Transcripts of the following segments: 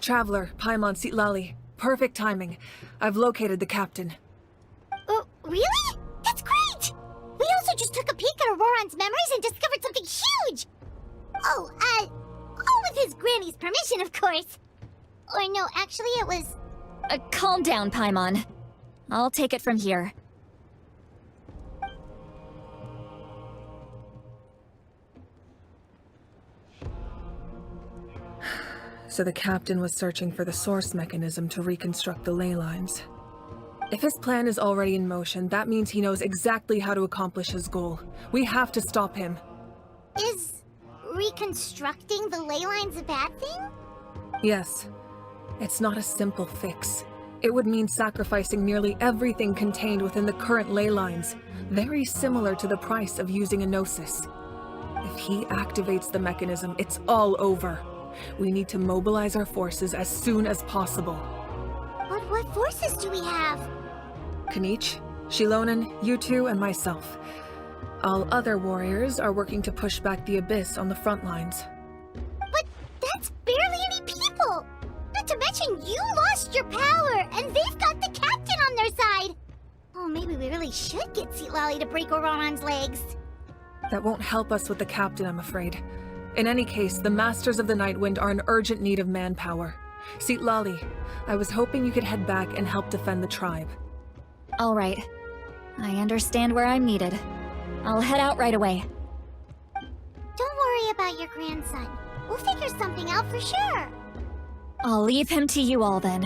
Traveler, Paimon Sitlali. Perfect timing. I've located the captain. Oh, really? That's great! We also just took a peek at Auroran's memories and discovered something huge! Oh, all with his granny's permission, of course. Or no, actually it was... Calm down, Paimon. I'll take it from here. So the captain was searching for the source mechanism to reconstruct the ley lines. If his plan is already in motion, that means he knows exactly how to accomplish his goal. We have to stop him. Is reconstructing the ley lines a bad thing? Yes. It's not a simple fix. It would mean sacrificing nearly everything contained within the current ley lines, very similar to the price of using a gnosis. If he activates the mechanism, it's all over. We need to mobilize our forces as soon as possible. But what forces do we have? Kanich, Shilonen, you two, and myself. All other warriors are working to push back the Abyss on the front lines. But that's barely any people! Not to mention you lost your power, and they've got the captain on their side! Oh, maybe we really should get Sitlali to break Auroran's legs. That won't help us with the captain, I'm afraid. In any case, the Masters of the Nightwind are in urgent need of manpower. Sitlali, I was hoping you could head back and help defend the tribe. All right. I understand where I'm needed. I'll head out right away. Don't worry about your grandson. We'll figure something out for sure. I'll leave him to you all then.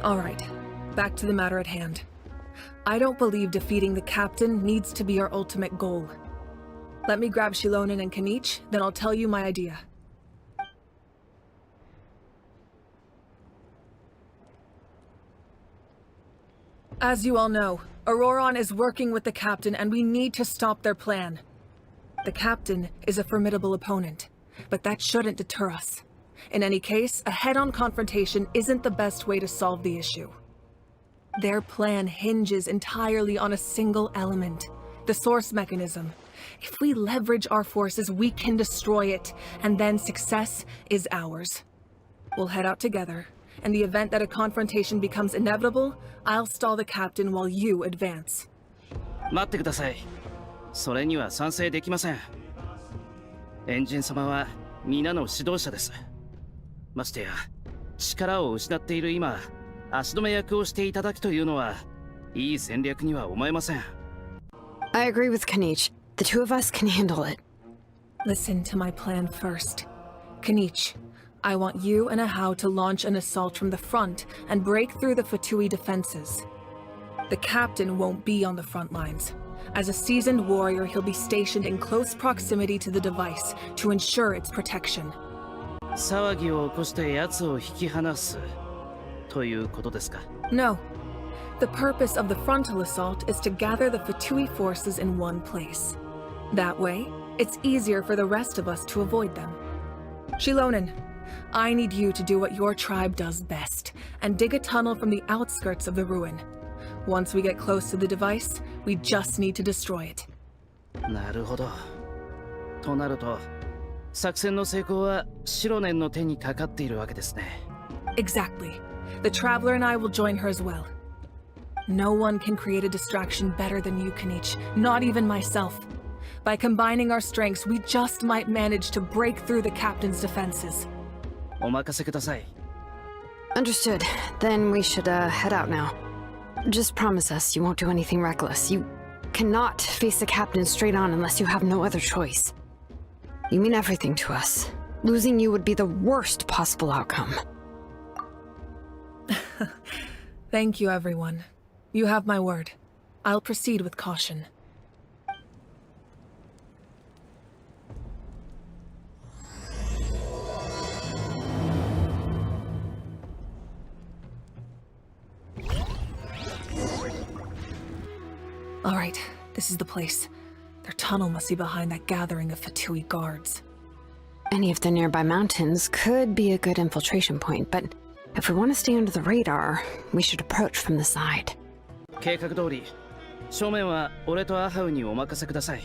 All right. Back to the matter at hand. I don't believe defeating the captain needs to be our ultimate goal. Let me grab Shilonen and Kanich, then I'll tell you my idea. As you all know, Auroran is working with the captain and we need to stop their plan. The captain is a formidable opponent, but that shouldn't deter us. In any case, a head-on confrontation isn't the best way to solve the issue. Their plan hinges entirely on a single element, the source mechanism. If we leverage our forces, we can destroy it, and then success is ours. We'll head out together. In the event that a confrontation becomes inevitable, I'll stall the captain while you advance. 待ってください。それには賛成できません。エンジン様は皆の指導者です。ましてや、力を失っている今、足止め役をしていただくというのは、いい戦略には思えません。I agree with Kanich. The two of us can handle it. Listen to my plan first. Kanich, I want you and Ahau to launch an assault from the front and break through the Fatui defenses. The captain won't be on the front lines. As a seasoned warrior, he'll be stationed in close proximity to the device to ensure its protection. 騒ぎを起こして奴を引き離すということですか? No. The purpose of the frontal assault is to gather the Fatui forces in one place. That way, it's easier for the rest of us to avoid them. Shilonen, I need you to do what your tribe does best, and dig a tunnel from the outskirts of the ruin. Once we get close to the device, we just need to destroy it. なるほど。となると、作戦の成功はシロネンの手にかかっているわけですね。Exactly. The Traveler and I will join her as well. No one can create a distraction better than you, Kanich, not even myself. By combining our strengths, we just might manage to break through the captain's defenses. お任せください。Understood. Then we should head out now. Just promise us you won't do anything reckless. You cannot face the captain straight on unless you have no other choice. You mean everything to us. Losing you would be the worst possible outcome. Thank you, everyone. You have my word. I'll proceed with caution. All right, this is the place. Their tunnel must be behind that gathering of Fatui guards. Any of the nearby mountains could be a good infiltration point, but if we want to stay under the radar, we should approach from the side. 計画通り、正面は俺とアハウにお任せください。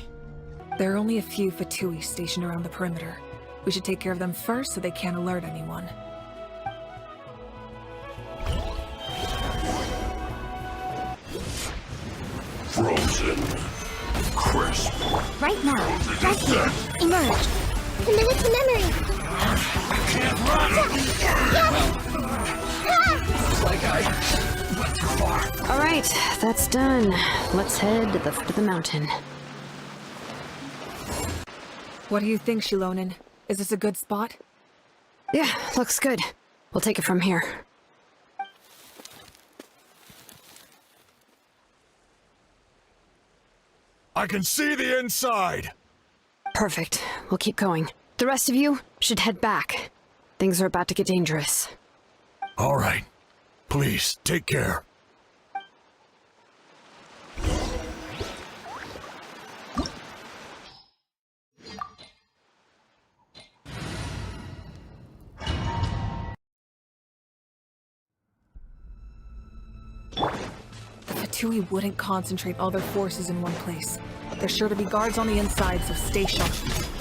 There are only a few Fatui stationed around the perimeter. We should take care of them first so they can't alert anyone. Frozen. Crisp. Right now. Right here. Emerge. Commit it to memory. Can't run! Looks like I went too far. Alright, that's done. Let's head to the foot of the mountain. What do you think, Shilonen? Is this a good spot? Yeah, looks good. We'll take it from here. I can see the inside! Perfect. We'll keep going. The rest of you should head back. Things are about to get dangerous. All right. Please, take care. The Fatui wouldn't concentrate all their forces in one place. There's sure to be guards on the inside, so stay sharp.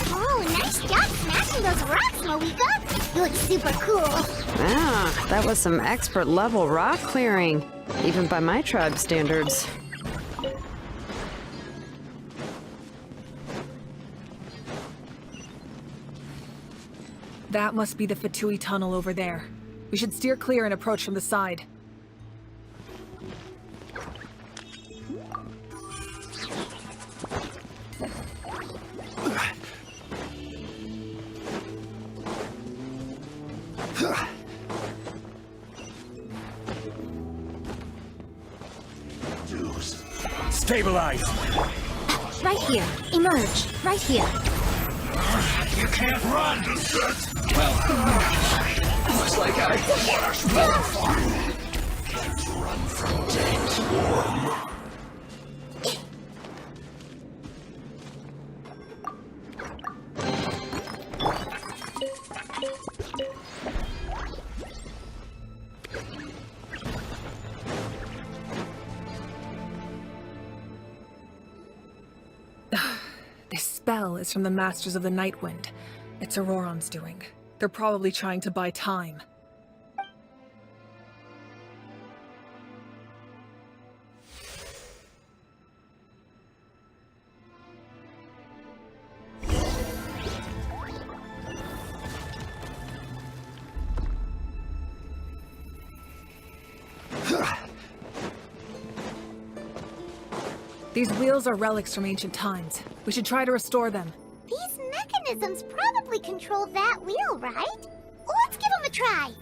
Oh, nice job smashing those rocks, Moeka. You look super cool. Ah, that was some expert level rock clearing. Even by my tribe standards. That must be the Fatui tunnel over there. We should steer clear and approach from the side. Stabilize! Right here. Emerge. Right here. You can't run! Looks like I can't run from James Worm. This spell is from the Masters of the Nightwind. It's Auroron's doing. They're probably trying to buy time. These wheels are relics from ancient times. We should try to restore them. These mechanisms probably control that wheel, right? Let's give them a try.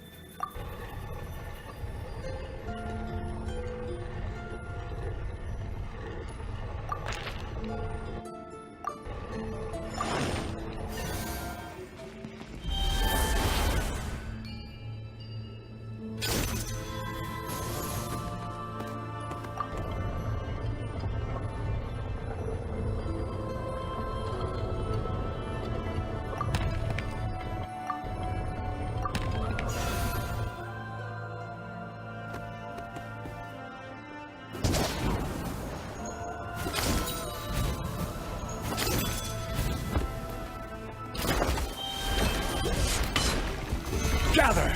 Gather!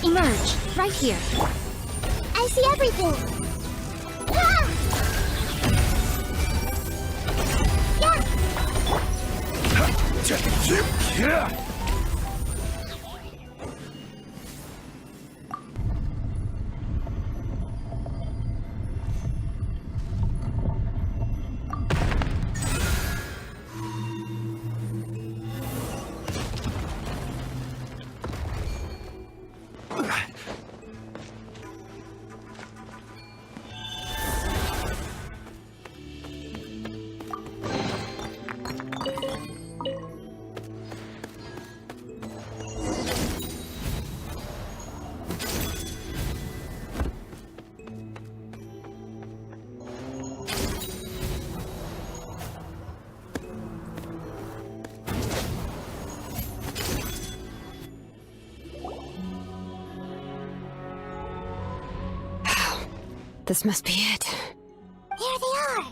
Emerge. Right here. I see everything. Ah! Yeah! This must be it. There they are.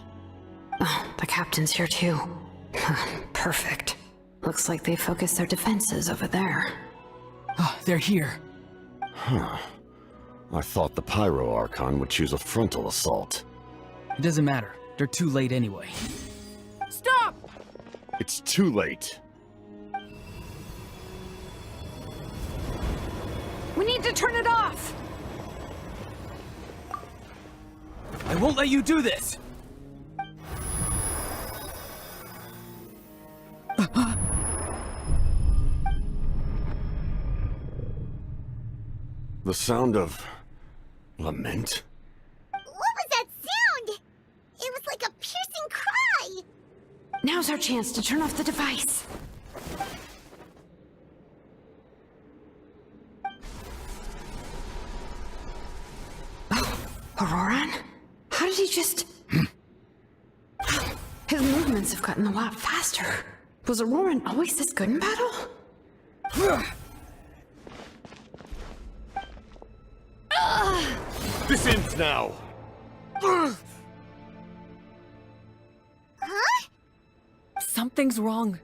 Oh, the captain's here too. Perfect. Looks like they focused their defenses over there. Oh, they're here. Huh. I thought the Pyro Archon would choose a frontal assault. It doesn't matter. They're too late anyway. Stop! It's too late. We need to turn it off! I won't let you do this! The sound of... lament? What was that sound? It was like a piercing cry! Now's our chance to turn off the device. Oh, Auroran? How did he just... His movements have gotten a lot faster. Was Auroran always this good in battle? This ends now! Something's wrong.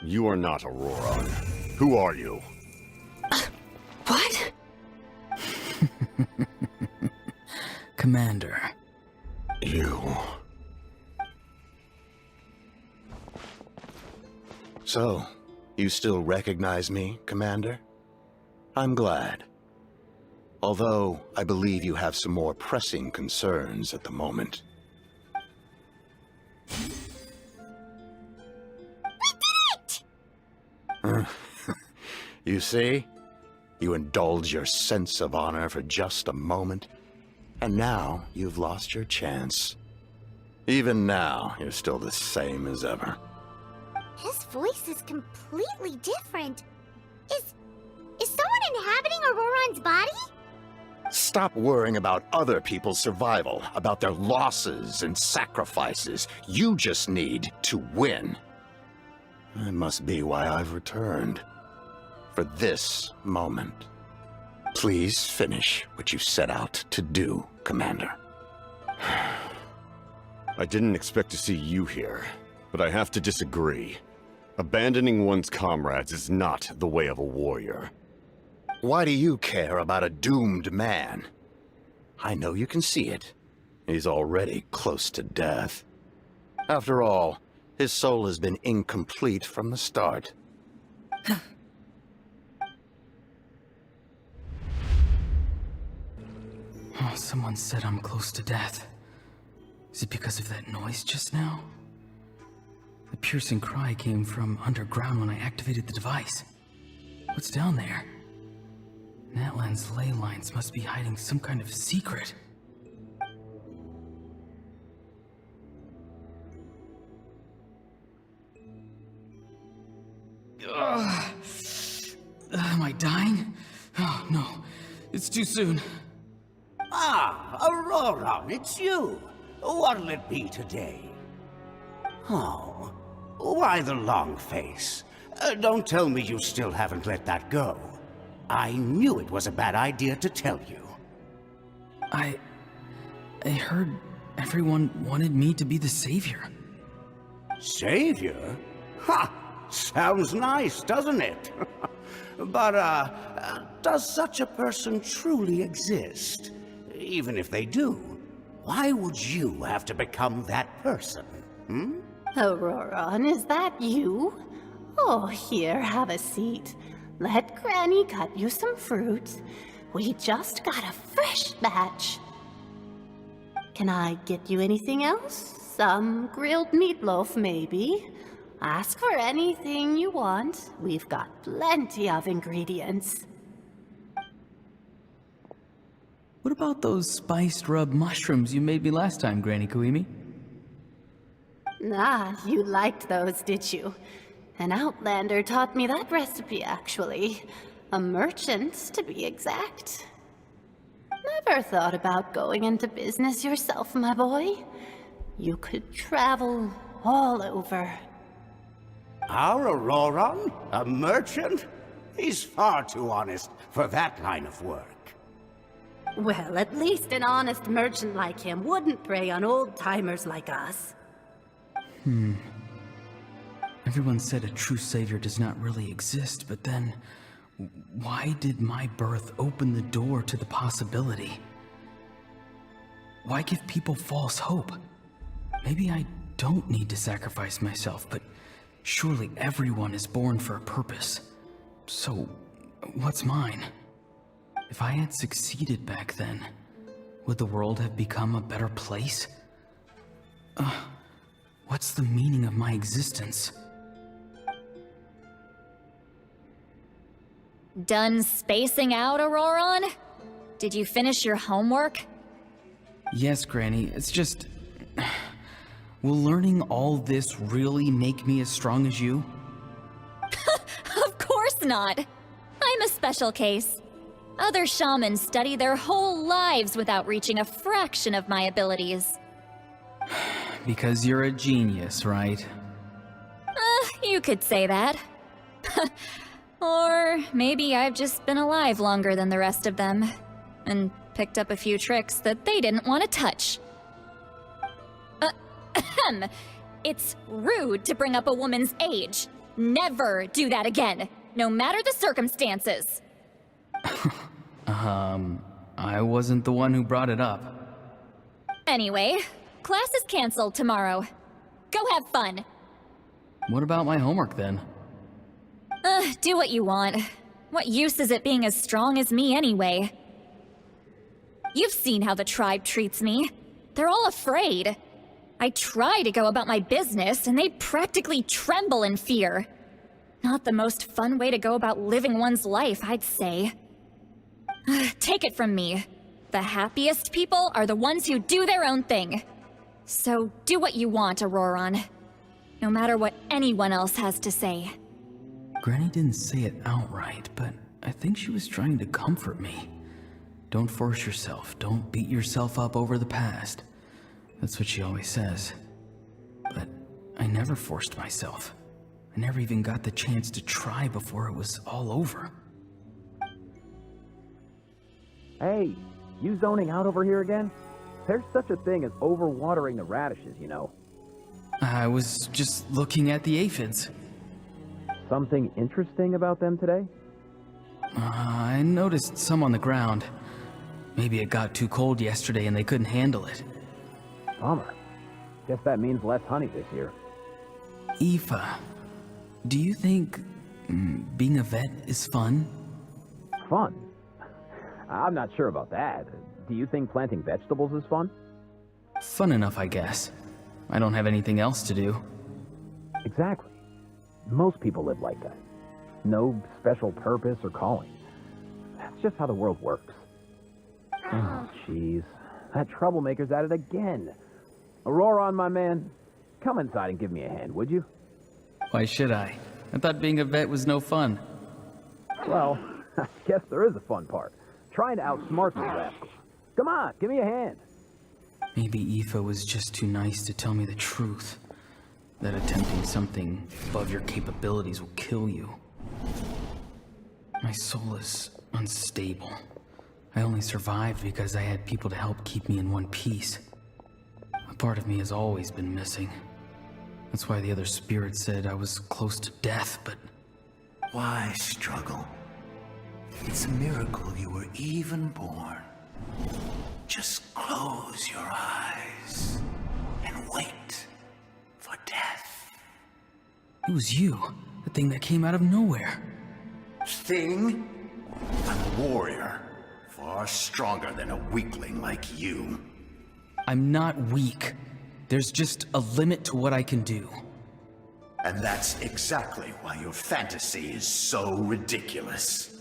You are not Auroran. Who are you? What? Commander. You... So, you still recognize me, Commander? I'm glad. Although, I believe you have some more pressing concerns at the moment. You see? You indulge your sense of honor for just a moment, and now you've lost your chance. Even now, you're still the same as ever. His voice is completely different. Is someone inhabiting Auroran's body? Stop worrying about other people's survival, about their losses and sacrifices. You just need to win. That must be why I've returned. For this moment. Please finish what you set out to do, Commander. I didn't expect to see you here, but I have to disagree. Abandoning one's comrades is not the way of a warrior. Why do you care about a doomed man? I know you can see it. He's already close to death. After all, his soul has been incomplete from the start. Oh, someone said I'm close to death. Is it because of that noise just now? The piercing cry came from underground when I activated the device. What's down there? Natlan's ley lines must be hiding some kind of secret. Am I dying? Oh, no. It's too soon. Ah, Auroran, it's you. What'll it be today? Oh, why the long face? Don't tell me you still haven't let that go. I knew it was a bad idea to tell you. I heard everyone wanted me to be the savior. Savior? Ha! Sounds nice, doesn't it? But, does such a person truly exist? Even if they do, why would you have to become that person, hmm? Auroran, is that you? Oh, here, have a seat. Let Granny cut you some fruit. We just got a fresh batch. Can I get you anything else? Some grilled meatloaf, maybe? Ask for anything you want. We've got plenty of ingredients. What about those spiced rub mushrooms you made me last time, Granny Kuimi? Ah, you liked those, did you? An outlander taught me that recipe, actually. A merchant, to be exact. Never thought about going into business yourself, my boy? You could travel all over. Our Auroran? A merchant? He's far too honest for that line of work. Well, at least an honest merchant like him wouldn't prey on old-timers like us. Everyone said a true savior does not really exist, but then... why did my birth open the door to the possibility? Why give people false hope? Maybe I don't need to sacrifice myself, but surely everyone is born for a purpose. So, what's mine? If I had succeeded back then, would the world have become a better place? What's the meaning of my existence? Done spacing out, Auroron? Did you finish your homework? Yes, Granny, it's just... will learning all this really make me as strong as you? Of course not! I'm a special case. Other shamans study their whole lives without reaching a fraction of my abilities. Because you're a genius, right? You could say that. Or maybe I've just been alive longer than the rest of them, and picked up a few tricks that they didn't want to touch. It's rude to bring up a woman's age. Never do that again, no matter the circumstances. I wasn't the one who brought it up. Anyway, class is canceled tomorrow. Go have fun. What about my homework then? Do what you want. What use is it being as strong as me anyway? You've seen how the tribe treats me. They're all afraid. I try to go about my business, and they practically tremble in fear. Not the most fun way to go about living one's life, I'd say. Take it from me. The happiest people are the ones who do their own thing. So do what you want, Auroron. No matter what anyone else has to say. Granny didn't say it outright, but I think she was trying to comfort me. Don't force yourself. Don't beat yourself up over the past. That's what she always says. But I never forced myself. I never even got the chance to try before it was all over. Hey, you zoning out over here again? There's such a thing as overwatering the radishes, you know. I was just looking at the aphids. Something interesting about them today? I noticed some on the ground. Maybe it got too cold yesterday and they couldn't handle it. Bummer. Guess that means less honey this year. Aoife, do you think being a vet is fun? Fun? I'm not sure about that. Do you think planting vegetables is fun? Fun enough, I guess. I don't have anything else to do. Exactly. Most people live like that. No special purpose or calling. That's just how the world works. Oh, jeez. That troublemaker's at it again. Auroron, my man, come inside and give me a hand, would you? Why should I? I thought being a vet was no fun. Well, I guess there is a fun part. Trying to outsmart these rascals. Come on, give me a hand. Maybe Aoife was just too nice to tell me the truth. That attempting something above your capabilities will kill you. My soul is unstable. I only survived because I had people to help keep me in one piece. A part of me has always been missing. That's why the other spirits said I was close to death, but... Why struggle? It's a miracle you were even born. Just close your eyes and wait for death. It was you, the thing that came out of nowhere. Thing? I'm a warrior, far stronger than a weakling like you. I'm not weak. There's just a limit to what I can do. And that's exactly why your fantasy is so ridiculous.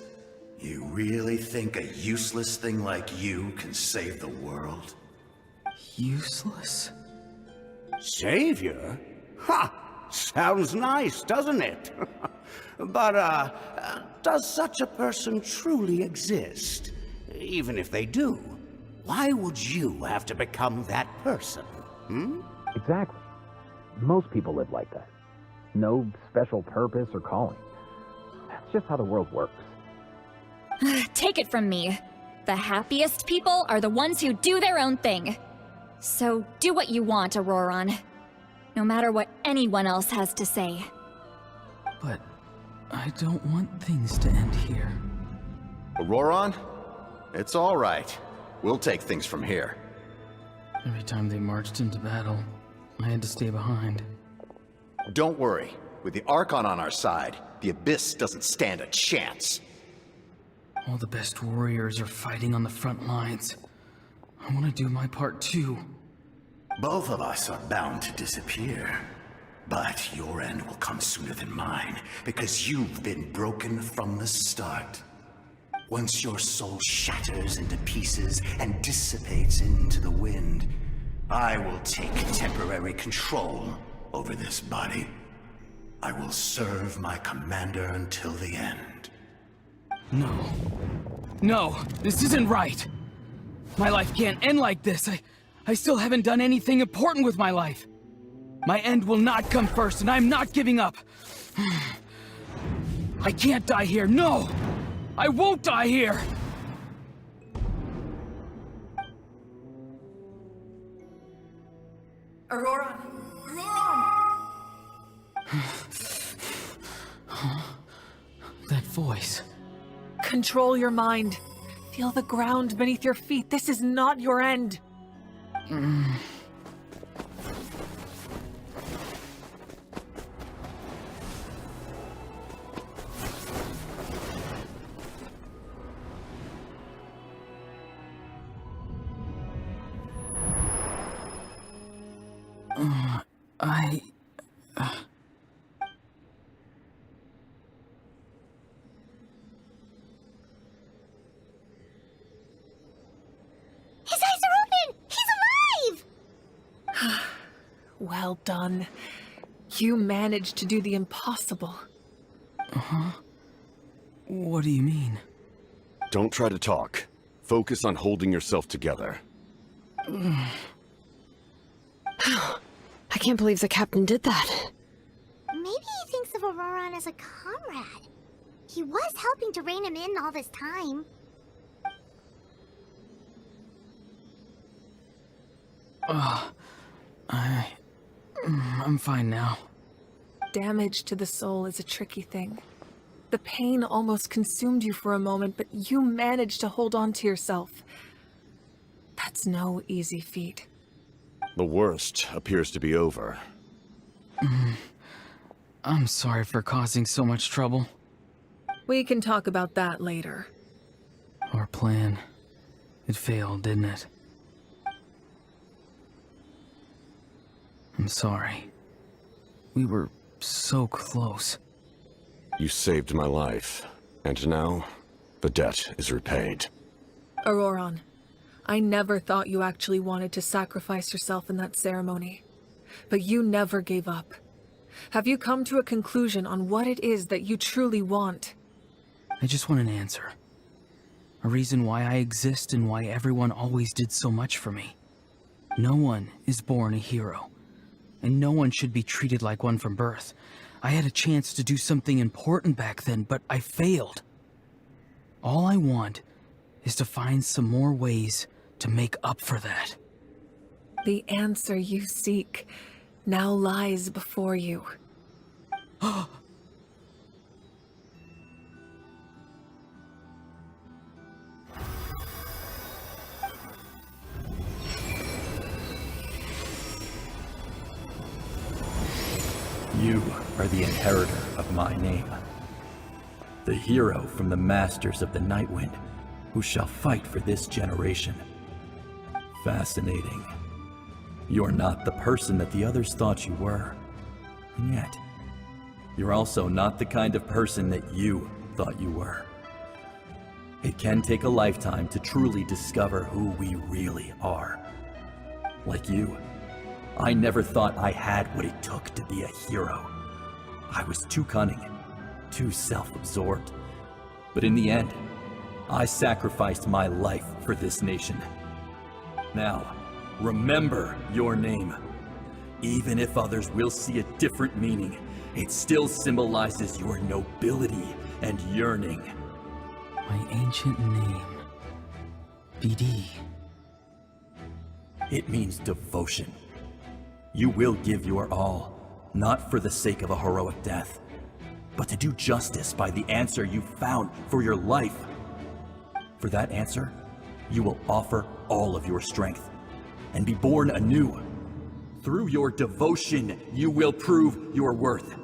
You really think a useless thing like you can save the world? Useless? Savior? Ha! Sounds nice, doesn't it? But, does such a person truly exist? Even if they do, why would you have to become that person? Exactly. Most people live like that. No special purpose or calling. That's just how the world works. Take it from me. The happiest people are the ones who do their own thing. So do what you want, Auroron. No matter what anyone else has to say. But I don't want things to end here. Auroron? It's all right. We'll take things from here. Every time they marched into battle, I had to stay behind. Don't worry. With the Archon on our side, the Abyss doesn't stand a chance. All the best warriors are fighting on the front lines. I want to do my part too. Both of us are bound to disappear. But your end will come sooner than mine, because you've been broken from the start. Once your soul shatters into pieces and dissipates into the wind, I will take temporary control over this body. I will serve my commander until the end. No. No, this isn't right. My life can't end like this. I still haven't done anything important with my life. My end will not come first, and I'm not giving up. I can't die here, no! I won't die here! Auroron! Auroron! That voice. Control your mind. Feel the ground beneath your feet. This is not your end. His eyes are open! He's alive! Well done. You managed to do the impossible. Uh-huh. What do you mean? Don't try to talk. Focus on holding yourself together. I can't believe the captain did that. Maybe he thinks of Auroron as a comrade. He was helping to rein him in all this time. I'm fine now. Damage to the soul is a tricky thing. The pain almost consumed you for a moment, but you managed to hold on to yourself. That's no easy feat. The worst appears to be over. I'm sorry for causing so much trouble. We can talk about that later. Our plan. It failed, didn't it? I'm sorry. We were so close. You saved my life, and now the debt is repaid. Auroron, I never thought you actually wanted to sacrifice yourself in that ceremony. But you never gave up. Have you come to a conclusion on what it is that you truly want? I just want an answer. A reason why I exist and why everyone always did so much for me. No one is born a hero. And no one should be treated like one from birth. I had a chance to do something important back then, but I failed. All I want is to find some more ways to make up for that. The answer you seek now lies before you. You are the inheritor of my name. The hero from the Masters of the Nightwind, who shall fight for this generation. Fascinating. You're not the person that the others thought you were. And yet, you're also not the kind of person that you thought you were. It can take a lifetime to truly discover who we really are. Like you, I never thought I had what it took to be a hero. I was too cunning, too self-absorbed. But in the end, I sacrificed my life for this nation. Now, remember your name. Even if others will see a different meaning, it still symbolizes your nobility and yearning. My ancient name. BD. It means devotion. You will give your all, not for the sake of a heroic death, but to do justice by the answer you found for your life. For that answer, you will offer all of your strength and be born anew. Through your devotion, you will prove your worth.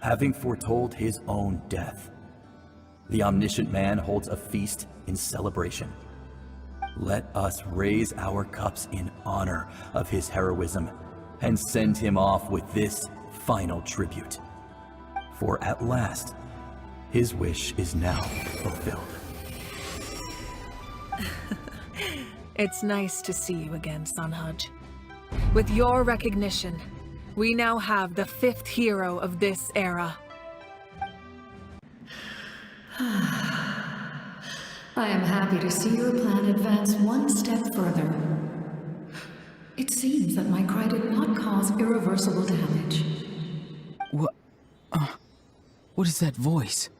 Having foretold his own death, the omniscient man holds a feast in celebration. Let us raise our cups in honor of his heroism and send him off with this final tribute. For at last, his wish is now fulfilled. It's nice to see you again, Sanhaj. With your recognition, we now have the 5th hero of this era. I am happy to see your plan advance one step further. It seems that my cry did not cause irreversible damage. What is that voice?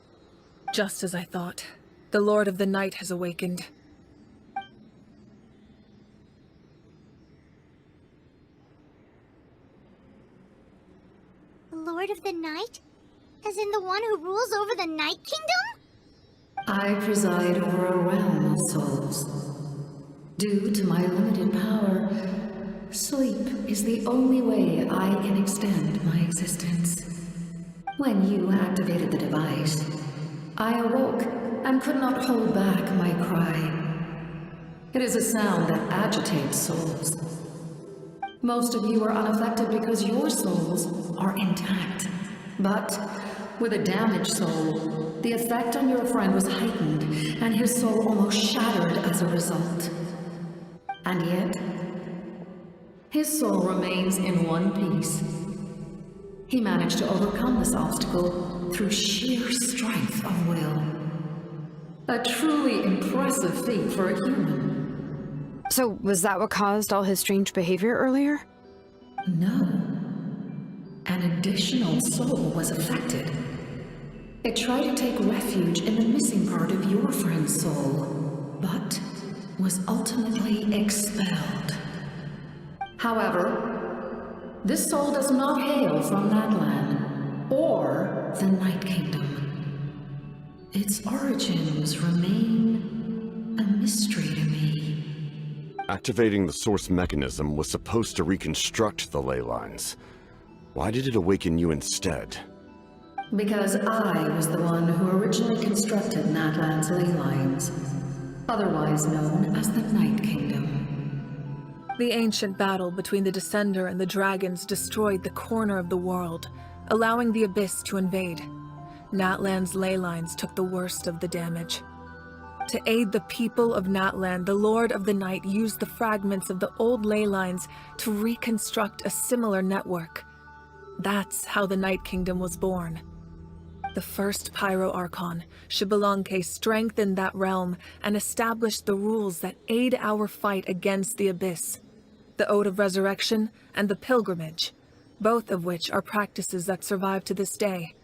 Just as I thought. The Lord of the Night has awakened. The Lord of the Night? As in the one who rules over the Night Kingdom? I preside over a realm of souls. Due to my limited power, sleep is the only way I can extend my existence. When you activated the device, I awoke and could not hold back my cry. It is a sound that agitates souls. Most of you are unaffected because your souls are intact. But with a damaged soul, the effect on your friend was heightened, and his soul almost shattered as a result. And yet, his soul remains in one piece. He managed to overcome this obstacle through sheer strength of will. A truly impressive feat for a human. So, was that what caused all his strange behavior earlier? No. An additional soul was affected. It tried to take refuge in the missing part of your friend's soul, but was ultimately expelled. However, this soul does not hail from Natlan or the Night Kingdom. Its origins remain a mystery to me. Activating the source mechanism was supposed to reconstruct the ley lines. Why did it awaken you instead? Because I was the one who originally constructed Natlan's ley lines, otherwise known as the Night Kingdom. The ancient battle between the Descender and the dragons destroyed the corner of the world, allowing the Abyss to invade. Natlan's ley lines took the worst of the damage. To aid the people of Natlan, the Lord of the Night used the fragments of the old ley lines to reconstruct a similar network. That's how the Night Kingdom was born. The first Pyro Archon, Xbalanque, strengthened that realm and established the rules that aid our fight against the Abyss. The Ode of Resurrection and the Pilgrimage, both of which are practices that survive to this day.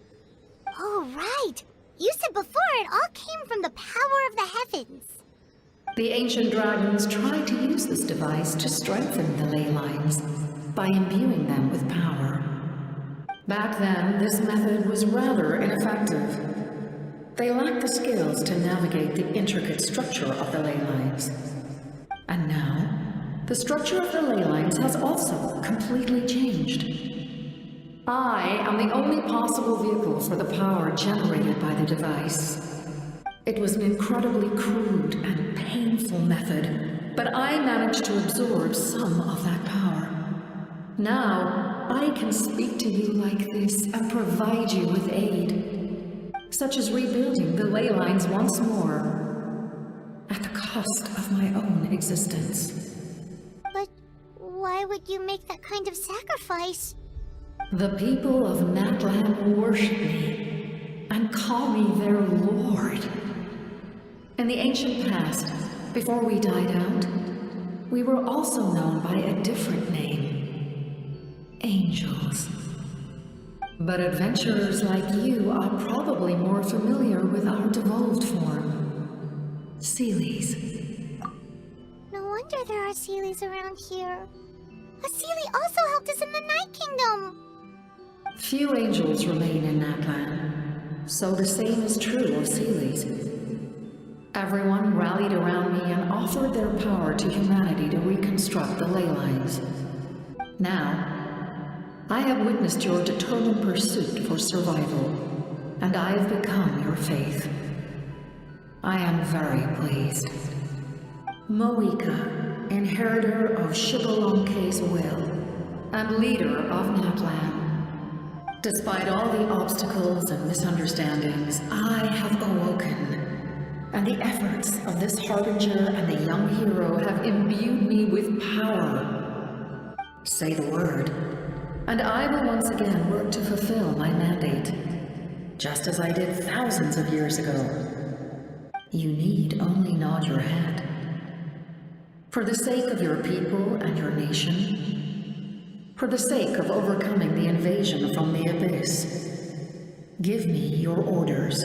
Oh, right! You said before it all came from the power of the heavens. The ancient dragons tried to use this device to strengthen the ley lines by imbuing them with power. Back then, this method was rather ineffective. They lacked the skills to navigate the intricate structure of the ley lines. And now, the structure of the ley lines has also completely changed. I am the only possible vehicle for the power generated by the device. It was an incredibly crude and painful method, but I managed to absorb some of that power. Now, I can speak to you like this and provide you with aid, such as rebuilding the ley lines once more, at the cost of my own existence. But why would you make that kind of sacrifice? The people of Natlan worship me and call me their lord. In the ancient past, before we died out, we were also known by a different name. Angels. But adventurers like you are probably more familiar with our devolved form. Seelies. wonder there are Seelies around here. A Seelie also helped us in the Night Kingdom! Few angels remain in Natlan, so the same is true of Seelies. Everyone rallied around me and offered their power to humanity to reconstruct the ley lines. Now, I have witnessed your determined pursuit for survival, and I have become your faith. I am very pleased. Moika, inheritor of Shibalonke's will, and leader of Natlan. Despite all the obstacles and misunderstandings, I have awoken, and the efforts of this Harbinger and the young hero have imbued me with power. Say the word, and I will once again work to fulfill my mandate, just as I did thousands of years ago. You need only nod your head. For the sake of your people and your nation, for the sake of overcoming the invasion from the Abyss, give me your orders.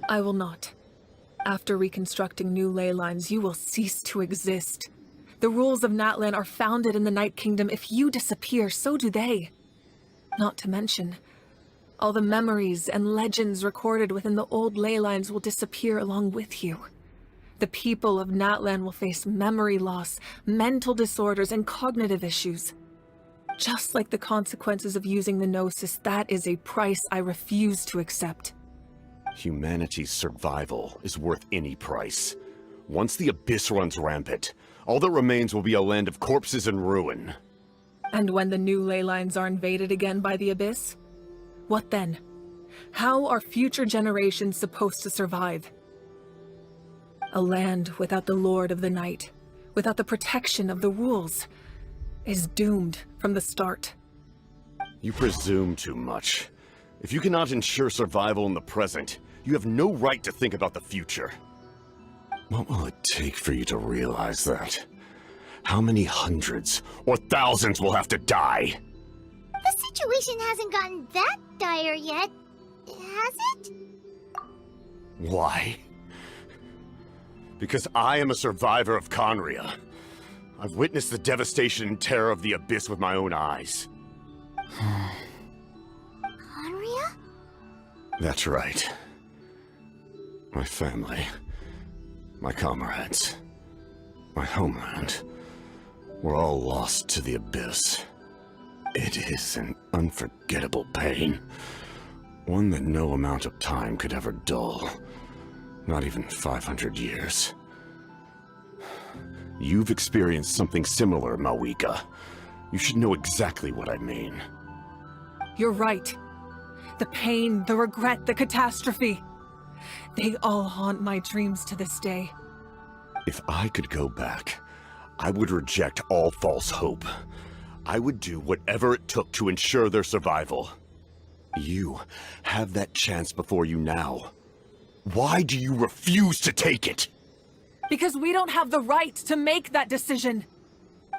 I will not. After reconstructing new ley lines, you will cease to exist. The rules of Natlan are founded in the Night Kingdom. If you disappear, so do they. Not to mention, all the memories and legends recorded within the old ley lines will disappear along with you. The people of Natlan will face memory loss, mental disorders, and cognitive issues. Just like the consequences of using the Gnosis, that is a price I refuse to accept. Humanity's survival is worth any price. Once the Abyss runs rampant, all that remains will be a land of corpses and ruin. And when the new ley lines are invaded again by the Abyss? What then? How are future generations supposed to survive? A land without the Lord of the Night, without the protection of the rules, is doomed from the start. You presume too much. If you cannot ensure survival in the present, you have no right to think about the future. What will it take for you to realize that? How many hundreds or thousands will have to die? The situation hasn't gotten that dire yet, has it? Why? Because I am a survivor of Conria. I've witnessed the devastation and terror of the Abyss with my own eyes. Conria? That's right. My family, my comrades, my homeland, were all lost to the Abyss. It is an unforgettable pain. One that no amount of time could ever dull. Not even 500 years. You've experienced something similar, Mawika. You should know exactly what I mean. You're right. The pain, the regret, the catastrophe. They all haunt my dreams to this day. If I could go back, I would reject all false hope. I would do whatever it took to ensure their survival. You have that chance before you now. Why do you refuse to take it? Because we don't have the right to make that decision.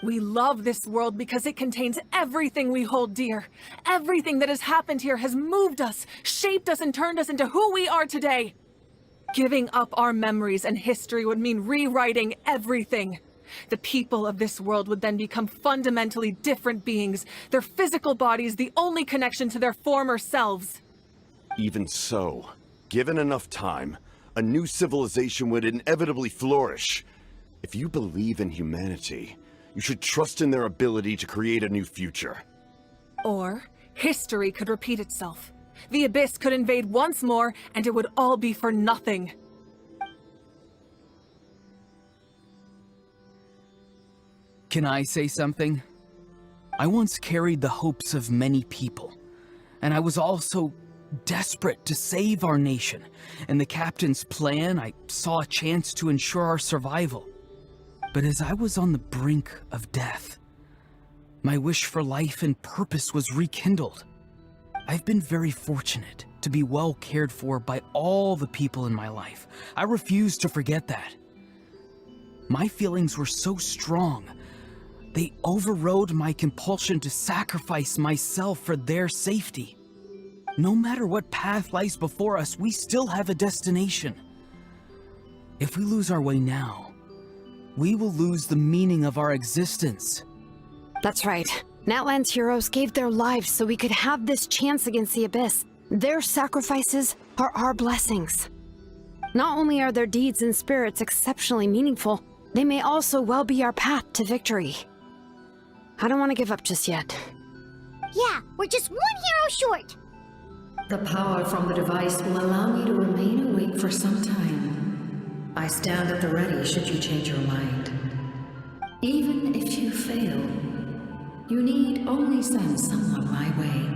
We love this world because it contains everything we hold dear. Everything that has happened here has moved us, shaped us, and turned us into who we are today. Giving up our memories and history would mean rewriting everything. The people of this world would then become fundamentally different beings, their physical bodies the only connection to their former selves. Even so, given enough time, a new civilization would inevitably flourish. If you believe in humanity, you should trust in their ability to create a new future. Or, history could repeat itself. The Abyss could invade once more, and it would all be for nothing. Can I say something? I once carried the hopes of many people, and I was also desperate to save our nation. In the captain's plan, I saw a chance to ensure our survival. But as I was on the brink of death, my wish for life and purpose was rekindled. I've been very fortunate to be well cared for by all the people in my life. I refuse to forget that. My feelings were so strong, they overrode my compulsion to sacrifice myself for their safety. No matter what path lies before us, we still have a destination. If we lose our way now, we will lose the meaning of our existence. That's right. Natlan's heroes gave their lives so we could have this chance against the Abyss. Their sacrifices are our blessings. Not only are their deeds and spirits exceptionally meaningful, they may also well be our path to victory. I don't want to give up just yet. Yeah, we're just one hero short. The power from the device will allow me to remain awake for some time. I stand at the ready should you change your mind. Even if you fail, you need only send someone my way.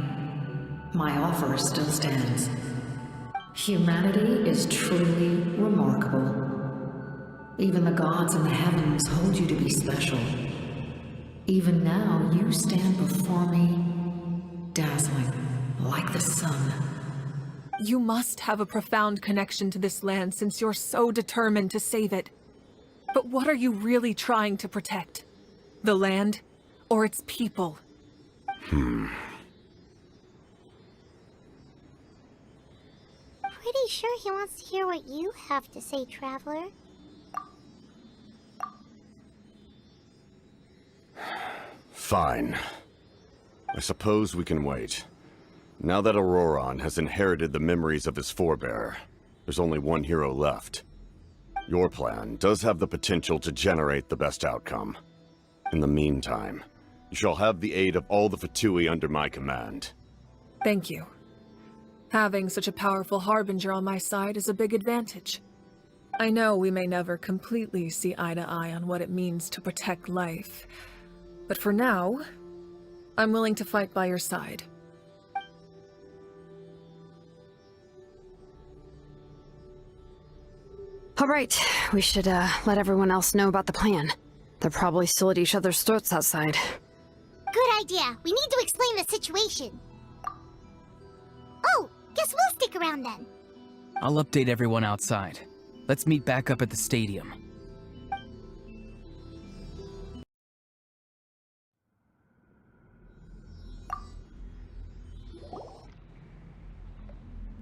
My offer still stands. Humanity is truly remarkable. Even the gods in the heavens hold you to be special. Even now, you stand before me, dazzling, like the sun. You must have a profound connection to this land since you're so determined to save it. But what are you really trying to protect? The land, or its people? Pretty sure he wants to hear what you have to say, Traveler. Fine. I suppose we can wait. Now that Auroron has inherited the memories of his forebear, there's only one hero left. Your plan does have the potential to generate the best outcome. In the meantime, you shall have the aid of all the Fatui under my command. Thank you. Having such a powerful harbinger on my side is a big advantage. I know we may never completely see eye to eye on what it means to protect life, but for now, I'm willing to fight by your side. All right, we should let everyone else know about the plan. They're probably still at each other's throats outside. Good idea. We need to explain the situation. Oh, guess we'll stick around then. I'll update everyone outside. Let's meet back up at the stadium.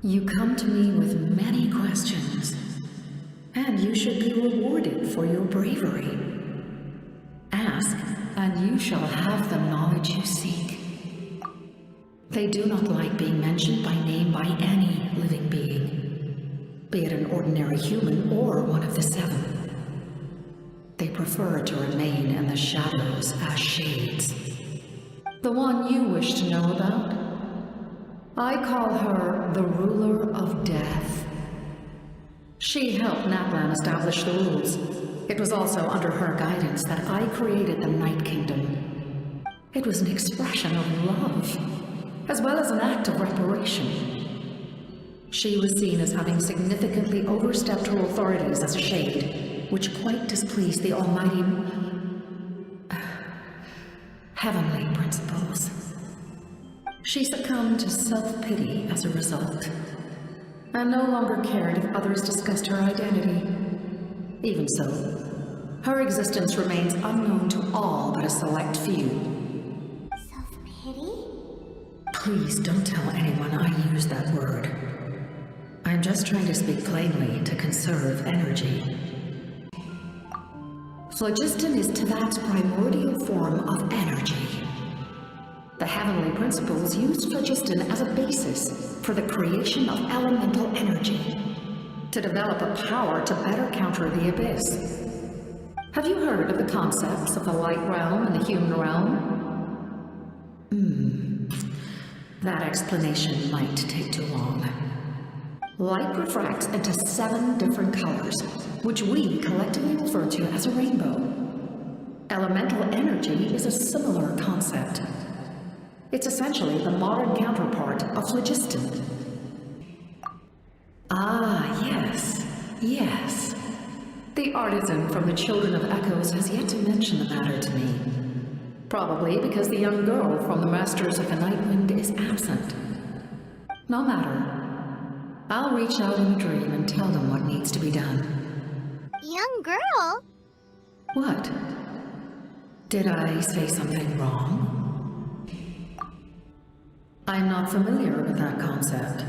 You come to me with many questions, and you should be rewarded for your bravery. Ask, and you shall have the knowledge you seek. They do not like being mentioned by name by any living being, be it an ordinary human or one of the seven. They prefer to remain in the shadows as shades. The one you wish to know about? I call her the Ruler of Death. She helped Natlan establish the rules. It was also under her guidance that I created the Night Kingdom. It was an expression of love, as well as an act of reparation. She was seen as having significantly overstepped her authorities as a shade, which quite displeased the almighty heavenly principles. She succumbed to self-pity as a result, and no longer cared if others discussed her identity. Even so, her existence remains unknown to all but a select few. Self-pity? Please don't tell anyone I use that word. I'm just trying to speak plainly to conserve energy. Phlogiston is Teyvat's primordial form of energy. The heavenly principles used phlogiston as a basis for the creation of elemental energy, to develop a power to better counter the Abyss. Have you heard of the concepts of the light realm and the human realm? That explanation might take too long. Light refracts into 7 different colors, which we collectively refer to as a rainbow. Elemental energy is a similar concept. It's essentially the modern counterpart of phlogiston. Ah, yes, yes. The artisan from the Children of Echoes has yet to mention the matter to me. Probably because the young girl from the Masters of the Nightwind is absent. No matter. I'll reach out in a dream and tell them what needs to be done. Young girl? What? Did I say something wrong? I'm not familiar with that concept.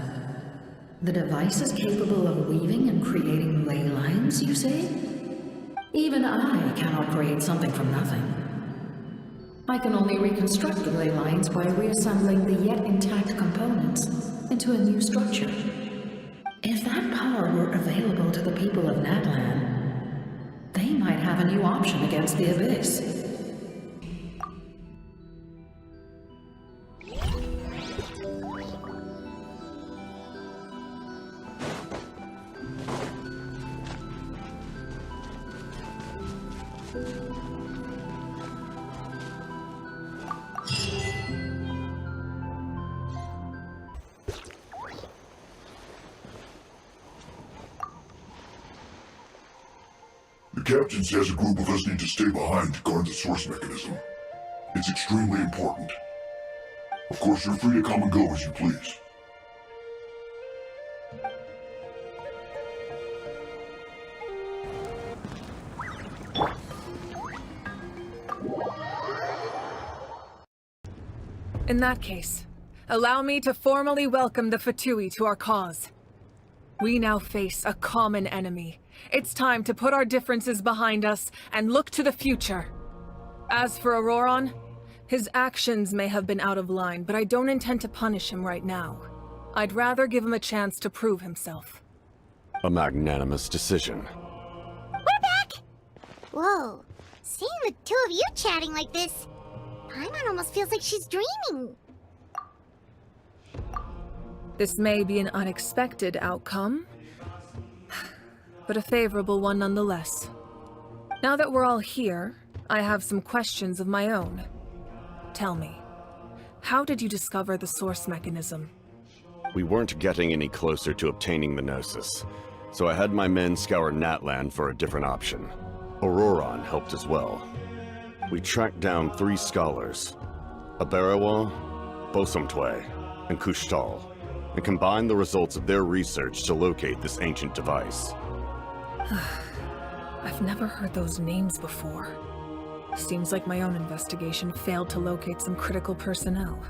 The device is capable of weaving and creating ley lines, you say? Even I cannot create something from nothing. I can only reconstruct the ley lines by reassembling the yet intact components into a new structure. If that power were available to the people of Natlan, they might have a new option against the Abyss. The captain says a group of us need to stay behind to guard the source mechanism. It's extremely important. Of course, you're free to come and go as you please. In that case, allow me to formally welcome the Fatui to our cause. We now face a common enemy. It's time to put our differences behind us and look to the future. As for Auroron, his actions may have been out of line, but I don't intend to punish him right now. I'd rather give him a chance to prove himself. A magnanimous decision. We're back! Whoa, seeing the two of you chatting like this, Paimon almost feels like she's dreaming. This may be an unexpected outcome, but a favorable one nonetheless. Now that we're all here, I have some questions of my own. Tell me, how did you discover the source mechanism? We weren't getting any closer to obtaining the Gnosis, so I had my men scour Natlan for a different option. Auroron helped as well. We tracked down 3 scholars, Aberawa, Bosamtwe, and Kushtal, and combined the results of their research to locate this ancient device. I've never heard those names before. Seems like my own investigation failed to locate some critical personnel.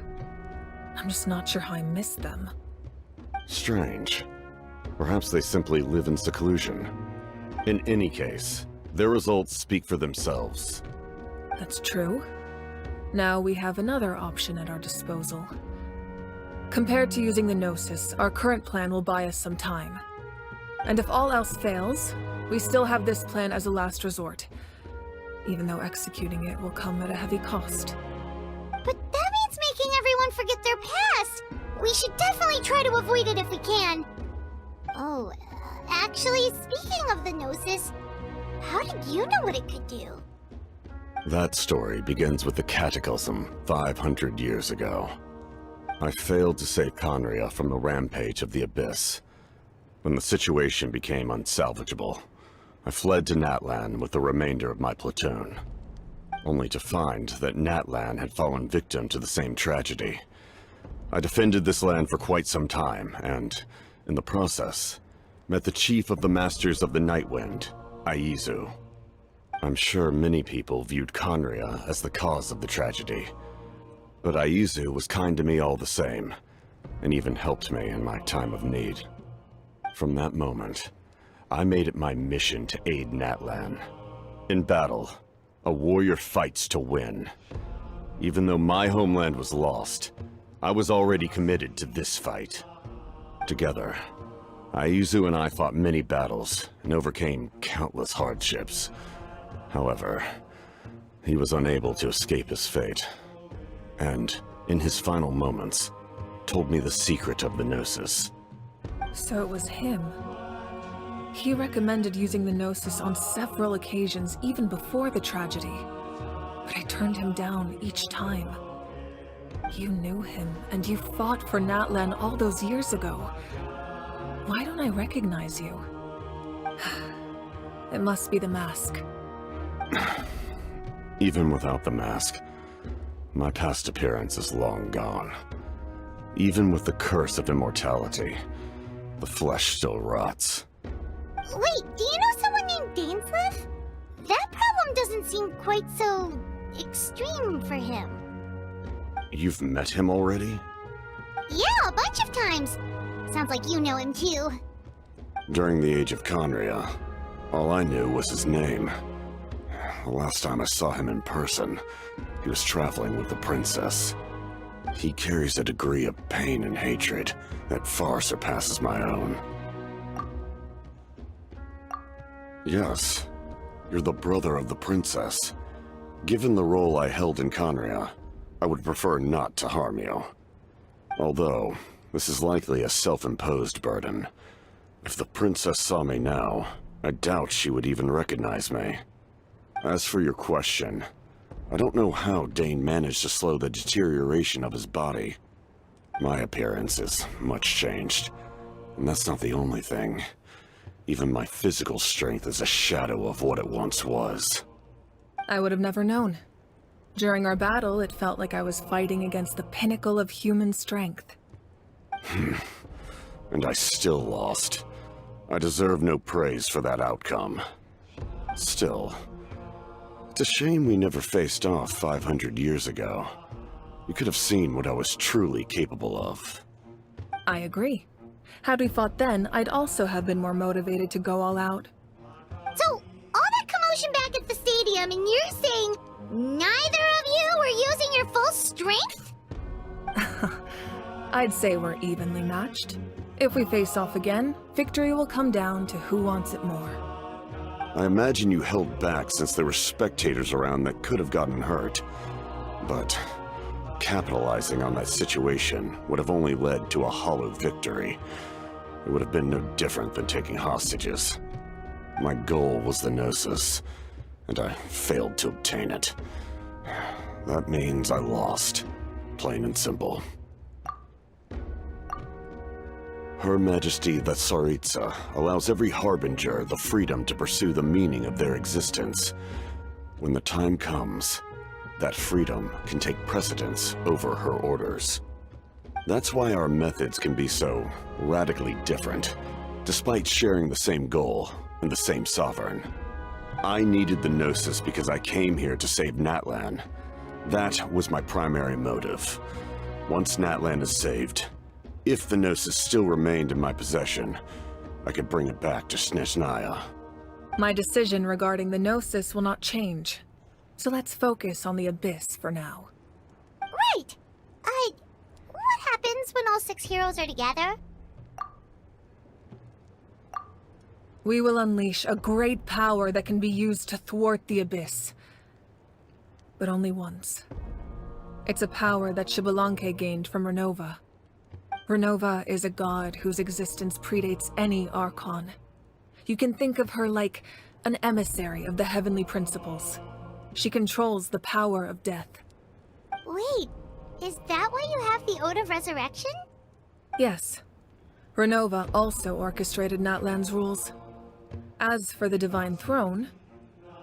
I'm just not sure how I missed them. Strange. Perhaps they simply live in seclusion. In any case, their results speak for themselves. That's true. Now we have another option at our disposal. Compared to using the Gnosis, our current plan will buy us some time. And if all else fails, we still have this plan as a last resort, even though executing it will come at a heavy cost. But that means making everyone forget their past! We should definitely try to avoid it if we can. Oh, actually, speaking of the Gnosis, how did you know what it could do? That story begins with the Cataclysm 500 years ago. I failed to save Khaenri'ah from the rampage of the Abyss. When the situation became unsalvageable, I fled to Natlan with the remainder of my platoon, only to find that Natlan had fallen victim to the same tragedy. I defended this land for quite some time, and, in the process, met the chief of the Masters of the Nightwind, Aizu. I'm sure many people viewed Khaenri'ah as the cause of the tragedy, but Aizu was kind to me all the same, and even helped me in my time of need. From that moment, I made it my mission to aid Natlan. In battle, a warrior fights to win. Even though my homeland was lost, I was already committed to this fight. Together, Aizu and I fought many battles and overcame countless hardships. However, he was unable to escape his fate, and, in his final moments, told me the secret of the Gnosis. So it was him. He recommended using the Gnosis on several occasions, even before the tragedy. But I turned him down each time. You knew him, and you fought for Natlan all those years ago. Why don't I recognize you? It must be the mask. Even without the mask, my past appearance is long gone. Even with the curse of immortality, the flesh still rots. Wait, do you know someone named Dainsleif? That problem doesn't seem quite so extreme for him. You've met him already? Yeah, a bunch of times. Sounds like you know him too. During the age of Khaenri'ah, all I knew was his name. The last time I saw him in person, he was traveling with the princess. He carries a degree of pain and hatred that far surpasses my own. Yes, you're the brother of the princess. Given the role I held in Conria, I would prefer not to harm you. Although, this is likely a self-imposed burden. If the princess saw me now, I doubt she would even recognize me. As for your question, I don't know how Dane managed to slow the deterioration of his body. My appearance is much changed, and that's not the only thing. Even my physical strength is a shadow of what it once was. I would have never known. During our battle, it felt like I was fighting against the pinnacle of human strength. And I still lost. I deserve no praise for that outcome. Still, it's a shame we never faced off 500 years ago. You could have seen what I was truly capable of. I agree. Had we fought then, I'd also have been more motivated to go all out. So, all that commotion back at the stadium, and you're saying neither of you were using your full strength? I'd say we're evenly matched. If we face off again, victory will come down to who wants it more. I imagine you held back since there were spectators around that could have gotten hurt. But capitalizing on that situation would have only led to a hollow victory. It would have been no different than taking hostages. My goal was the Gnosis, and I failed to obtain it. That means I lost, plain and simple. Her Majesty the Tsaritsa allows every Harbinger the freedom to pursue the meaning of their existence. When the time comes, that freedom can take precedence over her orders. That's why our methods can be so radically different, despite sharing the same goal and the same sovereign. I needed the Gnosis because I came here to save Natlan. That was my primary motive. Once Natlan is saved, if the Gnosis still remained in my possession, I could bring it back to Snezhnaya. My decision regarding the Gnosis will not change. So let's focus on the Abyss for now. Right! What happens when all 6 heroes are together? We will unleash a great power that can be used to thwart the Abyss. But only once. It's a power that Xbalanque gained from Renova. Renova is a god whose existence predates any Archon. You can think of her like an emissary of the heavenly principles. She controls the power of death. Wait, is that why you have the Ode of Resurrection? Yes. Renova also orchestrated Natlan's rules. As for the Divine Throne,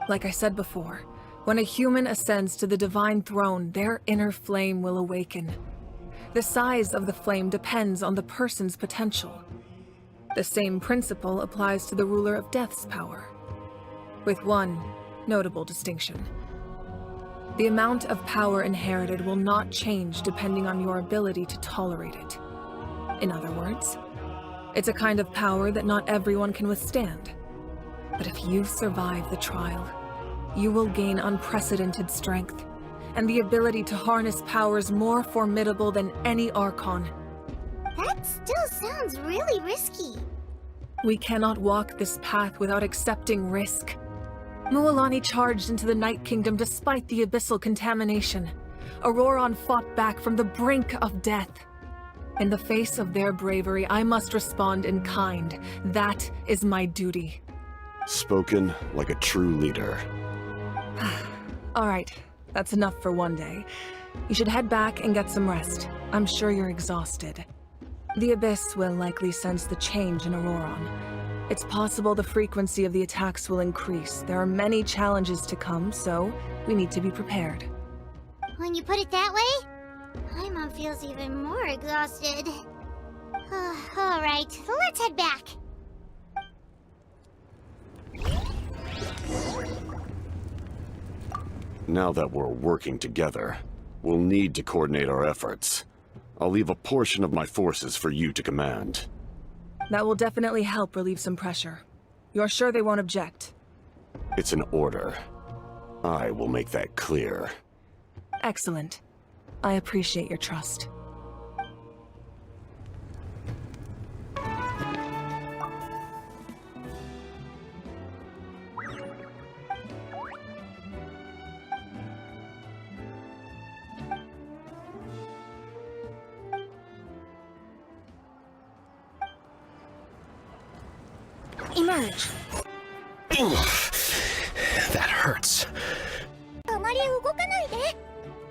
like I said before, when a human ascends to the Divine Throne, their inner flame will awaken. The size of the flame depends on the person's potential. The same principle applies to the ruler of Death's power, with one notable distinction. The amount of power inherited will not change depending on your ability to tolerate it. In other words, it's a kind of power that not everyone can withstand. But if you survive the trial, you will gain unprecedented strength, and the ability to harness powers more formidable than any Archon. That still sounds really risky. We cannot walk this path without accepting risk. Mualani charged into the Night Kingdom despite the abyssal contamination. Auroron fought back from the brink of death. In the face of their bravery, I must respond in kind. That is my duty. Spoken like a true leader. All right, that's enough for one day. You should head back and get some rest. I'm sure you're exhausted. The Abyss will likely sense the change in Auroron. It's possible the frequency of the attacks will increase. There are many challenges to come, so we need to be prepared. When you put it that way, my mom feels even more exhausted. All right, let's head back. Now that we're working together, we'll need to coordinate our efforts. I'll leave a portion of my forces for you to command. That will definitely help relieve some pressure. You're sure they won't object? It's an order. I will make that clear. Excellent. I appreciate your trust. Emerge. That hurts. あまり動かないで。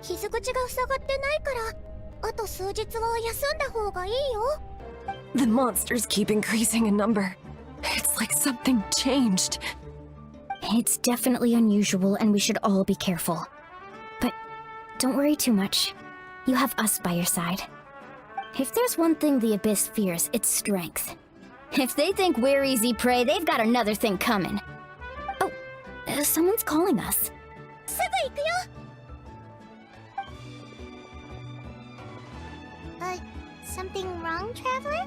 傷口が塞がってないから、あと数日は休んだ方がいいよ。The monsters keep increasing in number. It's like something changed. It's definitely unusual and we should all be careful. But don't worry too much. You have us by your side. If there's one thing the Abyss fears, it's strength. If they think we're easy prey, they've got another thing coming. Oh, someone's calling us. すぐ行くよ. Something wrong, traveler?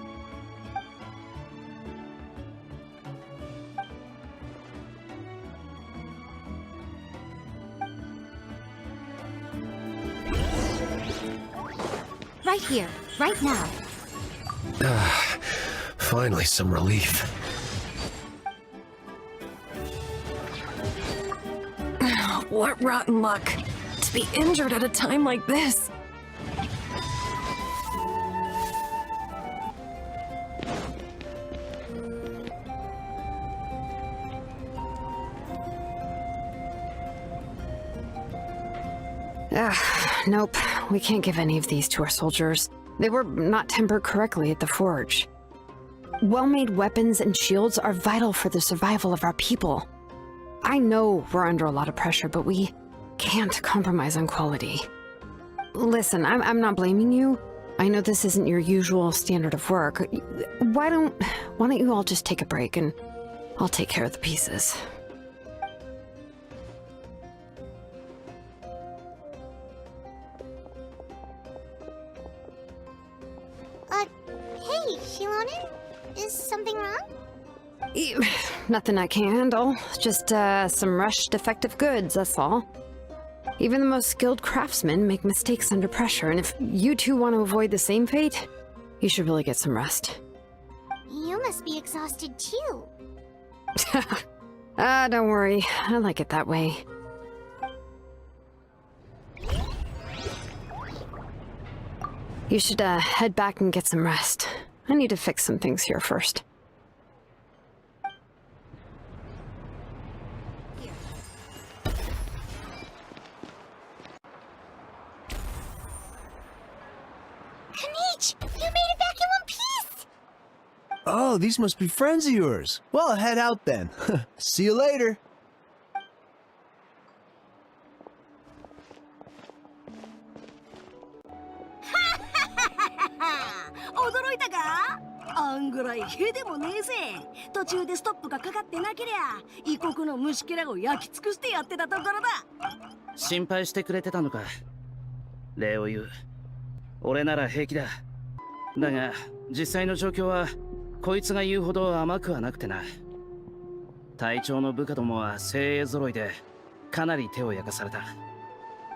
Right here, right now. Finally, some relief. What rotten luck. To be injured at a time like this. Nope. We can't give any of these to our soldiers. They were not tempered correctly at the forge. Well-made weapons and shields are vital for the survival of our people. I know we're under a lot of pressure, but we can't compromise on quality. Listen, I'm not blaming you. I know this isn't your usual standard of work. Why don't you all just take a break and I'll take care of the pieces. Hey, Shilonen? Is something wrong? Nothing I can handle. Just, some rushed defective goods, that's all. Even the most skilled craftsmen make mistakes under pressure, and if you two want to avoid the same fate, you should really get some rest. You must be exhausted too. Don't worry. I like it that way. You should, head back and get some rest. I need to fix some things here first. Kanich, you made it back in one piece! Oh, these must be friends of yours. Well, head out then. See you later. 驚いたか？あんぐらいへでもねえぜ。途中でストップがかかってなけりゃ異国の虫けらを焼き尽くしてやってたところだ。心配してくれてたのか。礼を言う。俺なら平気だ。だが実際の状況はこいつが言うほど甘くはなくてな。隊長の部下どもは精鋭揃いでかなり手を焼かされた。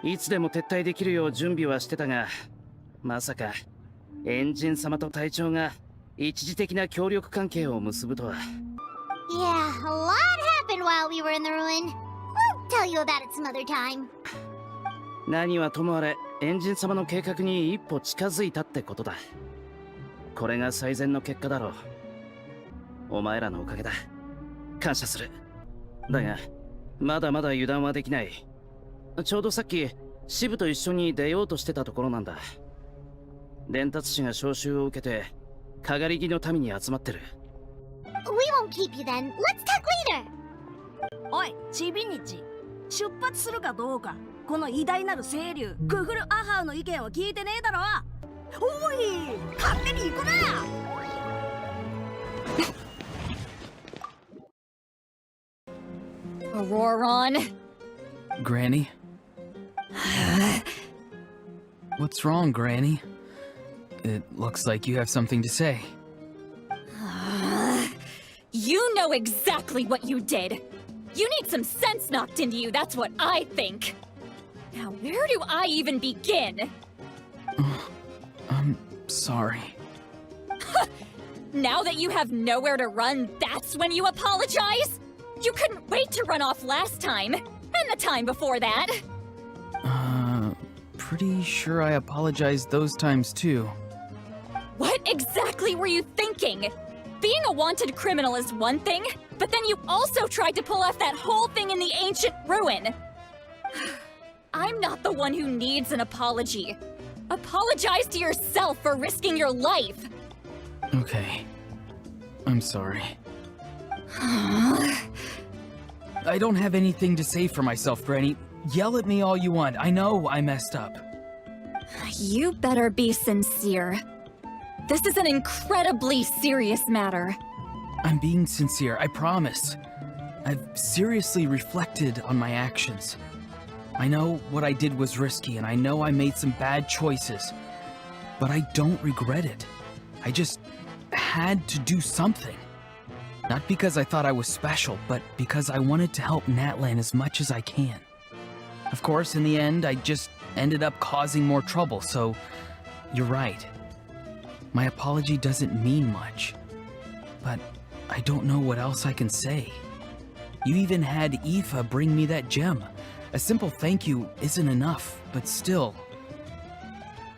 いつでも撤退できるよう準備はしてたが、まさかエンジン様と隊長が一時的な協力関係を結ぶとは。Yeah, a lot happened while we were in the ruin. We'll tell you about it some other time. 何はともあれエンジン様の計画に一歩近づいたってことだ。これが最善の結果だろう。お前らのおかげだ。感謝する。だがまだまだ油断はできない。ちょうどさっき支部と一緒に出ようとしてたところなんだ。伝達士が招集を受けてかがり木の民に集まってる。 We won't keep you then. Let's talk later. おい、チビニチ。出発するかどうか、この偉大なる清流クフルアハウの意見を聞いてねえだろ。おい、勝手に行くな。Auroron. Granny? What's wrong, Granny? It looks like you have something to say. You know exactly what you did. You need some sense knocked into you, that's what I think. Now, where do I even begin? I'm sorry. Now that you have nowhere to run, that's when you apologize? You couldn't wait to run off last time, and the time before that. Pretty sure I apologized those times too. What exactly were you thinking? Being a wanted criminal is one thing, but then you also tried to pull off that whole thing in the ancient ruin. I'm not the one who needs an apology. Apologize to yourself for risking your life. Okay. I'm sorry. I don't have anything to say for myself, Granny. Yell at me all you want. I know I messed up. You better be sincere. This is an incredibly serious matter. I'm being sincere, I promise. I've seriously reflected on my actions. I know what I did was risky, and I know I made some bad choices. But I don't regret it. I just had to do something. Not because I thought I was special, but because I wanted to help Natlan as much as I can. Of course, in the end, I just ended up causing more trouble, so you're right. My apology doesn't mean much, but I don't know what else I can say. You even had Aoife bring me that gem. A simple thank you isn't enough, but still.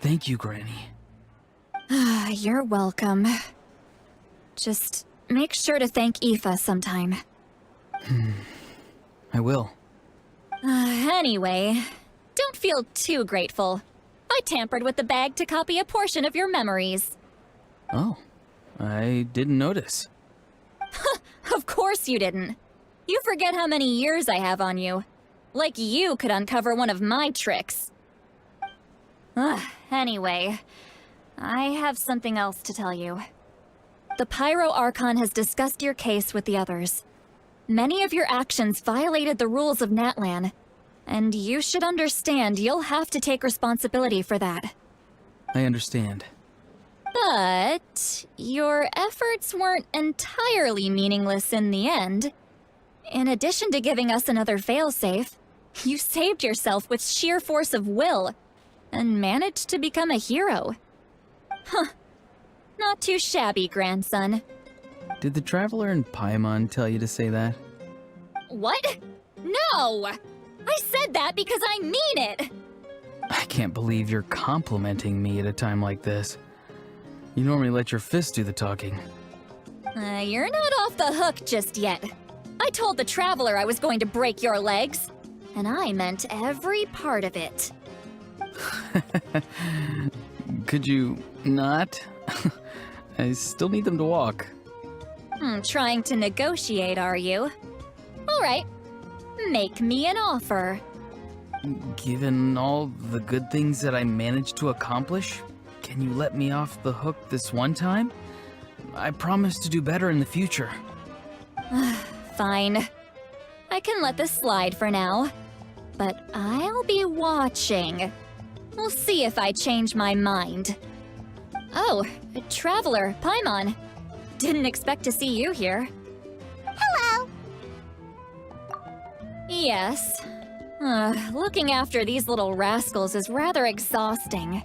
Thank you, Granny. You're welcome. Just make sure to thank Aoife sometime. I will. Anyway, don't feel too grateful. I tampered with the bag to copy a portion of your memories. Oh, I didn't notice. Of course you didn't. You forget how many years I have on you. Like you could uncover one of my tricks. Anyway, I have something else to tell you. The Pyro Archon has discussed your case with the others. Many of your actions violated the rules of Natlan, and you should understand you'll have to take responsibility for that. I understand. But your efforts weren't entirely meaningless in the end. In addition to giving us another failsafe, you saved yourself with sheer force of will and managed to become a hero. Huh. Not too shabby, grandson. Did the Traveler and Paimon tell you to say that? What? No! I said that because I mean it! I can't believe you're complimenting me at a time like this. You normally let your fist do the talking. You're not off the hook just yet. I told the Traveler I was going to break your legs, and I meant every part of it. Could you not? I still need them to walk. Trying to negotiate, are you? All right. Make me an offer. Given all the good things that I managed to accomplish, can you let me off the hook this one time? I promise to do better in the future. Fine. I can let this slide for now. But I'll be watching. We'll see if I change my mind. Oh, Traveler, Paimon. Didn't expect to see you here. Hello! Yes. Looking after these little rascals is rather exhausting.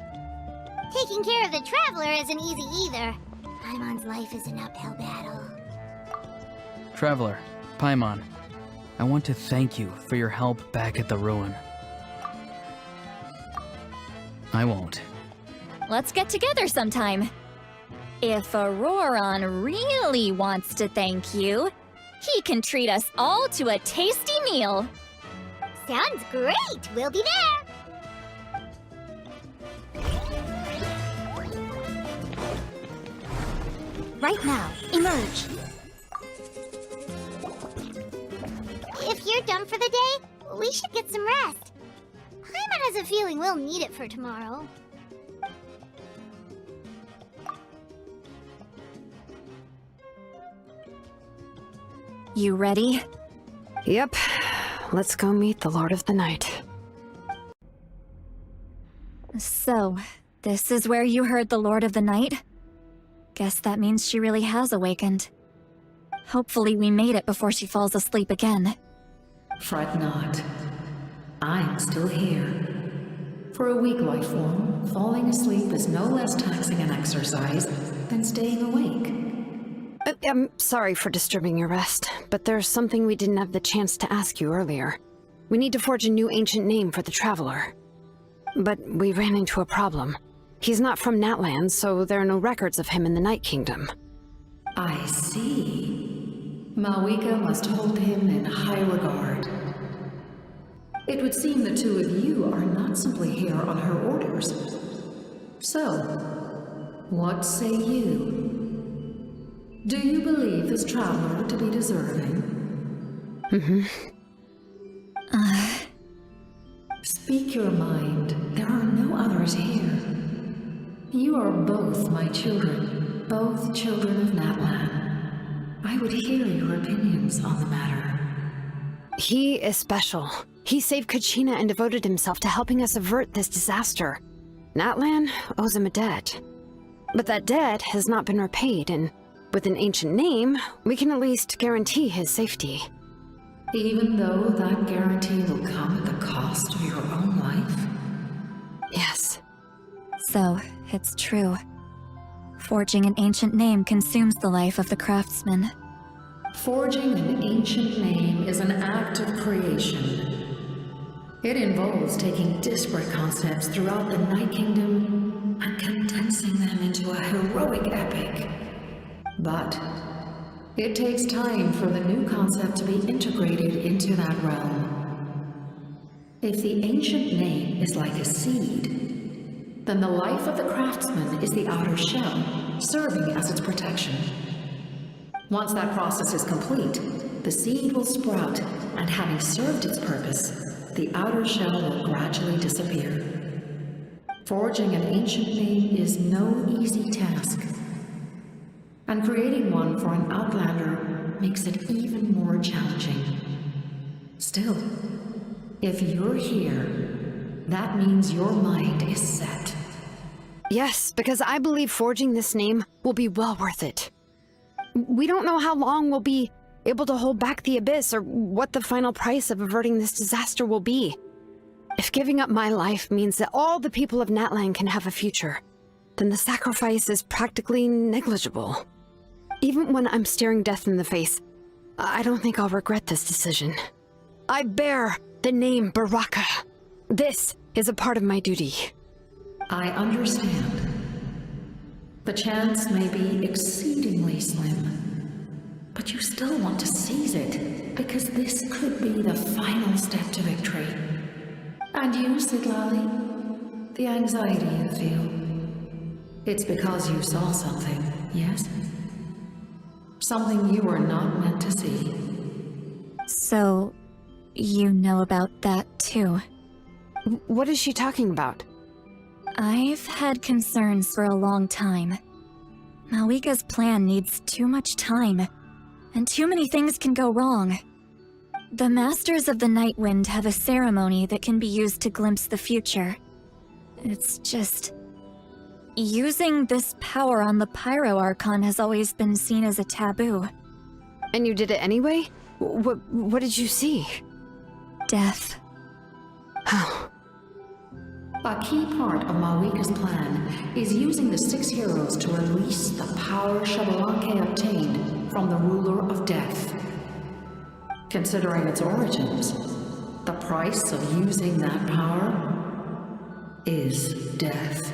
Taking care of the Traveler isn't easy either. Paimon's life is an uphill battle. Traveler, Paimon, I want to thank you for your help back at the ruin. I won't. Let's get together sometime. If Auroron really wants to thank you, he can treat us all to a tasty meal. Sounds great! We'll be there! Right now, emerge. If you're done for the day, we should get some rest. Paimon has a feeling we'll need it for tomorrow. You ready? Yep. Let's go meet the Lord of the Night. So, this is where you heard the Lord of the Night? Guess that means she really has awakened. Hopefully we made it before she falls asleep again. Fret not. I'm still here. For a weak life form, falling asleep is no less taxing an exercise than staying awake. I'm sorry for disturbing your rest, but there's something we didn't have the chance to ask you earlier. We need to forge a new ancient name for the Traveler. But we ran into a problem. He's not from Natlan, so there are no records of him in the Night Kingdom. I see. Malwika must hold him in high regard. It would seem the two of you are not simply here on her orders. So, what say you? Do you believe this traveler to be deserving? Speak your mind. There are no others here. You are both my children, both children of Natlan. I would hear your opinions on the matter. He is special. He saved Kachina and devoted himself to helping us avert this disaster. Natlan owes him a debt. But that debt has not been repaid, and with an ancient name, we can at least guarantee his safety. Even though that guarantee will come at the cost of your own life? Yes. So, it's true. Forging an ancient name consumes the life of the craftsman. Forging an ancient name is an act of creation. It involves taking disparate concepts throughout the Night Kingdom and condensing them into a heroic epic. But it takes time for the new concept to be integrated into that realm. If the ancient name is like a seed, then the life of the craftsman is the outer shell, serving as its protection. Once that process is complete, the seed will sprout, and having served its purpose, the outer shell will gradually disappear. Forging an ancient name is no easy task, and creating one for an outlander makes it even more challenging. Still, if you're here, that means your mind is set. Yes, because I believe forging this name will be well worth it. We don't know how long we'll be able to hold back the Abyss or what the final price of averting this disaster will be. If giving up my life means that all the people of Natlan can have a future, then the sacrifice is practically negligible. Even when I'm staring death in the face, I don't think I'll regret this decision. I bear the name Baraka. This is a part of my duty. I understand. The chance may be exceedingly slim, but you still want to seize it, because this could be the final step to victory. And you, Sitlali, the anxiety you feel, it's because you saw something, yes? Something you were not meant to see. So, you know about that too? What is she talking about? I've had concerns for a long time. Malwika's plan needs too much time, and too many things can go wrong. The Masters of the Night Wind have a ceremony that can be used to glimpse the future. It's just... using this power on the Pyro Archon has always been seen as a taboo. And you did it anyway? What did you see? Death. How? A key part of Malwika's plan is using the 6 heroes to release the power Xbalanque obtained from the Ruler of Death. Considering its origins, the price of using that power is death.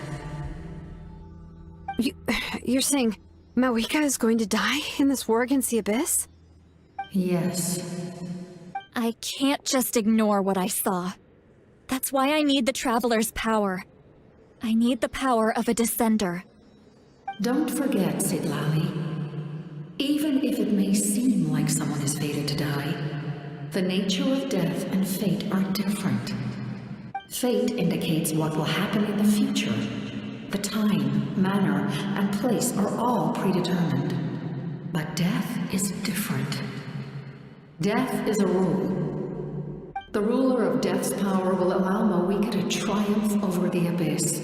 You're saying Malwika is going to die in this war against the Abyss? Yes. I can't just ignore what I saw. That's why I need the Traveler's power. I need the power of a Descender. Don't forget, Sitlali. Even if it may seem like someone is fated to die, the nature of death and fate are different. Fate indicates what will happen in the future. The time, manner, and place are all predetermined. But death is different. Death is a rule. The ruler of Death's power will allow Malwika to triumph over the Abyss.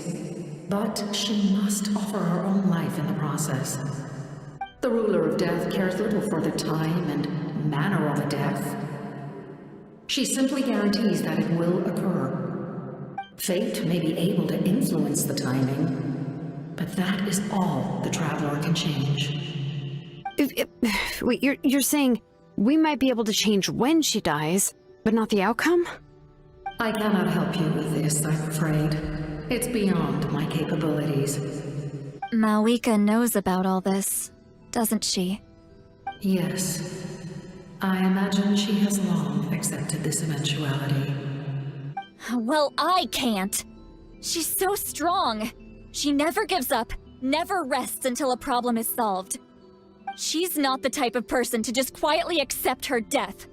But she must offer her own life in the process. The ruler of Death cares little for the time and manner of a death. She simply guarantees that it will occur. Fate may be able to influence the timing, but that is all the Traveler can change. Wait, you're saying we might be able to change when she dies, but not the outcome? I cannot help you with this, I'm afraid. It's beyond my capabilities. Malwika knows about all this, doesn't she? Yes. I imagine she has long accepted this eventuality. Well, I can't. She's so strong. She never gives up, never rests until a problem is solved. She's not the type of person to just quietly accept her death.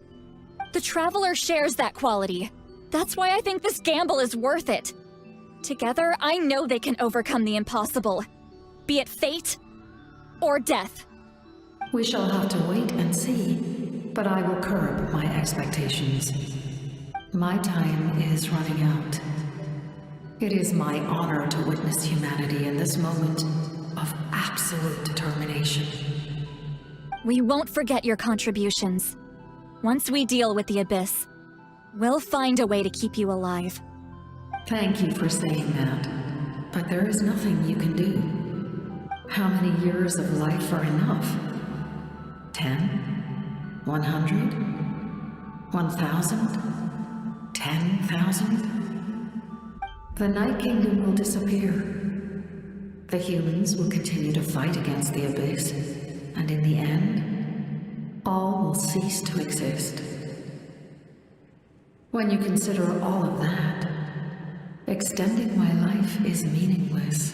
The Traveler shares that quality. That's why I think this gamble is worth it. Together, I know they can overcome the impossible. Be it fate or death. We shall have to wait and see, but I will curb my expectations. My time is running out. It is my honor to witness humanity in this moment of absolute determination. We won't forget your contributions. Once we deal with the Abyss, we'll find a way to keep you alive. Thank you for saying that, but there is nothing you can do. How many years of life are enough? 10? 100? 1,000? 10,000? The Night Kingdom will disappear. The humans will continue to fight against the Abyss, and in the end, all will cease to exist. When you consider all of that, extending my life is meaningless.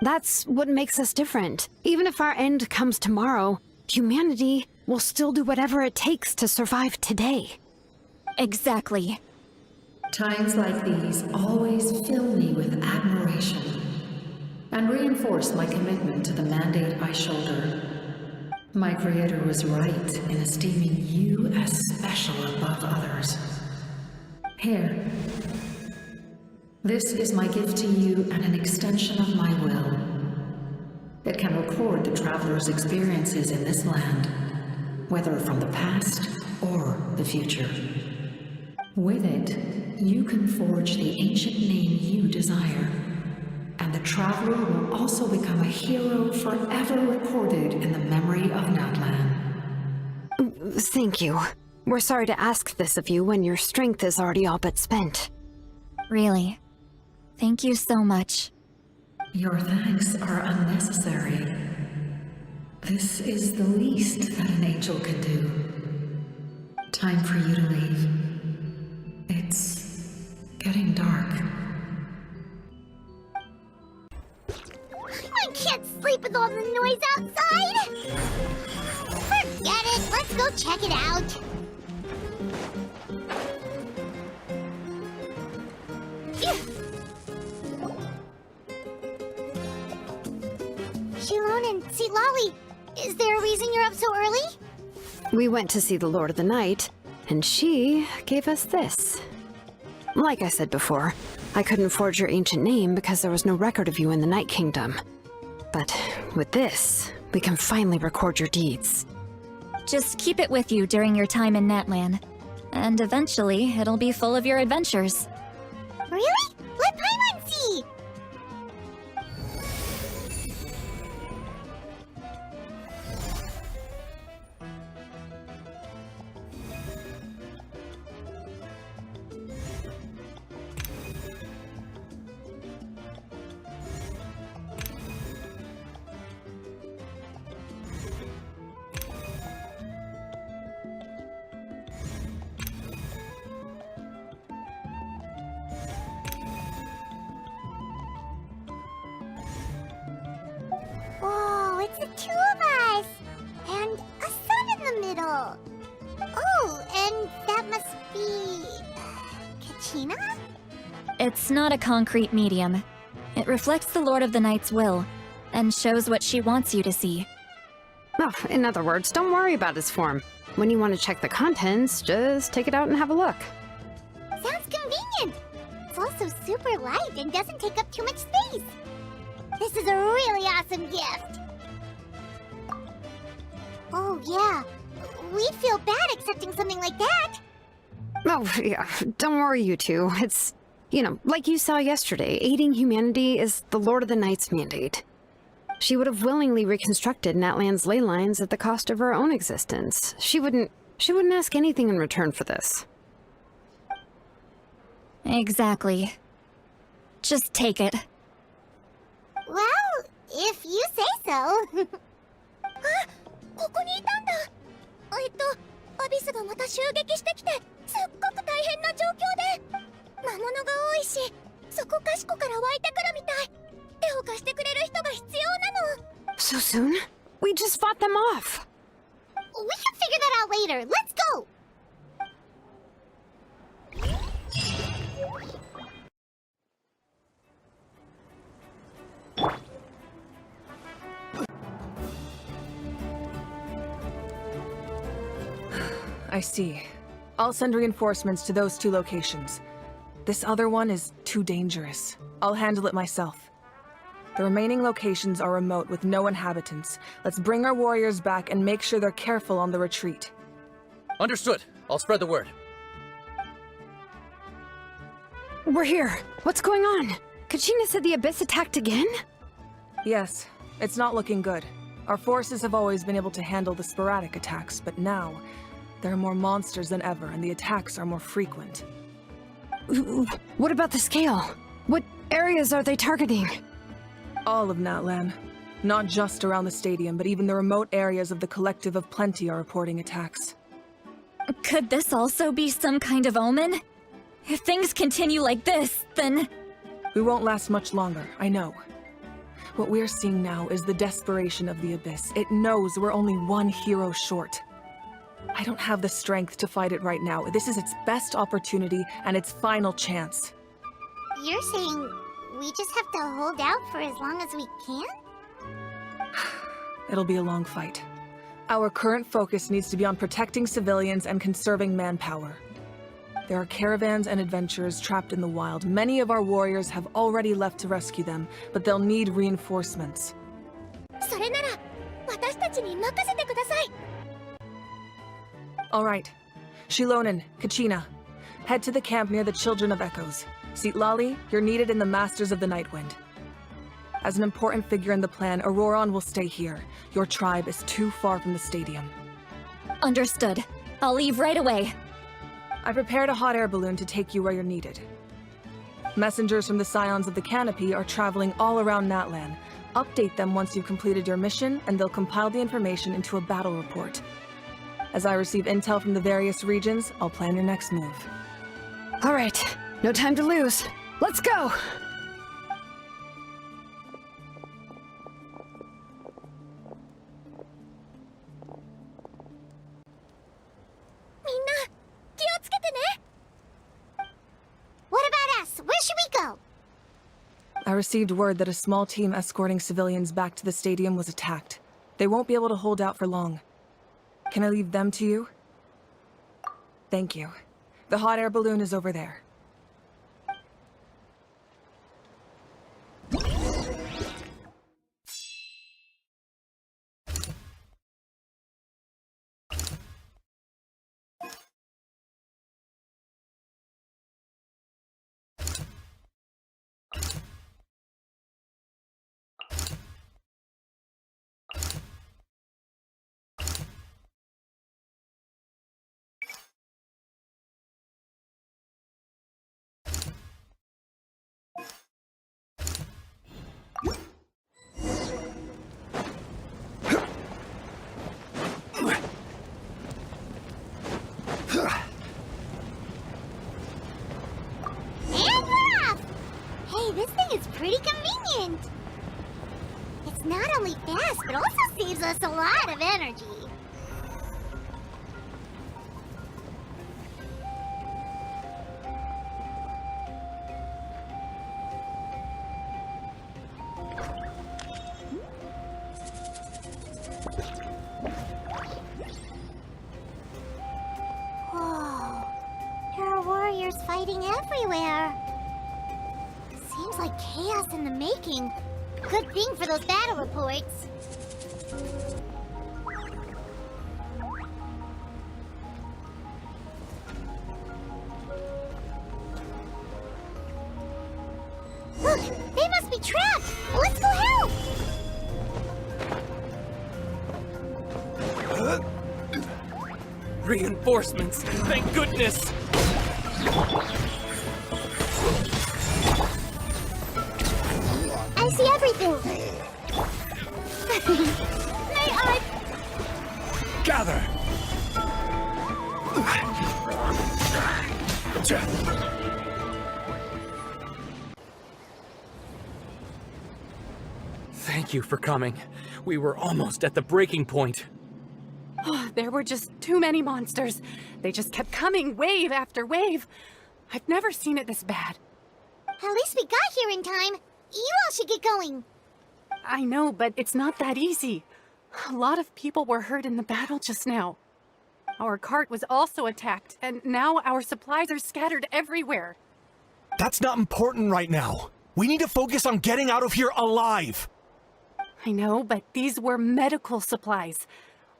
That's what makes us different. Even if our end comes tomorrow, humanity will still do whatever it takes to survive today. Exactly. Times like these always fill me with admiration and reinforce my commitment to the mandate I shoulder. My creator was right in esteeming you as special above others. Here. This is my gift to you and an extension of my will. It can record the Traveler's experiences in this land, whether from the past or the future. With it, you can forge the ancient name you desire, and the Traveler will also become a hero forever recorded in the memory of Natlan. Thank you. We're sorry to ask this of you when your strength is already all but spent. Really. Thank you so much. Your thanks are unnecessary. This is the least that an angel can do. Time for you to leave. It's getting dark. I can't sleep with all the noise outside! Forget it, let's go check it out! Shilon and Silali, is there a reason you're up so early? We went to see the Lord of the Night, and she gave us this. Like I said before, I couldn't forge your ancient name because there was no record of you in the Night Kingdom. But with this, we can finally record your deeds. Just keep it with you during your time in Natlan, and eventually it'll be full of your adventures. Really? Let Paimon see! Whoa, it's the two of us! And a sun in the middle! Oh, and that must be... Kachina? It's not a concrete medium. It reflects the Lord of the Night's will, and shows what she wants you to see. Oh, in other words, don't worry about its form. When you want to check the contents, just take it out and have a look. Sounds convenient! It's also super light and doesn't take up too much space. This is a really awesome gift! Oh yeah, we'd feel bad accepting something like that. Oh, yeah, don't worry, you two. It's, you know, like you saw yesterday, aiding humanity is the Lord of the Night's mandate. She would have willingly reconstructed Natlan's ley lines at the cost of her own existence. She wouldn't ask anything in return for this. Exactly. Just take it. Well, if you say so. あ、ここにいたんだ。アビスがまた襲撃してきて、すっごく大変な状況で。魔物が多いし、そこかしこから湧いてくるみたい。手を貸してくれる人が必要なの。So soon? We just fought them off. We can figure that out later. Let's go! I see. I'll send reinforcements to those 2 locations. This other one is too dangerous. I'll handle it myself. The remaining locations are remote with no inhabitants. Let's bring our warriors back and make sure they're careful on the retreat. Understood. I'll spread the word. We're here. What's going on? Kachina said the Abyss attacked again? Yes, it's not looking good. Our forces have always been able to handle the sporadic attacks, but now there are more monsters than ever, and the attacks are more frequent. What about the scale? What areas are they targeting? All of Natlan. Not just around the stadium, but even the remote areas of the Collective of Plenty are reporting attacks. Could this also be some kind of omen? If things continue like this, then... We won't last much longer, I know. What we're seeing now is the desperation of the Abyss. It knows we're only one hero short. I don't have the strength to fight it right now. This is its best opportunity and its final chance. You're saying we just have to hold out for as long as we can? It'll be a long fight. Our current focus needs to be on protecting civilians and conserving manpower. There are caravans and adventurers trapped in the wild. Many of our warriors have already left to rescue them, but they'll need reinforcements. それなら私たちに任せてください。All right. Shilonen, Kachina, head to the camp near the Children of Echoes. Lali, you're needed in the Masters of the Nightwind. As an important figure in the plan, Auroron will stay here. Your tribe is too far from the stadium. Understood. I'll leave right away. I prepared a hot air balloon to take you where you're needed. Messengers from the Scions of the Canopy are traveling all around Natlan. Update them once you've completed your mission, and they'll compile the information into a battle report. As I receive intel from the various regions, I'll plan your next move. All right, no time to lose. Let's go! What about us? Where should we go? I received word that a small team escorting civilians back to the stadium was attacked. They won't be able to hold out for long. Can I leave them to you? Thank you. The hot air balloon is over there. This thing is pretty convenient. It's not only fast, but also saves us a lot of energy. Whoa. There are warriors fighting everywhere. Seems like chaos in the making. Good thing for those battle reports. Look, they must be trapped! Let's go help! Reinforcements! Thank goodness! I see everything! May I... Gather! Thank you for coming. We were almost at the breaking point. There were just too many monsters. They just kept coming, wave after wave. I've never seen it this bad. At least we got here in time. You all should get going. I know, but it's not that easy. A lot of people were hurt in the battle just now. Our cart was also attacked, and now our supplies are scattered everywhere. That's not important right now. We need to focus on getting out of here alive. I know, but these were medical supplies.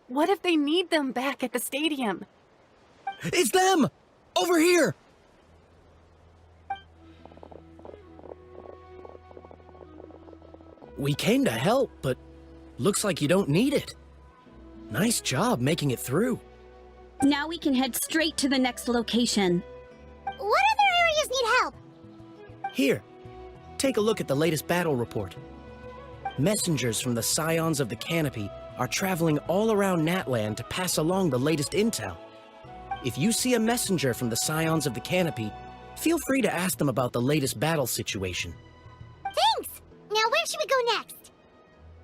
What if they need them back at the stadium? It's them! Over here! We came to help, but looks like you don't need it. Nice job making it through. Now we can head straight to the next location. What other areas need help? Here, take a look at the latest battle report. Messengers from the Scions of the Canopy are traveling all around Natlan to pass along the latest intel. If you see a messenger from the Scions of the Canopy, feel free to ask them about the latest battle situation. Thanks! Now where should we go next?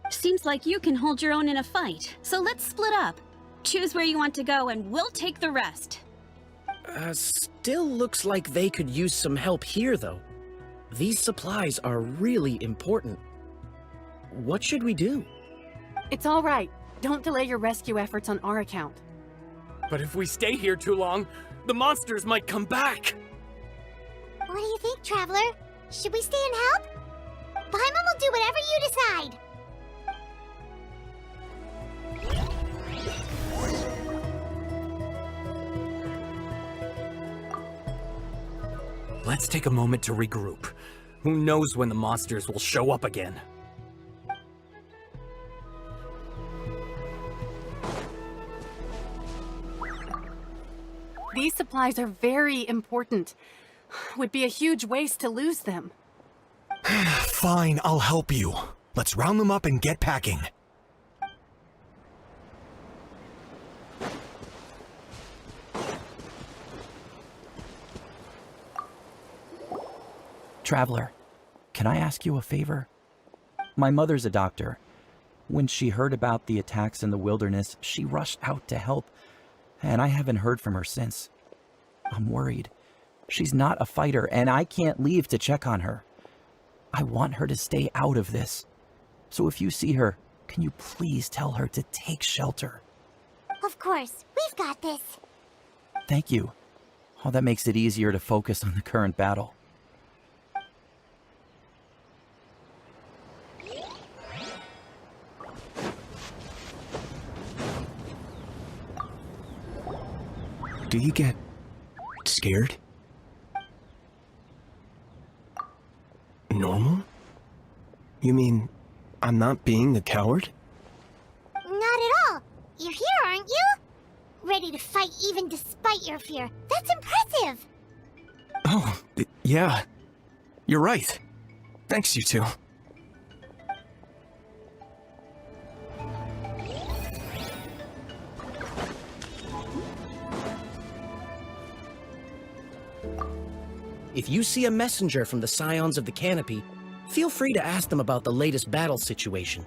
Seems like you can hold your own in a fight, so let's split up. Choose where you want to go and we'll take the rest. Still looks like they could use some help here, though. These supplies are really important. What should we do? It's all right. Don't delay your rescue efforts on our account. But if we stay here too long, the monsters might come back! What do you think, Traveler? Should we stay and help? Paimon will do whatever you decide. Let's take a moment to regroup. Who knows when the monsters will show up again? These supplies are very important. Would be a huge waste to lose them. Fine, I'll help you. Let's round them up and get packing. Traveler, can I ask you a favor? My mother's a doctor. When she heard about the attacks in the wilderness, she rushed out to help, and I haven't heard from her since. I'm worried. She's not a fighter, and I can't leave to check on her. I want her to stay out of this. So if you see her, can you please tell her to take shelter? Of course, we've got this. Thank you. Oh, that makes it easier to focus on the current battle. Do you get scared? Normal? You mean I'm not being a coward? Not at all. You're here, aren't you? Ready to fight even despite your fear. That's impressive. Oh, yeah. You're right. Thanks, you two. If you see a messenger from the Scions of the Canopy, feel free to ask them about the latest battle situation.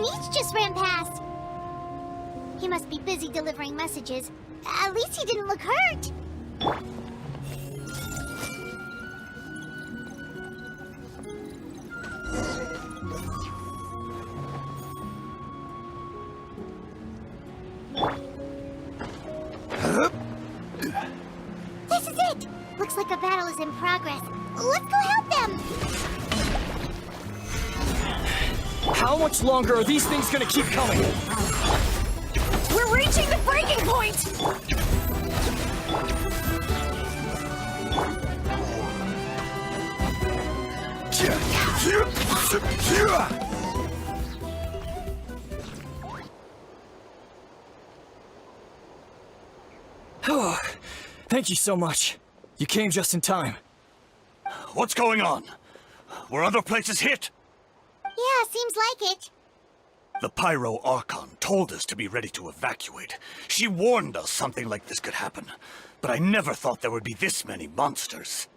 Anish just ran past. He must be busy delivering messages. At least he didn't look hurt. This is it! Looks like a battle is in progress. Let's go help them! How much longer are these things gonna keep coming? We're reaching the breaking point! Thank you so much. You came just in time. What's going on? Were other places hit? Yeah, seems like it. The Pyro Archon told us to be ready to evacuate. She warned us something like this could happen. But I never thought there would be this many monsters.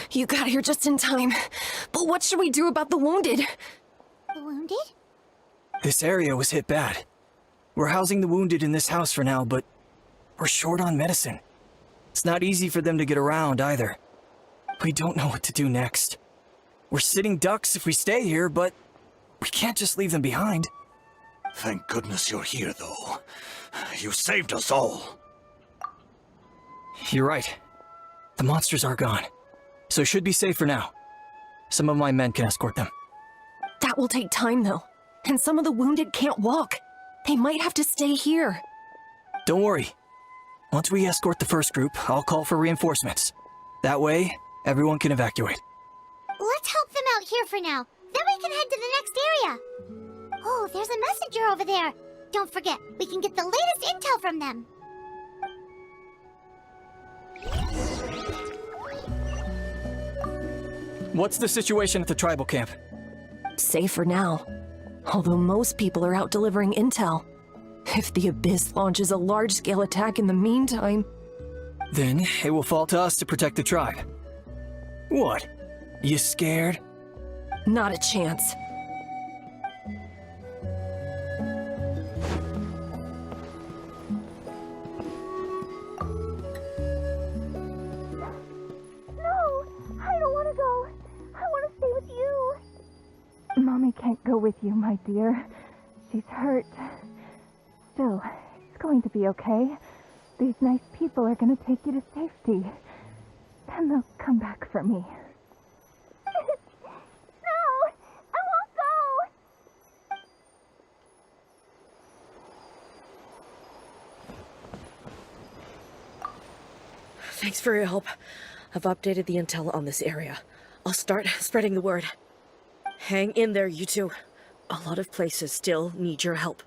You got here just in time. But what should we do about the wounded? The wounded? This area was hit bad. We're housing the wounded in this house for now, but we're short on medicine. It's not easy for them to get around either. We don't know what to do next. We're sitting ducks if we stay here, but we can't just leave them behind. Thank goodness you're here, though. You saved us all. You're right. The monsters are gone, so it should be safe for now. Some of my men can escort them. That will take time, though. And some of the wounded can't walk. They might have to stay here. Don't worry. Once we escort the first group, I'll call for reinforcements. That way, everyone can evacuate. Let's help them out here for now. Then we can head to the next area. Oh, there's a messenger over there. Don't forget, we can get the latest intel from them. What's the situation at the tribal camp? Safe for now. Although most people are out delivering intel. If the Abyss launches a large-scale attack in the meantime... Then it will fall to us to protect the tribe. What? You scared? Not a chance. No! I don't want to go! I want to stay with you! Mommy can't go with you, my dear. She's hurt. Still, it's going to be okay. These nice people are going to take you to safety. Then they'll come back for me. No! I won't go! Thanks for your help. I've updated the intel on this area. I'll start spreading the word. Hang in there, you two. A lot of places still need your help.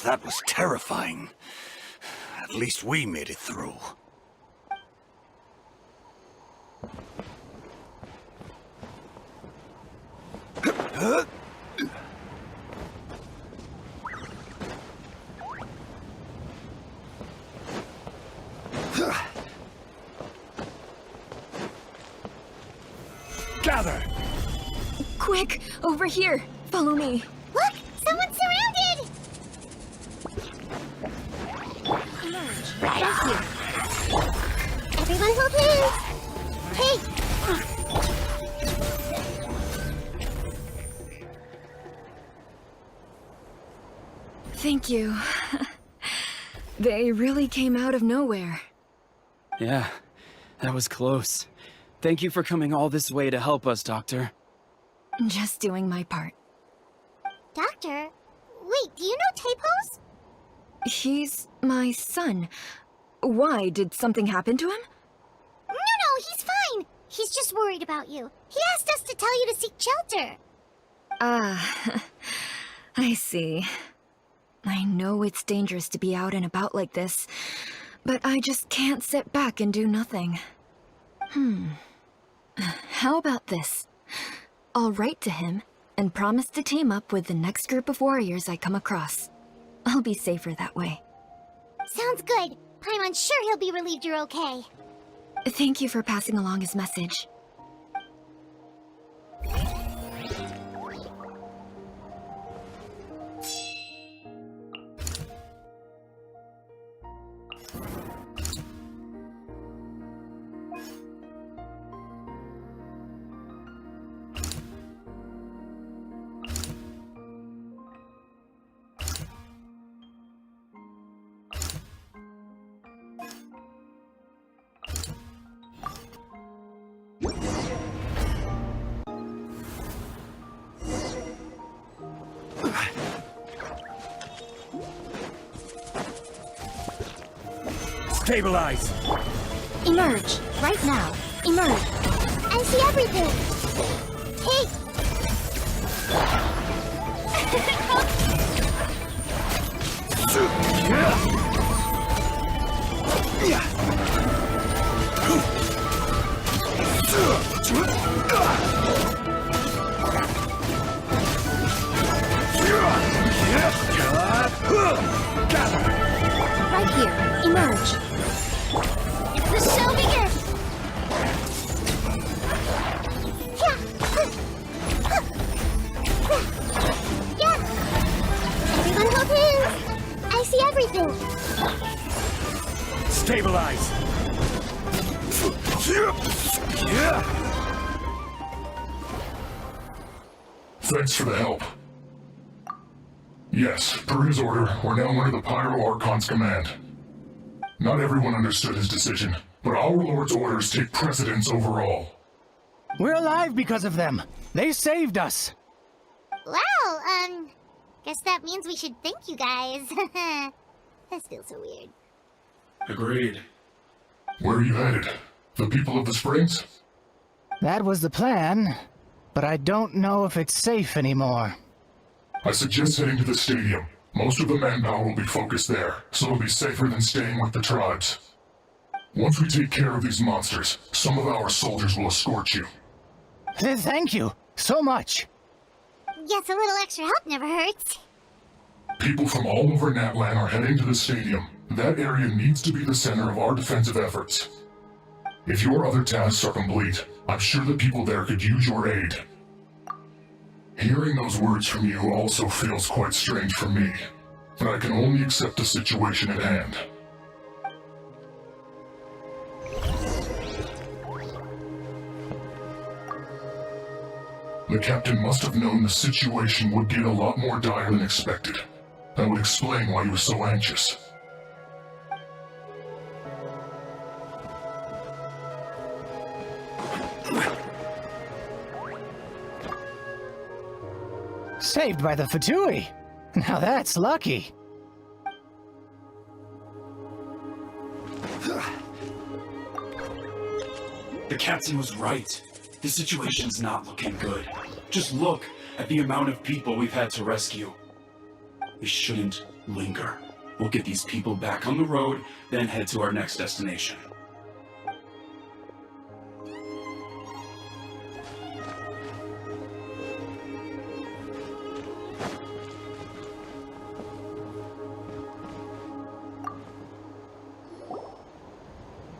That was terrifying. At least we made it through. Gather! Quick! Over here! Follow me! Look! Someone's surrounded! Thank you. Everyone hold hands! Hey! Thank you. They really came out of nowhere. Yeah, that was close. Thank you for coming all this way to help us, Doctor. Just doing my part. Doctor? Wait, do you know Tapos? He's my son. Why? Did something happen to him? No, he's fine. He's just worried about you. He asked us to tell you to seek shelter. Ah, I see. I know it's dangerous to be out and about like this, but I just can't sit back and do nothing. How about this? I'll write to him and promise to team up with the next group of warriors I come across. I'll be safer that way. Sounds good. Paimon's sure he'll be relieved you're okay. Thank you for passing along his message. Stabilize! Emerge! Right now! Emerge! I see everything! Hey! Right here. Emerge. The show begins! Everyone hold hands! I see everything! Stabilize! Thanks for the help. Yes, per his order, we're now under the Pyro Archon's command. Not everyone understood his decision, but our Lord's orders take precedence over all. We're alive because of them. They saved us. Well, guess that means we should thank you guys. This feels so weird. Agreed. Where are you headed? The people of the Springs? That was the plan, but I don't know if it's safe anymore. I suggest heading to the stadium. Most of the manpower will be focused there, so it'll be safer than staying with the tribes. Once we take care of these monsters, some of our soldiers will escort you. Thank you so much. Guess a little extra help never hurts. People from all over Natlan are heading to the stadium. That area needs to be the center of our defensive efforts. If your other tasks are complete, I'm sure the people there could use your aid. Hearing those words from you also feels quite strange for me, but I can only accept the situation at hand. The captain must have known the situation would get a lot more dire than expected. That would explain why he was so anxious. Saved by the Fatui. Now that's lucky. The captain was right. The situation's not looking good. Just look at the amount of people we've had to rescue. We shouldn't linger. We'll get these people back on the road, then head to our next destination.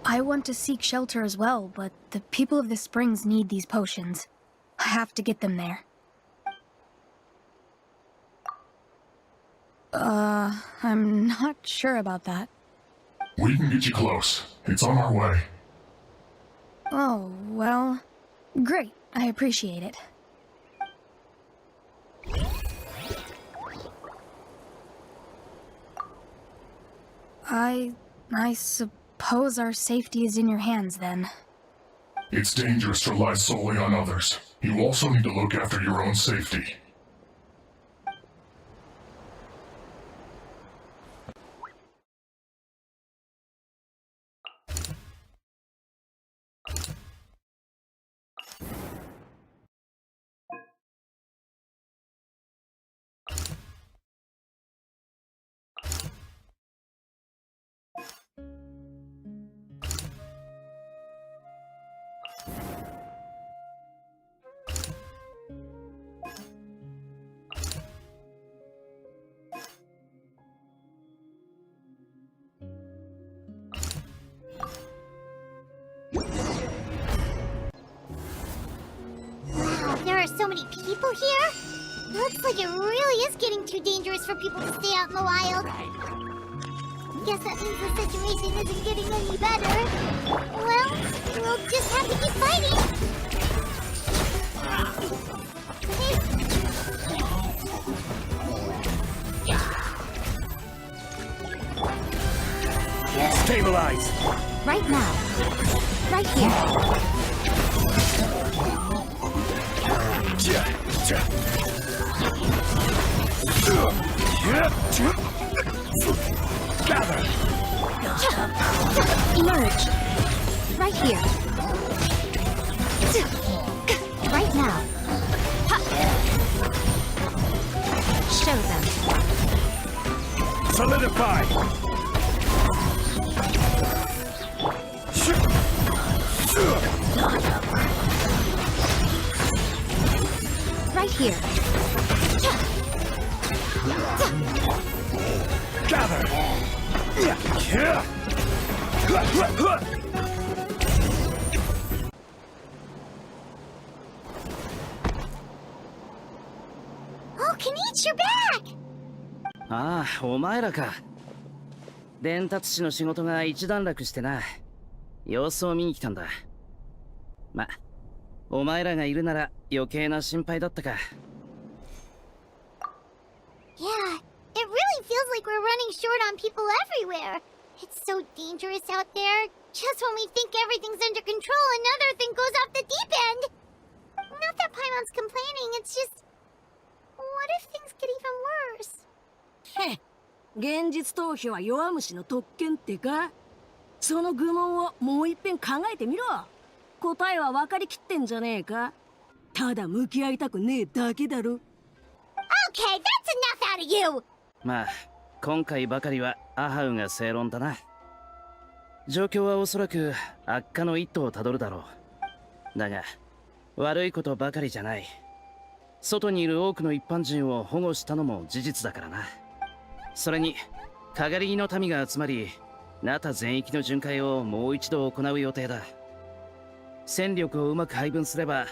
I want to seek shelter as well, but the people of the Springs need these potions. I have to get them there. I'm not sure about that. We can get you close. It's on our way. Oh, well, great. I appreciate it. I suppose our safety is in your hands, then. It's dangerous to rely solely on others. You also need to look after your own safety. There are so many people here. Looks like it really is getting too dangerous for people to stay out in the wild. Guess that means the situation isn't getting any better. Well, we'll just have to keep fighting. Stabilize! Right now. Right here. Gather! Emerge. Right here. Right now. Show them. Solidify! Right here. Gather! Oh, Kenichi, you're back! ああ、お前らか。伝達士の仕事が一段落してな。様子を見に来たんだ。ま、お前らがいるなら余計な心配だったか。Yeah, it really feels like we're running short on people everywhere. It's so dangerous out there. Just when we think everything's under control, another thing goes off the deep end. Not that Paimon's complaining, it's just... What if things get even worse? へっ、現実逃避は弱虫の特権ってか。その愚問をもう一遍考えてみろ。答えは分かりきってんじゃねえか。ただ向き合いたくねえだけだろ。Okay, that's enough out of you! まあ、今回ばかりはアハウが正論だな。状況はおそらく悪化の一途をたどるだろう。だが、悪いことばかりじゃない。外にいる多くの一般人を保護したのも事実だからな。それに、かがり木の民が集まり、ナタ全域の巡回をもう一度行う予定だ。戦力をうまく配分すれば、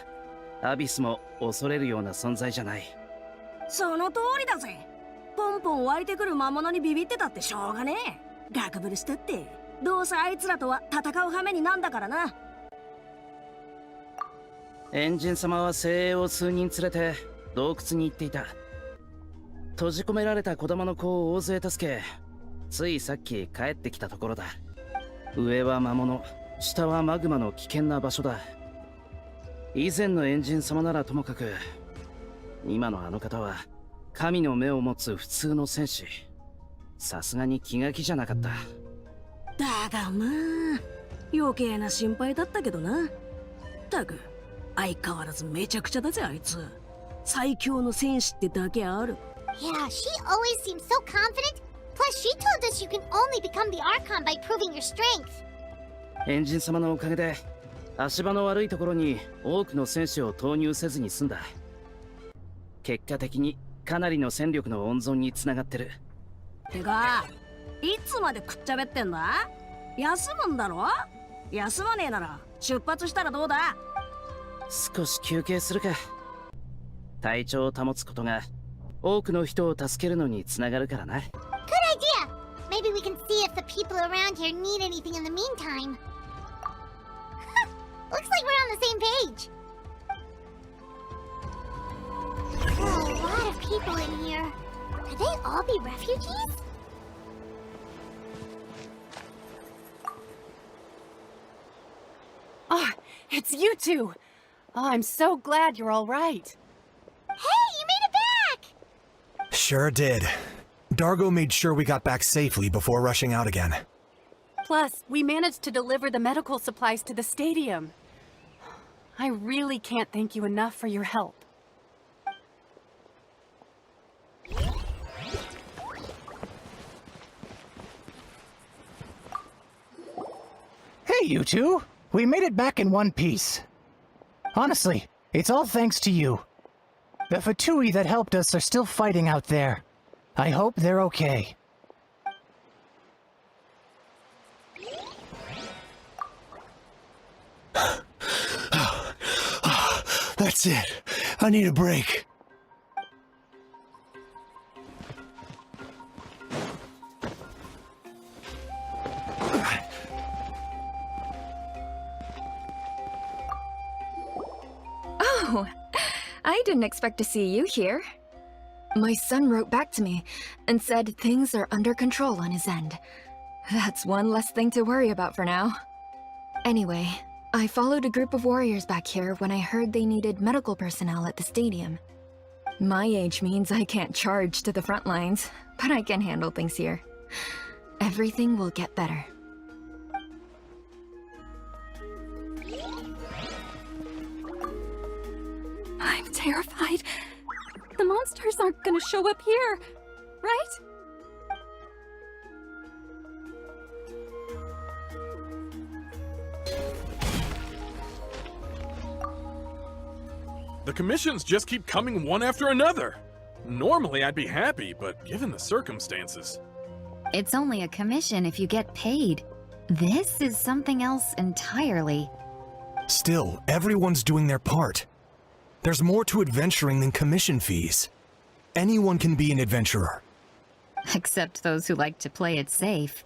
アビスも恐れるような存在じゃない。その通りだぜ。ポンポン湧いてくる魔物にビビってたってしょうがねえ。ガクブルしたって、どうせあいつらとは戦う羽目になんだからな。エンジン様は精鋭を数人連れて洞窟に行っていた。閉じ込められた子供の子を大勢助け、ついさっき帰ってきたところだ。上は魔物、下はマグマの危険な場所だ。以前のエンジン様ならともかく、今のあの方は神の目を持つ普通の戦士。さすがに気が気じゃなかった。だがまあ、余計な心配だったけどな。たく、相変わらずめちゃくちゃだぜあいつ。最強の戦士ってだけある。Yeah, she always seems so confident. Plus, she told us you can only become the Archon by proving your strength. エンジン様のおかげで足場の悪いところに多くの戦士を投入せずに済んだ。結果的にかなりの戦力の温存につながってる。てか、いつまでくっちゃべってんだ？休むんだろ？休まねえなら出発したらどうだ？少し休憩するか。体調を保つことが多くの人を助けるのにつながるからな。Good idea! Maybe we can see if the people around here need anything in the meantime. Looks like we're on the same page. A lot of people in here. Could they all be refugees? Ah, it's you two! Oh, I'm so glad you're all right. Hey, you made it back! Sure did. Dargo made sure we got back safely before rushing out again. Plus, we managed to deliver the medical supplies to the stadium. I really can't thank you enough for your help. Hey, you two! We made it back in one piece. Honestly, it's all thanks to you. The Fatui that helped us are still fighting out there. I hope they're okay. That's it. I need a break. Oh, I didn't expect to see you here. My son wrote back to me and said things are under control on his end. That's one less thing to worry about for now. Anyway, I followed a group of warriors back here when I heard they needed medical personnel at the stadium. My age means I can't charge to the front lines, but I can handle things here. Everything will get better. I'm terrified. The monsters aren't gonna show up here, right? The commissions just keep coming one after another. Normally I'd be happy, but given the circumstances... It's only a commission if you get paid. This is something else entirely. Still, everyone's doing their part. There's more to adventuring than commission fees. Anyone can be an adventurer. Except those who like to play it safe.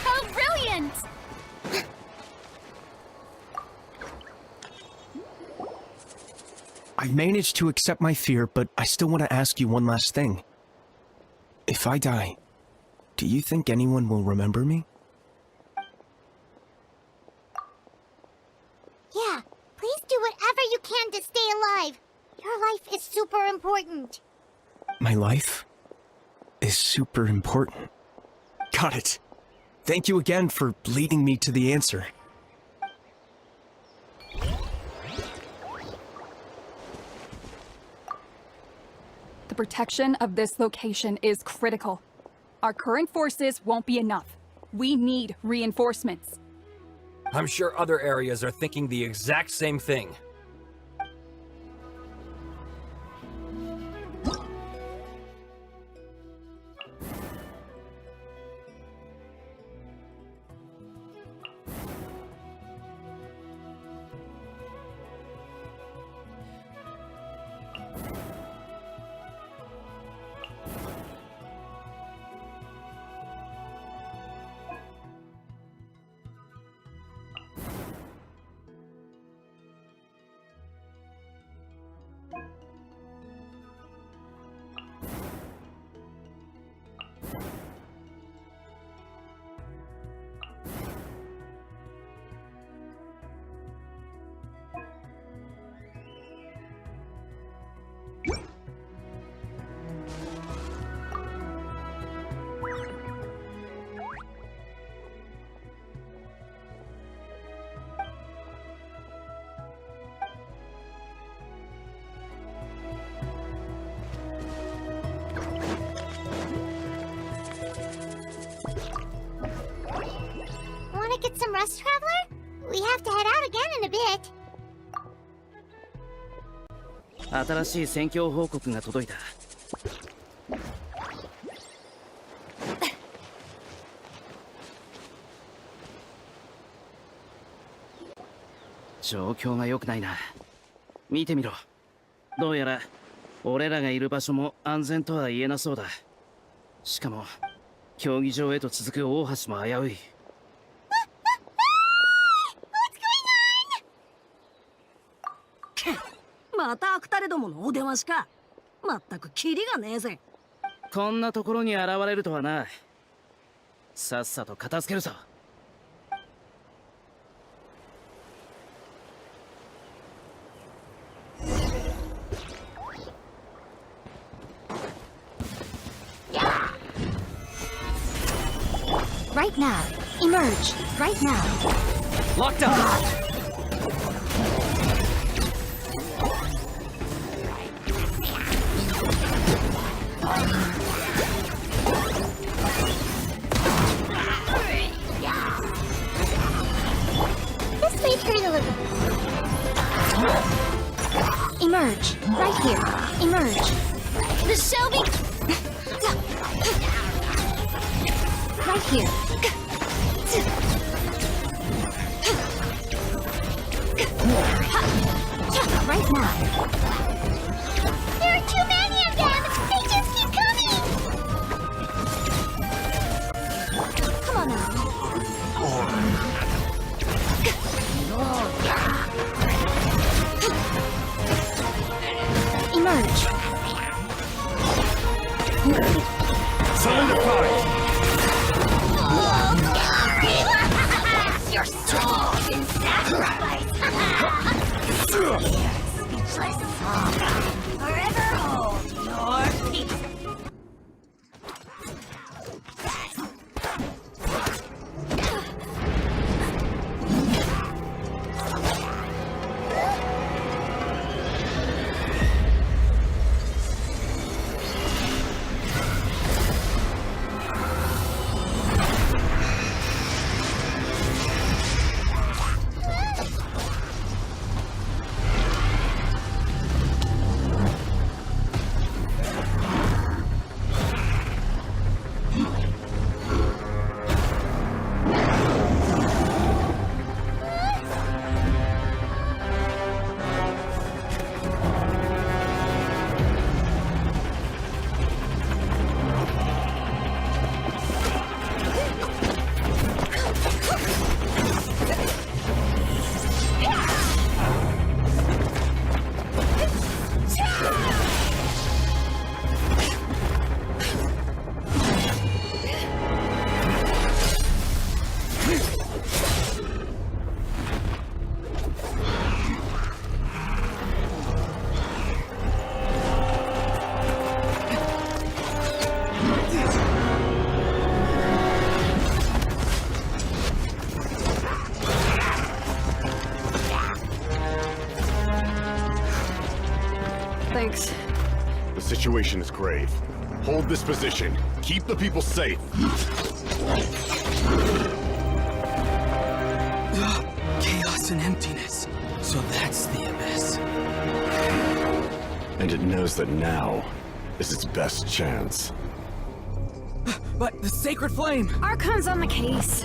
How brilliant! I managed to accept my fear, but I still want to ask you one last thing. If I die, do you think anyone will remember me? Yeah, please do whatever you can to stay alive. Your life is super important. My life is super important. Got it. Thank you again for leading me to the answer. The protection of this location is critical. Our current forces won't be enough. We need reinforcements. I'm sure other areas are thinking the exact same thing. Wanna get some rest, Traveler? We have to head out again in a bit. 新しい戦況報告が届いた。状況が良くないな。見てみろ。どうやら俺らがいる場所も安全とは言えなそうだ。しかも競技場へと続く大橋も危うい。またアクタレどものお出ましか。まったくキリがねえぜ。こんなところに現れるとはな。さっさと片付けるぞ。Right now. Emerge. Right now. Locked up! This may hurt a little. Emerge. Right here. Emerge. The Shelby. Right here. Right now. There are too many of them! They just keep coming! Come on now. Emerge. Solidify! Your soul in sacrifice! Speechless soul, forever hold your peace! Thanks. The situation is grave. Hold this position. Keep the people safe. Chaos and emptiness. So that's the abyss. And it knows that now is its best chance. But the sacred flame! Archon's on the case.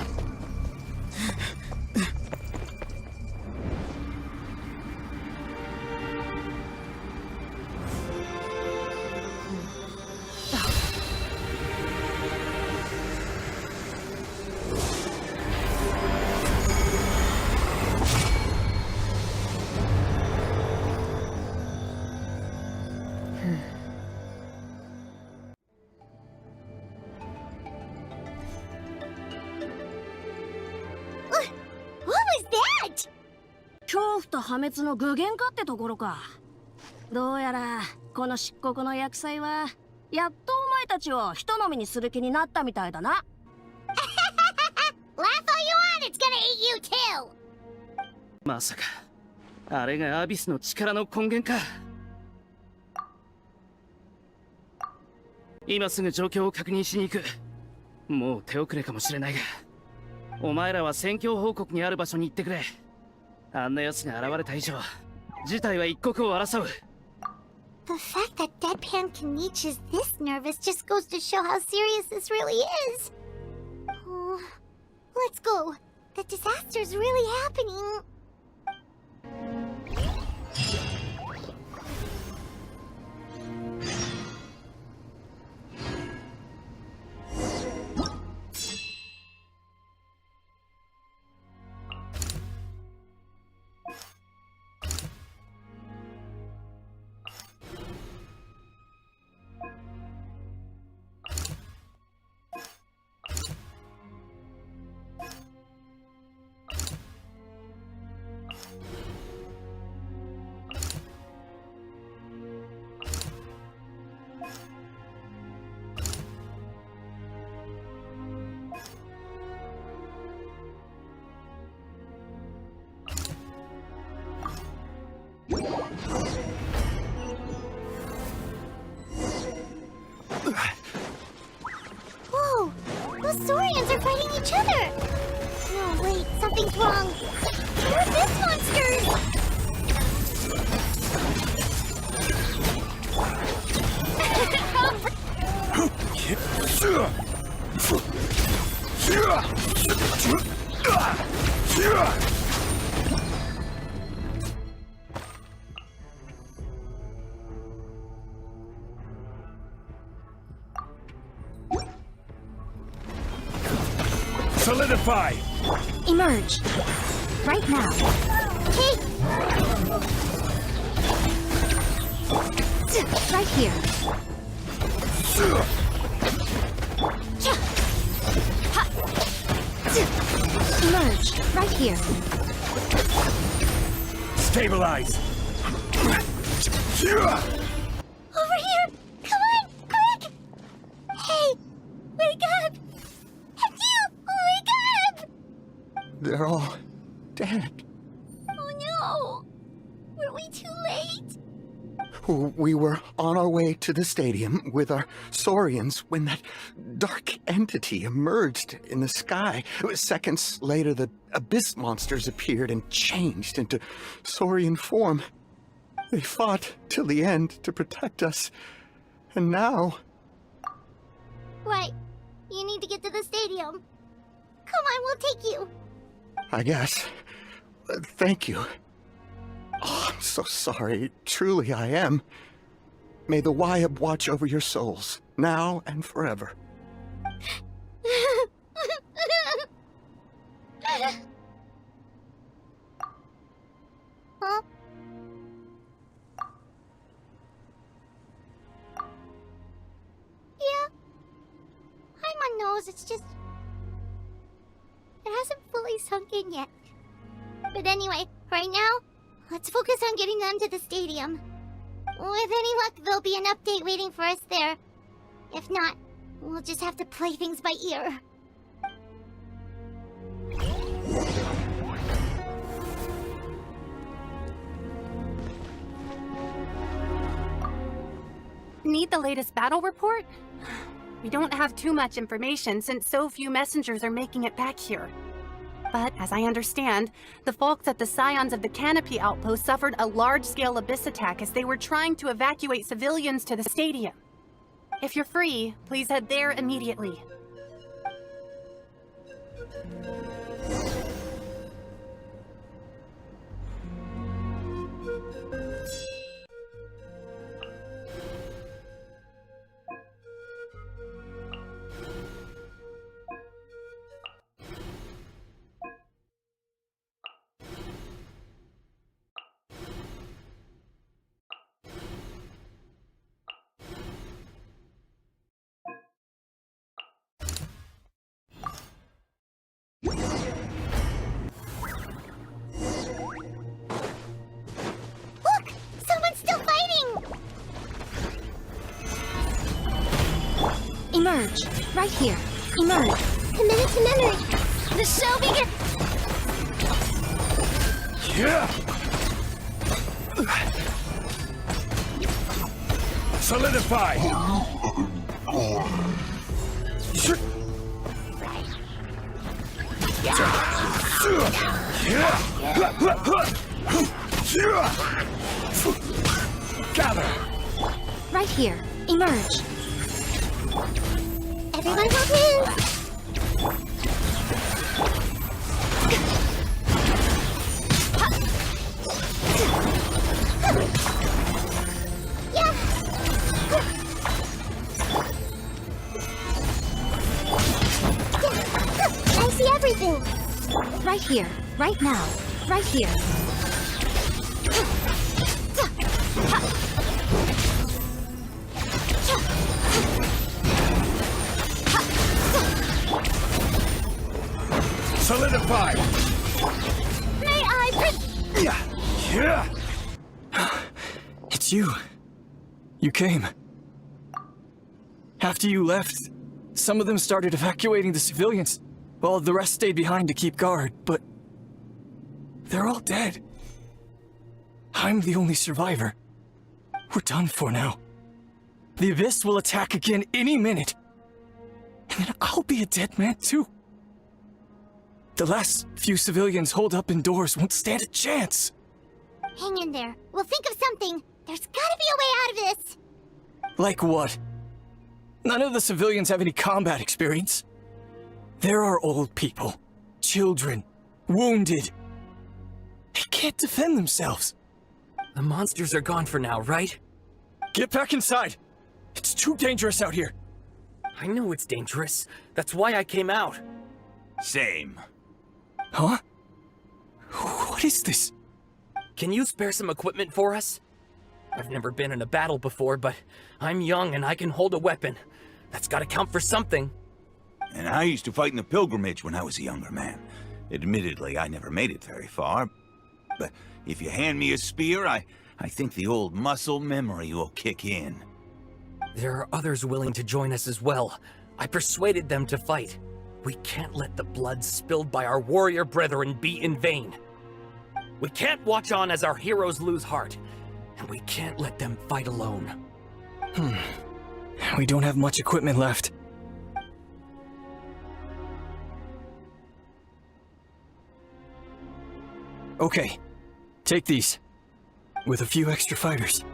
What was that? 恐怖と破滅の具現化ってところか。どうやらこの漆黒の厄災はやっとお前たちを人飲みにする気になったみたいだな。Laugh all you want, it's gonna eat you too! まさかあれがアビスの力の根源か。今すぐ状況を確認しに行く。もう手遅れかもしれないが、お前らは戦況報告にある場所に行ってくれ。あんな奴が現れた以上、事態は一刻を争う。The fact that Deadpan Kenichi is this nervous just goes to show how serious this really is. Oh, let's go. The disaster's really happening. Whoa! Those Saurians are fighting each other! No, wait, something's wrong. Who are these monsters? Solidify! Emerge. Right now. Okay. Right here. Emerge. Right here. Stabilize! Over here! Come on, quick! Hey, wake up! Achille, wake up! They're all dead. Oh no! Were we too late? We were on our way to the stadium with our Saurians when that dark entity emerged in the sky. Seconds later, the abyss monsters appeared and changed into Saurian form. They fought till the end to protect us. And now... Right. You need to get to the stadium. Come on, we'll take you. I guess. Thank you. Oh, I'm so sorry. Truly I am. May the Wyab watch over your souls, now and forever. Huh? Yeah. Hi, my nose. It's just... It hasn't fully sunk in yet. But anyway, right now, let's focus on getting them to the stadium. With any luck, there'll be an update waiting for us there. If not, we'll just have to play things by ear. Need the latest battle report? We don't have too much information since so few messengers are making it back here. But, as I understand, the folks at the Scions of the Canopy outpost suffered a large-scale abyss attack as they were trying to evacuate civilians to the stadium. If you're free, please head there immediately. Emerge. Right here. Emerge. Committed to memory. The show begins. Yeah. Solidify. Gather. Right here. Emerge. Everyone hold hands. Yeah. I see everything. Right here. Right now. Right here. Solidify! May I Yeah. It's you. You came. After you left, some of them started evacuating the civilians, while the rest stayed behind to keep guard, but they're all dead. I'm the only survivor. We're done for now. The Abyss will attack again any minute. And then I'll be a dead man too. The last few civilians holed up indoors won't stand a chance. Hang in there. We'll think of something. There's gotta be a way out of this. Like what? None of the civilians have any combat experience. There are old people. children, wounded. They can't defend themselves. The monsters are gone for now, right? Get back inside! It's too dangerous out here. I know it's dangerous. That's why I came out. Same. Huh? What is this? Can you spare some equipment for us? I've never been in a battle before, but I'm young and I can hold a weapon. That's gotta count for something. And I used to fight in the pilgrimage when I was a younger man. Admittedly, I never made it very far. But if you hand me a spear, I think the old muscle memory will kick in. There are others willing to join us as well. I persuaded them to fight. We can't let the blood spilled by our warrior brethren be in vain. We can't watch on as our heroes lose heart, and we can't let them fight alone. We don't have much equipment left. Okay, take these. With a few extra fighters,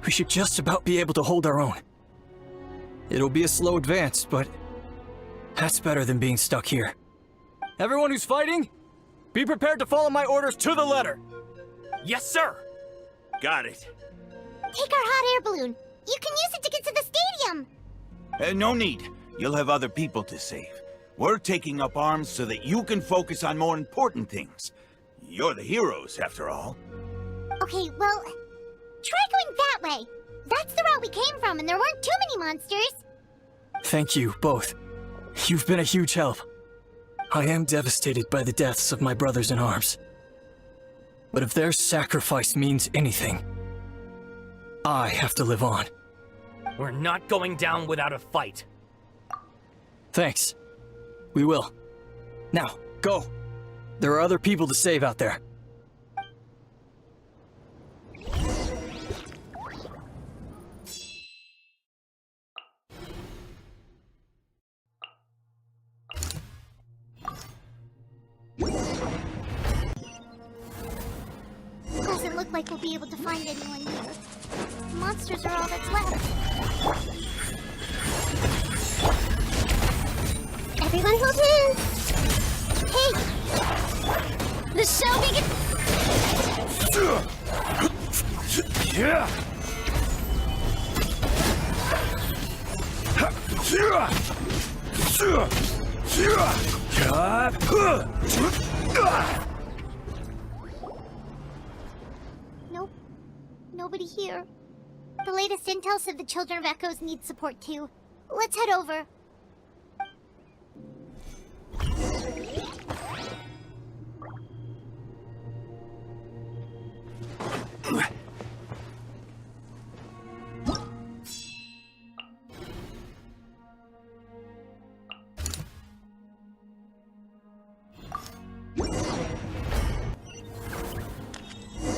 we should just about be able to hold our own. It'll be a slow advance, but that's better than being stuck here. Everyone who's fighting, be prepared to follow my orders to the letter. Yes, sir! Got it. Take our hot air balloon. You can use it to get to the stadium. No need. You'll have other people to save. We're taking up arms so that you can focus on more important things. You're the heroes, after all. Okay, well, try going that way. That's the route we came from, and there weren't too many monsters. Thank you, both. You've been a huge help. I am devastated by the deaths of my brothers in arms. But if their sacrifice means anything, I have to live on. We're not going down without a fight. Thanks. We will. Now, go. There are other people to save out there. Doesn't look like we'll be able to find anyone here. The monsters are all that's left. Everyone hold hands! Hey! The show begins! Yeah! Nope. Nobody here. The latest intel said the Children of Echoes need support too. Let's head over.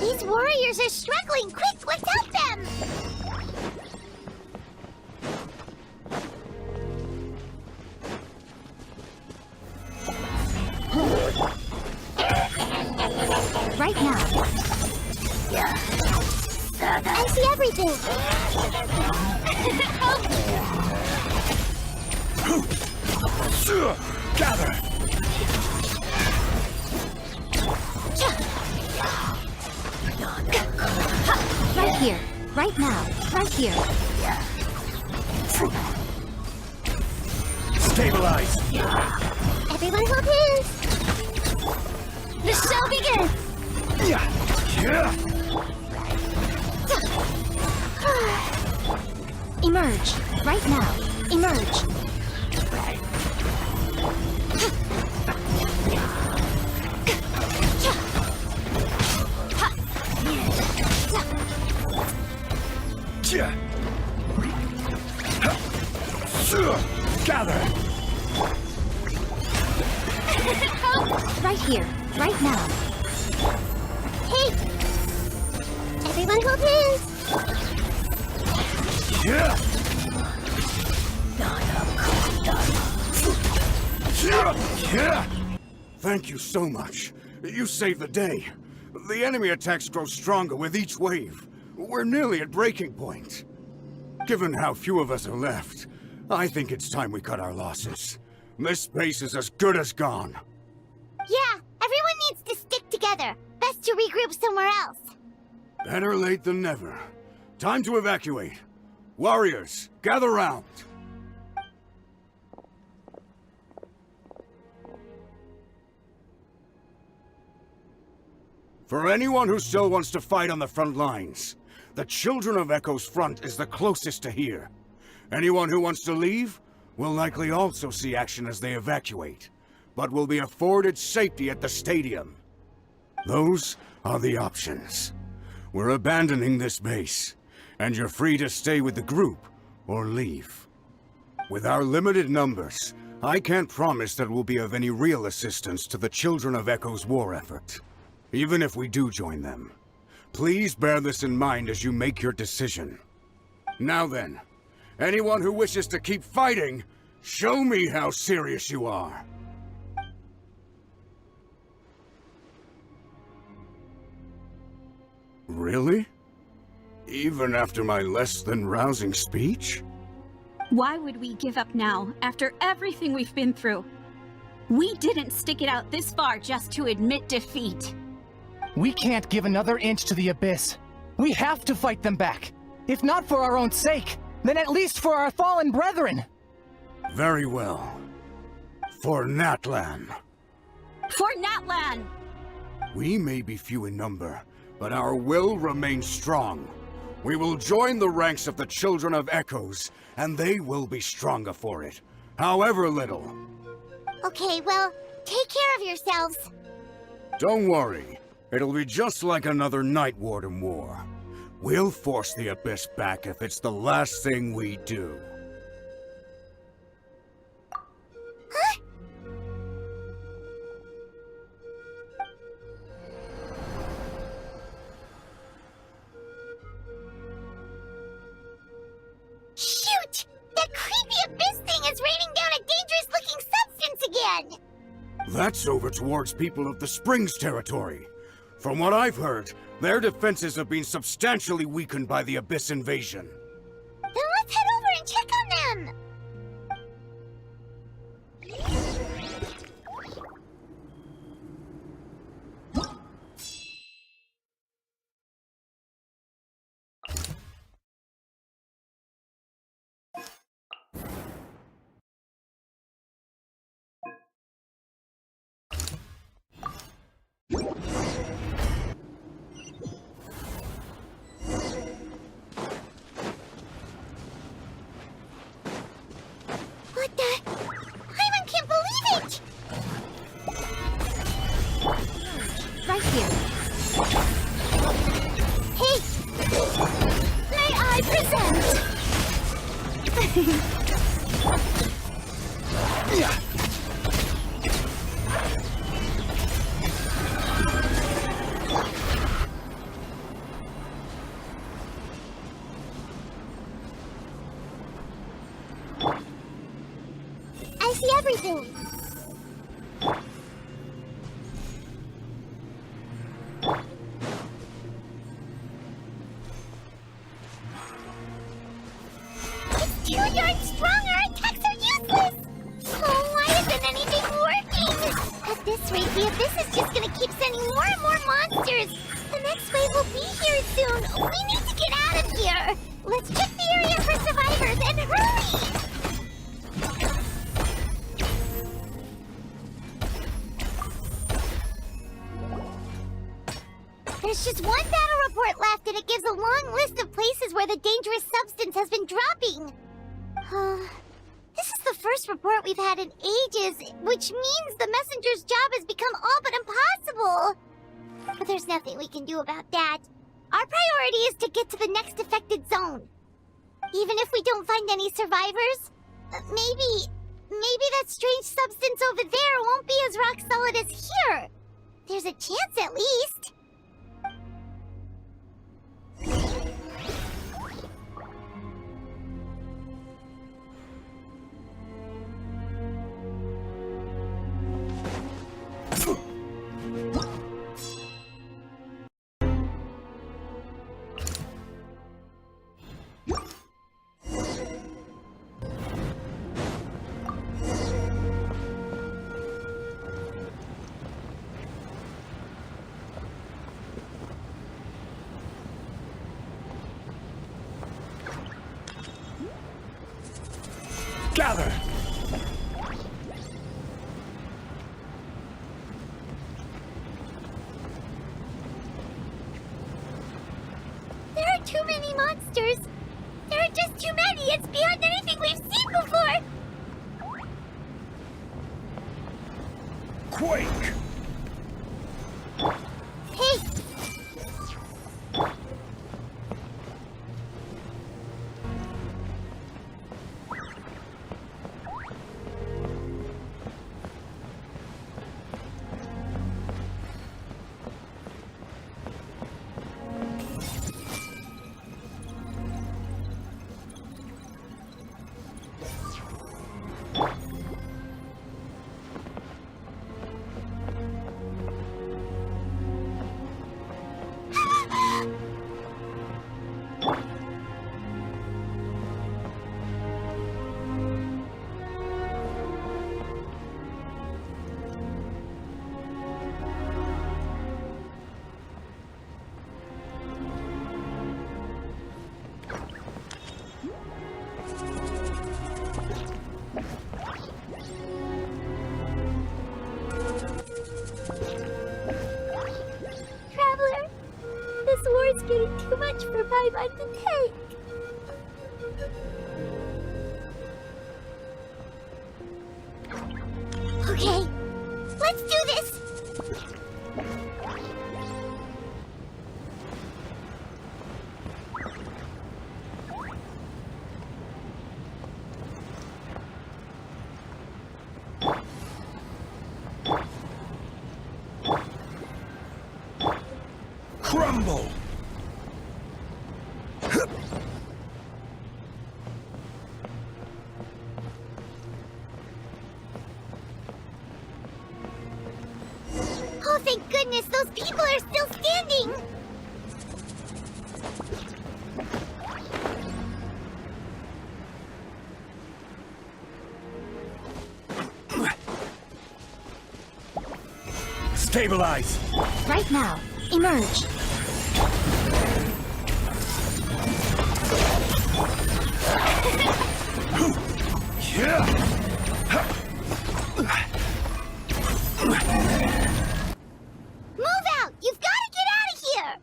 These warriors are struggling! Quick, let's help them! Right now. I see everything! Help! Gather! Right here. Right now. Right here. Stabilize! Everyone hold hands! The show begins! Emerge. Right now. Emerge. Gather! Right here. Right now. Hey! Everyone hold hands! Thank you so much. You saved the day. The enemy attacks grow stronger with each wave. We're nearly at breaking point. Given how few of us are left, I think it's time we cut our losses. This base is as good as gone. together. Best to regroup somewhere else. Better late than never. Time to evacuate. Warriors, gather round. For anyone who still wants to fight on the front lines, the Children of Echo's front is the closest to here. Anyone who wants to leave will likely also see action as they evacuate, but will be afforded safety at the stadium. Those are the options. We're abandoning this base, and you're free to stay with the group or leave. With our limited numbers, I can't promise that we'll be of any real assistance to the Children of Echo's war effort. Even if we do join them, please bear this in mind as you make your decision. Now then, anyone who wishes to keep fighting, show me how serious you are. Really? Even after my less than rousing speech? Why would we give up now, after everything we've been through? We didn't stick it out this far just to admit defeat. We can't give another inch to the Abyss. We have to fight them back. If not for our own sake, then at least for our fallen brethren. Very well. For Natlan. For Natlan! We may be few in number, but our will remains strong. We will join the ranks of the Children of Echoes, and they will be stronger for it, however little. Okay, well, take care of yourselves. Don't worry. It'll be just like another Night Warden war. We'll force the Abyss back if it's the last thing we do. Huh? Shoot! That creepy Abyss thing is raining down a dangerous-looking substance again! That's over towards people of the Springs territory. From what I've heard, their defenses have been substantially weakened by the Abyss invasion. Then let's head over and check on them! What the? Hyman can't believe it! Right here. Hey! May I present? I see everything. It's 2 yards strong. Our attacks are useless. Oh, why isn't anything working? At this rate, the Abyss is just gonna keep sending more and more monsters. The next wave will be here soon. We need to get out of here. Let's check the area for survivors and hurry! There's just one battle report left, and it gives a long list of places where the dangerous substance has been dropping. This is the first report we've had in ages, which means the messenger's job has become all but impossible. But there's nothing we can do about that. Our priority is to get to the next affected zone. Even if we don't find any survivors, maybe that strange substance over there won't be as rock solid as here. There's a chance at least. Gather! There are too many monsters. There are just too many. It's beyond anything we've seen before. Quake! Hey! It's getting too much for my mind to take. Okay, let's do this. Crumble! Oh, thank goodness, those people are still standing! Stabilize! Right now, emerge. Move out! You've got to get out of here!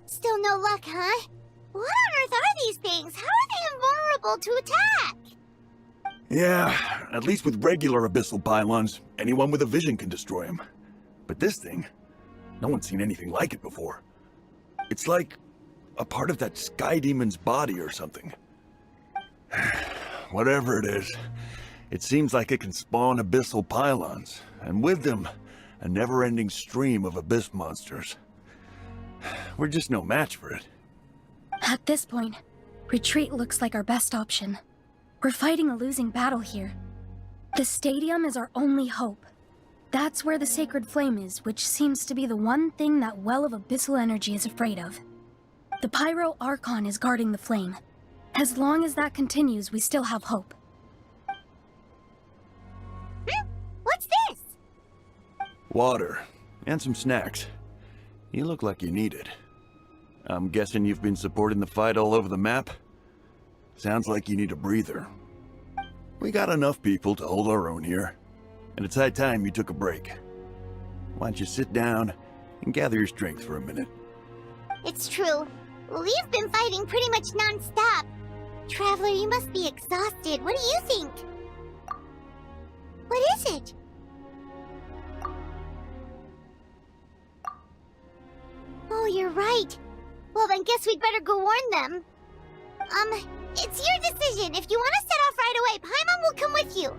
Still no luck, huh? What on earth are these things? How are they invulnerable to attack? Yeah, at least with regular abyssal pylons, anyone with a vision can destroy them. But this thing, no one's seen anything like it before. It's like a part of that sky demon's body or something. Whatever it is, it seems like it can spawn abyssal pylons, and with them, a never-ending stream of abyss monsters. We're just no match for it. At this point, retreat looks like our best option. We're fighting a losing battle here. The stadium is our only hope. That's where the sacred flame is, which seems to be the one thing that well of abyssal energy is afraid of. The Pyro Archon is guarding the flame. As long as that continues, we still have hope. What's this? Water, and some snacks. You look like you need it. I'm guessing you've been supporting the fight all over the map? Sounds like you need a breather. We got enough people to hold our own here, and it's high time you took a break. Why don't you sit down and gather your strength for a minute? It's true. We've been fighting pretty much non-stop. Traveler, you must be exhausted. What do you think? What is it? Oh, you're right. Well, then guess we'd better go warn them. It's your decision. If you want to set off right away, Paimon will come with you.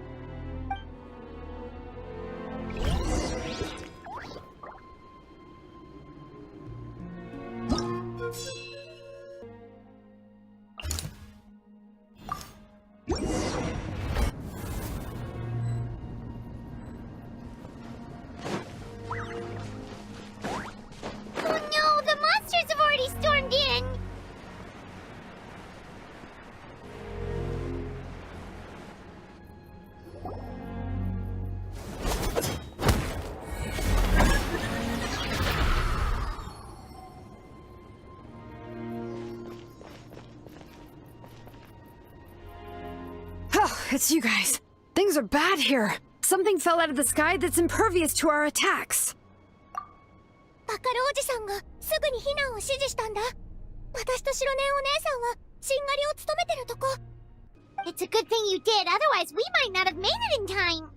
Oh no, the monsters have already stormed in. it's you guys. Things are bad here. Something fell out of the sky that's impervious to our attacks. バカルおじさんがすぐに避難を指示したんだ。私と白根お姉さんはしんがりを務めてるとこ。It's a good thing you did, otherwise we might not have made it in time.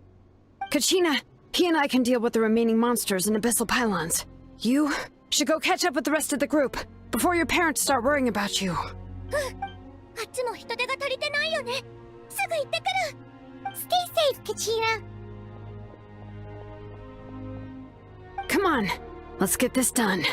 Kachina, he and I can deal with the remaining monsters and abyssal pylons. You should go catch up with the rest of the group before your parents start worrying about you. あっちも人手が足りてないよね。すぐ行ってくる。Stay safe, Kachina. Come on, let's get this done.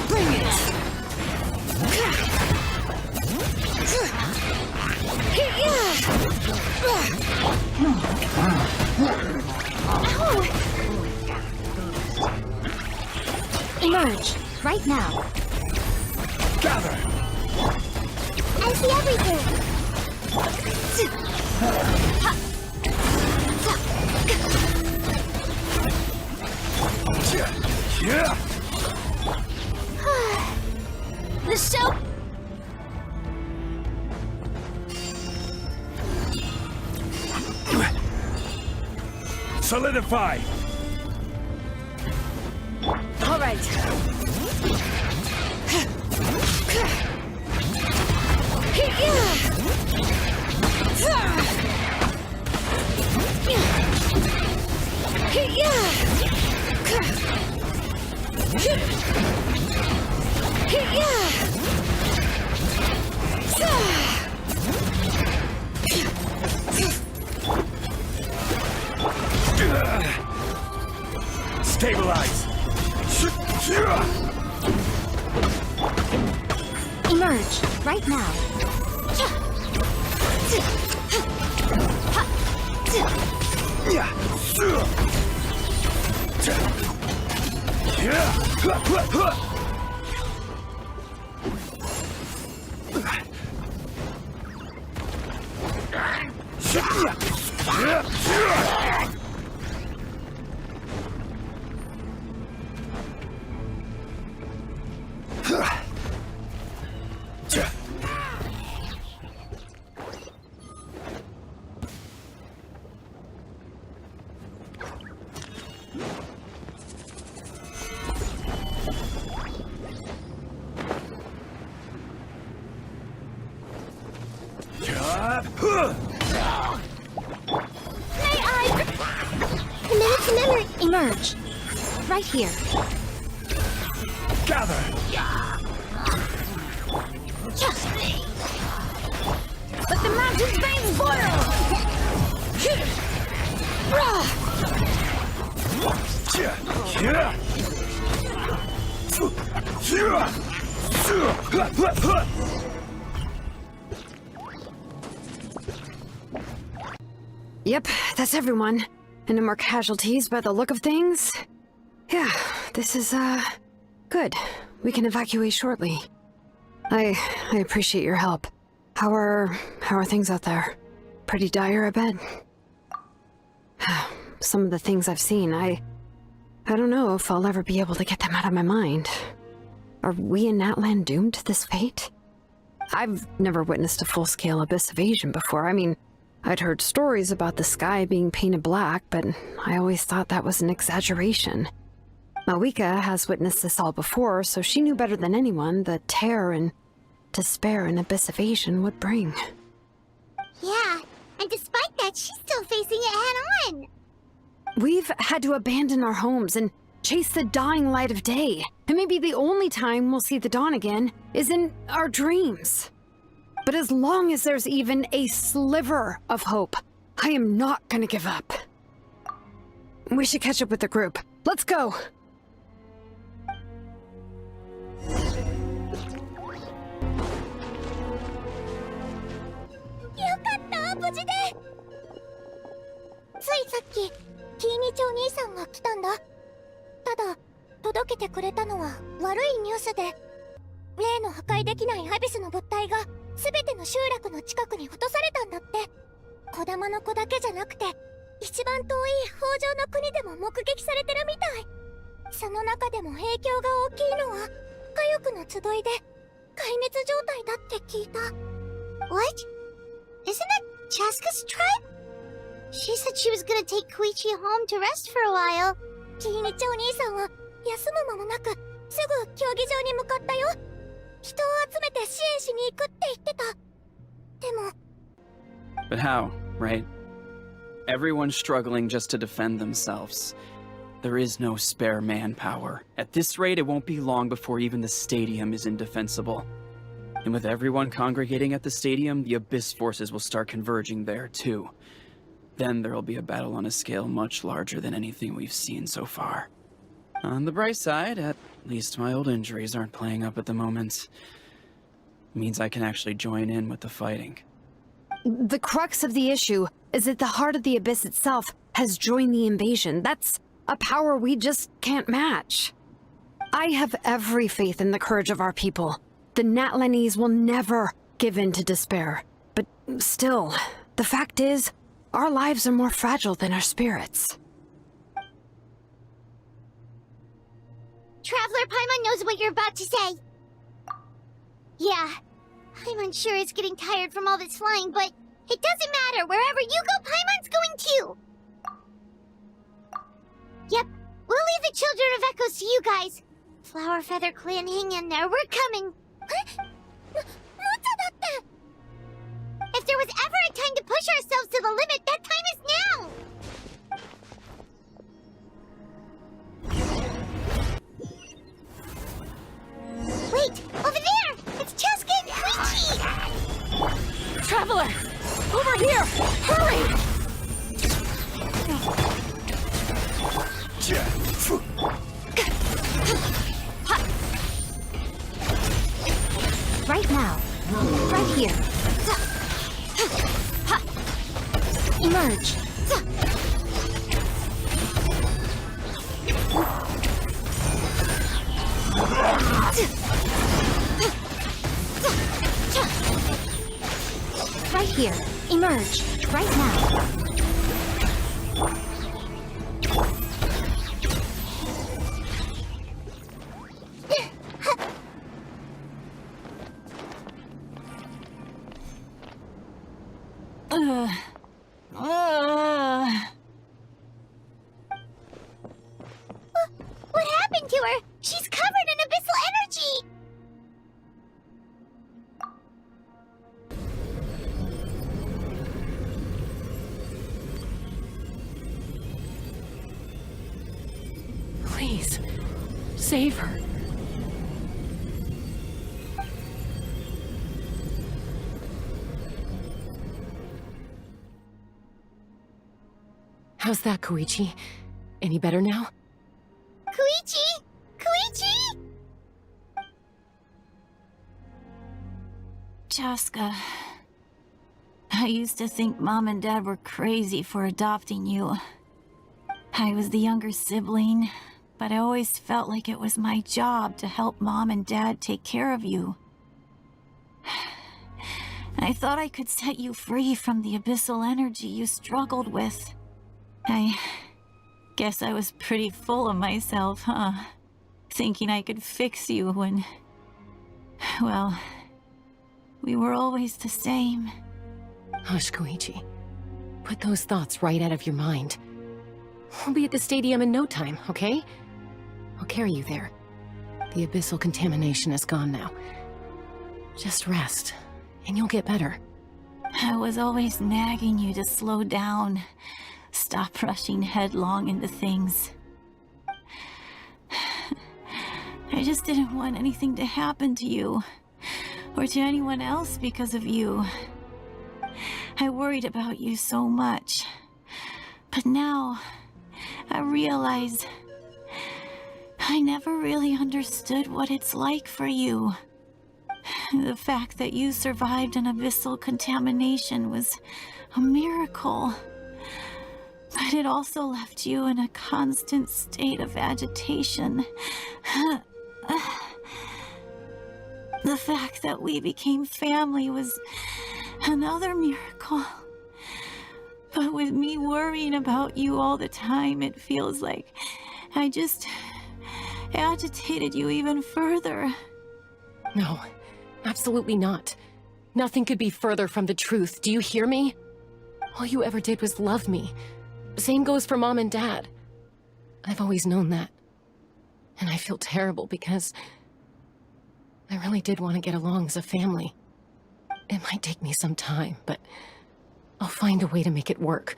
Bring it! Emerge, right now. Gather! I see everything! Yeah! The show... Solidify! All right. Stabilize! Emerge, right now. Emerge, right here. Gather! Let the mountain's veins boil! Yep, that's everyone. And no more casualties by the look of things. Yeah, this is, good. We can evacuate shortly. I appreciate your help. How are things out there? Pretty dire, I bet. Some of the things I've seen, I don't know if I'll ever be able to get them out of my mind. Are we in Natlan doomed to this fate? I've never witnessed a full-scale abyss invasion before. I mean, I'd heard stories about the sky being painted black, but I always thought that was an exaggeration. Mawika has witnessed this all before, so she knew better than anyone the terror and despair an abyss invasion would bring. Yeah, and despite that, she's still facing it head-on! We've had to abandon our homes and chase the dying light of day. And maybe the only time we'll see the dawn again is in our dreams. But as long as there's even a sliver of hope, I am not gonna give up. We should catch up with the group. Let's go! 例の破壊できないアビスの物体が全ての集落の近くに落とされたんだって。小玉の子だけじゃなくて、一番遠い北条の国でも目撃されてるみたい。その中でも影響が大きいのは火翼の集いで壊滅状態だって聞いた。 What? Isn't that Chaska's tribe? She said she was gonna take Koichi home to rest for a while. キイニチお兄さんは休む間もなくすぐ競技場に向かったよ。人を集めて支援しに行くって言ってた。でも But how, right? Everyone's struggling just to defend themselves. There is no spare manpower. At this rate, it won't be long before even the stadium is indefensible. And with everyone congregating at the stadium, the Abyss forces will start converging there too. Then there'll be a battle on a scale much larger than anything we've seen so far. On the bright side, at least my old injuries aren't playing up at the moment. It means I can actually join in with the fighting. The crux of the issue is that the heart of the Abyss itself has joined the invasion. That's a power we just can't match. I have every faith in the courage of our people. The Natlanese will never give in to despair. But still, the fact is, our lives are more fragile than our spirits. Traveler Paimon knows what you're about to say. Yeah, I'm unsure it's getting tired from all this flying, but it doesn't matter. Wherever you go, Paimon's going too. Yep, we'll leave the Children of Echoes to you guys. Flower Feather Clan, hang in there. We're coming. If there was ever a time to push ourselves to the limit, that time is now! Wait! Over there! It's Cheska and Koichi! Traveler! Over here! Hurry! Right now. Right here. Emerge. Right here. Emerge. Right now. What happened to her? She's covered in abyssal energy! Please, save her. How's that, Koichi? Any better now? Koichi! Koichi! Chaska, I used to think Mom and Dad were crazy for adopting you. I was the younger sibling, but I always felt like it was my job to help Mom and Dad take care of you. I thought I could set you free from the abyssal energy you struggled with. I guess I was pretty full of myself, huh? Thinking I could fix you when... well, we were always the same. Hush, Koichi. Put those thoughts right out of your mind. We'll be at the stadium in no time, okay? I'll carry you there. The abyssal contamination is gone now. Just rest, and you'll get better. I was always nagging you to slow down. Stop rushing headlong into things. I just didn't want anything to happen to you, or to anyone else because of you. I worried about you so much. But now, I realize I never really understood what it's like for you. The fact that you survived an abyssal contamination was a miracle. But it also left you in a constant state of agitation. The fact that we became family was another miracle. But with me worrying about you all the time, it feels like I just agitated you even further. No, absolutely not. Nothing could be further from the truth. Do you hear me? All you ever did was love me. Same goes for Mom and Dad. I've always known that. And I feel terrible because I really did want to get along as a family. It might take me some time, but I'll find a way to make it work.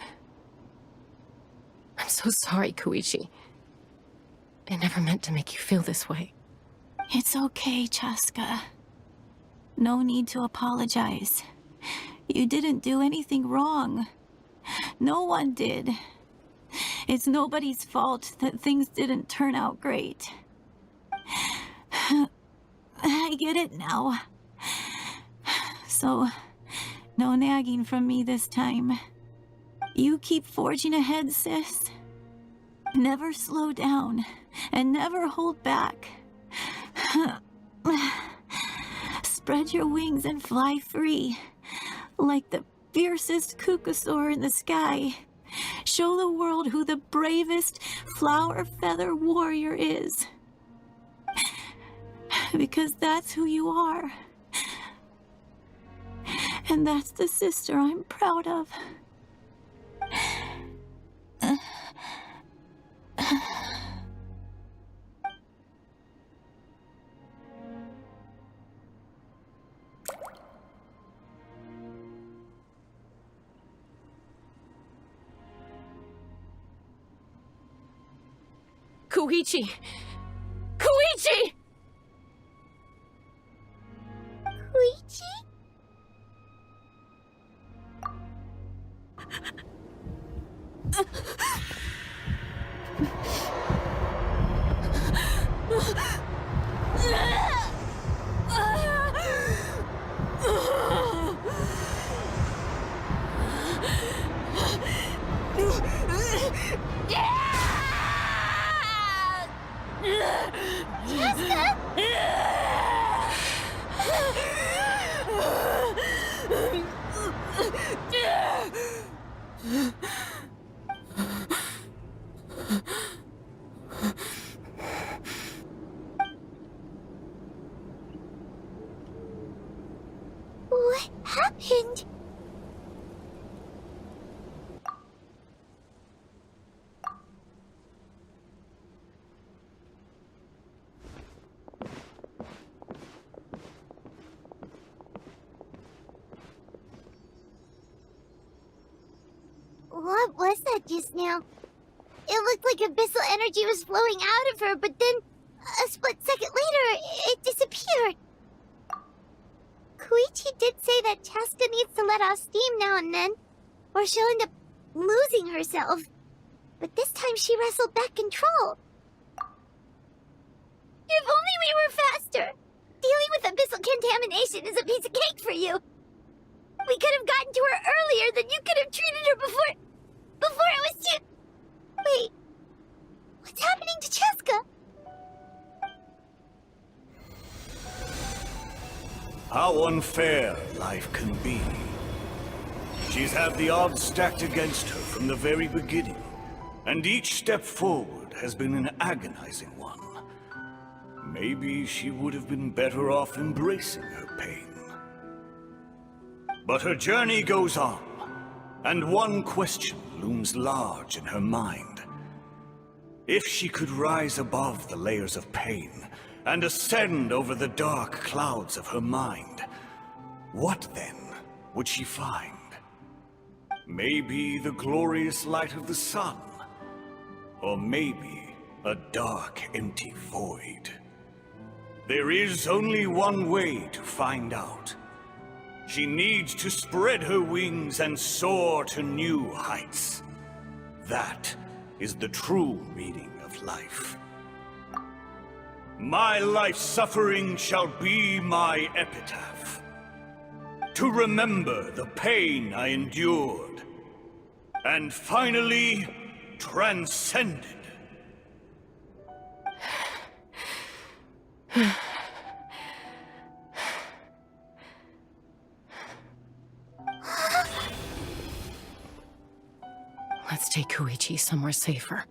I'm so sorry, Koichi. I never meant to make you feel this way. It's okay, Chaska. No need to apologize. You didn't do anything wrong. No one did. It's nobody's fault that things didn't turn out great. I get it now. So, no nagging from me this time. You keep forging ahead, sis. Never slow down, and never hold back. Spread your wings and fly free, like the fiercest kukusaur in the sky. Show the world who the bravest flower feather warrior is. Because that's who you are. And that's the sister I'm proud of. Koichi! Koichi! Koichi? Jessica? What happened? What was that just now? It looked like abyssal energy was flowing out of her, but then a split second later, it disappeared. Koichi did say that Chaska needs to let off steam now and then, or she'll end up losing herself. But this time she wrestled back control. If only we were faster! Dealing with abyssal contamination is a piece of cake for you. We could have gotten to her earlier, then you could have treated her before it was too... Wait, what's happening to Chaska? How unfair life can be. She's had the odds stacked against her from the very beginning, and each step forward has been an agonizing one. Maybe she would have been better off embracing her pain. But her journey goes on, and one question looms large in her mind. If she could rise above the layers of pain and ascend over the dark clouds of her mind, what then would she find? Maybe the glorious light of the sun, or maybe a dark, empty void. There is only one way to find out. She needs to spread her wings and soar to new heights. That is the true meaning of life. My life's suffering shall be my epitaph. To remember the pain I endured, and finally transcended. Let's take Koichi somewhere safer.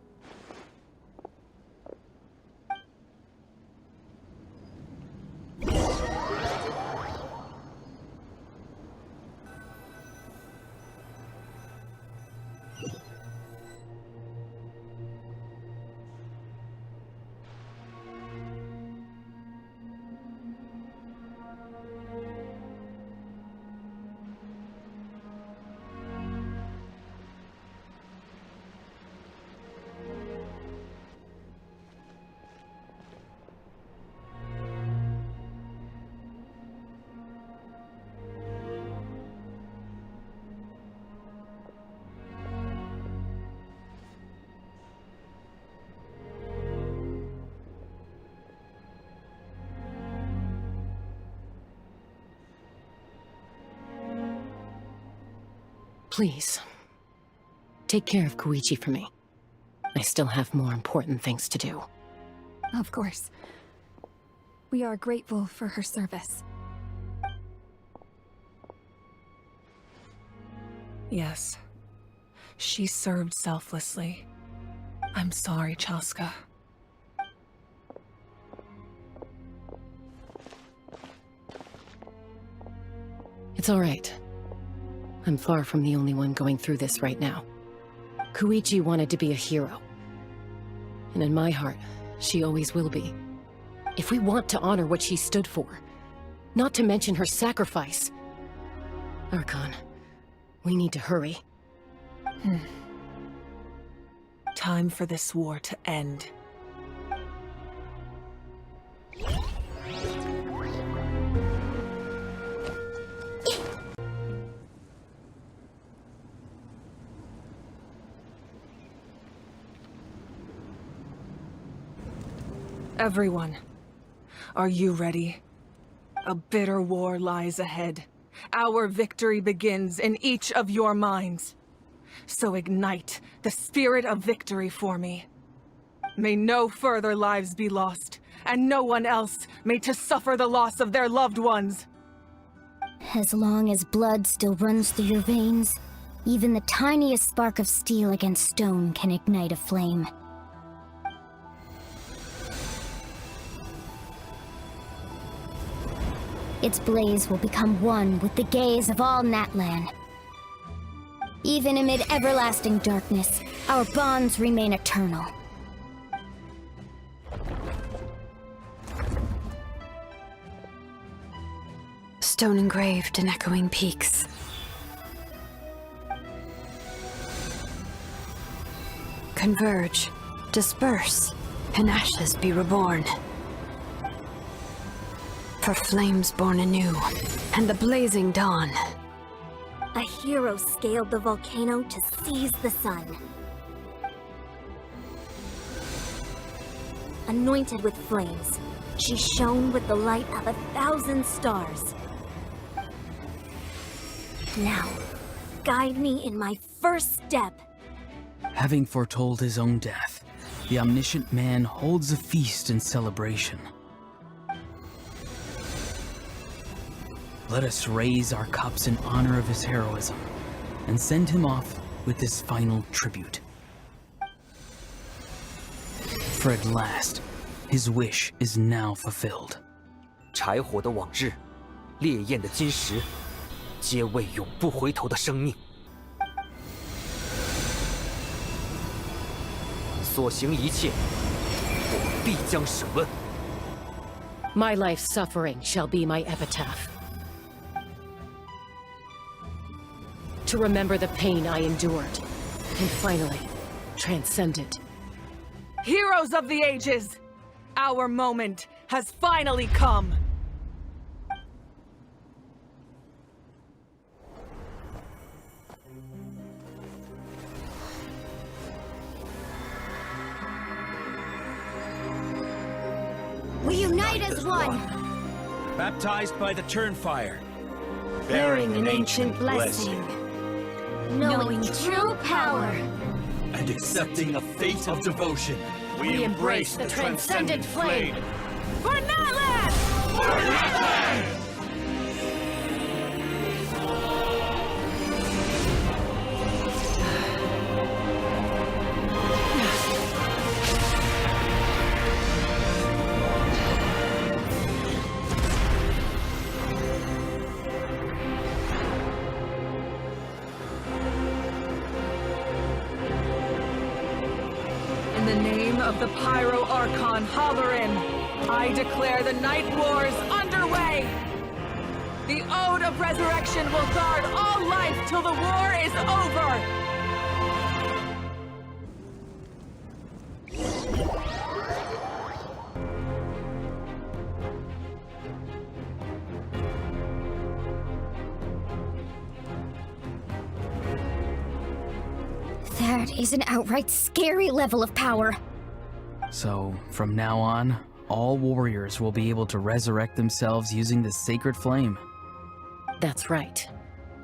Please, take care of Koichi for me. I still have more important things to do. Of course. We are grateful for her service. Yes. She served selflessly. I'm sorry, Chaska. It's all right. I'm far from the only one going through this right now. Koichi wanted to be a hero. And in my heart, she always will be. If we want to honor what she stood for, not to mention her sacrifice. Archon, we need to hurry. Time for this war to end. Everyone, are you ready? A bitter war lies ahead. Our victory begins in each of your minds. So ignite the spirit of victory for me. May no further lives be lost, and no one else may to suffer the loss of their loved ones. As long as blood still runs through your veins, even the tiniest spark of steel against stone can ignite a flame. Its blaze will become one with the gaze of all Natlan. Even amid everlasting darkness, our bonds remain eternal. Stone engraved in echoing peaks. Converge, disperse, and ashes be reborn. For flames born anew, and the blazing dawn. A hero scaled the volcano to seize the sun. Anointed with flames, she shone with the light of 1,000 stars. Now, guide me in my first step. Having foretold his own death, the omniscient man holds a feast in celebration. Let us raise our cups in honor of his heroism, and send him off with this final tribute. For at last, his wish is now fulfilled. 柴火的往日，烈焰的今时，皆为永不回头的生命。所行一切，我必将审问。My life's suffering shall be my epitaph. To remember the pain I endured, and finally, transcend it. Heroes of the ages! Our moment has finally come! We unite as one! Baptized by the Turnfire. Bearing an ancient blessing. Knowing true power. And accepting a fate of devotion. We embrace the transcendent flame! For Natlan! For Natlan! the name of the Pyro Archon Halloran, I declare the Night Wars underway! The Ode of Resurrection will guard all life till the war is over! That is an outright scary level of power. So, from now on, all warriors will be able to resurrect themselves using the sacred flame. That's right.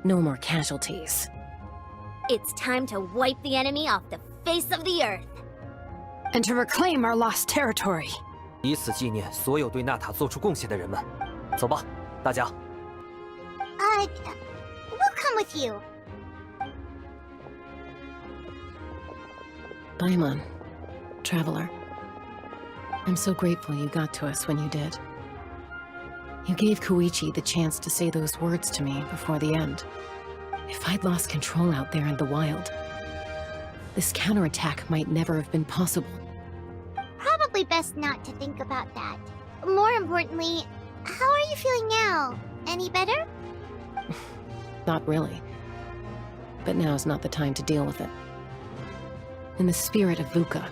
No more casualties. It's time to wipe the enemy off the face of the earth. And to reclaim our lost territory. 以此纪念所有对纳塔做出贡献的人们。走吧，大家。We'll come with you. Paimon, traveler. I'm so grateful you got to us when you did. You gave Koichi the chance to say those words to me before the end. If I'd lost control out there in the wild, this counterattack might never have been possible. Probably best not to think about that. More importantly, how are you feeling now? Any better? Not really. But now's not the time to deal with it. In the spirit of VUCA,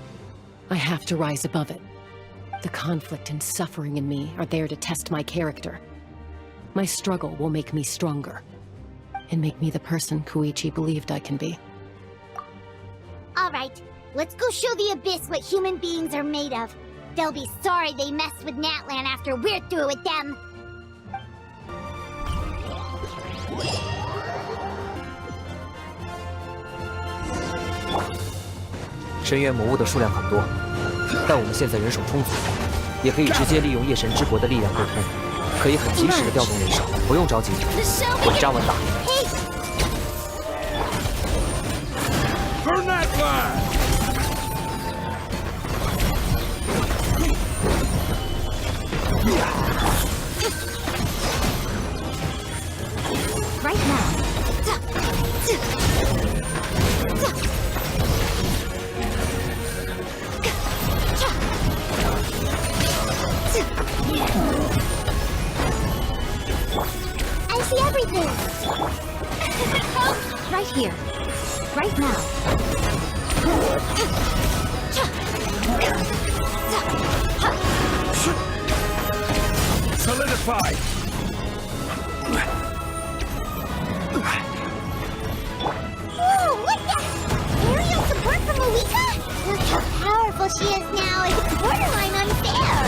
I have to rise above it. The conflict and suffering in me are there to test my character. My struggle will make me stronger, and make me the person Koichi believed I can be. Alright, let's go show the Abyss what human beings are made of. They'll be sorry they messed with Natlan after we're through with them. 深渊魔物的数量很多，但我们现在人手充足，也可以直接利用夜神之国的力量沟通，可以很及时的调动人手，不用着急，稳扎稳打。For Natlan! Right now. I see everything. Right here. Right now. Solidify! Whoa, look at that! Aerial support from Moika? Look how powerful she is now. It's borderline unfair.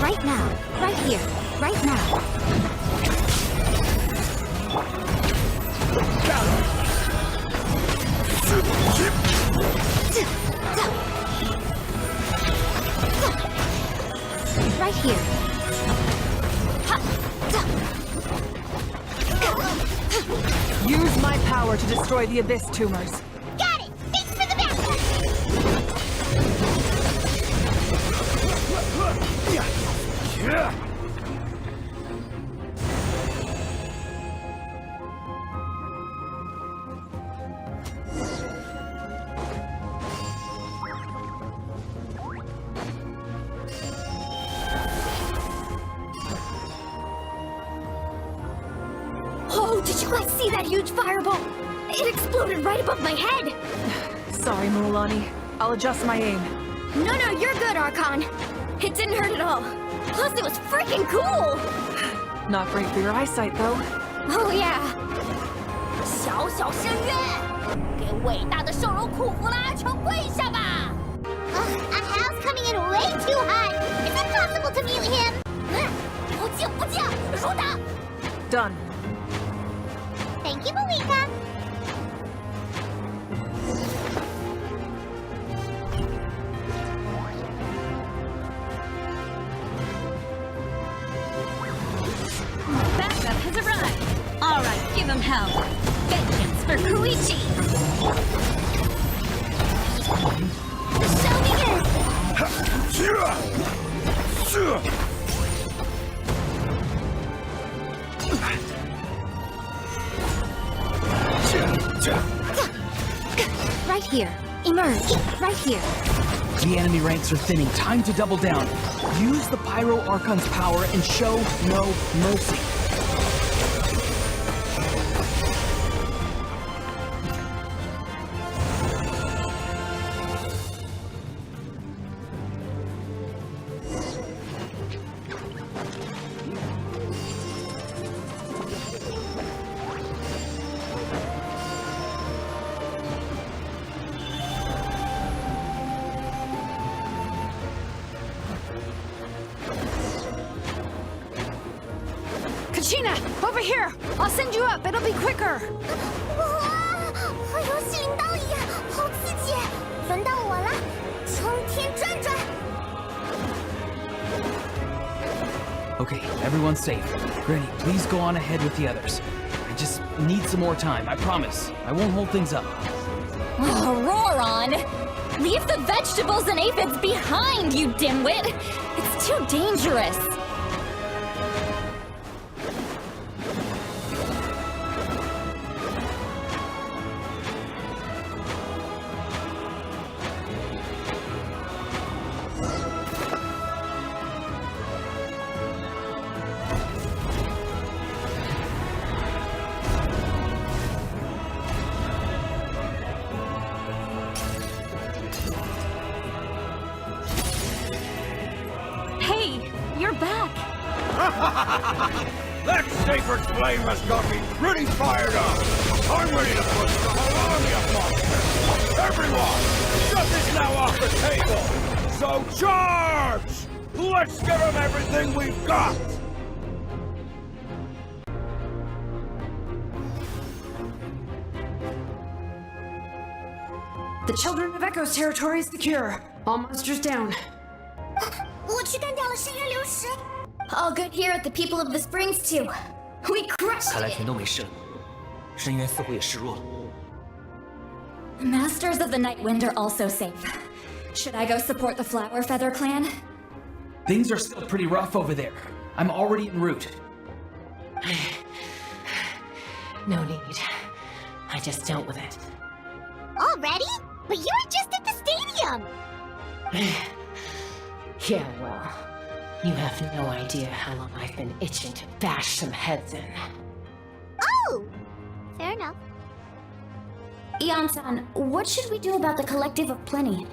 Right now. Right here. Right now. Right here. Use my power to destroy the Abyss tumors. Got it! Thanks for the backup! Oh, did you guys see that huge fireball? It exploded right above my head! Sorry, Mualani. I'll adjust my aim. No, you're good, Archon. It didn't hurt at all. Plus, it was freaking cool! Not great for your eyesight, though. Oh, yeah. 小小深渊，给伟大的兽人库弗拉阿乔跪下吧！ A house coming in way too hot. Is it possible to mute him? 不敬不敬，如打。 Done. Thank you, Malika. Backup has arrived. All right, give him hell. Vengeance for Koichi. The show begins. Right here. Emerge. Right here. The enemy ranks are thinning. Time to double down. Use the Pyro Archon's power and show no mercy. Kachina, over here! I'll send you up, it'll be quicker! 哇，有使领导一样，好刺激！轮到我了，冲天转转！ Okay, everyone's safe. Granny, please go on ahead with the others. I just need some more time, I promise. I won't hold things up. Oh, roar on! Leave the vegetables and aphids behind, you dimwit! It's too dangerous! That sacred flame has got me pretty fired up. I'm ready to push the whole army of monsters. Everyone, shut this now off the table. So charge! Let's give them everything we've got. The Children of Echo's territory is secure. All monsters down. 我去干掉了深渊流石。 All good here at the People of the Springs too. We crushed 看来 it! 全都没事了。深渊似乎也示弱了。 Masters of the Nightwind are also safe. Should I go support the Flower Feather clan? Things are still pretty rough over there. I'm already en route. No need. I just dealt with it. Already? But you were just at the stadium! Yeah, well, you have no idea how long I've been itching to bash some heads in. Oh! Fair enough. Ian-san, what should we do about the Collective of Plenty?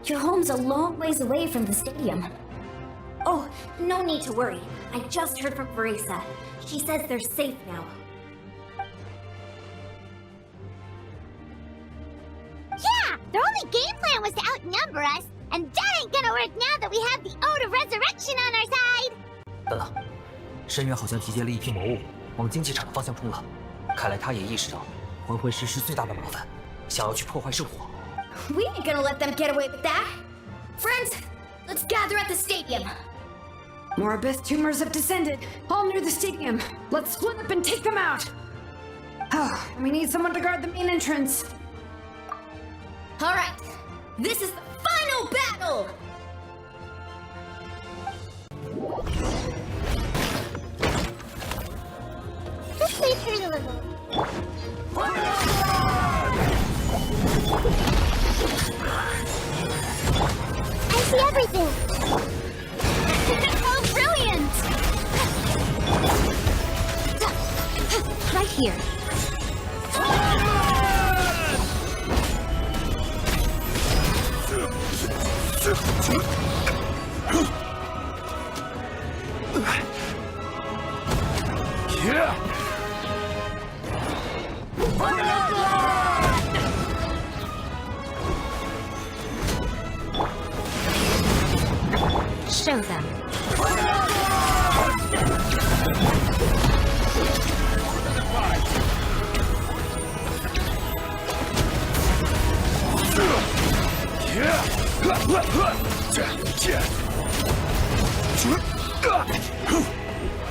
Your home's a long ways away from the stadium. Oh, no need to worry. I just heard from Verisa. She says they're safe now. Yeah! Their only game plan was to outnumber us, and that ain't gonna work now that we have the Ode of Resurrection on our side! 等等，深渊好像集结了一批魔物，往竞技场的方向冲了。看来他也意识到魂魂师是最大的麻烦，想要去破坏圣火。 We ain't gonna let them get away with that! Friends, let's gather at the stadium! More abyss tumors have descended, all near the stadium. Let's split up and take them out! Oh, we need someone to guard the main entrance. Alright, this is the final battle! Let's wait for a little. I see everything! Oh, brilliant! Right here. Show them.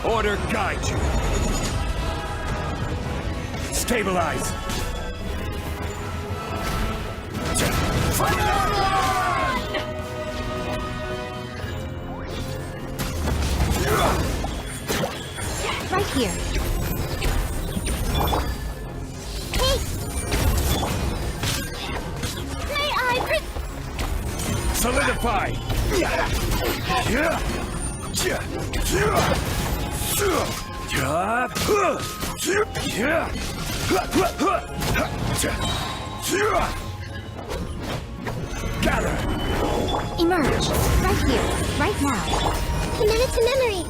Order guide you. Stabilize. Right here. Hey! Purify! Gather! Emerge. Right here. Right now. Committed to memory.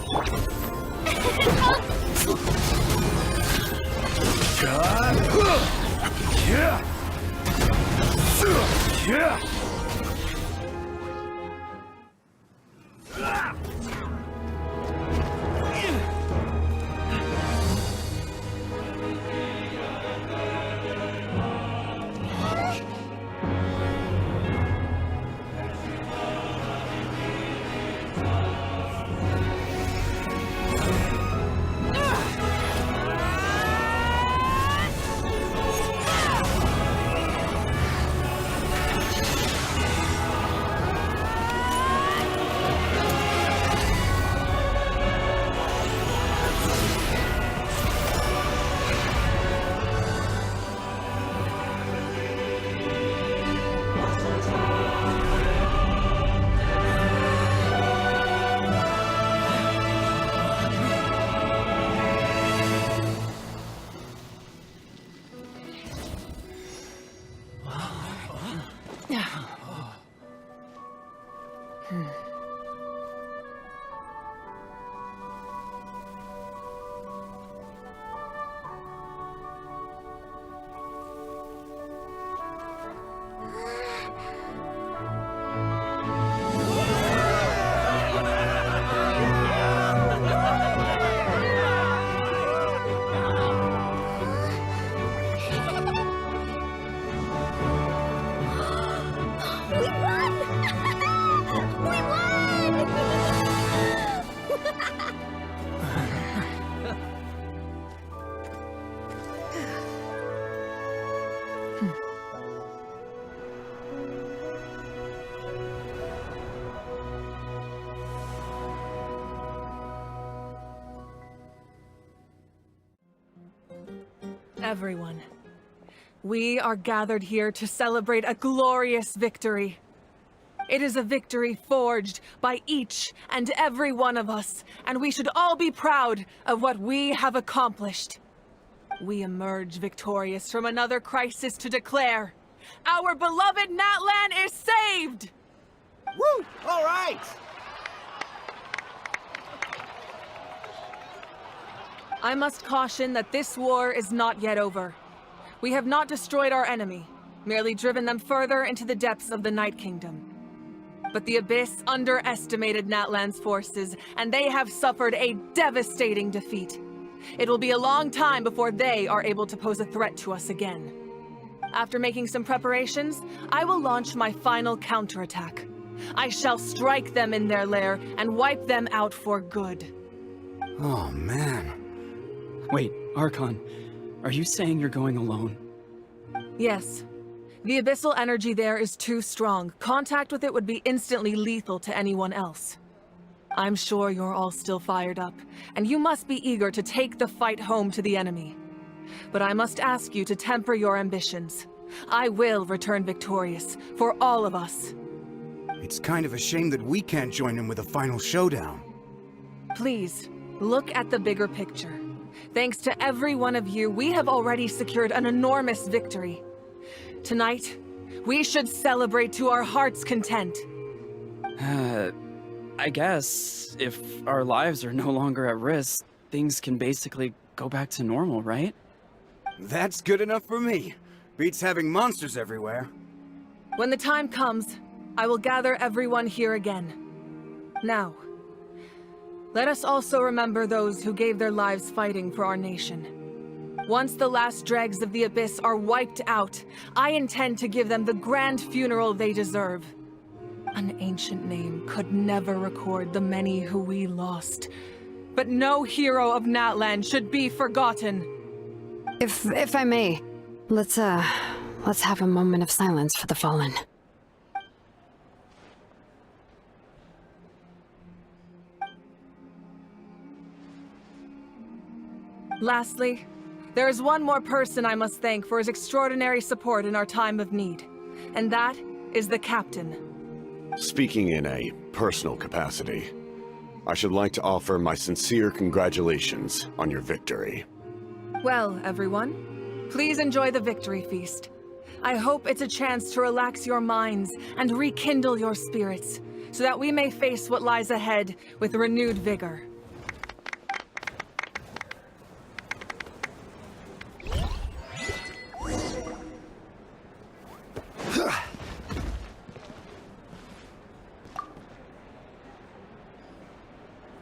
Everyone, we are gathered here to celebrate a glorious victory. It is a victory forged by each and every one of us, and we should all be proud of what we have accomplished. We emerge victorious from another crisis to declare, our beloved Natlan is saved! Woo! All right! I must caution that this war is not yet over. We have not destroyed our enemy, merely driven them further into the depths of the Night Kingdom. But the Abyss underestimated Natlan's forces, and they have suffered a devastating defeat. It will be a long time before they are able to pose a threat to us again. After making some preparations, I will launch my final counterattack. I shall strike them in their lair and wipe them out for good. Oh, man. Wait, Archon, are you saying you're going alone? Yes. The abyssal energy there is too strong. Contact with it would be instantly lethal to anyone else. I'm sure you're all still fired up, and you must be eager to take the fight home to the enemy. But I must ask you to temper your ambitions. I will return victorious, for all of us. It's kind of a shame that we can't join in with a final showdown. Please, look at the bigger picture. Thanks to every one of you, we have already secured an enormous victory. Tonight, we should celebrate to our heart's content. I guess if our lives are no longer at risk, things can basically go back to normal, right? That's good enough for me. Beats having monsters everywhere. When the time comes, I will gather everyone here again. Now, let us also remember those who gave their lives fighting for our nation. Once the last dregs of the Abyss are wiped out, I intend to give them the grand funeral they deserve. An ancient name could never record the many who we lost. But no hero of Natlan should be forgotten. If I may, let's have a moment of silence for the fallen. Lastly, there is one more person I must thank for his extraordinary support in our time of need, and that is the Captain. Speaking in a personal capacity, I should like to offer my sincere congratulations on your victory. Well, everyone, please enjoy the victory feast. I hope it's a chance to relax your minds and rekindle your spirits, so that we may face what lies ahead with renewed vigor.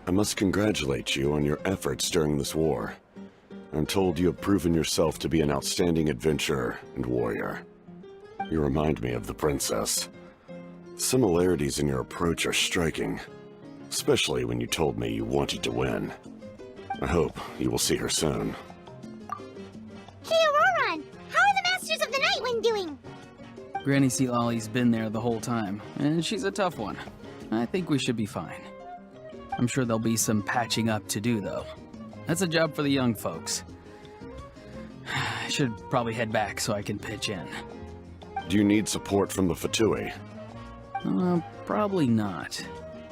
I must congratulate you on your efforts during this war. I'm told you have proven yourself to be an outstanding adventurer and warrior. You remind me of the princess. Similarities in your approach are striking, especially when you told me you wanted to win. I hope you will see her soon. Hey, Auroran! How are the Masters of the Nightwind doing? Granny Sealolly's been there the whole time, and she's a tough one. I think we should be fine. I'm sure there'll be some patching up to do, though. That's a job for the young folks. I should probably head back so I can pitch in. Do you need support from the Fatui? Probably not.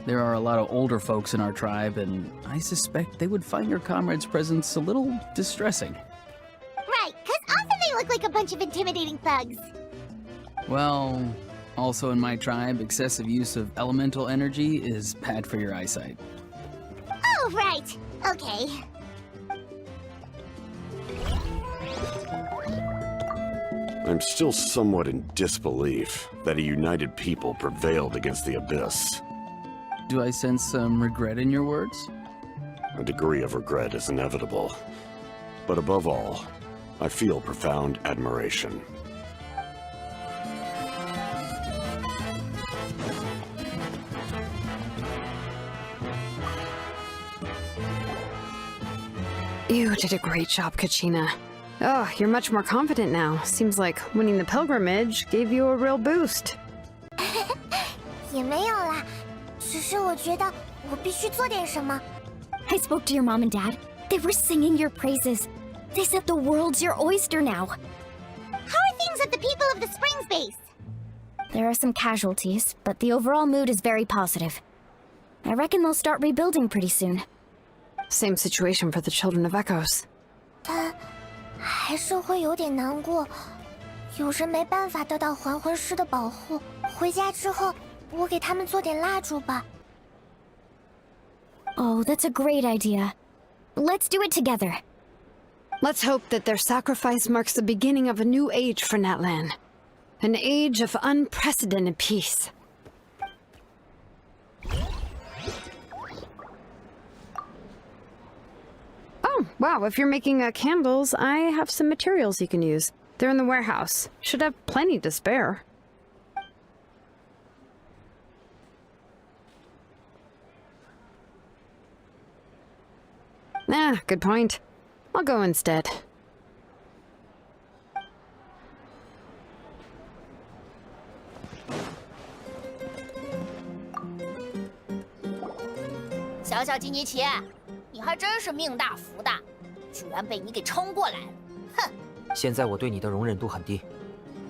There are a lot of older folks in our tribe, and I suspect they would find your comrade's presence a little distressing. Right, because often they look like a bunch of intimidating thugs. Well, also in my tribe, excessive use of elemental energy is bad for your eyesight. Oh, right. Okay. I'm still somewhat in disbelief that a united people prevailed against the Abyss. Do I sense some regret in your words? A degree of regret is inevitable. But above all, I feel profound admiration. You did a great job, Kachina. Oh, you're much more confident now. Seems like winning the pilgrimage gave you a real boost. 也没有啦，只是我觉得我必须做点什么。 I spoke to your mom and dad. They were singing your praises. They said the world's your oyster now. How are things at the People of the Springs base? There are some casualties, but the overall mood is very positive. I reckon they'll start rebuilding pretty soon. Same situation for the Children of Echoes. 但还是会有点难过，有人没办法得到还魂师的保护。回家之后，我给他们做点蜡烛吧。 Oh, that's a great idea. Let's do it together. Let's hope that their sacrifice marks the beginning of a new age for Natlan. An age of unprecedented peace. Oh, wow, if you're making candles, I have some materials you can use. They're in the warehouse. Should have plenty to spare. Ah, good point. I'll go instead. 小小基尼奇，你还真是命大福大，居然被你给撑过来了。哼！现在我对你的容忍度很低，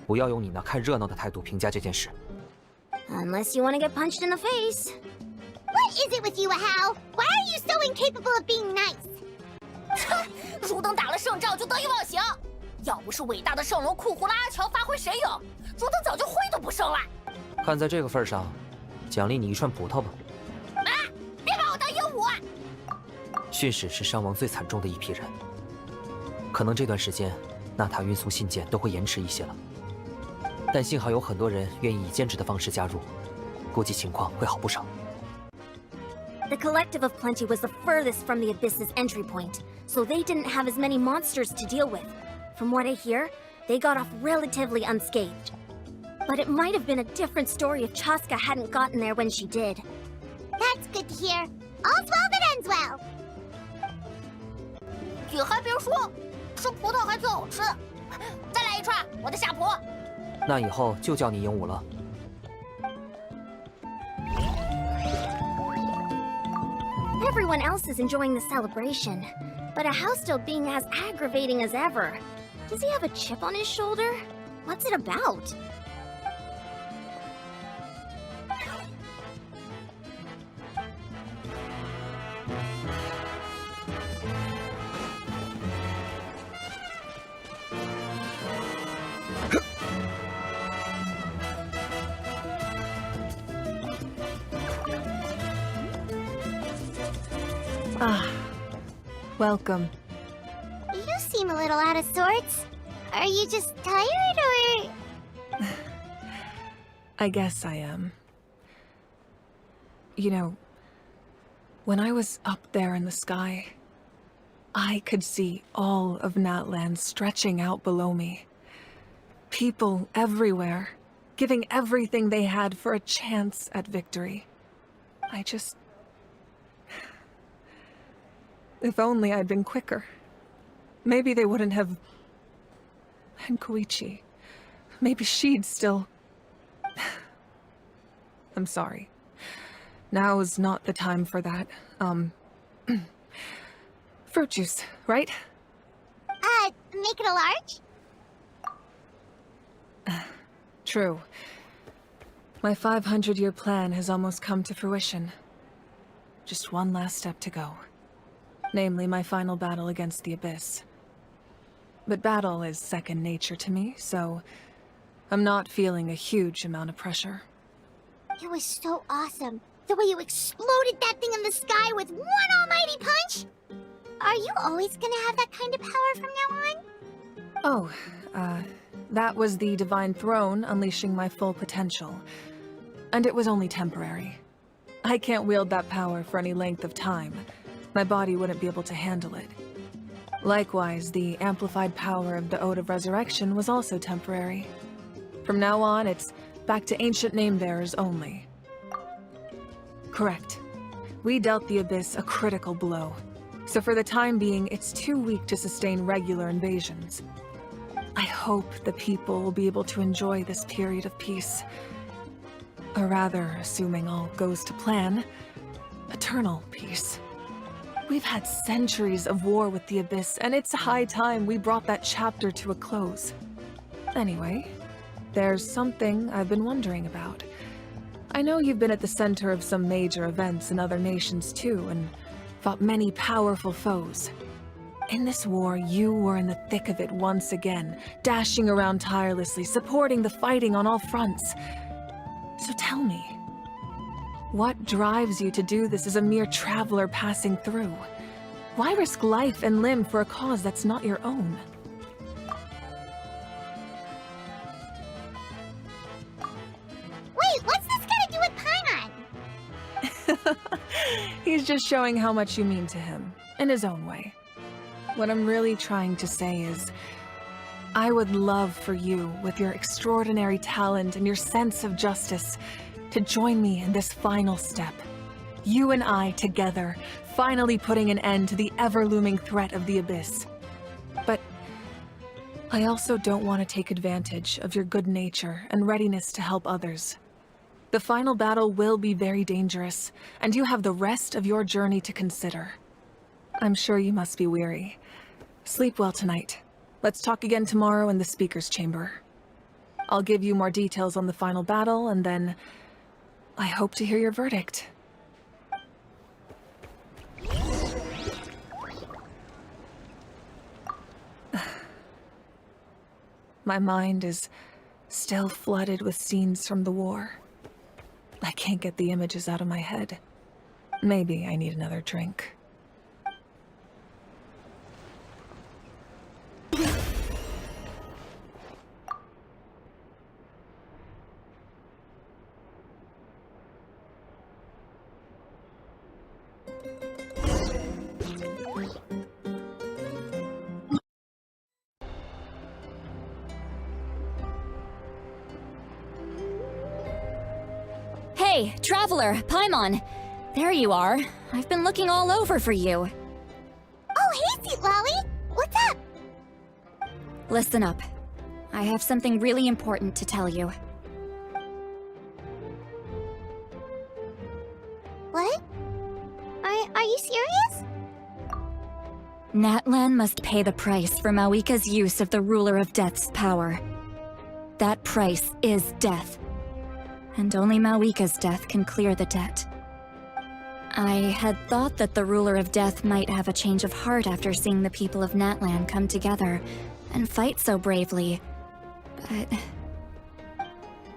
不要用你那看热闹的态度评价这件事。Unless you want to get punched in the face. What is it with you, Hao? Why are you so incapable of being nice? 哼！汝等打了胜仗就得意忘形，要不是伟大的圣龙库胡拉阿乔发挥神勇，汝等早就灰都不剩了。看在这个份上，奖励你一串葡萄吧。 别把我当鹦鹉啊！驯使是伤亡最惨重的一批人，可能这段时间纳塔运送信件都会延迟一些了。但幸好有很多人愿意以兼职的方式加入，估计情况会好不少。 The Collective of Plenty was the furthest from the Abyss's entry point, so they didn't have as many monsters to deal with. From what I hear, they got off relatively unscathed. But it might have been a different story if Chaska hadn't gotten there when she did. That's good to hear. All's well that ends well. 你还别说，吃葡萄还最好吃。再来一串，我的下仆。那以后就叫你鹦鹉了。 Everyone else is enjoying the celebration, but Ahao's still being as aggravating as ever. Does he have a chip on his shoulder? What's it about? Ah, welcome. You seem a little out of sorts. Are you just tired, or...? I guess I am. You know, when I was up there in the sky, I could see all of Natlan stretching out below me. People everywhere, giving everything they had for a chance at victory. I just... If only I'd been quicker. Maybe they wouldn't have... And Koichi. Maybe she'd still... I'm sorry. Now is not the time for that. Fruit juice, right? Make it a large? True. My 500-year plan has almost come to fruition. Just one last step to go. Namely, my final battle against the Abyss. But battle is second nature to me, so I'm not feeling a huge amount of pressure. It was so awesome. The way you exploded that thing in the sky with one almighty punch! Are you always gonna have that kind of power from now on? Oh, that was the Divine Throne unleashing my full potential. And it was only temporary. I can't wield that power for any length of time. My body wouldn't be able to handle it. Likewise, the amplified power of the Ode of Resurrection was also temporary. From now on, it's back to ancient name-bearers only. Correct. We dealt the Abyss a critical blow. So for the time being, it's too weak to sustain regular invasions. I hope the people will be able to enjoy this period of peace. Or rather, assuming all goes to plan, eternal peace. We've had centuries of war with the Abyss, and it's high time we brought that chapter to a close. Anyway, there's something I've been wondering about. I know you've been at the center of some major events in other nations too, and fought many powerful foes. In this war, you were in the thick of it once again, dashing around tirelessly, supporting the fighting on all fronts. So tell me, what drives you to do this as a mere traveler passing through? Why risk life and limb for a cause that's not your own? Wait, what's this got to do with Paimon? He's just showing how much you mean to him, in his own way. What I'm really trying to say is, I would love for you, with your extraordinary talent and your sense of justice, to join me in this final step. You and I together, finally putting an end to the ever-looming threat of the Abyss. But I also don't want to take advantage of your good nature and readiness to help others. The final battle will be very dangerous, and you have the rest of your journey to consider. I'm sure you must be weary. Sleep well tonight. Let's talk again tomorrow in the speaker's chamber. I'll give you more details on the final battle, and then I hope to hear your verdict. My mind is still flooded with scenes from the war. I can't get the images out of my head. Maybe I need another drink. Hey, Traveler, Paimon! There you are. I've been looking all over for you. Oh, hey, Sweet Lolly! What's up? Listen up. I have something really important to tell you. What? Are you serious? Natlan must pay the price for Mawika's use of the Ruler of Death's power. That price is death. And only Mawika's death can clear the debt. I had thought that the Ruler of Death might have a change of heart after seeing the people of Natlan come together and fight so bravely, but...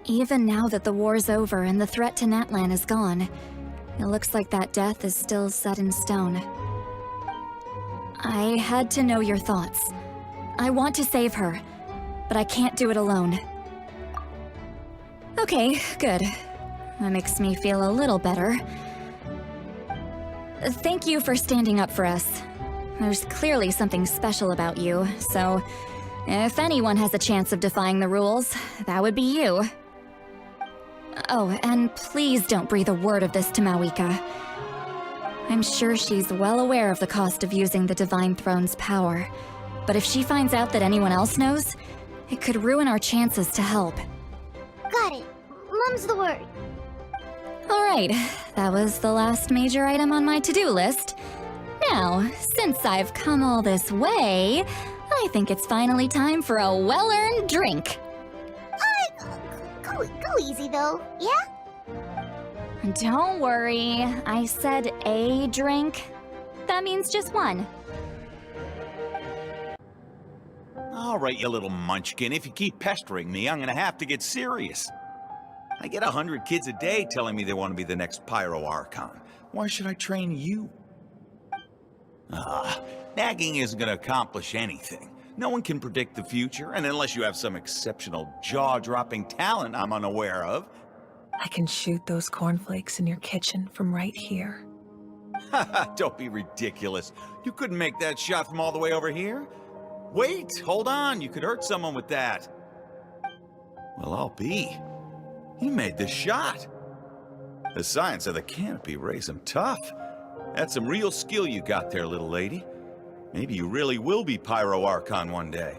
even now that the war's over and the threat to Natlan is gone, it looks like that death is still set in stone. I had to know your thoughts. I want to save her, but I can't do it alone. Okay, good. That makes me feel a little better. Thank you for standing up for us. There's clearly something special about you, so if anyone has a chance of defying the rules, that would be you. Oh, and please don't breathe a word of this to Mawika. I'm sure she's well aware of the cost of using the Divine Throne's power, but if she finds out that anyone else knows, it could ruin our chances to help. Got it. Mum's the word. Alright, that was the last major item on my to-do list. Now, since I've come all this way, I think it's finally time for a well-earned drink. Go easy though, yeah? Don't worry, I said a drink. That means just one. All right, you little munchkin. If you keep pestering me, I'm gonna have to get serious. I get 100 kids a day telling me they want to be the next Pyro Archon. Why should I train you? Nagging isn't gonna accomplish anything. No one can predict the future, and unless you have some exceptional jaw-dropping talent I'm unaware of. I can shoot those cornflakes in your kitchen from right here. Don't be ridiculous. You couldn't make that shot from all the way over here? Wait, hold on. You could hurt someone with that. Well, I'll be. He made the shot. The science of the canopy raised him tough. That's some real skill you got there, little lady. Maybe you really will be Pyro Archon one day.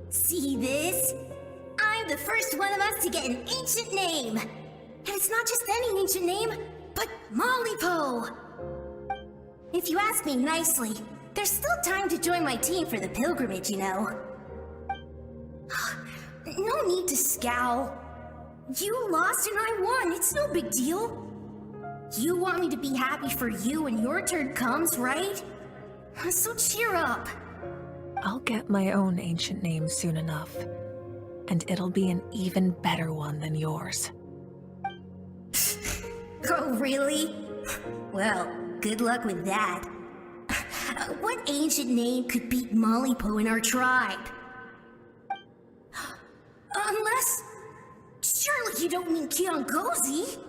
See this? I'm the first one of us to get an ancient name. And it's not just any ancient name, but Malipo. If you ask me nicely, there's still time to join my team for the pilgrimage, you know. No need to scowl. You lost and I won, it's no big deal. You want me to be happy for you when your turn comes, right? So cheer up. I'll get my own ancient name soon enough, and it'll be an even better one than yours. Oh, really? Well, good luck with that. What ancient name could beat Malipo in our tribe? Unless... surely you don't mean Kiangozi?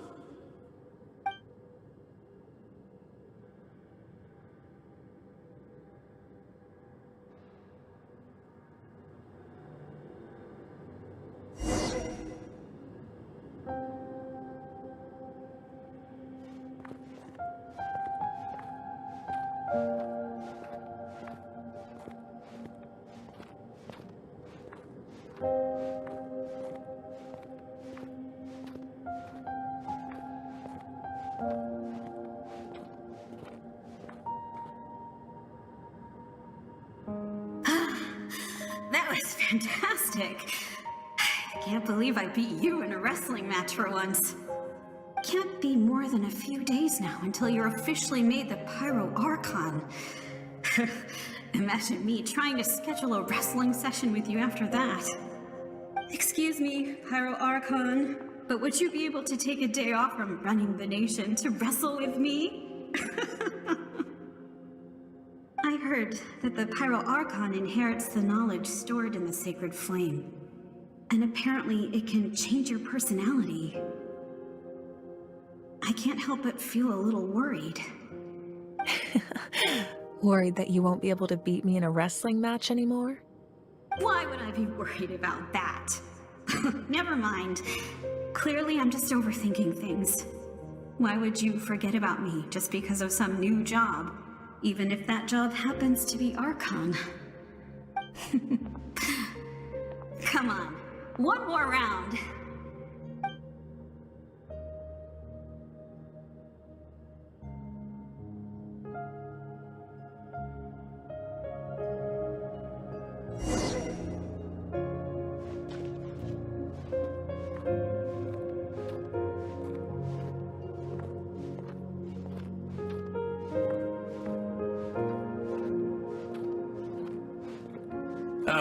That was fantastic. I can't believe I beat you in a wrestling match for once. Can't be more than a few days now until you're officially made the Pyro Archon. Imagine me trying to schedule a wrestling session with you after that. Excuse me, Pyro Archon, but would you be able to take a day off from running the nation to wrestle with me? I heard that the Pyro Archon inherits the knowledge stored in the sacred flame. And apparently it can change your personality. I can't help but feel a little worried. Worried that you won't be able to beat me in a wrestling match anymore? Why would I be worried about that? Never mind. Clearly I'm just overthinking things. Why would you forget about me just because of some new job? Even if that job happens to be Archon. Come on, one more round.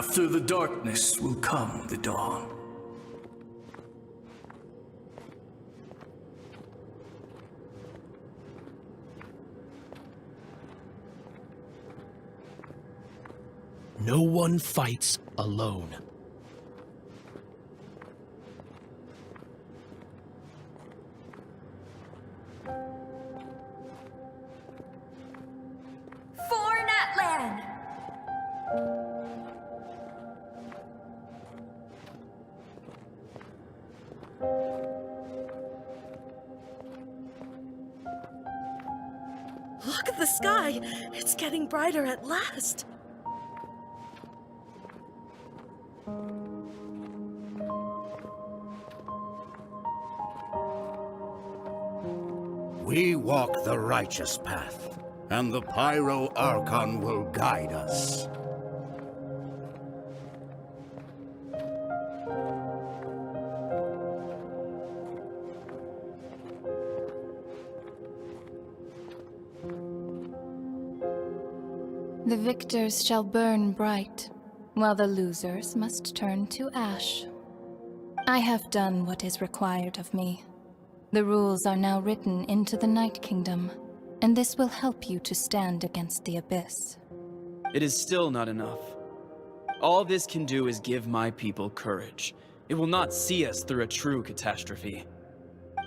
After the darkness will come the dawn. No one fights alone. For Natlan! Look at the sky! It's getting brighter at last! We walk the righteous path, and the Pyro Archon will guide us. The victors shall burn bright, while the losers must turn to ash. I have done what is required of me. The rules are now written into the Night Kingdom, and this will help you to stand against the Abyss. It is still not enough. All this can do is give my people courage. It will not see us through a true catastrophe.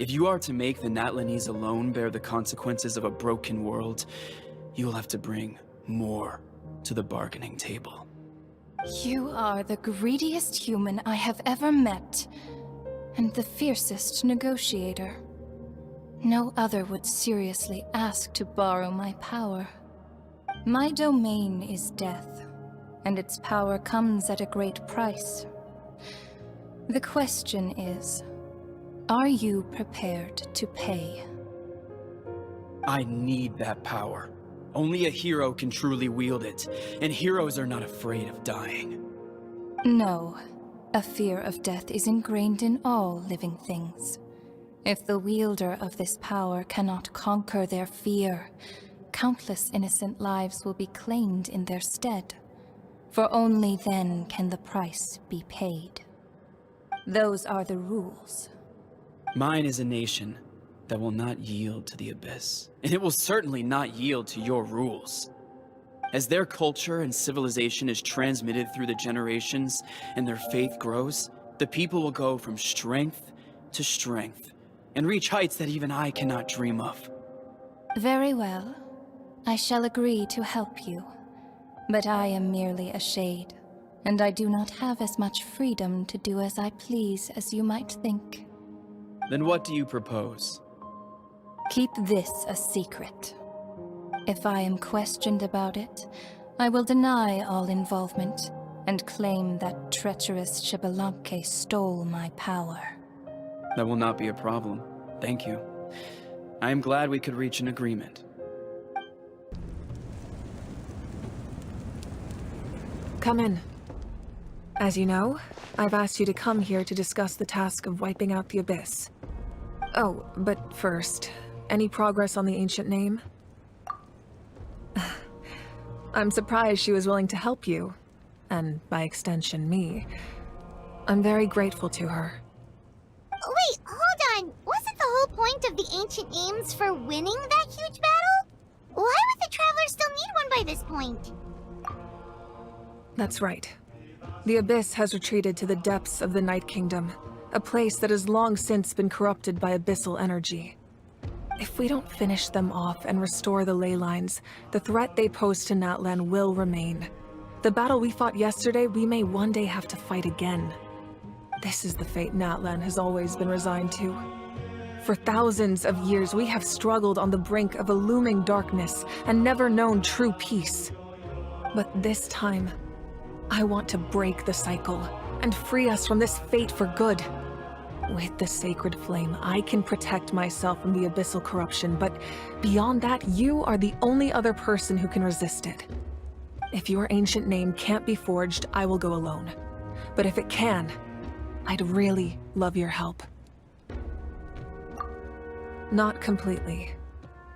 If you are to make the Natlanese alone bear the consequences of a broken world, you will have to bring more to the bargaining table. You are the greediest human I have ever met, and the fiercest negotiator. No other would seriously ask to borrow my power. My domain is death, and its power comes at a great price. The question is, are you prepared to pay? I need that power. Only a hero can truly wield it, and heroes are not afraid of dying. No. A fear of death is ingrained in all living things. If the wielder of this power cannot conquer their fear, countless innocent lives will be claimed in their stead. For only then can the price be paid. Those are the rules. Mine is a nation that will not yield to the Abyss, and it will certainly not yield to your rules. As their culture and civilization is transmitted through the generations and their faith grows, the people will go from strength to strength and reach heights that even I cannot dream of. Very well. I shall agree to help you. But I am merely a shade, and I do not have as much freedom to do as I please as you might think. Then what do you propose? Keep this a secret. If I am questioned about it, I will deny all involvement and claim that treacherous Xbalanque stole my power. That will not be a problem. Thank you. I am glad we could reach an agreement. Come in. As you know, I've asked you to come here to discuss the task of wiping out the Abyss. Oh, but first, any progress on the ancient name? I'm surprised she was willing to help you, and by extension, me. I'm very grateful to her. Wait, hold on. Wasn't the whole point of the ancient aims for winning that huge battle? Why would the Travelers still need one by this point? That's right. The Abyss has retreated to the depths of the Night Kingdom, a place that has long since been corrupted by abyssal energy. If we don't finish them off and restore the ley lines, the threat they pose to Natlan will remain. The battle we fought yesterday, we may one day have to fight again. This is the fate Natlan has always been resigned to. For thousands of years, we have struggled on the brink of a looming darkness and never known true peace. But this time, I want to break the cycle and free us from this fate for good. With the sacred flame, I can protect myself from the abyssal corruption, but beyond that, you are the only other person who can resist it. If your ancient name can't be forged, I will go alone. But if it can, I'd really love your help. Not completely.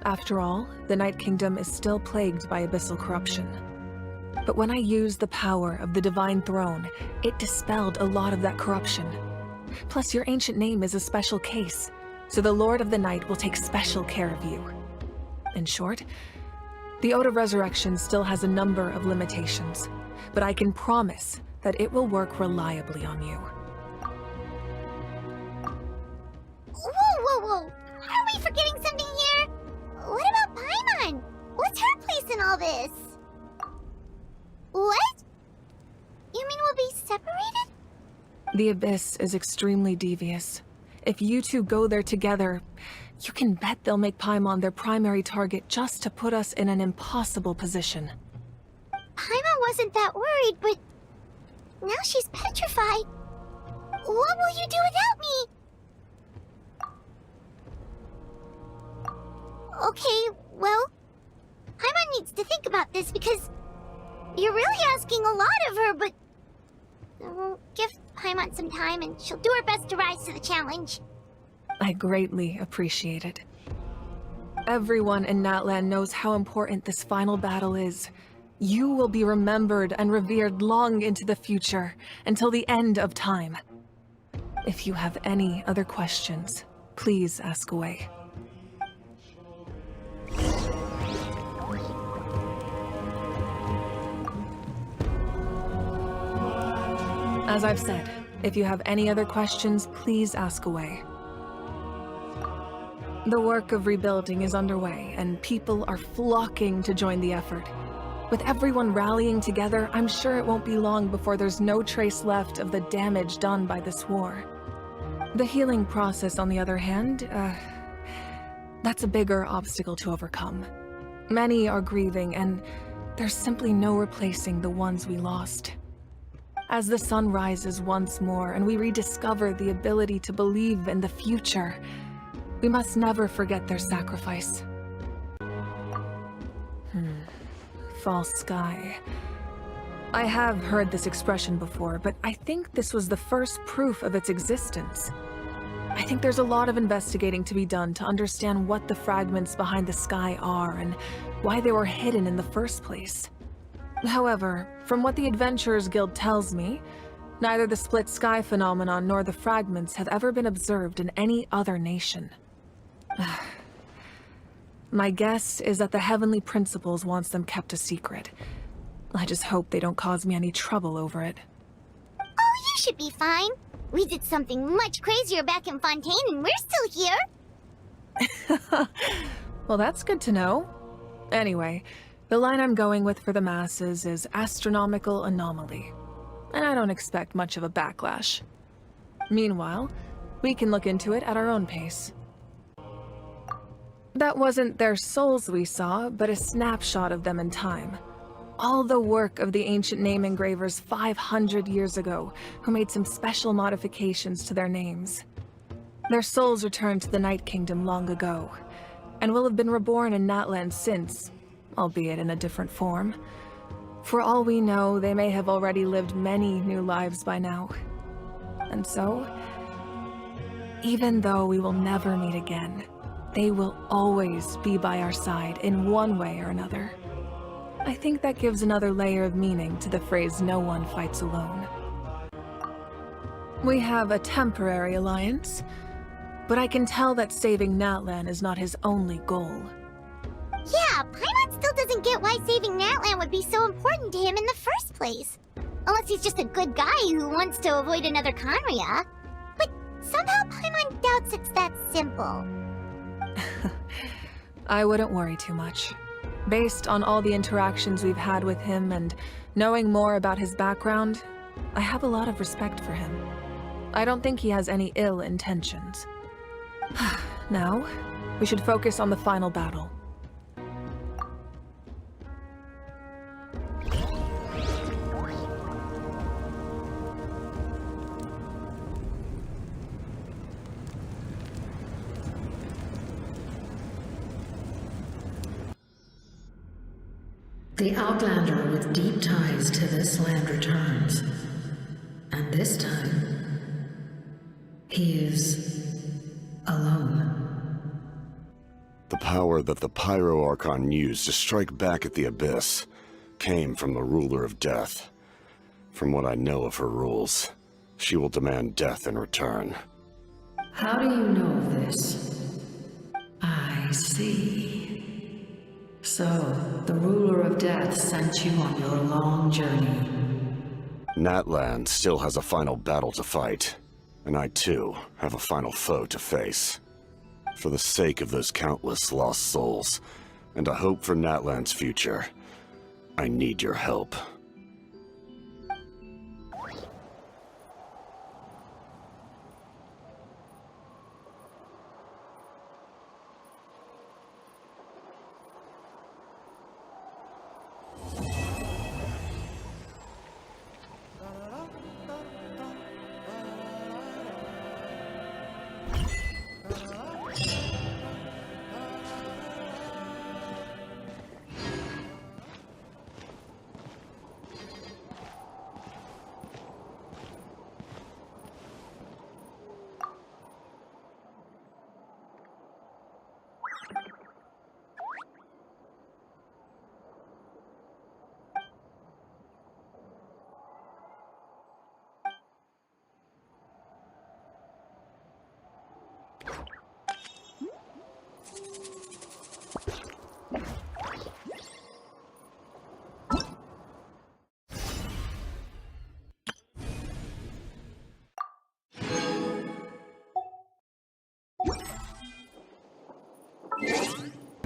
After all, the Night Kingdom is still plagued by abyssal corruption. But when I used the power of the Divine Throne, it dispelled a lot of that corruption. Plus, your ancient name is a special case, so the Lord of the Night will take special care of you. In short, the Ode of Resurrection still has a number of limitations, but I can promise that it will work reliably on you. Whoa! Are we forgetting something here? What about Paimon? What's her place in all this? What? You mean we'll be separated? The Abyss is extremely devious. If you two go there together, you can bet they'll make Paimon their primary target just to put us in an impossible position. Paimon wasn't that worried, but now she's petrified. What will you do without me? Okay, well, Paimon needs to think about this because you're really asking a lot of her, but we'll give Paimon some time and she'll do her best to rise to the challenge. I greatly appreciate it. Everyone in Natlan knows how important this final battle is. You will be remembered and revered long into the future, until the end of time. If you have any other questions, please ask away. As I've said, if you have any other questions, please ask away. The work of rebuilding is underway, and people are flocking to join the effort. With everyone rallying together, I'm sure it won't be long before there's no trace left of the damage done by this war. The healing process, on the other hand, that's a bigger obstacle to overcome. Many are grieving, and there's simply no replacing the ones we lost. As the sun rises once more and we rediscover the ability to believe in the future, we must never forget their sacrifice. False sky. I have heard this expression before, but I think this was the first proof of its existence. I think there's a lot of investigating to be done to understand what the fragments behind the sky are and why they were hidden in the first place. However, from what the Adventurers Guild tells me, neither the split sky phenomenon nor the fragments have ever been observed in any other nation. My guess is that the Heavenly Principles wants them kept a secret. I just hope they don't cause me any trouble over it. Oh, you should be fine. We did something much crazier back in Fontaine and we're still here. Well, that's good to know. Anyway, the line I'm going with for the masses is astronomical anomaly. And I don't expect much of a backlash. Meanwhile, we can look into it at our own pace. That wasn't their souls we saw, but a snapshot of them in time. All the work of the ancient name engravers 500 years ago, who made some special modifications to their names. Their souls returned to the Night Kingdom long ago, and will have been reborn in Natlan since, albeit in a different form. For all we know, they may have already lived many new lives by now. And so, even though we will never meet again, they will always be by our side in one way or another. I think that gives another layer of meaning to the phrase "no one fights alone." We have a temporary alliance, but I can tell that saving Natlan is not his only goal. Yeah, Paimon still doesn't get why saving Natlan would be so important to him in the first place. Unless he's just a good guy who wants to avoid another Khaenri'ah. But somehow Paimon doubts it's that simple. I wouldn't worry too much. Based on all the interactions we've had with him and knowing more about his background, I have a lot of respect for him. I don't think he has any ill intentions. Now, we should focus on the final battle. The Outlander with deep ties to this land returns. And this time, he is alone. The power that the Pyro Archon used to strike back at the Abyss came from the ruler of death. From what I know of her rules, she will demand death in return. How do you know this? I see. So, the ruler of death sent you on your long journey. Natlan still has a final battle to fight, and I too have a final foe to face. For the sake of those countless lost souls, and a hope for Natlan's future, I need your help.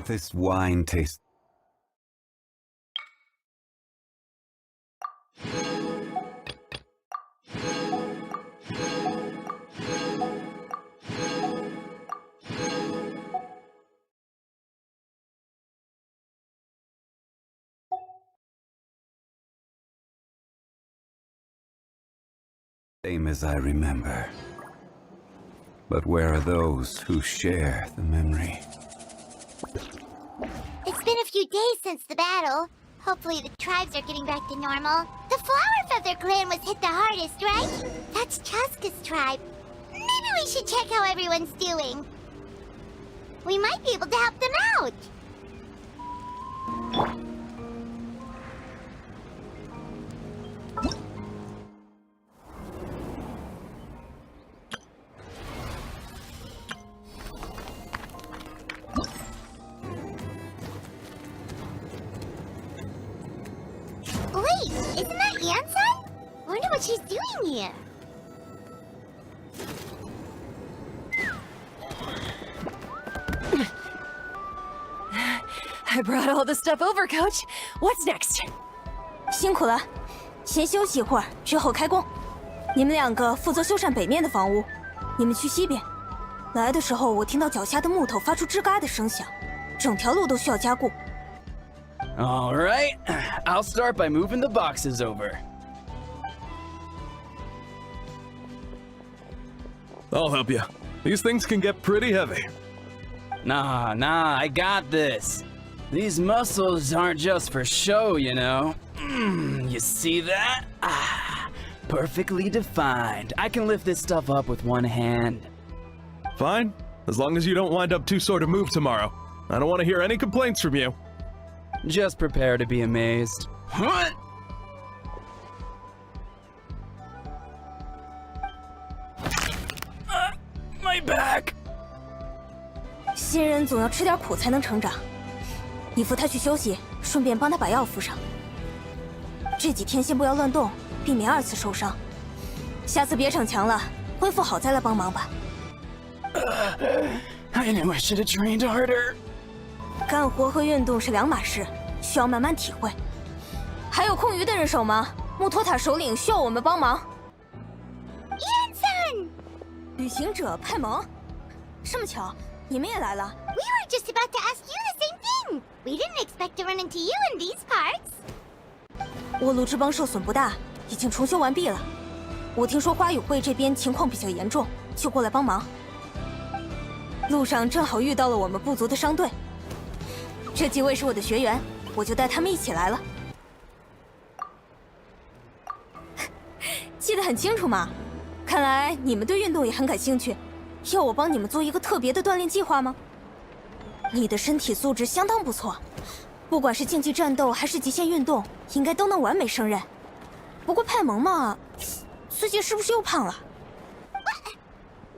This wine tastes... Same as I remember. But where are those who share the memory? It's been a few days since the battle. Hopefully the tribes are getting back to normal. The flower feather clan was hit the hardest, right? That's Chaska's tribe. Maybe we should check how everyone's doing. We might be able to help them out. Wait, isn't that Anson? Wonder what she's doing here. I brought all the stuff over, Coach. What's next? 辛苦了，先休息一会儿，之后开工。你们两个负责修缮北面的房屋，你们去西边。来的时候，我听到脚下的木头发出吱嘎的声响，整条路都需要加固。All right, I'll start by moving the boxes over. I'll help you. These things can get pretty heavy. Nah, I got this. These muscles aren't just for show, you know. You see that? Ah, perfectly defined. I can lift this stuff up with one hand. Fine, as long as you don't wind up too sore to move tomorrow. I don't want to hear any complaints from you. Just prepare to be amazed. What? My back. 新人总要吃点苦才能成长。你扶他去休息，顺便帮他把药敷上。这几天先不要乱动，避免2次受伤。下次别逞强了，恢复好再来帮忙吧。I knew I should have trained harder. 干活和运动是两码事，需要慢慢体会。还有空余的人手吗？木托塔首领需要我们帮忙。Anson! 旅行者派蒙，这么巧，你们也来了。We were just about to ask you the same thing. We didn't expect to run into you in these parts. 沃卢之邦受损不大，已经重修完毕了。我听说花语会这边情况比较严重，就过来帮忙。路上正好遇到了我们部族的商队，这几位是我的学员，我就带他们一起来了。记得很清楚嘛，看来你们对运动也很感兴趣，要我帮你们做一个特别的锻炼计划吗？你的身体素质相当不错，不管是竞技战斗还是极限运动，应该都能完美胜任。不过派蒙嘛，最近是不是又胖了？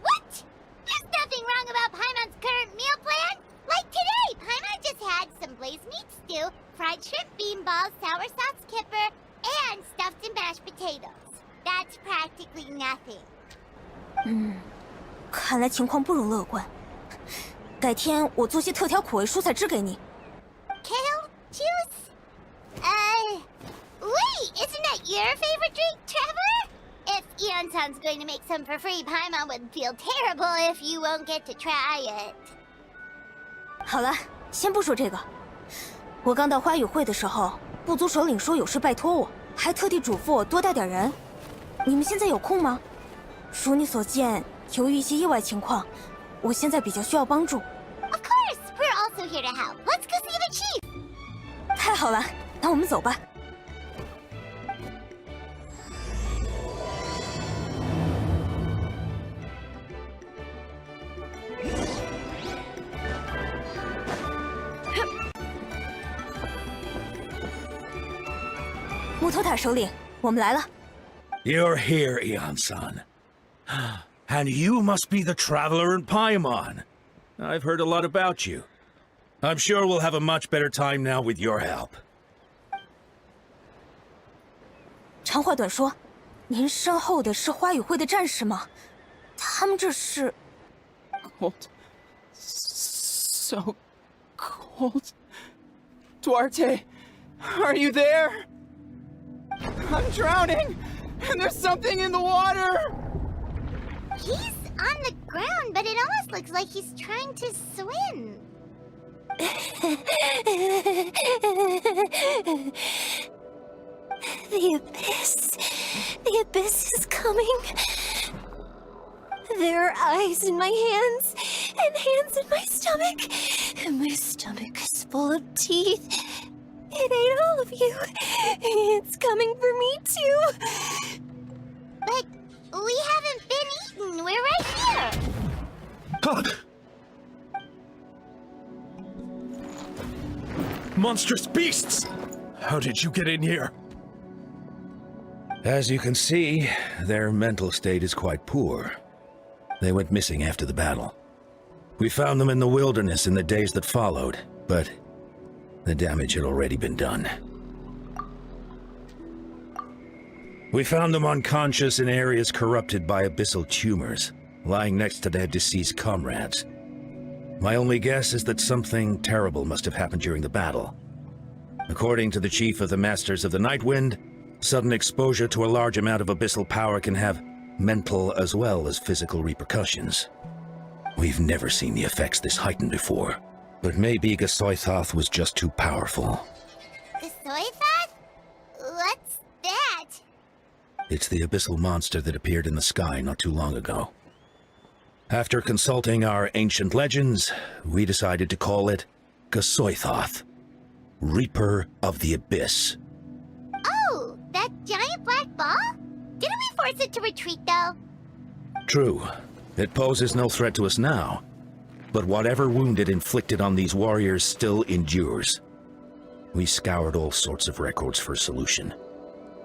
What? There's nothing wrong about Paimon's current meal plan. Like today, Paimon just had some blazed meat stew, fried shrimp bean balls, sour sauce kipper, and stuffed and mashed potatoes. That's practically nothing. 看来情况不容乐观。改天我做些特调苦味蔬菜汁给你。 Kale juice? Wait, isn't that your favorite drink, Trevor? If Eon-san's going to make some for free, Paimon would feel terrible if you won't get to try it. 好了，先不说这个。我刚到花语会的时候，部族首领说有事拜托我，还特地嘱咐我多带点人。你们现在有空吗？如你所见，由于一些意外情况，我现在比较需要帮助。Of course, we're also here to help. Let's go see the chief. 太好了，那我们走吧。木头塔首领，我们来了。 You're here, Eon-san. And you must be the traveler in Paimon. I've heard a lot about you. I'm sure we'll have a much better time now with your help. 长话短说，您身后的是花语会的战士吗？他们这是 Cold. So cold. Duarte, are you there? I'm drowning, and there's something in the water! He's on the ground, but it almost looks like he's trying to swim. The abyss is coming. There are eyes in my hands, and hands in my stomach. And my stomach is full of teeth. It ate all of you. It's coming for me too. But we haven't been eaten. We're right here. Monstrous beasts! How did you get in here? As you can see, their mental state is quite poor. They went missing after the battle. We found them in the wilderness in the days that followed, but the damage had already been done. We found them unconscious in areas corrupted by abyssal tumors, lying next to their deceased comrades. My only guess is that something terrible must have happened during the battle. According to the chief of the Masters of the Nightwind, sudden exposure to a large amount of abyssal power can have mental as well as physical repercussions. We've never seen the effects this heightened before, but maybe Gasoithoth was just too powerful. Gasoithoth? What's that? It's the abyssal monster that appeared in the sky not too long ago. After consulting our ancient legends, we decided to call it Gasoithoth, Reaper of the Abyss. Oh, that giant black ball? Didn't we force it to retreat, though? True. It poses no threat to us now, but whatever wound it inflicted on these warriors still endures. We scoured all sorts of records for a solution,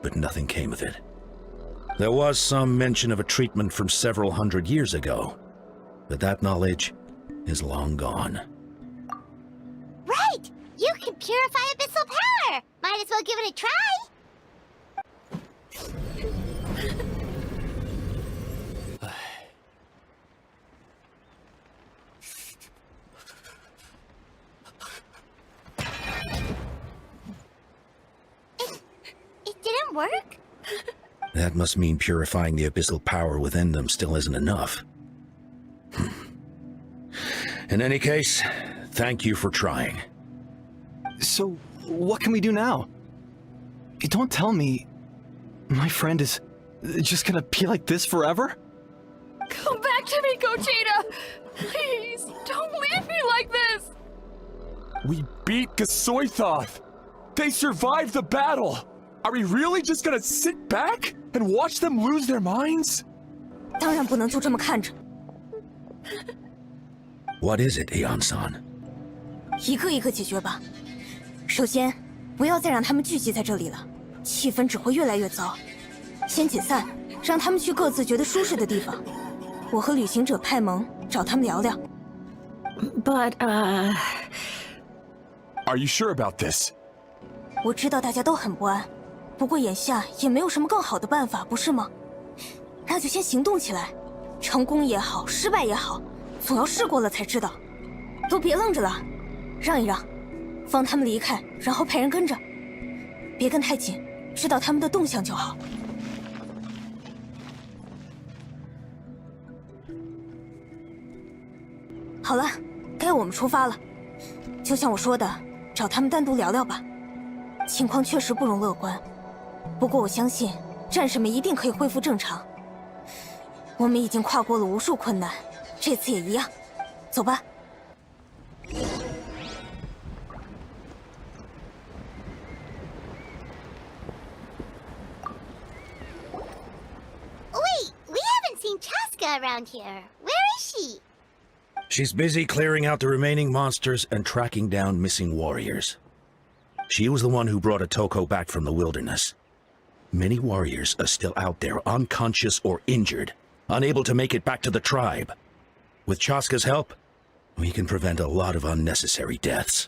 but nothing came of it. There was some mention of a treatment from several hundred years ago, but that knowledge is long gone. Right! You can purify abyssal power! Might as well give it a try! It didn't work? That must mean purifying the abyssal power within them still isn't enough. In any case, thank you for trying. So, what can we do now? Don't tell me my friend is just gonna be like this forever? Come back to me, Gogeta! Please, don't leave me like this! We beat Gasoithoth! They survived the battle! Are we really just gonna sit back and watch them lose their minds? 当然不能就这么看着。 What is it, Eon-san? 一个一个解决吧。首先，不要再让他们聚集在这里了，气氛只会越来越糟。先解散，让他们去各自觉得舒适的地方。我和旅行者派蒙找他们聊聊。But, Are you sure about this? 我知道大家都很不安，不过眼下也没有什么更好的办法，不是吗？那就先行动起来，成功也好，失败也好，总要试过了才知道。都别愣着了，让一让，放他们离开，然后派人跟着，别跟太紧，知道他们的动向就好。好了，该我们出发了。就像我说的，找他们单独聊聊吧。情况确实不容乐观，不过我相信战士们一定可以恢复正常。我们已经跨过了无数困难，这次也一样。走吧。Wait, we haven't seen Chaska around here. Where is she? She's busy clearing out the remaining monsters and tracking down missing warriors. She was the one who brought Otoko back from the wilderness. Many warriors are still out there, unconscious or injured, unable to make it back to the tribe. With Chaska's help, we can prevent a lot of unnecessary deaths.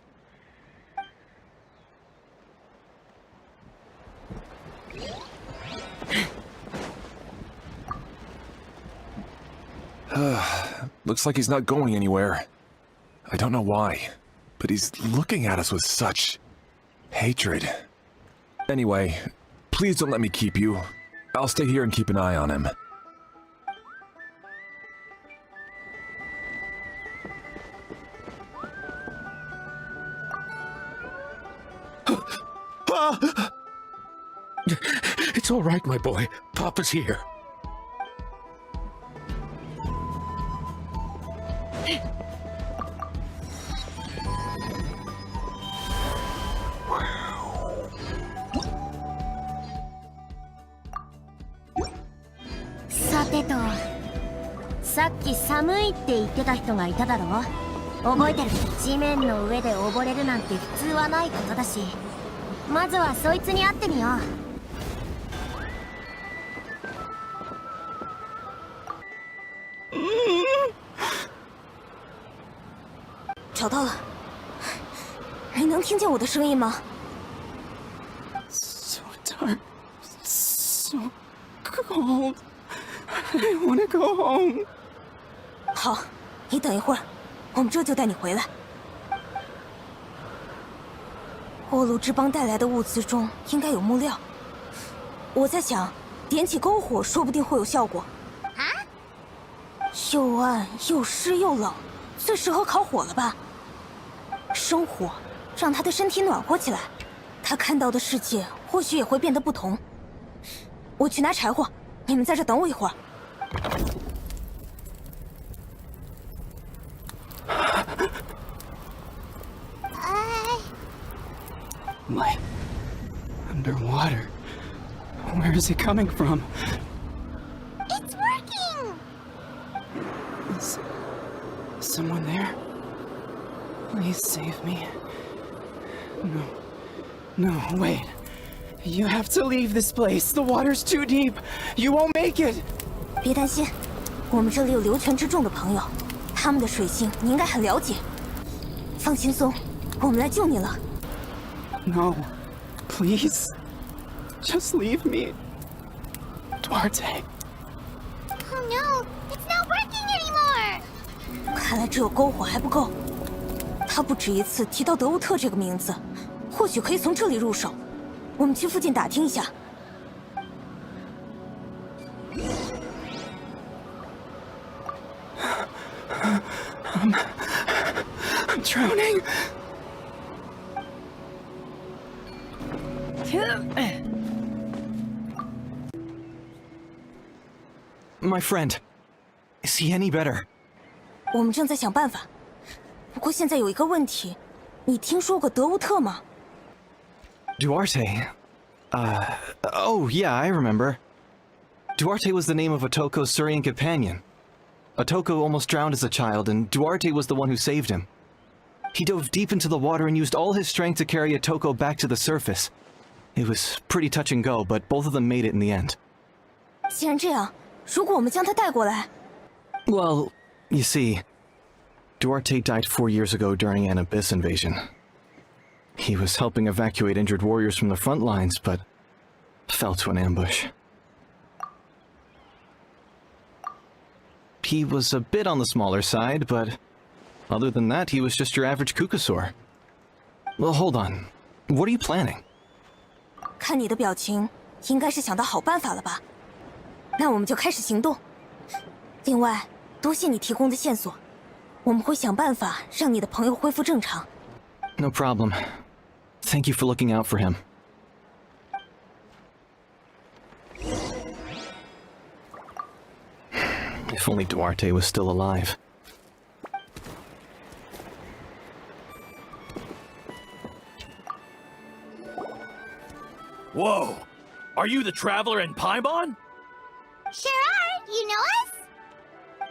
Looks like he's not going anywhere. I don't know why, but he's looking at us with such hatred. Anyway, please don't let me keep you. I'll stay here and keep an eye on him. It's all right, my boy. Papa's here. Saてと、さっき寒いって言ってた人がいただろ？覚えてる？地面の上で溺れるなんて普通はないことだし、まずはそいつに会ってみよう。找到了，你能听见我的声音吗 ？So dark, so cold. I wanna go home. 好，你等一会儿，我们这就带你回来。沃鲁之邦带来的物资中应该有木料，我在想，点起篝火说不定会有效果。啊？又暗又湿又冷，最适合烤火了吧？生火，让他的身体暖和起来，他看到的世界或许也会变得不同。我去拿柴火，你们在这等我一会儿。Like underwater. Where is it coming from? It's working! Is someone there? Please save me. No, wait. You have to leave this place. The water's too deep. You won't make it. 别担心，我们这里有流泉之众的朋友，他们的水性你应该很了解。放轻松，我们来救你了。No, please. Just leave me. Duarte. Oh no, it's not working anymore! 看来只有篝火还不够。他不止一次提到德乌特这个名字，或许可以从这里入手。我们去附近打听一下。I'm drowning. My friend, is he any better? 我们正在想办法，不过现在有一个问题，你听说过德乌特吗？ Duarte? Oh yeah, I remember. Duarte was the name of Otoko's Syrian companion. Otoko almost drowned as a child, and Duarte was the one who saved him. He dove deep into the water and used all his strength to carry Atoko back to the surface. It was pretty touch and go, but both of them made it in the end. 既然这样，如果我们将他带过来， Well, you see, Duarte died 4 years ago during an Abyss invasion. He was helping evacuate injured warriors from the front lines, but fell to an ambush. He was a bit on the smaller side, but other than that, he was just your average Kukasaur. Well, hold on. What are you planning? 看你的表情，应该是想到好办法了吧？那我们就开始行动。另外，多谢你提供的线索，我们会想办法让你的朋友恢复正常。No problem. Thank you for looking out for him. If only Duarte was still alive. Whoa! Are you the traveler in Paimon? Sure are. You know us?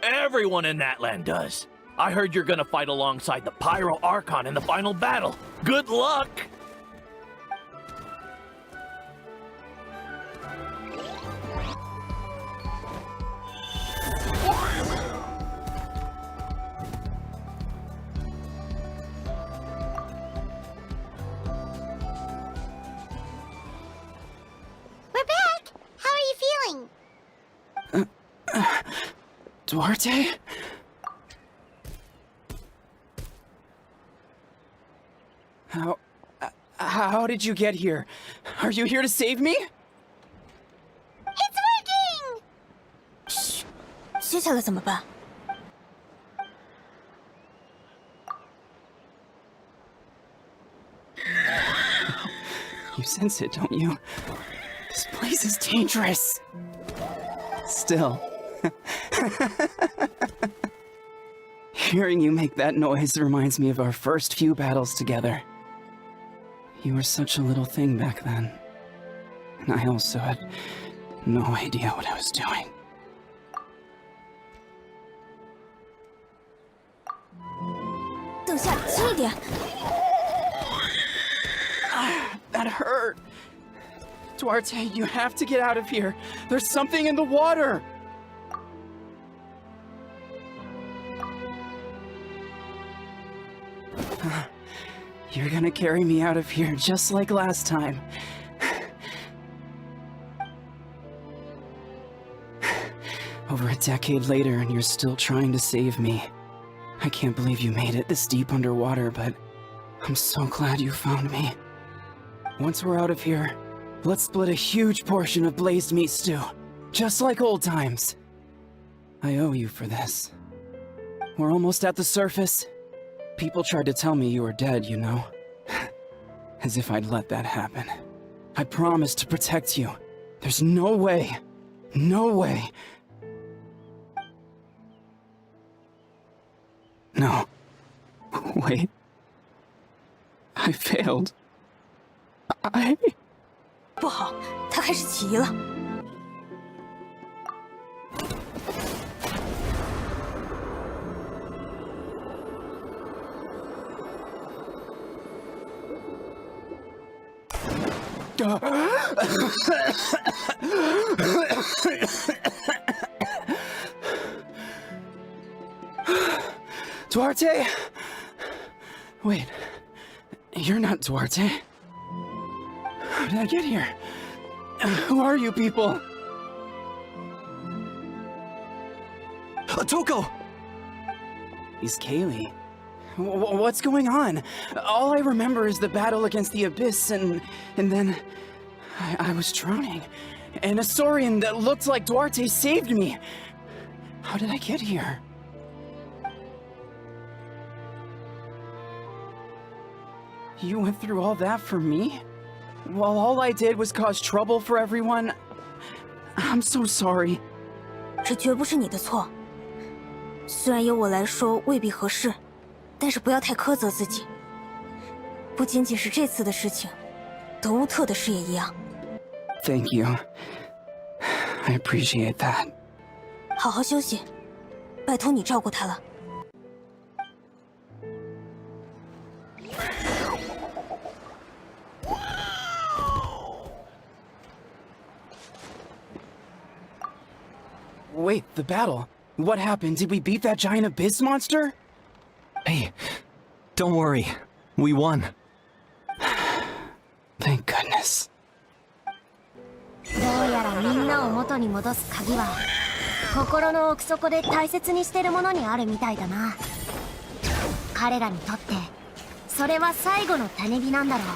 Everyone in Natlan does. I heard you're gonna fight alongside the Pyro Archon in the final battle. Good luck! We're back. How are you feeling? Duarte? How did you get here? Are you here to save me? It's working! 接下来怎么办？ You sense it, don't you? This place is dangerous. Still. Hearing you make that noise reminds me of our first few battles together. You were such a little thing back then. And I also had no idea what I was doing. That hurt. Duarte, you have to get out of here. There's something in the water. You're gonna carry me out of here just like last time. Over a decade later and you're still trying to save me. I can't believe you made it this deep underwater, but I'm so glad you found me. Once we're out of here, let's split a huge portion of blazed meat stew, just like old times. I owe you for this. We're almost at the surface. People tried to tell me you were dead, you know. As if I'd let that happen. I promised to protect you. There's no way. No way. No. Wait. I failed. 不好，他开始起疑了。Duarte? Wait. You're not Duarte. How did I get here? Who are you people? Atoko! He's Kaylee. What's going on? All I remember is the battle against the Abyss and then I was drowning. And a Saurian that looked like Duarte saved me. How did I get here? You went through all that for me? While all I did was cause trouble for everyone? I'm so sorry. 这绝不是你的错。虽然由我来说未必合适，但是不要太苛责自己。不仅仅是这次的事情，德乌特的事也一样。Thank you. I appreciate that. 好好休息，拜托你照顾他了。Wait, the battle. What happened? Did we beat that giant abyss monster? Hey, don't worry. We won. Thank goodness. どうやらみんなを元に戻す鍵は心の奥底で大切にしてるものにあるみたいだな。彼らにとってそれは最後の種火なんだろう。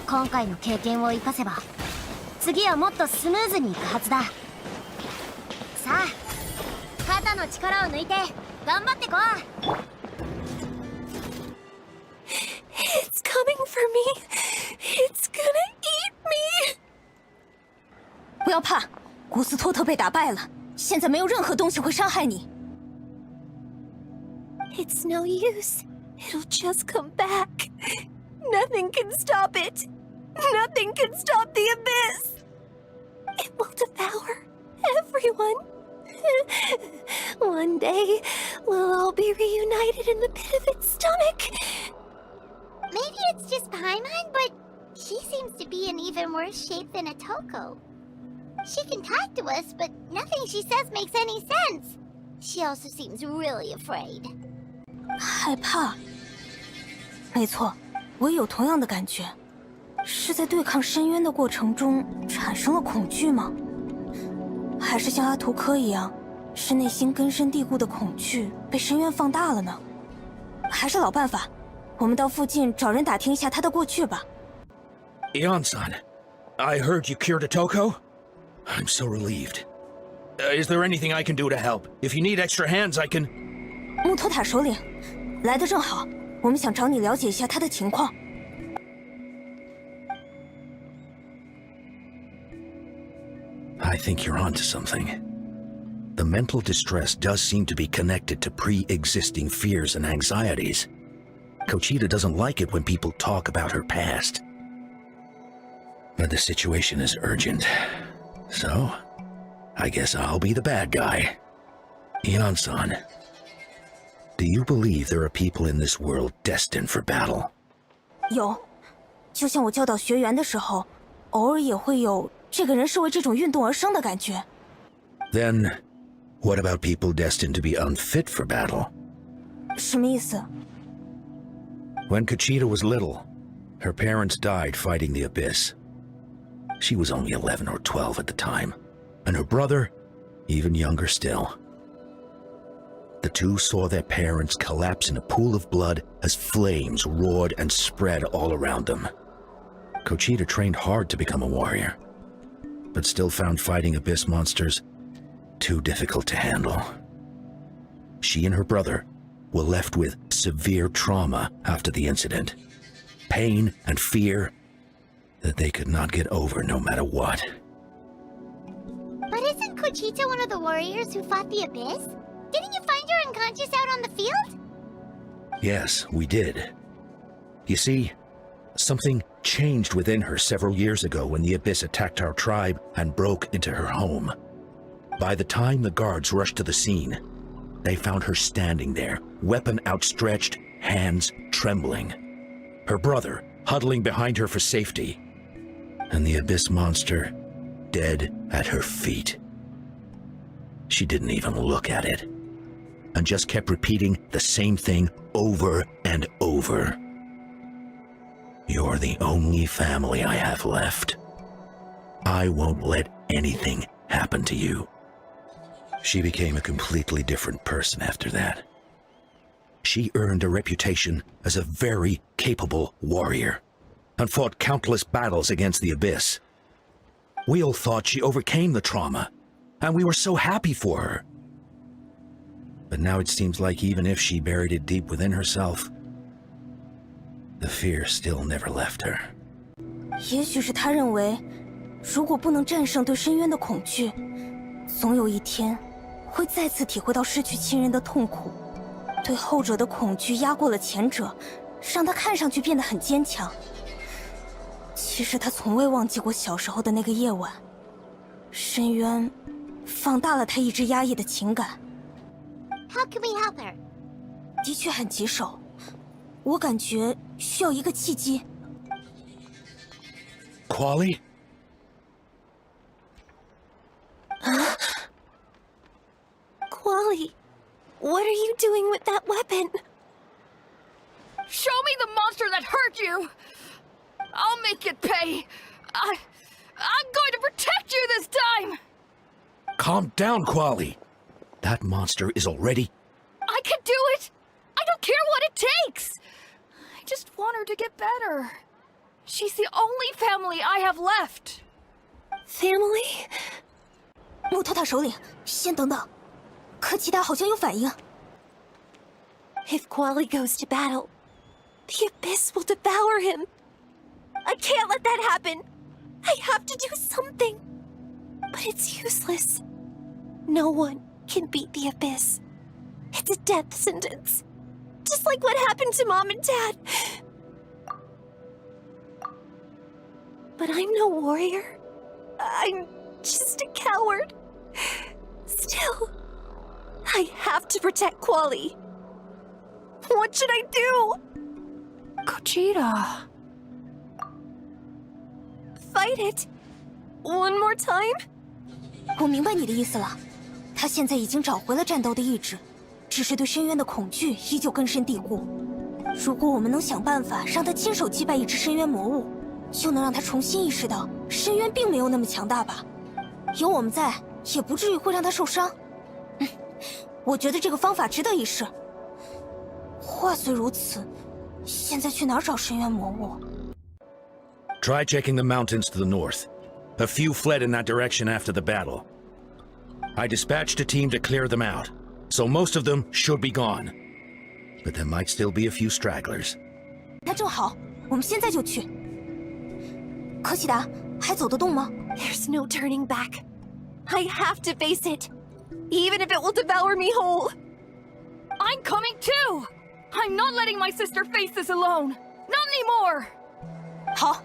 今回の経験を生かせば次はもっとスムーズにいくはずだ。さあ肩の力を抜いて頑張ってこう。 It's coming for me. It's gonna eat me. 不要怕，古斯托特被打败了，现在没有任何东西会伤害你。It's no use. It'll just come back. Nothing can stop it. Nothing can stop the abyss. It will devour everyone. One day, we'll all be reunited in the pit of its stomach. Maybe it's just Paimon, but she seems to be in even worse shape than Atoko. She can talk to us, but nothing she says makes any sense. She also seems really afraid. 害怕？没错，我也有同样的感觉。是在对抗深渊的过程中产生了恐惧吗？还是像阿图科一样，是内心根深蒂固的恐惧被深渊放大了呢？还是老办法，我们到附近找人打听一下他的过去吧。Ion-san, I heard you cured Atoko? I'm so relieved. Is there anything I can do to help? If you need extra hands, I can... 木头塔首领，来得正好，我们想找你了解一下他的情况。I think you're onto something. The mental distress does seem to be connected to pre-existing fears and anxieties. Kochita doesn't like it when people talk about her past. But the situation is urgent. So, I guess I'll be the bad guy. Ion-san, do you believe there are people in this world destined for battle? 有，就像我教导学员的时候，偶尔也会有这个人是为这种运动而生的感觉。Then, what about people destined to be unfit for battle? 什么意思？ When Kochita was little, her parents died fighting the abyss. She was only 11 or 12 at the time, and her brother, even younger still. The two saw their parents collapse in a pool of blood as flames roared and spread all around them. Kochita trained hard to become a warrior, but still found fighting abyss monsters too difficult to handle. She and her brother were left with severe trauma after the incident. Pain and fear that they could not get over no matter what. But isn't Kochita one of the warriors who fought the Abyss? Didn't you find her unconscious out on the field? Yes, we did. You see, something changed within her several years ago when the Abyss attacked our tribe and broke into her home. By the time the guards rushed to the scene, they found her standing there, weapon outstretched, hands trembling. Her brother huddling behind her for safety, and the Abyss monster dead at her feet. She didn't even look at it, and just kept repeating the same thing over and over. You're the only family I have left. I won't let anything happen to you. She became a completely different person after that. She earned a reputation as a very capable warrior, and fought countless battles against the Abyss. We all thought she overcame the trauma, and we were so happy for her. But now it seems like even if she buried it deep within herself, the fear still never left her. 也许是他认为，如果不能战胜对深渊的恐惧，总有一天会再次体会到失去亲人的痛苦。对后者的恐惧压过了前者，让他看上去变得很坚强。其实他从未忘记过小时候的那个夜晚，深渊放大了他一直压抑的情感。How can we help her? 的确很棘手，我感觉需要一个契机。Quali? Quali, what are you doing with that weapon? Show me the monster that hurt you! I'll make it pay! I'm going to protect you this time! Calm down, Quali. That monster is already... I can do it! I don't care what it takes! I just want her to get better. She's the only family I have left. Family? 木头塔首领，先等等，科奇达好像有反应。If Quali goes to battle, the Abyss will devour him. I can't let that happen. I have to do something. But it's useless. No one can beat the Abyss. It's a death sentence. Just like what happened to Mom and Dad. But I'm no warrior. I'm just a coward. Still, I have to protect Quali. What should I do? Gogeta. Fight it. One more time? 我明白你的意思了，他现在已经找回了战斗的意志，只是对深渊的恐惧依旧根深蒂固。如果我们能想办法让他亲手击败一只深渊魔物，就能让他重新意识到深渊并没有那么强大吧。有我们在，也不至于会让他受伤。我觉得这个方法值得一试。话虽如此，现在去哪儿找深渊魔物？ Try checking the mountains to the north. A few fled in that direction after the battle. I dispatched a team to clear them out, so most of them should be gone. But there might still be a few stragglers. 那正好，我们现在就去。科奇达，还走得动吗？ There's no turning back. I have to face it, even if it will devour me whole. I'm coming too! I'm not letting my sister face this alone! Not anymore! 好，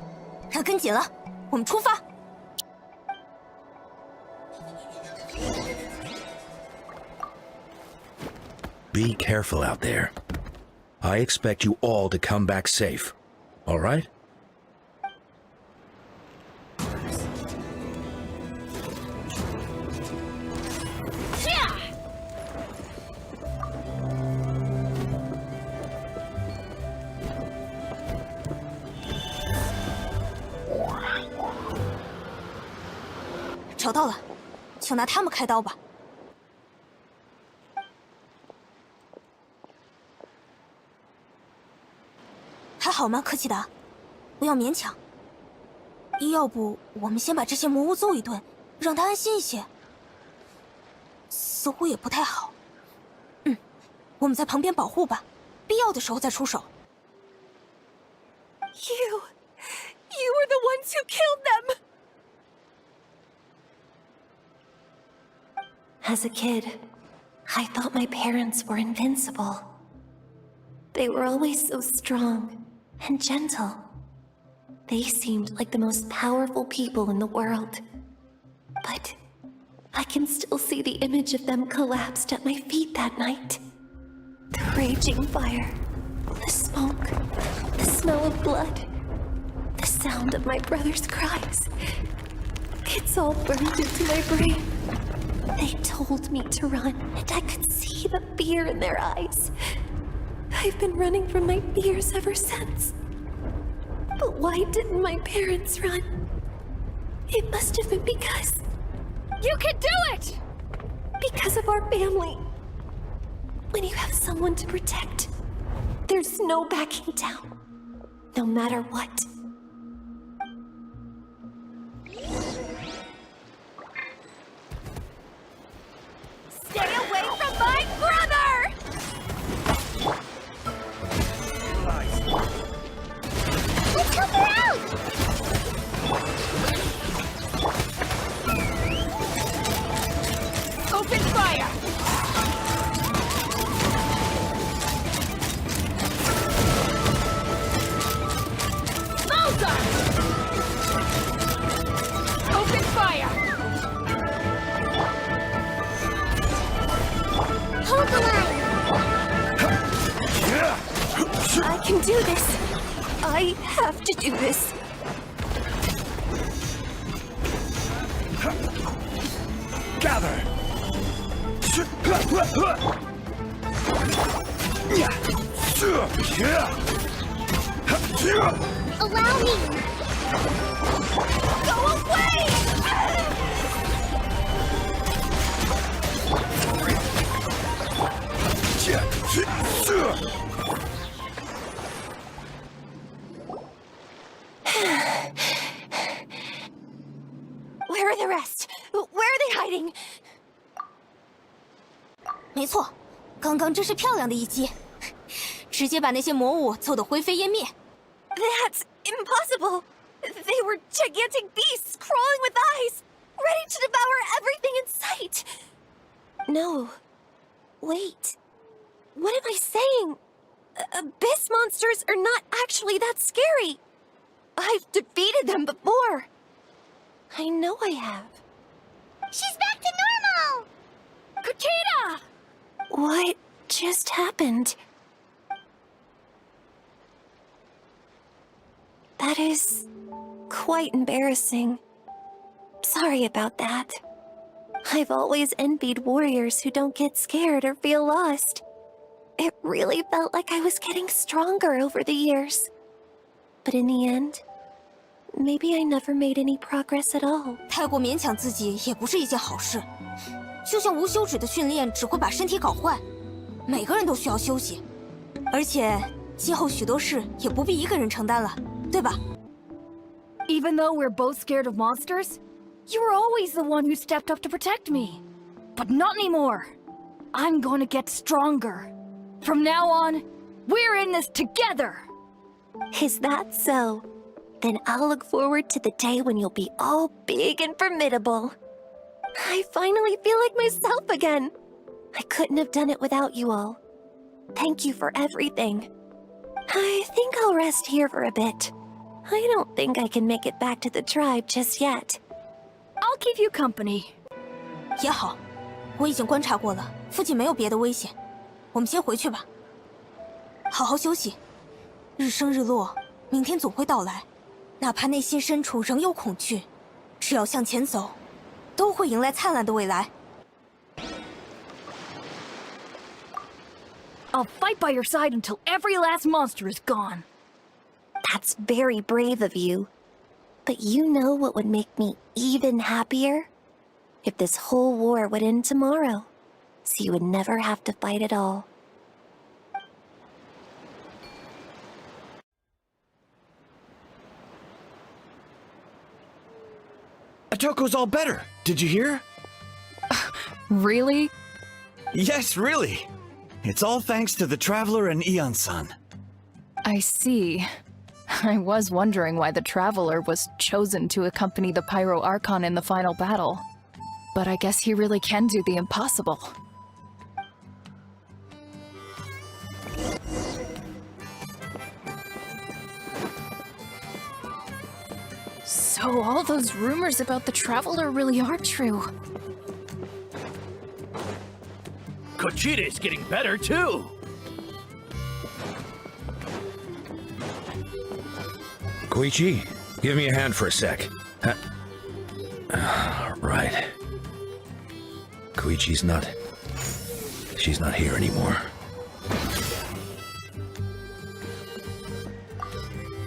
那跟紧了，我们出发。 Be careful out there. I expect you all to come back safe. All right? 找到了，就拿他们开刀吧。还好吗，科奇达？不要勉强。要不我们先把这些魔物揍一顿，让他安心一些。似乎也不太好。我们在旁边保护吧，必要的时候再出手。You were the ones who killed them! As a kid, I thought my parents were invincible. They were always so strong and gentle. They seemed like the most powerful people in the world. But I can still see the image of them collapsed at my feet that night. The raging fire, the smoke, the smell of blood, the sound of my brother's cries. It's all burned into my brain. They told me to run, and I could see the fear in their eyes. I've been running from my fears ever since. But why didn't my parents run? It must have been because... You can do it! Because of our family. When you have someone to protect, there's no backing down. No matter what. Stay away from my brother! Let's help her out! Open fire! Bullseye! Open fire! Hold the line! I can do this. I have to do this. Gather! Allow me! Go away! Where are the rest? Where are they hiding? 没错，刚刚真是漂亮的一击，直接把那些魔物揍得灰飞烟灭。That's impossible. They were gigantic beasts crawling with eyes, ready to devour everything in sight. No. Wait. What am I saying? Abyss monsters are not actually that scary. I've defeated them before. I know I have. She's back to normal! Kuchita! What just happened? That is quite embarrassing. Sorry about that. I've always envied warriors who don't get scared or feel lost. It really felt like I was getting stronger over the years. But in the end, maybe I never made any progress at all. 太过勉强自己也不是一件好事，就像无休止的训练只会把身体搞坏。每个人都需要休息，而且今后许多事也不必一个人承担了，对吧？ Even though we're both scared of monsters, you were always the one who stepped up to protect me. But not anymore. I'm going to get stronger. From now on, we're in this together. Is that so? Then I'll look forward to the day when you'll be all big and formidable. I finally feel like myself again. I couldn't have done it without you all. Thank you for everything. I think I'll rest here for a bit. I don't think I can make it back to the tribe just yet. I'll keep you company. 也好，我已经观察过了，附近没有别的危险，我们先回去吧。好好休息，日升日落，明天总会到来。哪怕内心深处仍有恐惧，只要向前走，都会迎来灿烂的未来。 I'll fight by your side until every last monster is gone. That's very brave of you. But you know what would make me even happier? If this whole war would end tomorrow, so you would never have to fight at all. Atoko's all better. Did you hear? Really? Yes, really. It's all thanks to the Traveler and Eon-san. I see. I was wondering why the Traveler was chosen to accompany the Pyro Archon in the final battle. But I guess he really can do the impossible. So all those rumors about the Traveler really are true. Kuchita's getting better, too! Koichi, give me a hand for a sec. Right. Koichi's not... She's not here anymore.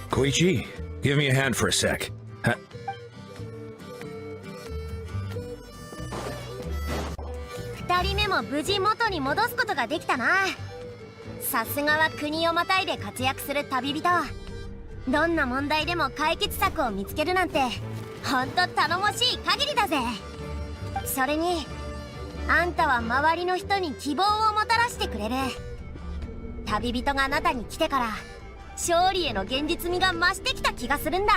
Koichi, give me a hand for a sec. 2人目も無事元に戻すことができたな。さすがは国をまたいで活躍する旅人。どんな問題でも解決策を見つけるなんてほんと頼もしい限りだぜ。それにあんたは周りの人に希望をもたらしてくれる。旅人があなたに来てから勝利への現実味が増してきた気がするんだ。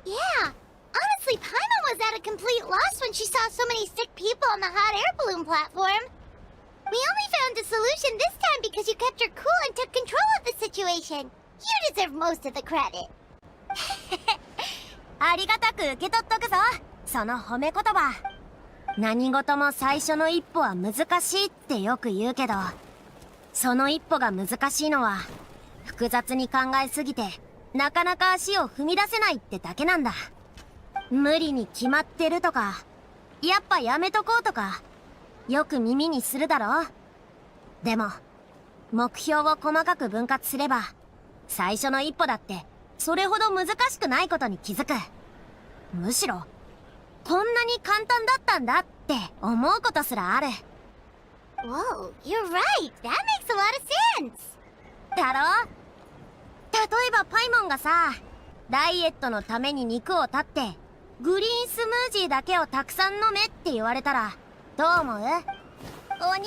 Yeah, honestly, Paimon was at a complete loss when she saw so many sick people on the hot air balloon platform. We only found a solution this time because you kept your cool and took control of the situation. You deserve most of the credit. ありがたく受け取っとくぞ、その褒め言葉。何事も最初の一歩は難しいってよく言うけど、その一歩が難しいのは複雑に考えすぎてなかなか足を踏み出せないってだけなんだ。無理に決まってるとか、やっぱやめとこうとか、よく耳にするだろ。でも、目標を細かく分割すれば、最初の一歩だって、それほど難しくないことに気づく。むしろ、こんなに簡単だったんだって思うことすらある。Whoa, you're right. That makes a lot of sense. だろ？例えばパイモンがさ、ダイエットのために肉を断って、グリーンスムージーだけをたくさん飲めって言われたら、どう思う？お肉が食べられ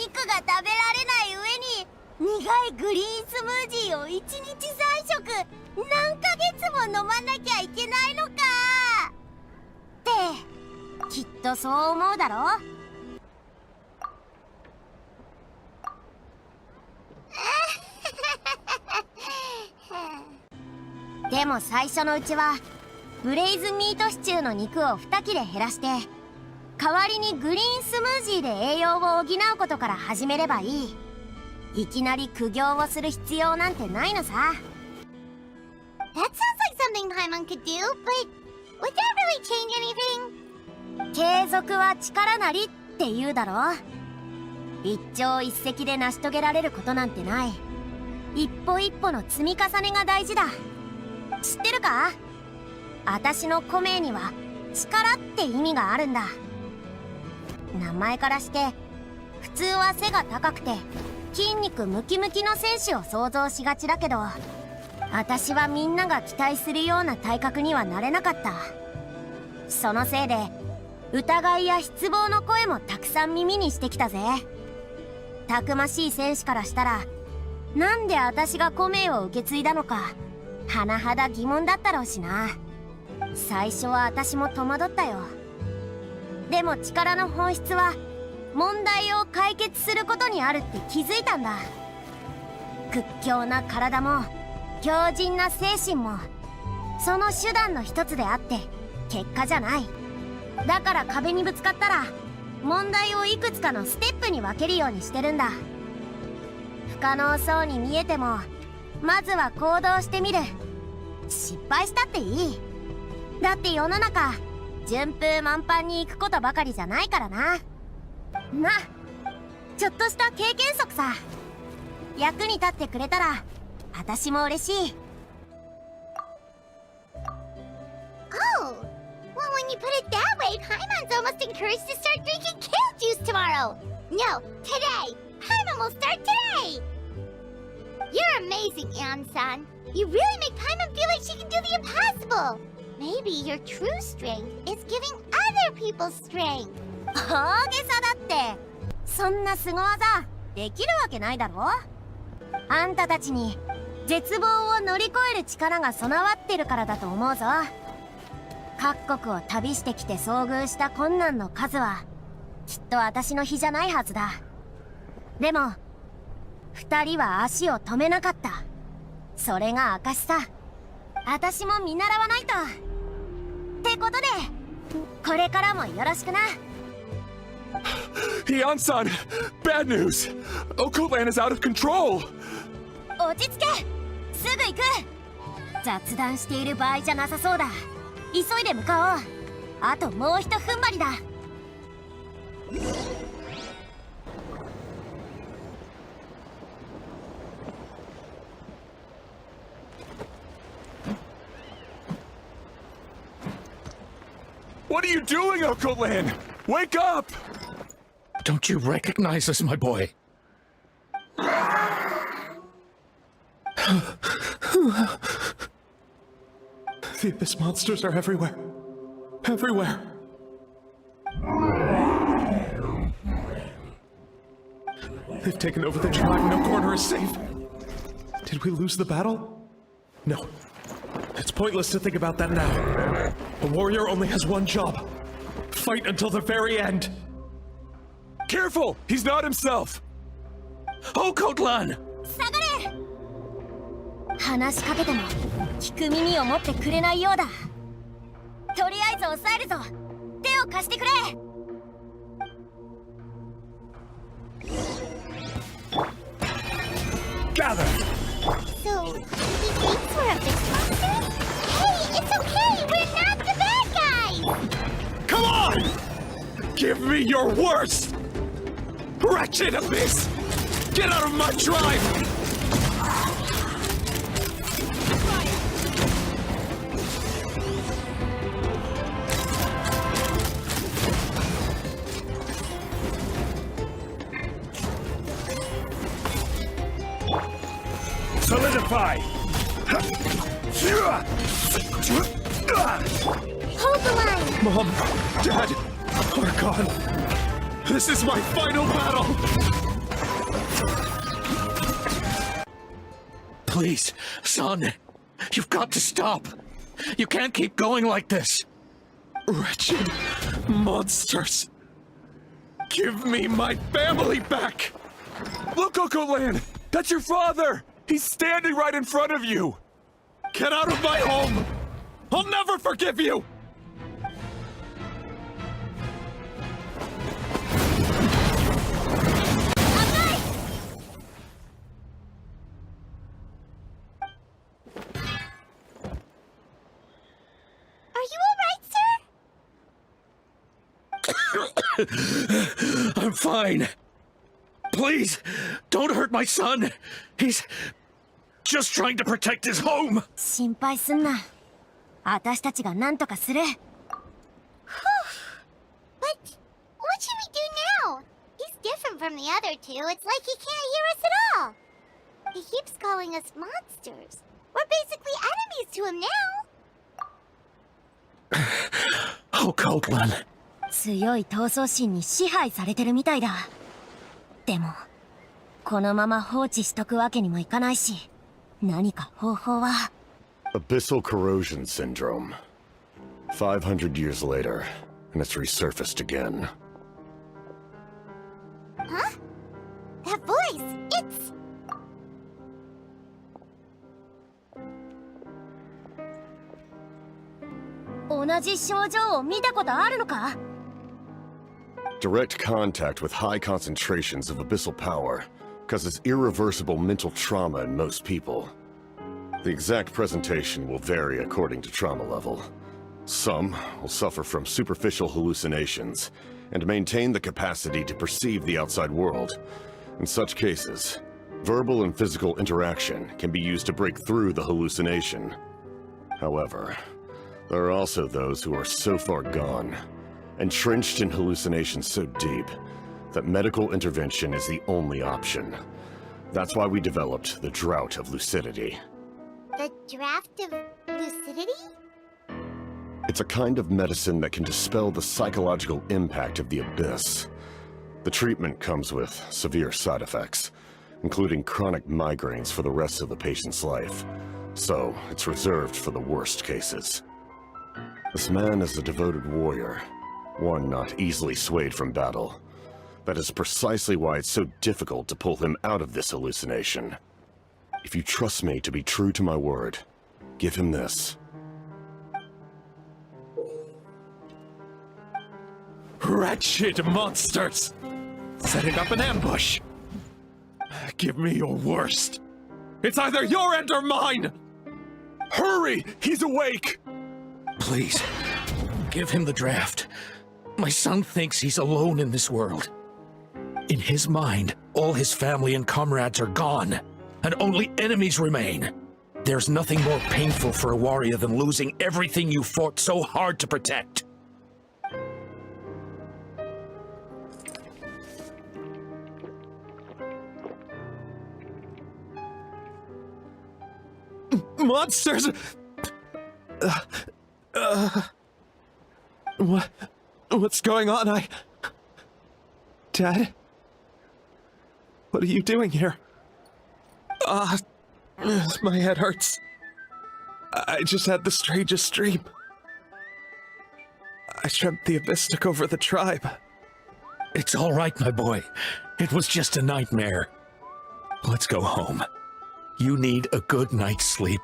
ない上に、苦いグリーンスムージーを1日3食、何ヶ月も飲まなきゃいけないのかって、きっとそう思うだろ？でも最初のうちはブレイズミートシチューの肉を2切れ減らして、代わりにグリーンスムージーで栄養を補うことから始めればいい。いきなり苦行をする必要なんてないのさ。 That sounds like something Paimon could do, but would that really change anything? 継続は力なりって言うだろ。一朝一夕で成し遂げられることなんてない。一歩一歩の積み重ねが大事だ。知ってるか？私のコメには力って意味があるんだ。名前からして普通は背が高くて筋肉ムキムキの選手を想像しがちだけど、私はみんなが期待するような体格にはなれなかった。そのせいで疑いや失望の声もたくさん耳にしてきたぜ。たくましい選手からしたら、なんで私がコメを受け継いだのか甚だ疑問だったろうしな。最初は私も戸惑ったよ。でも力の本質は問題を解決することにあるって気づいたんだ。屈強な体も強靭な精神もその手段の一つであって結果じゃない。だから壁にぶつかったら問題をいくつかのステップに分けるようにしてるんだ。不可能そうに見えてもまずは行動してみる。失敗したっていい。だって世の中順風満帆に行くことばかりじゃないからな。まあちょっとした経験則さ。役に立ってくれたら私も嬉しい。 Oh, well, when you put it that way, Paimon's almost encouraged to start drinking kale juice tomorrow. No, today. Paimon will start today. You're amazing, Ann-san. You really make Paimon feel like she can do the impossible. Maybe your true strength is giving other people strength. 大げさだって。そんな凄技できるわけないだろ。あんたたちに絶望を乗り越える力が備わってるからだと思うぞ。各国を旅してきて遭遇した困難の数はきっと私の比じゃないはずだ。でも2人は足を止めなかった。それが証さ。私も見習わないと。ってことでこれからもよろしくな。Ian-san! Bad news! Okolan is out of control! 落ち着け！すぐ行く！雑談している場合じゃなさそうだ。急いで向かおう。あともうひと踏ん張りだ。What are you doing, Okolan? Wake up! Don't you recognize us, my boy? The Abyss monsters are everywhere. Everywhere. They've taken over the tribe. No corner is safe. Did we lose the battle? No. It's pointless to think about that now. A warrior only has one job. Fight until the very end. Careful! He's not himself! Okolan! 下がれ！話しかけても聞く耳を持ってくれないようだ。とりあえず抑えるぞ。手を貸してくれ。Gather! So, the gates were a big monster? Hey, it's okay! We're not the bad guys! Come on! Give me your worst! Wretched abyss! Get out of my tribe! Solidify! Hold the line! Mom, Dad, Archon, this is my final battle! Please, son, you've got to stop. You can't keep going like this. Wretched monsters! Give me my family back! Look, Uncle Lan! That's your father! He's standing right in front of you! Get out of my home! I'll never forgive you! Are you alright, sir? I'm fine. Please, don't hurt my son. He's just trying to protect his home. 心配すんな。私たちが何とかする。But what should we do now? He's different from the other two. It's like he can't hear us at all. He keeps calling us monsters. We're basically enemies to him now. Oh, Natlan. 強い闘争心に支配されてるみたいだ。でも、このまま放置しとくわけにもいかないし、何か方法は。Abyssal corrosion syndrome. 500 years later, and it's resurfaced again. Huh? That voice, it's... Direct contact with high concentrations of abyssal power causes irreversible mental trauma in most people. The exact presentation will vary according to trauma level. Some will suffer from superficial hallucinations and maintain the capacity to perceive the outside world. In such cases, verbal and physical interaction can be used to break through the hallucination. However, there are also those who are so far gone, entrenched in hallucinations so deep, that medical intervention is the only option. That's why we developed the Drought of Lucidity. The Draft of Lucidity? It's a kind of medicine that can dispel the psychological impact of the Abyss. The treatment comes with severe side effects, including chronic migraines for the rest of the patient's life. So, it's reserved for the worst cases. This man is a devoted warrior, one not easily swayed from battle. That is precisely why it's so difficult to pull him out of this hallucination. If you trust me to be true to my word, give him this. Wretched monsters! Setting up an ambush! Give me your worst! It's either your end or mine! Hurry! He's awake! Please, give him the draft. My son thinks he's alone in this world. In his mind, all his family and comrades are gone, and only enemies remain. There's nothing more painful for a warrior than losing everything you fought so hard to protect. Monsters! What's going on? Dad? What are you doing here? My head hurts. I just had the strangest dream. I dreamt the Abyss took over the tribe. It's all right, my boy. It was just a nightmare. Let's go home. You need a good night's sleep.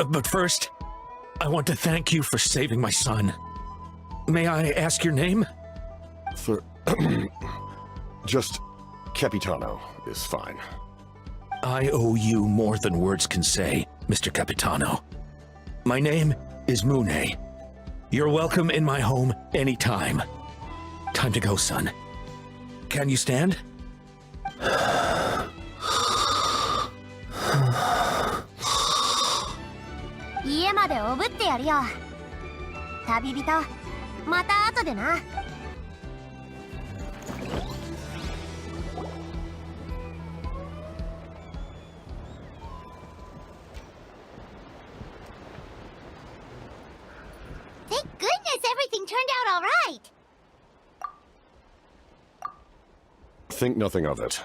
But first, I want to thank you for saving my son. May I ask your name? Just Capitano is fine. I owe you more than words can say, Mr. Capitano. My name is Mooney. You're welcome in my home anytime. Time to go, son. Can you stand? 家までおぶってやるよ。旅人、また後でな。Thank goodness everything turned out all right. Think nothing of it.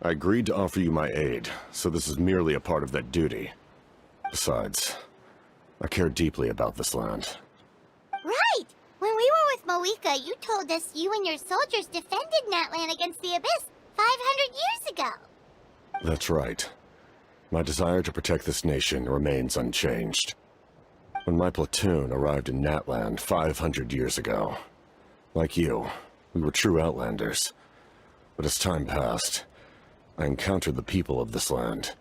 I agreed to offer you my aid, so this is merely a part of that duty. Besides, I care deeply about this land. Right! When we were with Moika, you told us you and your soldiers defended Natlan against the Abyss 500 years ago. That's right. My desire to protect this nation remains unchanged. When my platoon arrived in Natlan 500 years ago, like you, we were true outlanders. But as time passed, I encountered the people of this land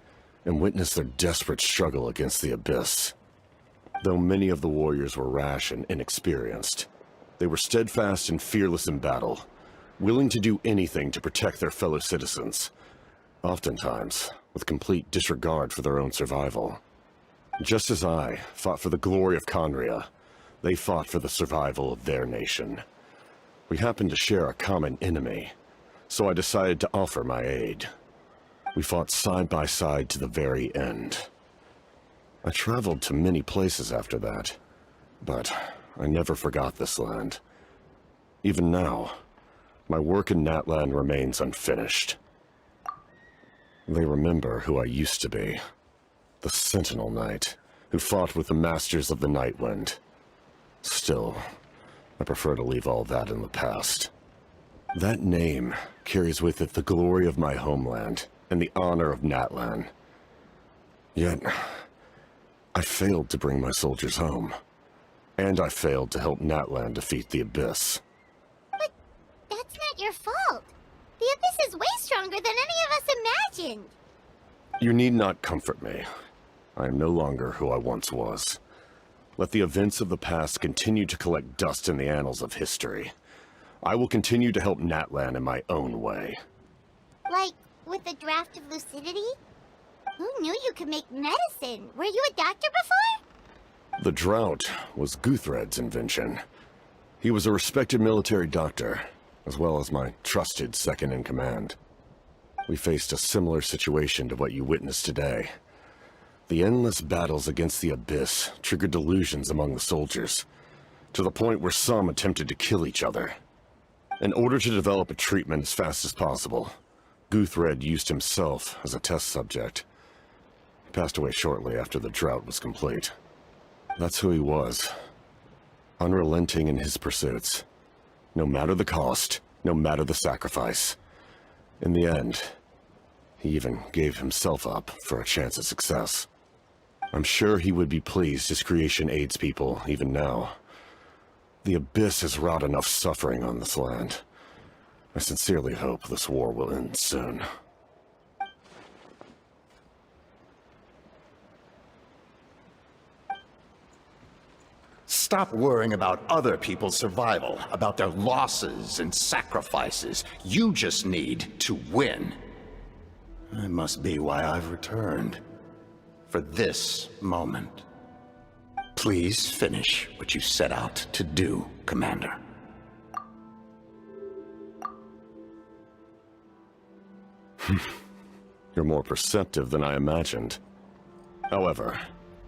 and witnessed their desperate struggle against the Abyss. Though many of the warriors were rash and inexperienced, they were steadfast and fearless in battle, willing to do anything to protect their fellow citizens, oftentimes with complete disregard for their own survival. Just as I fought for the glory of Conria, they fought for the survival of their nation. We happened to share a common enemy, so I decided to offer my aid. We fought side by side to the very end. I traveled to many places after that, but I never forgot this land. Even now, my work in Natlan remains unfinished. They remember who I used to be. The Sentinel Knight, who fought with the Masters of the Nightwind. Still, I prefer to leave all that in the past. That name carries with it the glory of my homeland and the honor of Natlan. Yet, I failed to bring my soldiers home. And I failed to help Natlan defeat the Abyss. But that's not your fault. The Abyss is way stronger than any of us imagined. You need not comfort me. I am no longer who I once was. Let the events of the past continue to collect dust in the annals of history. I will continue to help Natlan in my own way. Like, with the draft of lucidity? Who knew you could make medicine? Were you a doctor before? The drought was Guthred's invention. He was a respected military doctor, as well as my trusted second-in-command. We faced a similar situation to what you witnessed today. The endless battles against the Abyss triggered delusions among the soldiers, to the point where some attempted to kill each other. In order to develop a treatment as fast as possible, Guthred used himself as a test subject. He passed away shortly after the drought was complete. That's who he was. Unrelenting in his pursuits. No matter the cost, no matter the sacrifice. In the end, he even gave himself up for a chance at success. I'm sure he would be pleased his creation aids people even now. The Abyss has wrought enough suffering on this land. I sincerely hope this war will end soon. Stop worrying about other people's survival, about their losses and sacrifices. You just need to win. That must be why I've returned. For this moment. Please finish what you set out to do, Commander. You're more perceptive than I imagined. However,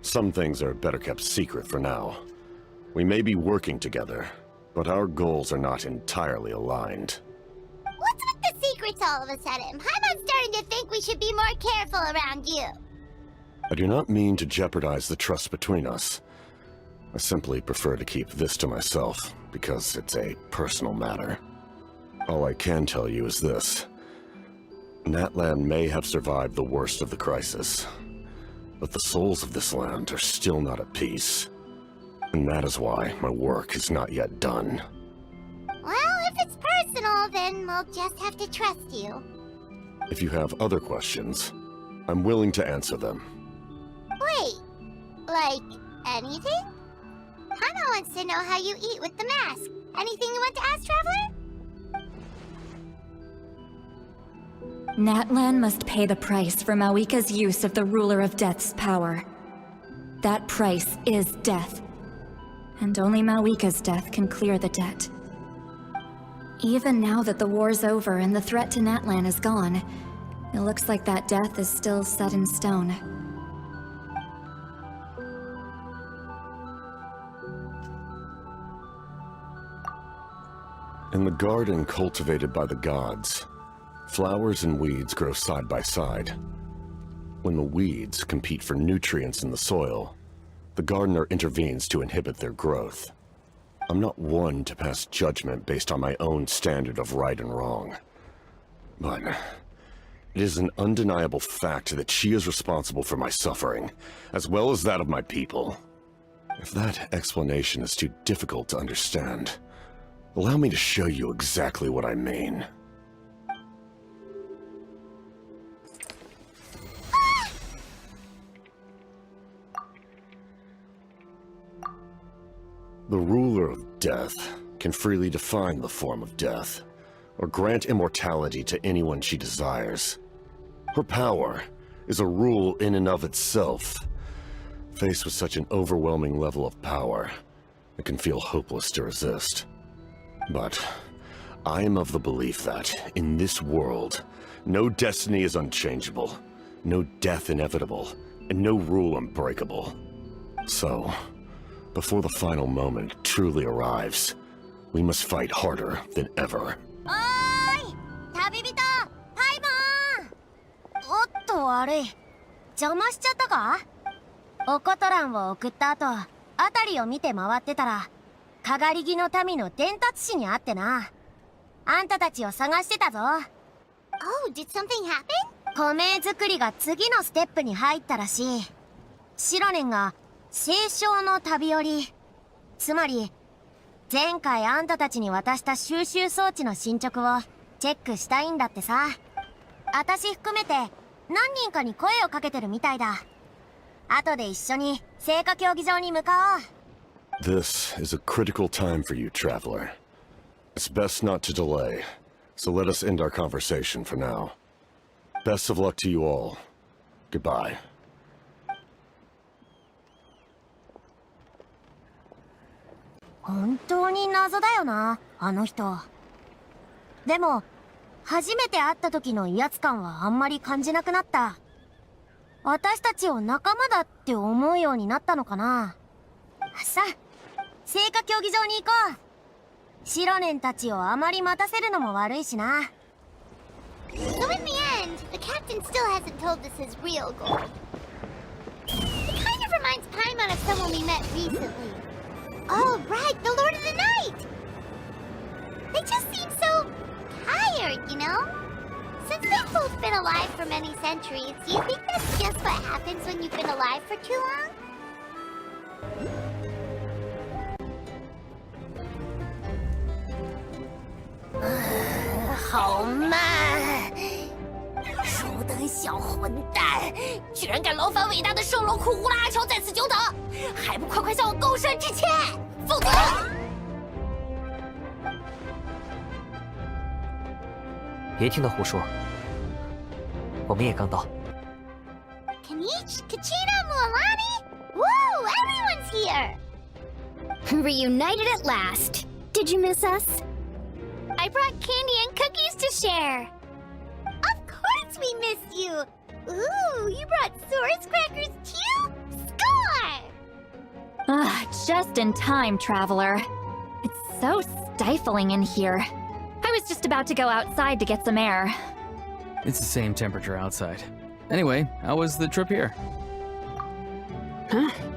some things are better kept secret for now. We may be working together, but our goals are not entirely aligned. What's with the secrets all of a sudden? I'm starting to think we should be more careful around you. I do not mean to jeopardize the trust between us. I simply prefer to keep this to myself, because it's a personal matter. All I can tell you is this. Natlan may have survived the worst of the crisis, but the souls of this land are still not at peace. And that is why my work is not yet done. Well, if it's personal, then we'll just have to trust you. If you have other questions, I'm willing to answer them. Wait, like anything? Paimon wants to know how you eat with the mask. Anything you want to ask, Traveler? Natlan must pay the price for Mawika's use of the Ruler of Death's power. That price is death. And only Mawika's death can clear the debt. Even now that the war's over and the threat to Natlan is gone, it looks like that death is still set in stone. In the garden cultivated by the gods, flowers and weeds grow side by side. When the weeds compete for nutrients in the soil, the gardener intervenes to inhibit their growth. I'm not one to pass judgment based on my own standard of right and wrong. But it is an undeniable fact that she is responsible for my suffering, as well as that of my people. If that explanation is too difficult to understand, allow me to show you exactly what I mean. The ruler of death can freely define the form of death, or grant immortality to anyone she desires. Her power is a rule in and of itself. Faced with such an overwhelming level of power, it can feel hopeless to resist. But I am of the belief that, in this world, no destiny is unchangeable, no death inevitable, and no rule unbreakable. So, before the final moment truly arrives, we must fight harder than ever. 旅人パイモンおっと悪い邪魔しちゃったかおことらんを送った後辺りを見て回ってたらかがり木の民の伝達士に会ってなあんたたちを探してたぞ Oh, did something happen? 米作りが次のステップに入ったらしいシロネンが清少の旅寄りつまり前回あんたたちに渡した収集装置の進捗をチェックしたいんだってさ私含めて何人かに声をかけてるみたいだ後で一緒に聖火競技場に向かおう This is a critical time for you, traveler. It's best not to delay, so let us end our conversation for now. Best of luck to you all. Goodbye. 本当に謎だよな、あの人。でも、初めて会った時の威圧感はあんまり感じなくなった。私たちを仲間だって思うようになったのかな。さあ、聖火競技場に行こう。シロネンたちをあまり待たせるのも悪いしな。So in the end, the captain still hasn't told us his real goal. It kind of reminds Paimon of someone we met recently. Oh, right, the Lord of the Night! They just seem so tired, you know? Since they've both been alive for many centuries, do you think that's just what happens when you've been alive for too long? 好慢！手等小混蛋，居然敢劳烦伟大的圣楼库乌拉阿乔在此久等，还不快快向我高山致歉，否则…… 别听他胡说，我们也刚到。 Kanich, Kachina, Mualani? Woo, everyone's here! Reunited at last. Did you miss us? I brought candy and cookies to share. Of course we missed you. Ooh, you brought Source crackers too? Score! Just in time, Traveler. It's so stifling in here. I was just about to go outside to get some air. It's the same temperature outside. Anyway, how was the trip here?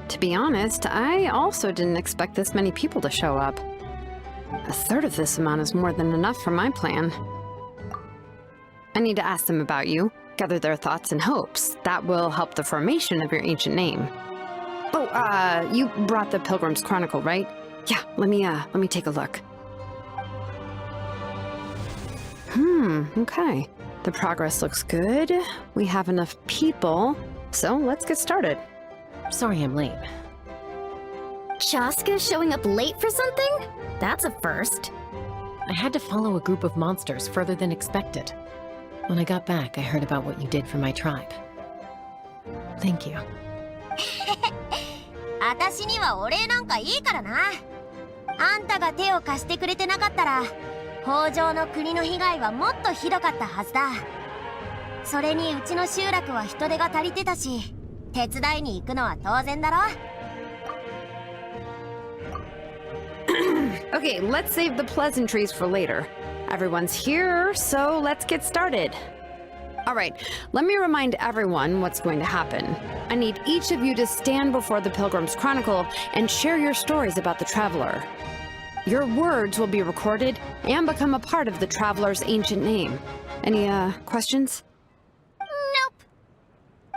To be honest, I also didn't expect this many people to show up. A third of this amount is more than enough for my plan. I need to ask them about you, gather their thoughts and hopes. That will help the formation of your ancient name. Oh, you brought the Pilgrim's Chronicle, right? Yeah, let me take a look. Okay. The progress looks good. We have enough people, so let's get started. Sorry I'm late. Chaska showing up late for something? That's a first. I had to follow a group of monsters further than expected. When I got back, I heard about what you did for my tribe. Thank you. 私にはお礼なんかいいからな。あんたが手を貸してくれてなかったら、北条の国の被害はもっとひどかったはずだ。それにうちの集落は人手が足りてたし、手伝いに行くのは当然だろ。Okay, let's save the pleasantries for later. Everyone's here, so let's get started. Alright, let me remind everyone what's going to happen. I need each of you to stand before the Pilgrim's Chronicle and share your stories about the Traveler. Your words will be recorded and become a part of the Traveler's ancient name. Any, questions? Nope.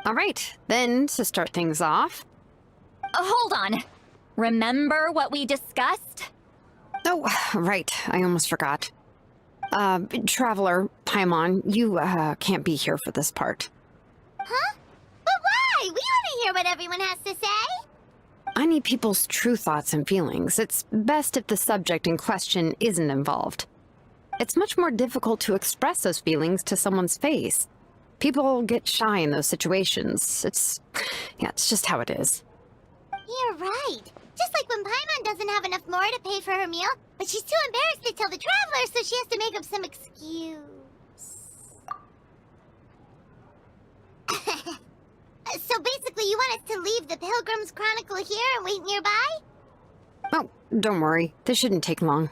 Alright, then, to start things off... Hold on. Remember what we discussed? Oh, right, I almost forgot. Traveler, Paimon, you, can't be here for this part. Huh? But why? We want to hear what everyone has to say. I need people's true thoughts and feelings. It's best if the subject in question isn't involved. It's much more difficult to express those feelings to someone's face. People get shy in those situations. It's just how it is. You're right. Just like when Paimon doesn't have enough more to pay for her meal, but she's too embarrassed to tell the Traveler, so she has to make up some excuse. So basically you want us to leave the Pilgrim's Chronicle here and wait nearby? Oh, don't worry. This shouldn't take long.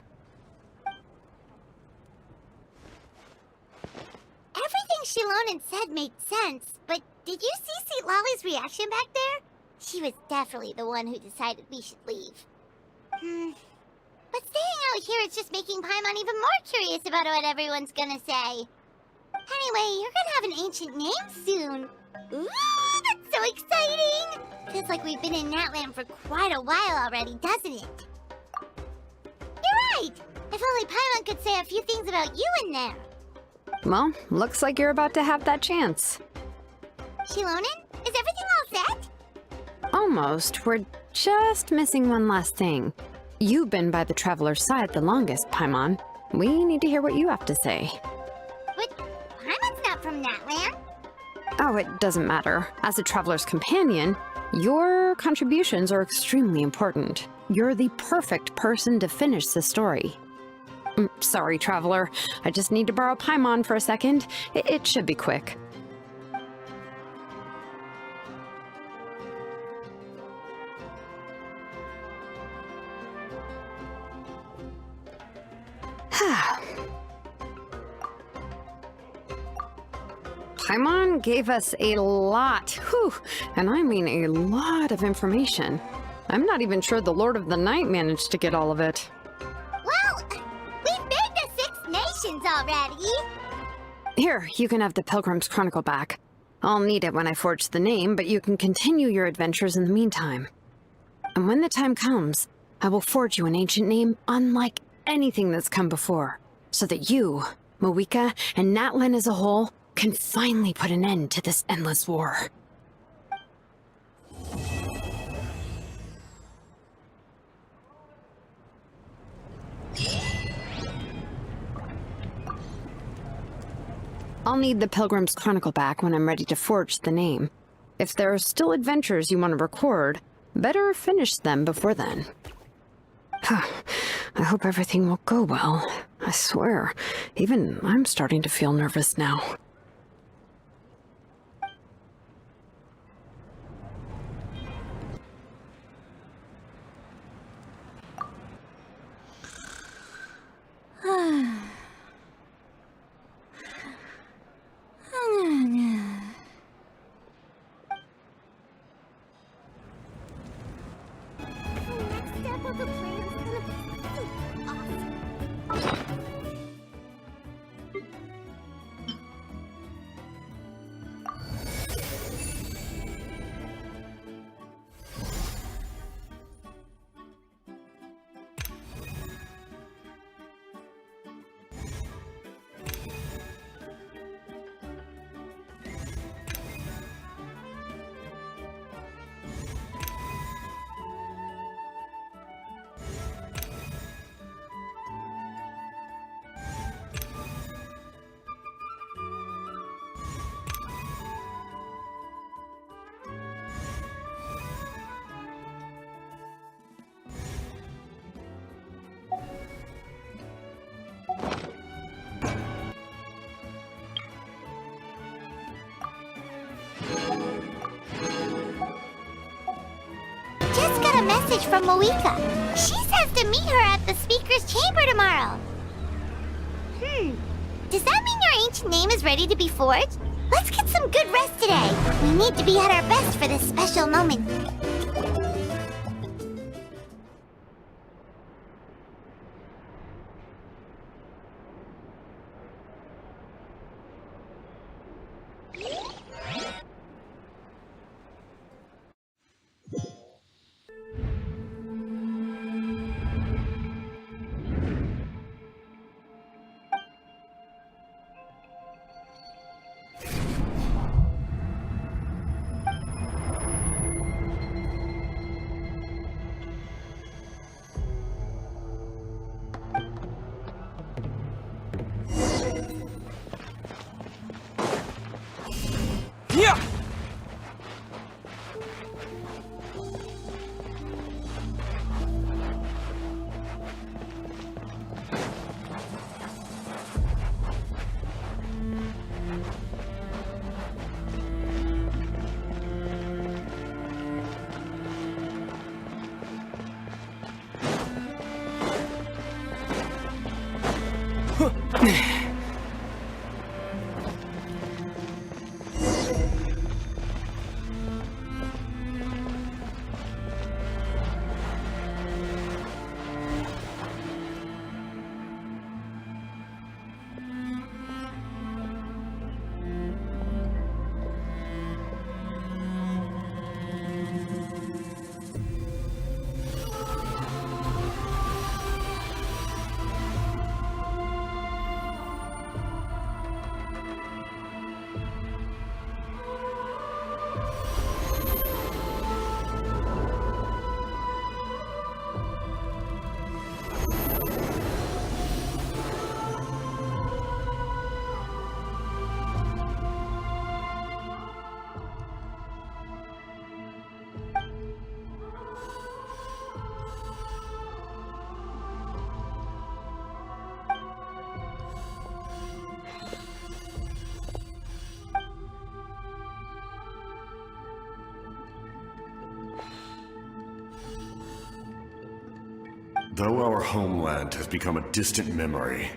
Everything Shilonen said made sense, but did you see St. Lolly's reaction back there? She was definitely the one who decided we should leave. But staying out here is just making Paimon even more curious about what everyone's gonna say. Anyway, you're gonna have an ancient name soon. Ooh, that's so exciting! Feels like we've been in Natlan for quite a while already, doesn't it? You're right! If only Paimon could say a few things about you in there. Well, looks like you're about to have that chance. Shilonen, is everything all set? Almost. We're just missing one last thing. You've been by the Traveler's side the longest, Paimon. We need to hear what you have to say. But Paimon's not from Natlan. Oh, it doesn't matter. As a Traveler's companion, your contributions are extremely important. You're the perfect person to finish the story. Sorry, Traveler. I just need to borrow Paimon for a second. It should be quick. Paimon gave us a lot, whew, and I mean a lot of information. I'm not even sure the Lord of the Night managed to get all of it. Well, we've made the 6 nations already. Here, you can have the Pilgrim's Chronicle back. I'll need it when I forge the name, but you can continue your adventures in the meantime. And when the time comes, I will forge you an ancient name unlike anything that's come before, so that you, Moika, and Natlan as a whole can finally put an end to this endless war. I'll need the Pilgrim's Chronicle back when I'm ready to forge the name. If there are still adventures you want to record, better finish them before then. I hope everything will go well. I swear, even I'm starting to feel nervous now. message from Moika. She says to meet her at the speaker's chamber tomorrow. Does that mean your ancient name is ready to be forged? Let's get some good rest today. We need to be at our best for this special moment. Yeah! Though our homeland has become a distant memory,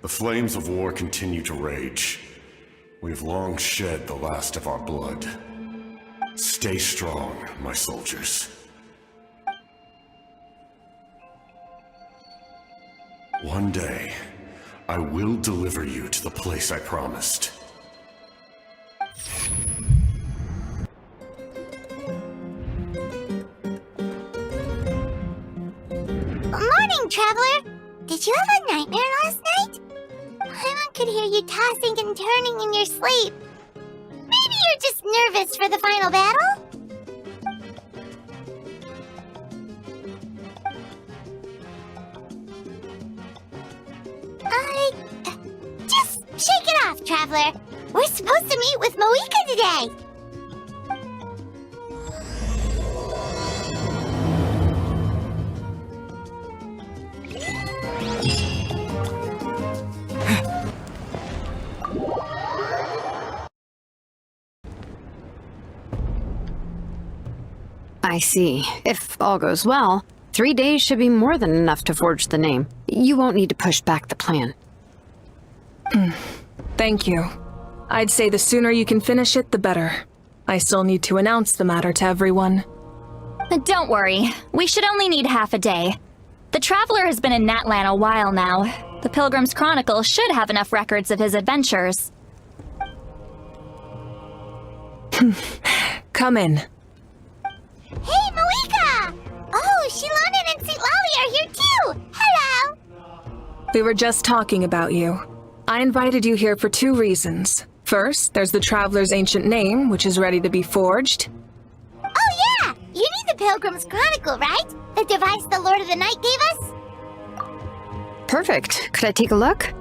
the flames of war continue to rage. We've long shed the last of our blood. Stay strong, my soldiers. One day, I will deliver you to the place I promised. Morning, Traveler! Did you have a nightmare last night? Paimon could hear you tossing and turning in your sleep. Maybe you're just nervous for the final battle? Just shake it off, Traveler. We're supposed to meet with Moika today. I see. If all goes well, 3 days should be more than enough to forge the name. You won't need to push back the plan. Thank you. I'd say the sooner you can finish it, the better. I still need to announce the matter to everyone. Don't worry. We should only need half a day. The Traveler has been in Natlan a while now. The Pilgrim's Chronicle should have enough records of his adventures. Come in. Hey, Moika! Oh, Shilonen and St. Lolly are here too! Hello! We were just talking about you. I invited you here for 2 reasons. First, there's the Traveler's ancient name, which is ready to be forged. Oh yeah! You need the Pilgrim's Chronicle, right? The device the Lord of the Night gave us? Perfect. Could I take a look?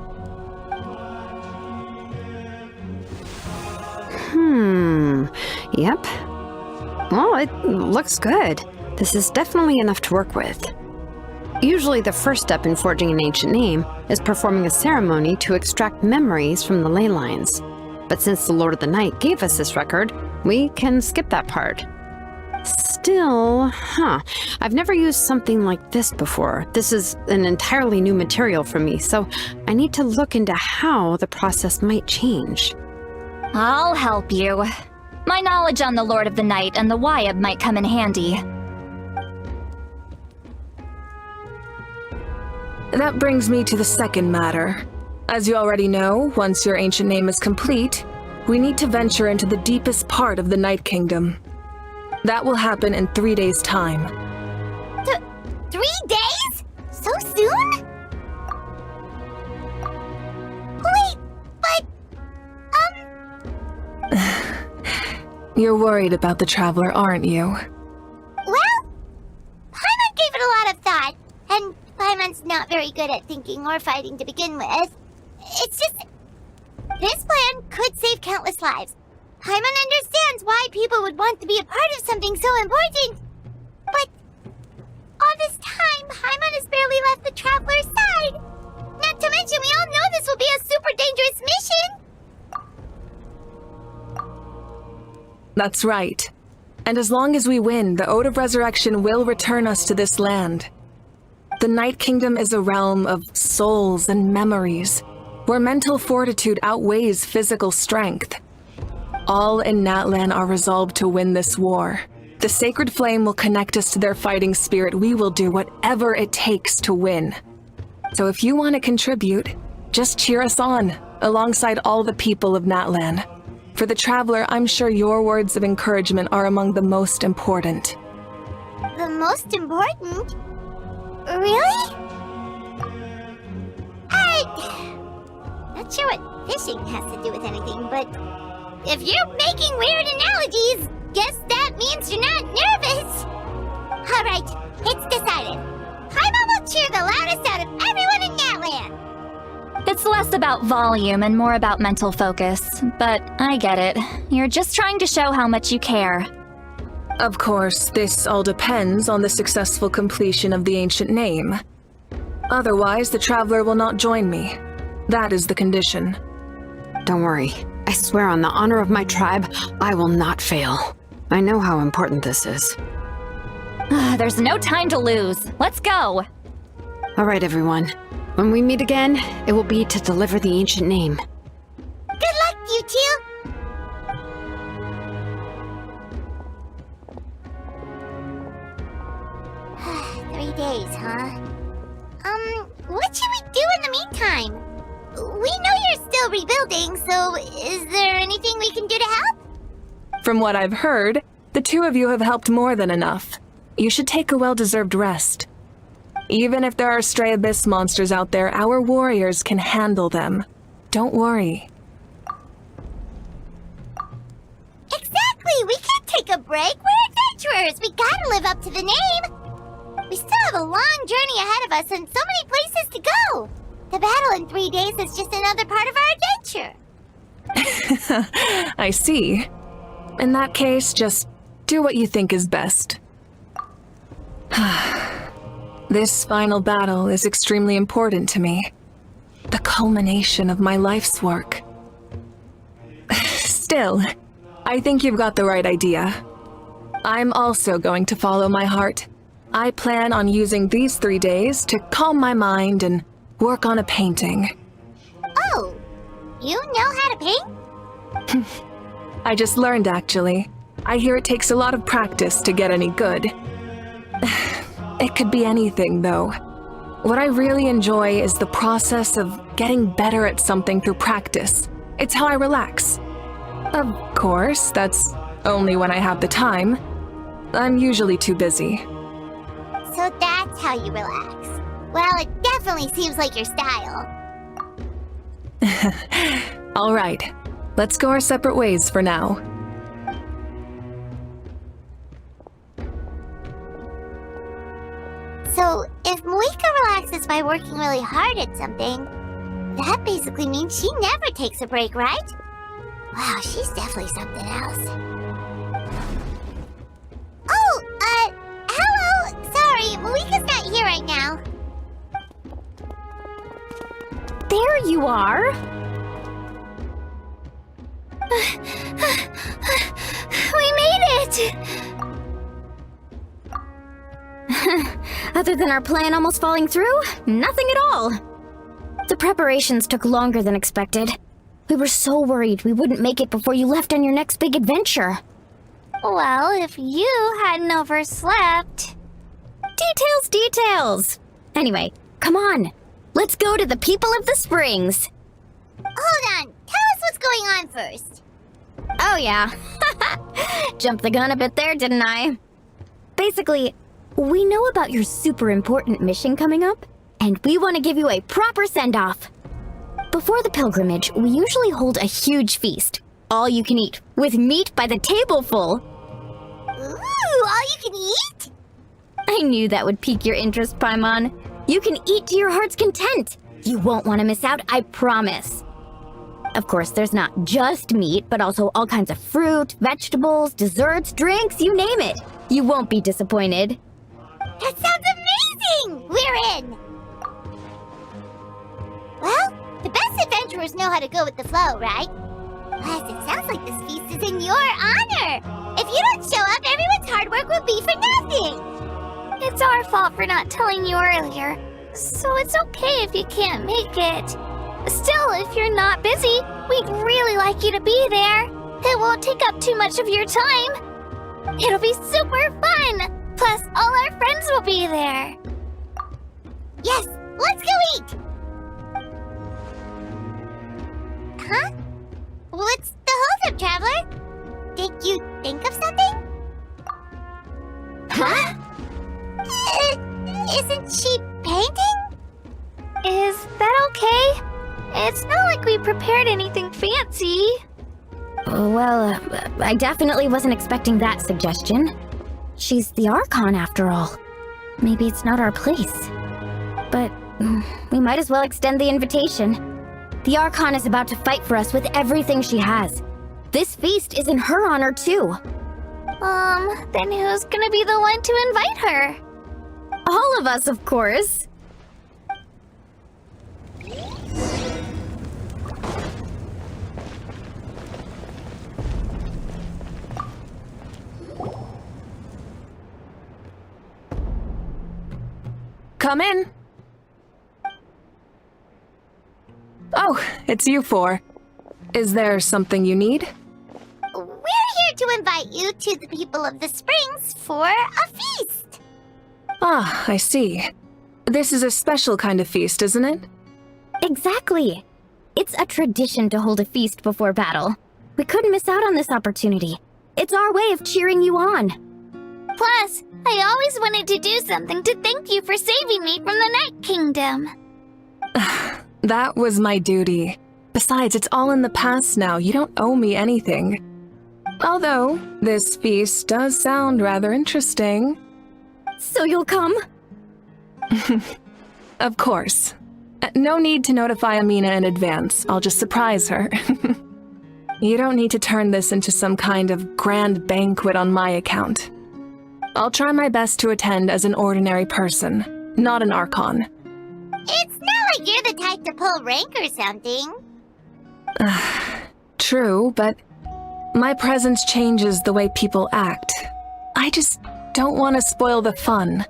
Yep. Well, it looks good. This is definitely enough to work with. Usually the first step in forging an ancient name is performing a ceremony to extract memories from the ley lines. But since the Lord of the Night gave us this record, we can skip that part. Still, I've never used something like this before. This is an entirely new material for me, so I need to look into how the process might change. I'll help you. My knowledge on the Lord of the Night and the Wyab might come in handy. That brings me to the second matter. As you already know, once your ancient name is complete, we need to venture into the deepest part of the Night Kingdom. That will happen in 3 days' time. 3 days? So soon? Wait, but... You're worried about the Traveler, aren't you? Well, Paimon gave it a lot of thought, and Paimon's not very good at thinking or fighting to begin with. It's just... this plan could save countless lives. Paimon understands why people would want to be a part of something so important. But all this time, Paimon has barely left the Traveler's side. Not to mention, we all know this will be a super dangerous mission. That's right. And as long as we win, the Ode of Resurrection will return us to this land. The Night Kingdom is a realm of souls and memories, where mental fortitude outweighs physical strength. All in Natlan are resolved to win this war. The sacred flame will connect us to their fighting spirit. We will do whatever it takes to win. So if you want to contribute, just cheer us on, alongside all the people of Natlan. For the Traveler, I'm sure your words of encouragement are among the most important. The most important? Really? Not sure what fishing has to do with anything, but if you're making weird analogies, guess that means you're not nervous. Alright, it's decided. Paimon will cheer the loudest out of everyone in Natlan. It's less about volume and more about mental focus, but I get it. You're just trying to show how much you care. Of course, this all depends on the successful completion of the ancient name. Otherwise, the Traveler will not join me. That is the condition. Don't worry. I swear on the honor of my tribe, I will not fail. I know how important this is. There's no time to lose. Let's go! All right, everyone. When we meet again, it will be to deliver the ancient name. Good luck, you two! Days, huh? What should we do in the meantime? We know you're still rebuilding, so is there anything we can do to help? From what I've heard, the two of you have helped more than enough. You should take a well-deserved rest. Even if there are stray abyss monsters out there, our warriors can handle them. Don't worry. Exactly! We can't take a break! We're adventurers! We gotta live up to the name! We still have a long journey ahead of us and so many places to go! The battle in 3 days is just another part of our adventure! I see. In that case, just do what you think is best. This final battle is extremely important to me. The culmination of my life's work. Still, I think you've got the right idea. I'm also going to follow my heart. I plan on using these 3 days to calm my mind and work on a painting. Oh, you know how to paint? I just learned, actually. I hear it takes a lot of practice to get any good. It could be anything, though. What I really enjoy is the process of getting better at something through practice. It's how I relax. Of course, that's only when I have the time. I'm usually too busy. So that's how you relax. Well, it definitely seems like your style. All right, let's go our separate ways for now. So, if Moika relaxes by working really hard at something, that basically means she never takes a break, right? Wow, she's definitely something else. Oh, hello! Sorry, Moika's not here right now. There you are! We made it! Other than our plan almost falling through, nothing at all. The preparations took longer than expected. We were so worried we wouldn't make it before you left on your next big adventure. Well, if you hadn't overslept... Details! Anyway, come on. Let's go to the people of the Springs. Hold on, tell us what's going on first. Oh yeah. Jumped the gun a bit there, didn't I? Basically, we know about your super important mission coming up, and we want to give you a proper send-off. Before the pilgrimage, we usually hold a huge feast. All you can eat, with meat by the tableful. Ooh, all you can eat? I knew that would pique your interest, Paimon. You can eat to your heart's content. You won't want to miss out, I promise. Of course, there's not just meat, but also all kinds of fruit, vegetables, desserts, drinks, you name it. You won't be disappointed. That sounds amazing! We're in! Well, the best adventurers know how to go with the flow, right? Plus, it sounds like this feast is in your honor. If you don't show up, everyone's hard work will be for nothing. It's our fault for not telling you earlier, so it's okay if you can't make it. Still, if you're not busy, we'd really like you to be there. It won't take up too much of your time. It'll be super fun. Plus, all our friends will be there. Yes, let's go eat. Huh? What's the holdup, Traveler? Did you think of something? Huh? Isn't she painting? Is that okay? It's not like we prepared anything fancy. Well, I definitely wasn't expecting that suggestion. She's the Archon, after all. Maybe it's not our place. But we might as well extend the invitation. The Archon is about to fight for us with everything she has. This feast is in her honor, too. Then who's gonna be the one to invite her? All of us, of course. Come in. Oh, it's you four. Is there something you need? We're here to invite you to the people of the Springs for a feast. Ah, I see. This is a special kind of feast, isn't it? Exactly. It's a tradition to hold a feast before battle. We couldn't miss out on this opportunity. It's our way of cheering you on. Plus, I always wanted to do something to thank you for saving me from the Night Kingdom. That was my duty. Besides, it's all in the past now. You don't owe me anything. Although, this feast does sound rather interesting. So you'll come? Of course. No need to notify Amina in advance. I'll just surprise her. You don't need to turn this into some kind of grand banquet on my account. I'll try my best to attend as an ordinary person, not an Archon. It's not like you're the type to pull rank or something. True, but my presence changes the way people act. I just don't want to spoil the fun.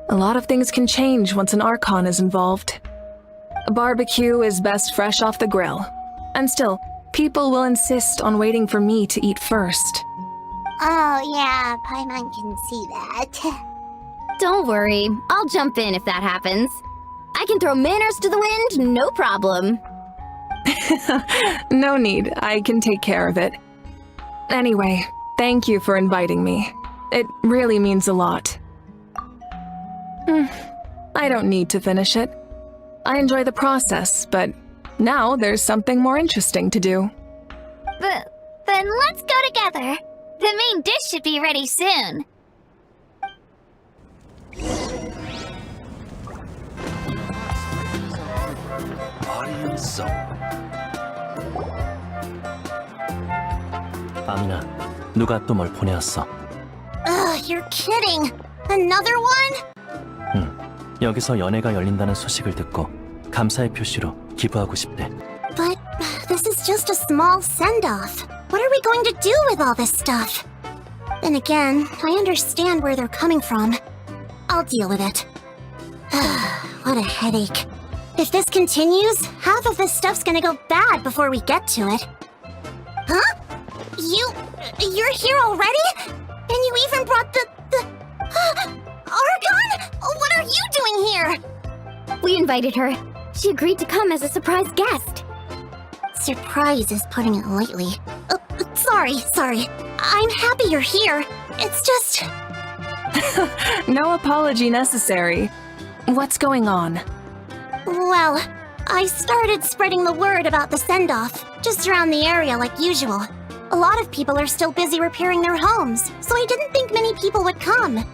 A lot of things can change once an Archon is involved. A barbecue is best fresh off the grill. And still, people will insist on waiting for me to eat first. Oh yeah, Paimon can see that. Don't worry, I'll jump in if that happens. I can throw manners to the wind, no problem. No need, I can take care of it. Anyway, thank you for inviting me. It really means a lot. I don't need to finish it. I enjoy the process, but now there's something more interesting to do. Then let's go together. The main dish should be ready soon. Audience zone. 아미나, 누가 또 뭘 보내왔어? Ugh, you're kidding. Another one? 여기서 연회가 열린다는 소식을 듣고 감사의 표시로 기부하고 싶대. But this is just a small send-off. What are we going to do with all this stuff? And again, I understand where they're coming from. I'll deal with it. What a headache. If this continues, half of this stuff's gonna go bad before we get to it. Huh? You're here already? And you even brought the Archon? What are you doing here? We invited her. She agreed to come as a surprise guest. Surprise is putting it lightly. Sorry. I'm happy you're here. It's just... No apology necessary. What's going on? Well, I started spreading the word about the send-off, just around the area like usual. A lot of people are still busy repairing their homes, so I didn't think many people would come.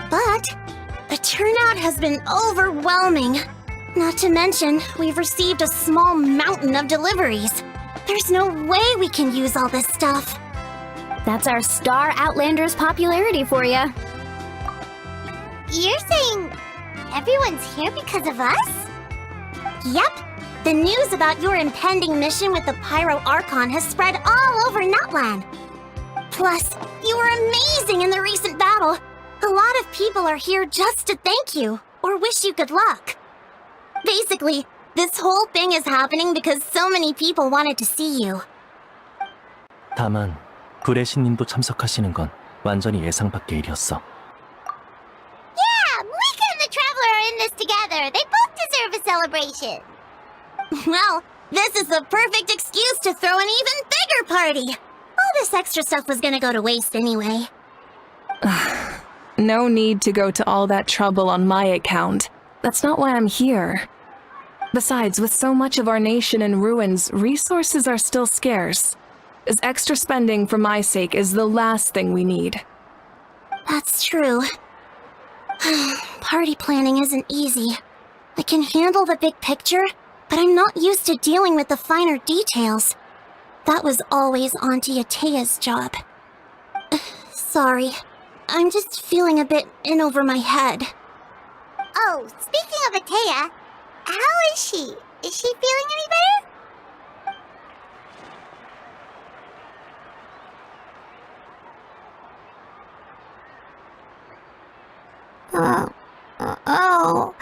But the turnout has been overwhelming. Not to mention, we've received a small mountain of deliveries. There's no way we can use all this stuff. That's our Star Outlander's popularity for you. You're saying everyone's here because of us? Yep. The news about your impending mission with the Pyro Archon has spread all over Natlan. Plus, you were amazing in the recent battle. A lot of people are here just to thank you, or wish you good luck. Basically, this whole thing is happening because so many people wanted to see you. 다만 불의 신님도 참석하시는 건 완전히 예상 밖의 일이었어. Yeah, Moika and the Traveler are in this together. They both deserve a celebration. Well, this is the perfect excuse to throw an even bigger party. All this extra stuff was gonna go to waste anyway. No need to go to all that trouble on my account. That's not why I'm here. Besides, with so much of our nation in ruins, resources are still scarce. This extra spending for my sake is the last thing we need. That's true. Party planning isn't easy. I can handle the big picture, but I'm not used to dealing with the finer details. That was always Auntie Atea's job. Sorry. I'm just feeling a bit in over my head. Oh, speaking of Atea, how is she? Is she feeling any better? Oh.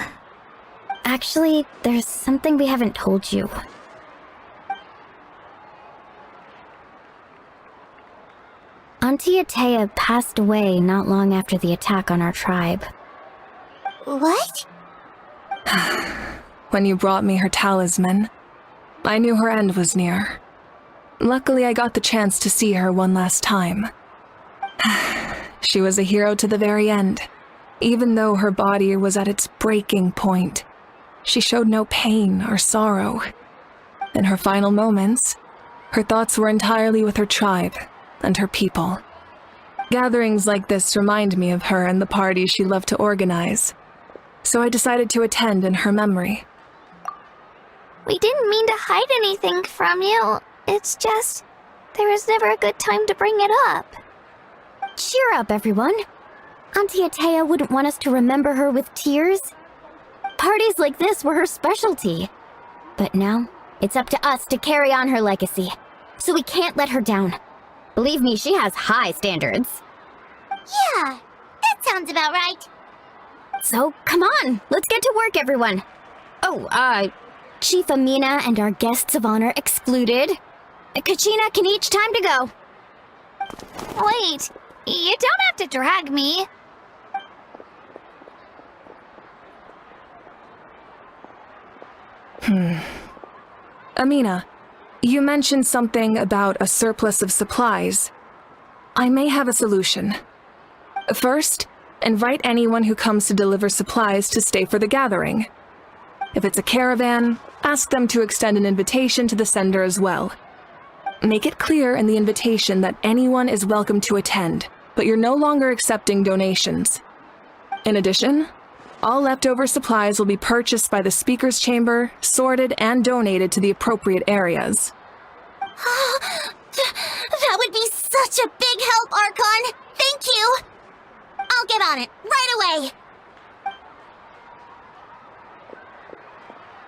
Actually, there's something we haven't told you. Auntie Atea passed away not long after the attack on our tribe. What? When you brought me her talisman, I knew her end was near. Luckily, I got the chance to see her one last time. She was a hero to the very end. Even though her body was at its breaking point, she showed no pain or sorrow. In her final moments, her thoughts were entirely with her tribe and her people. Gatherings like this remind me of her and the parties she loved to organize, so I decided to attend in her memory. We didn't mean to hide anything from you. It's just, there was never a good time to bring it up. Cheer up, everyone. Auntie Atea wouldn't want us to remember her with tears. Parties like this were her specialty. But now, it's up to us to carry on her legacy, so we can't let her down. Believe me, she has high standards. Yeah, that sounds about right. So, come on, let's get to work, everyone. Oh, Chief Amina and our guests of honor excluded. Kachina can each time to go. Wait, you don't have to drag me. Amina, you mentioned something about a surplus of supplies. I may have a solution. First, invite anyone who comes to deliver supplies to stay for the gathering. If it's a caravan, ask them to extend an invitation to the sender as well. Make it clear in the invitation that anyone is welcome to attend, but you're no longer accepting donations. In addition, all leftover supplies will be purchased by the speaker's chamber, sorted, and donated to the appropriate areas. That would be such a big help, Archon! Thank you! I'll get on it, right away!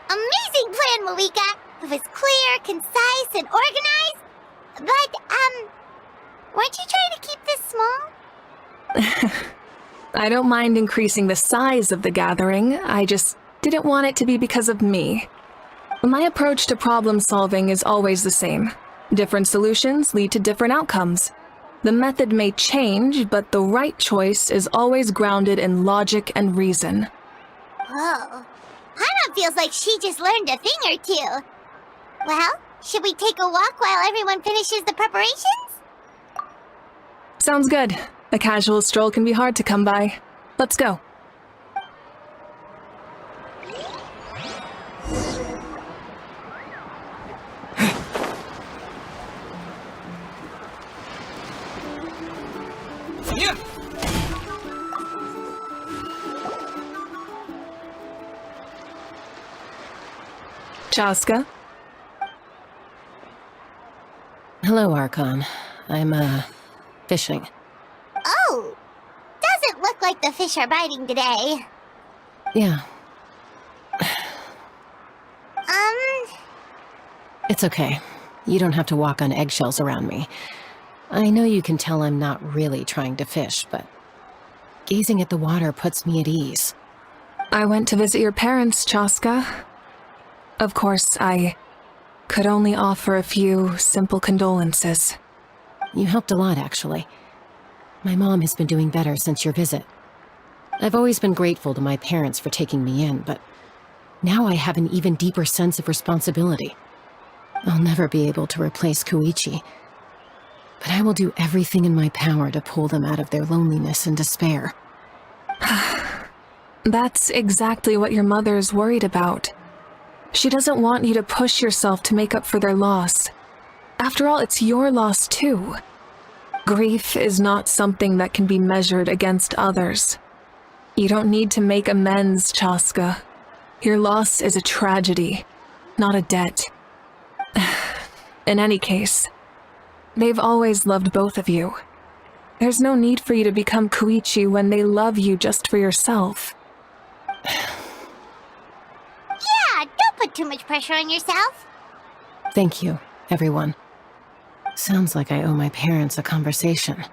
Amazing plan, Moika! It was clear, concise, and organized. But, weren't you trying to keep this small? I don't mind increasing the size of the gathering, I just didn't want it to be because of me. My approach to problem solving is always the same. Different solutions lead to different outcomes. The method may change, but the right choice is always grounded in logic and reason. Whoa. Paimon feels like she just learned a thing or two. Well, should we take a walk while everyone finishes the preparations? Sounds good. A casual stroll can be hard to come by. Let's go. Chaska? Hello, Archon. I'm, fishing. Oh! Doesn't look like the fish are biting today. Yeah. It's okay. You don't have to walk on eggshells around me. I know you can tell I'm not really trying to fish, but gazing at the water puts me at ease. I went to visit your parents, Chaska. Of course, I could only offer a few simple condolences. You helped a lot, actually. My mom has been doing better since your visit. I've always been grateful to my parents for taking me in, but now I have an even deeper sense of responsibility. I'll never be able to replace Koichi, but I will do everything in my power to pull them out of their loneliness and despair. That's exactly what your mother's worried about. She doesn't want you to push yourself to make up for their loss. After all, it's your loss too. Grief is not something that can be measured against others. You don't need to make amends, Chaska. Your loss is a tragedy, not a debt. In any case, they've always loved both of you. There's no need for you to become Koichi when they love you just for yourself. Yeah, don't put too much pressure on yourself. Thank you, everyone. Sounds like I owe my parents a conversation.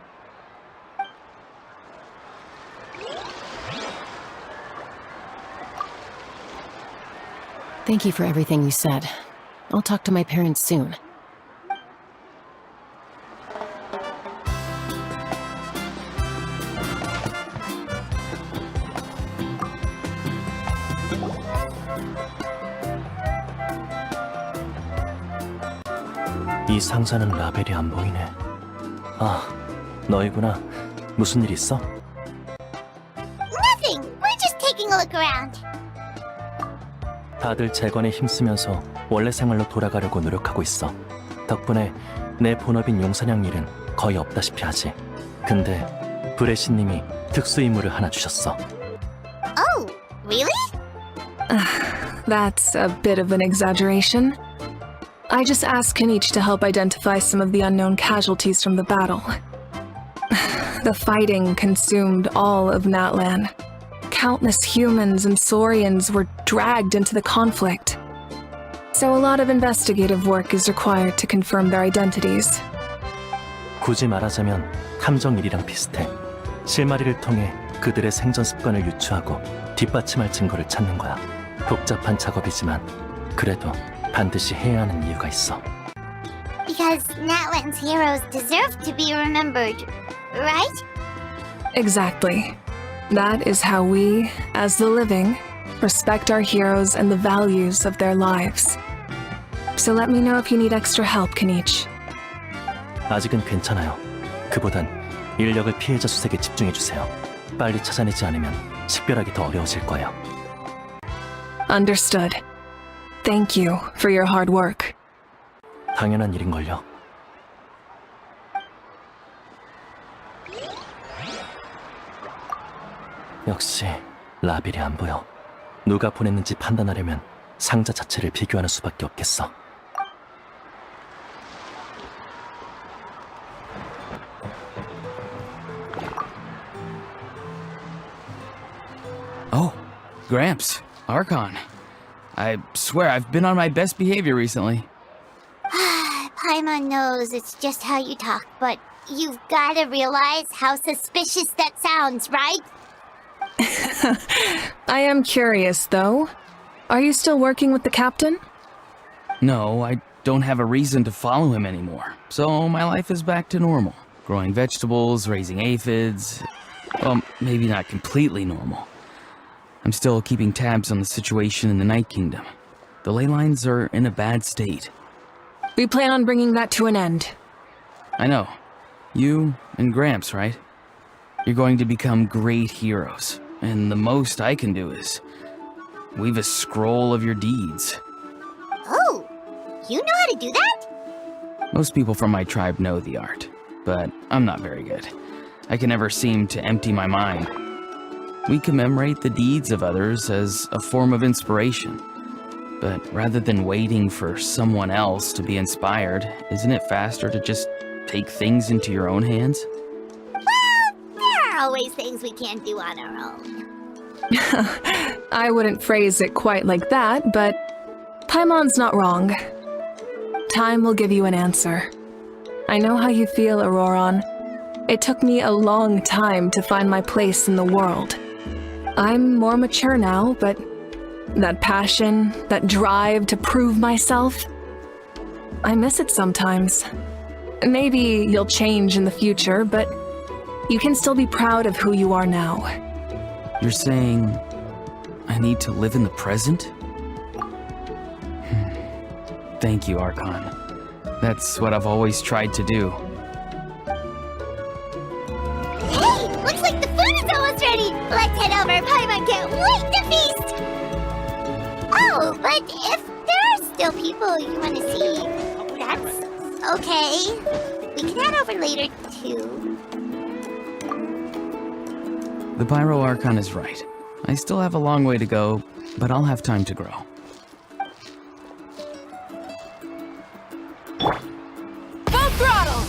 Thank you for everything you said. I'll talk to my parents soon. 이 상자는 라벨이 안 보이네. 아, 너희구나. 무슨 일 있어? Nothing. We're just taking a look around. 다들 재건에 힘쓰면서 원래 생활로 돌아가려고 노력하고 있어. 덕분에 내 본업인 용사냥 일은 거의 없다시피 하지. 근데 브레시님이 특수임무를 하나 주셨어. Oh, really? That's a bit of an exaggeration. I just asked Kenichi to help identify some of the unknown casualties from the battle. The fighting consumed all of Natlan. Countless humans and Saurians were dragged into the conflict. So a lot of investigative work is required to confirm their identities. 굳이 말하자면 탐정 일이랑 비슷해. 실마리를 통해 그들의 생존 습관을 유추하고 뒷받침할 증거를 찾는 거야. 복잡한 작업이지만 그래도 반드시 해야 하는 이유가 있어. Because Natlan's heroes deserve to be remembered, right? Exactly. That is how we, as the living, respect our heroes and the values of their lives. So let me know if you need extra help, Kenichi. 아직은 괜찮아요. 그보단 인력을 피해자 수색에 집중해주세요. 빨리 찾아내지 않으면 식별하기 더 어려워질 거예요. Understood. Thank you for your hard work. 당연한 일인걸요. 역시 라벨이 안 보여. 누가 보냈는지 판단하려면 상자 자체를 비교하는 수밖에 없겠어. Oh, Gramps, Archon. I swear I've been on my best behavior recently. Paimon knows it's just how you talk, but you've gotta realize how suspicious that sounds, right? I am curious, though. Are you still working with the captain? No, I don't have a reason to follow him anymore, so my life is back to normal. Growing vegetables, raising aphids. Well, maybe not completely normal. I'm still keeping tabs on the situation in the Night Kingdom. The ley lines are in a bad state. We plan on bringing that to an end. I know. You and Gramps, right? You're going to become great heroes, and the most I can do is weave a scroll of your deeds. Oh, you know how to do that? Most people from my tribe know the art, but I'm not very good. I can never seem to empty my mind. We commemorate the deeds of others as a form of inspiration. But rather than waiting for someone else to be inspired, isn't it faster to just take things into your own hands? Well, there are always things we can't do on our own. I wouldn't phrase it quite like that, but Paimon's not wrong. Time will give you an answer. I know how you feel, Auroron. It took me a long time to find my place in the world. I'm more mature now, but that passion, that drive to prove myself, I miss it sometimes. Maybe you'll change in the future, but you can still be proud of who you are now. You're saying I need to live in the present? Thank you, Archon. That's what I've always tried to do. Hey, looks like the food is almost ready. Let's head over. Paimon can't wait to feast. Oh, but if there are still people you want to see, that's okay. We can head over later, too. The Pyro Archon is right. I still have a long way to go, but I'll have time to grow. Full throttle!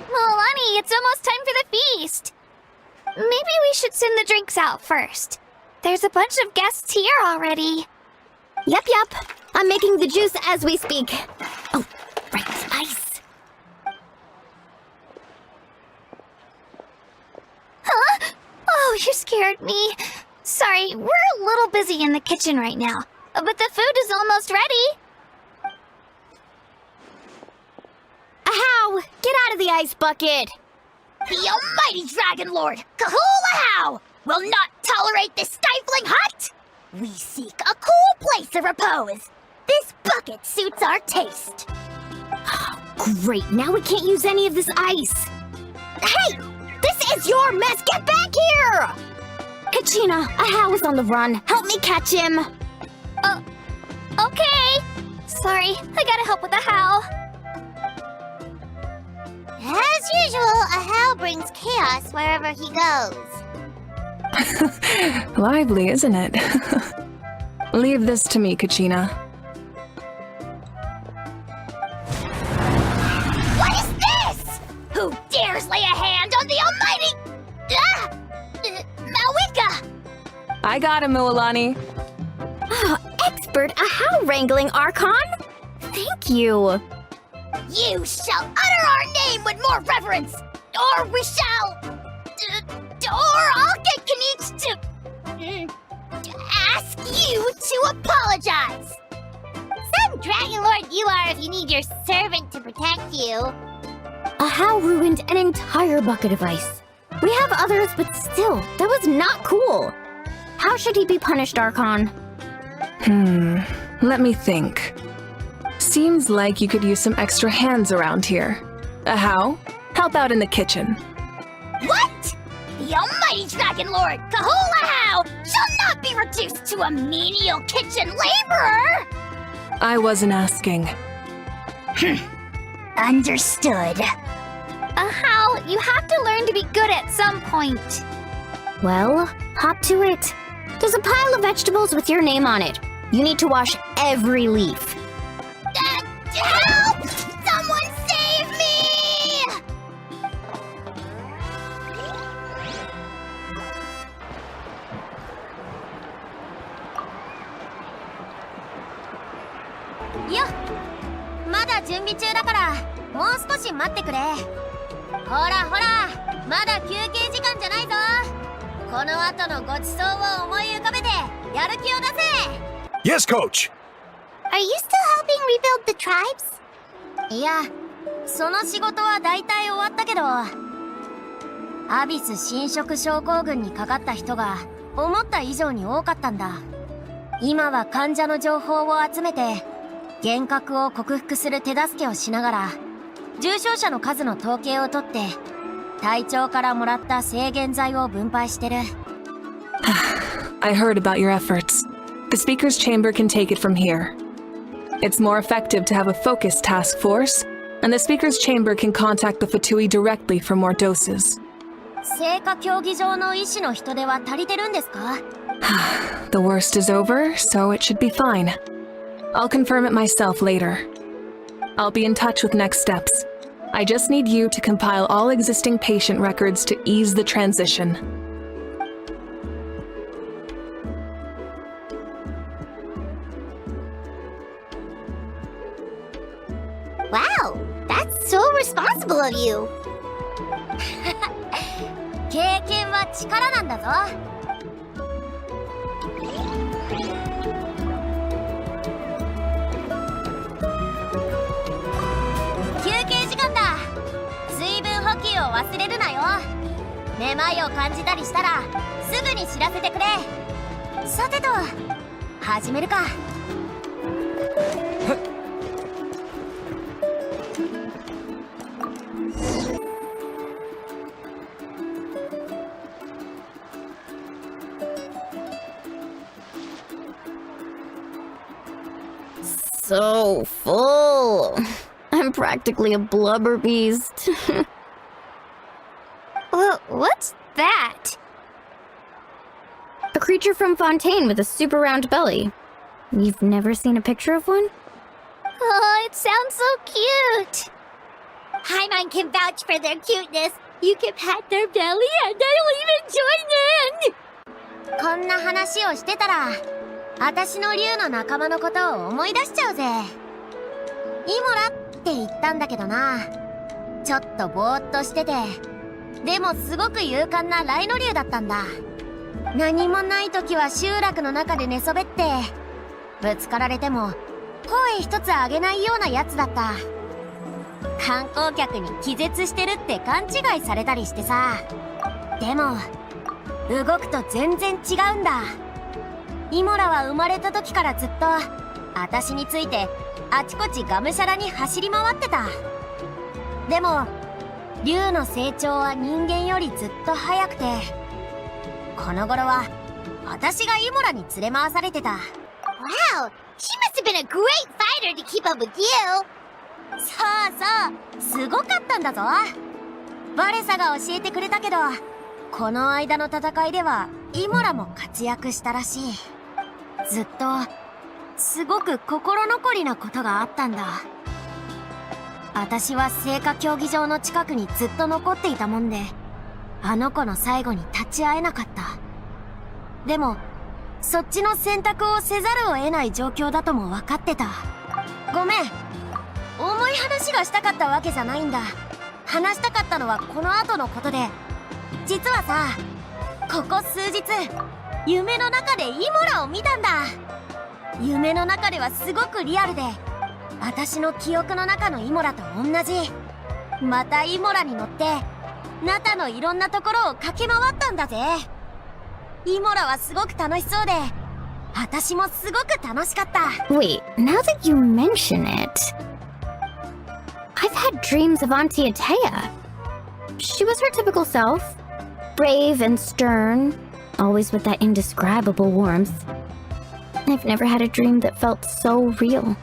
Milani, it's almost time for the feast. Maybe we should send the drinks out first. There's a bunch of guests here already. Yep. I'm making the juice as we speak. Oh, right, spice. Huh? Oh, you scared me. Sorry, we're a little busy in the kitchen right now, but the food is almost ready. Ahow! Get out of the ice bucket! The almighty Dragon Lord, Kahul will not tolerate this stifling hut! We seek a cool place of repose. This bucket suits our taste. Great, now we can't use any of this ice. Hey! This is your mess! Get back here! Kachina, Ahow is on the run. Help me catch him. Okay. Sorry, I gotta help with the how. As usual, Ahow brings chaos wherever he goes. Lively, isn't it? Leave this to me, Kachina. What is this? Who dares lay a hand on the almighty... Mawika! I got him, Milani. Expert Ahow wrangling, Archon. Thank you. You shall utter our name with more reverence, or we shall... or I'll get Kanich to ask you to apologize. Some Dragon Lord you are if you need your servant to protect you. Ahow ruined an entire bucket of ice. We have others, but still, that was not cool. How should he be punished, Archon? Let me think. Seems like you could use some extra hands around here. Ahow, help out in the kitchen. What? The almighty Dragon Lord, Kahul Ahow, shall not be reduced to a menial kitchen laborer! I wasn't asking. Understood. How? You have to learn to be good at some point. Well, hop to it. There's a pile of vegetables with your name on it. You need to wash every leaf. Help! Someone save me! Yeah. まだ準備中だから、もう少し待ってくれ。ほらほら、まだ休憩時間じゃないぞ。この後のごちそうを思い浮かべて、やる気を出せ。 Yes, Coach! Are you still helping rebuild the tribes? いや、その仕事は大体終わったけど、アビス侵食症候群にかかった人が思った以上に多かったんだ。今は患者の情報を集めて幻覚を克服する手助けをしながら、重症者の数の統計を取って隊長からもらった制限剤を分配してる。I heard about your efforts. The speaker's chamber can take it from here. It's more effective to have a focused task force, and the speaker's chamber can contact the Fatui directly for more doses. 聖火競技場の医師の人手は足りてるんですか？ The worst is over, so it should be fine. I'll confirm it myself later. I'll be in touch with next steps. I just need you to compile all existing patient records to ease the transition. Wow, that's so responsible of you. 経験は力なんだぞ。休憩時間だ。水分補給を忘れるなよ。めまいを感じたりしたらすぐに知らせてくれ。さてと、始めるか。So full. I'm practically a blubber beast. What's that? A creature from Fontaine with a super round belly. You've never seen a picture of one? Oh, it sounds so cute. Paimon can vouch for their cuteness. You can pat their belly and I'll even join in. こんな話をしてたら、私の竜の仲間のことを思い出しちゃうぜ。イモラって言ったんだけどな。ちょっとぼーっとしてて、でもすごく勇敢なライノ竜だったんだ。何もない時は集落の中で寝そべって、ぶつかられても声一つ上げないようなやつだった。観光客に気絶してるって勘違いされたりしてさ。でも動くと全然違うんだ。イモラは生まれた時からずっと私についてあちこちがむしゃらに走り回ってた。でも竜の成長は人間よりずっと早くて、この頃は私がイモラに連れ回されてた。 Wow, she must have been a great fighter to keep up with you. そうそう、すごかったんだぞ。バレサが教えてくれたけど、この間の戦いではイモラも活躍したらしい。ずっとすごく心残りなことがあったんだ。私は聖火競技場の近くにずっと残っていたもんで、あの子の最後に立ち会えなかった。でもそっちの選択をせざるを得ない状況だとも分かってた。ごめん、重い話がしたかったわけじゃないんだ。話したかったのはこの後のことで、実はさ、ここ数日夢の中でイモラを見たんだ。夢の中ではすごくリアルで、私の記憶の中のイモラと同じ。またイモラに乗ってナタのいろんなところを駆け回ったんだぜ。イモラはすごく楽しそうで、私もすごく楽しかった。 Wait, now that you mention it, I've had dreams of Auntie Atea. She was her typical self, brave and stern, always with that indescribable warmth. I've never had a dream that felt so real.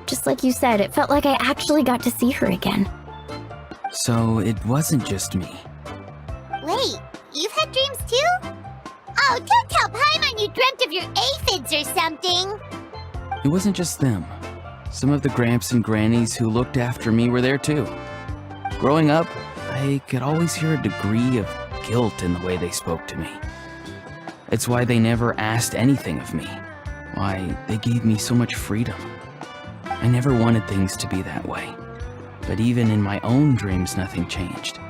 Just like you said, it felt like I actually got to see her again. So it wasn't just me. Wait, you've had dreams too? Oh, don't tell Paimon you dreamt of your aphids or something. It wasn't just them. Some of the Gramps and Grannies who looked after me were there too. Growing up, I could always hear a degree of guilt in the way they spoke to me. It's why they never asked anything of me. Why they gave me so much freedom. I never wanted things to be that way. But even in my own dreams, nothing changed.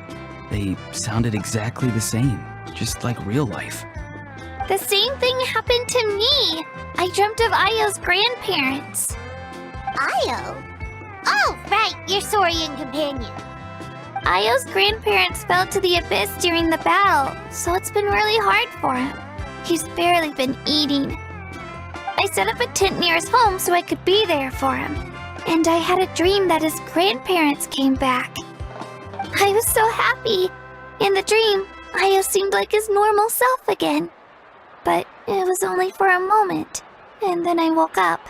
They sounded exactly the same, just like real life. The same thing happened to me. I dreamt of Io's grandparents. Io? Oh, right, your Saurian companion. Io's grandparents fell to the abyss during the battle, so it's been really hard for him. He's barely been eating. I set up a tent near his home so I could be there for him. And I had a dream that his grandparents came back. I was so happy. In the dream, Io seemed like his normal self again. But it was only for a moment, and then I woke up.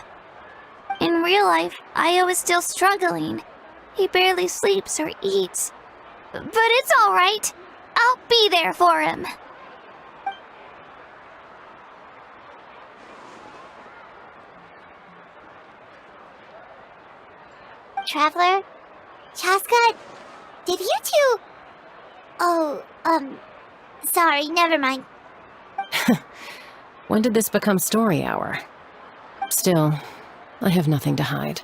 In real life, Io is still struggling. He barely sleeps or eats. But it's all right. I'll be there for him. Traveler? Chaska? Did you two... Oh, sorry, never mind. When did this become story hour? Still, I have nothing to hide.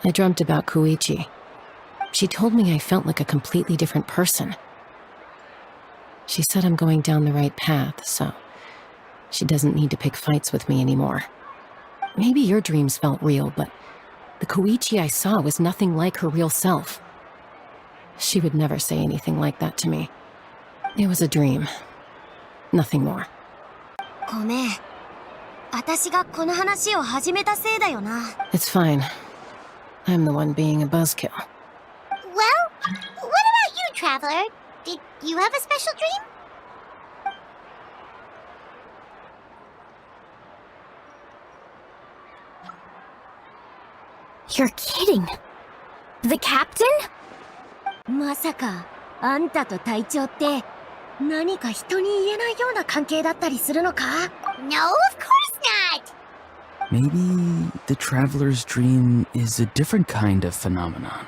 I dreamt about Koichi. She told me I felt like a completely different person. She said I'm going down the right path, so she doesn't need to pick fights with me anymore. Maybe your dreams felt real, but the Koichi I saw was nothing like her real self. She would never say anything like that to me. It was a dream. Nothing more. ごめん。私がこの話を始めたせいだよな。It's fine. I'm the one being a buzzkill. Well, what about you, Traveler? Did you have a special dream? You're kidding. The captain? まさか、あんたと隊長って、何か人に言えないような関係だったりするのか? No, of course not! Maybe the traveler's dream is a different kind of phenomenon.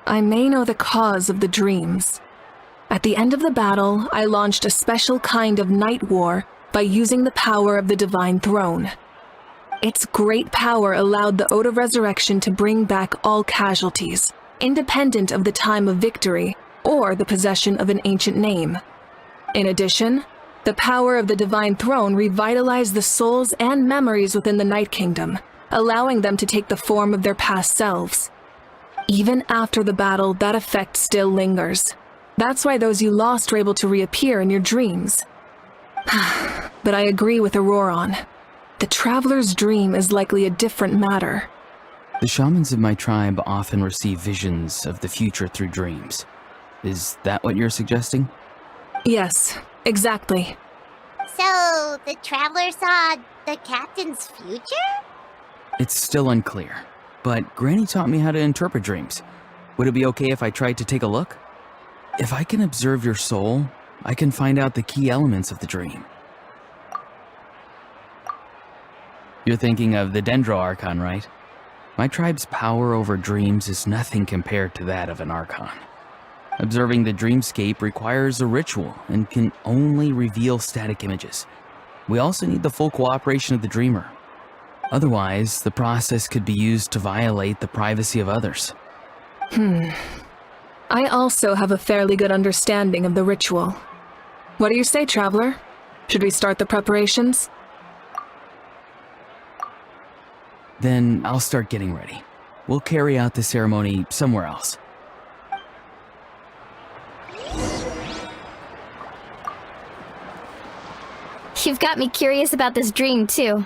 I may know the cause of the dreams. At the end of the battle, I launched a special kind of night war by using the power of the Divine Throne. Its great power allowed the Ode of Resurrection to bring back all casualties, independent of the time of victory or the possession of an ancient name. In addition, the power of the Divine Throne revitalized the souls and memories within the Night Kingdom, allowing them to take the form of their past selves. Even after the battle, that effect still lingers. That's why those you lost were able to reappear in your dreams. But I agree with Auroron. The Traveler's dream is likely a different matter. The shamans of my tribe often receive visions of the future through dreams. Is that what you're suggesting? Yes, exactly. So, the Traveler saw the captain's future? It's still unclear, but Granny taught me how to interpret dreams. Would it be okay if I tried to take a look? If I can observe your soul, I can find out the key elements of the dream. You're thinking of the Dendro Archon, right? My tribe's power over dreams is nothing compared to that of an Archon. Observing the dreamscape requires a ritual and can only reveal static images. We also need the full cooperation of the dreamer. Otherwise, the process could be used to violate the privacy of others. I also have a fairly good understanding of the ritual. What do you say, Traveler? Should we start the preparations? Then I'll start getting ready. We'll carry out the ceremony somewhere else. You've got me curious about this dream, too.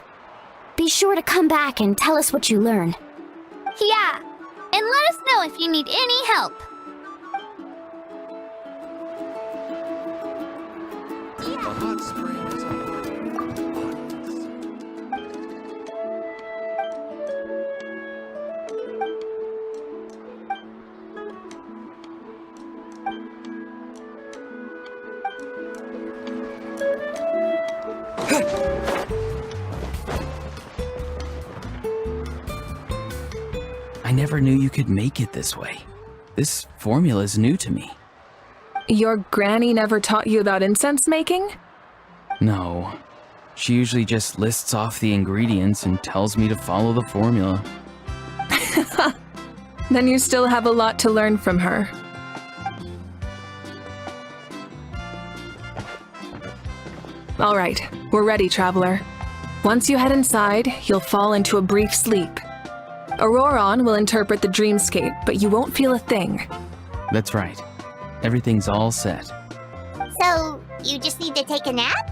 Be sure to come back and tell us what you learn. Yeah, and let us know if you need any help. The hot spring is a I never knew you could make it this way. This formula is new to me. Your granny never taught you about incense making? No. She usually just lists off the ingredients and tells me to follow the formula. Then you still have a lot to learn from her. All right, we're ready, Traveler. Once you head inside, you'll fall into a brief sleep. Auroron will interpret the dreamscape, but you won't feel a thing. That's right. Everything's all set. So, you just need to take a nap?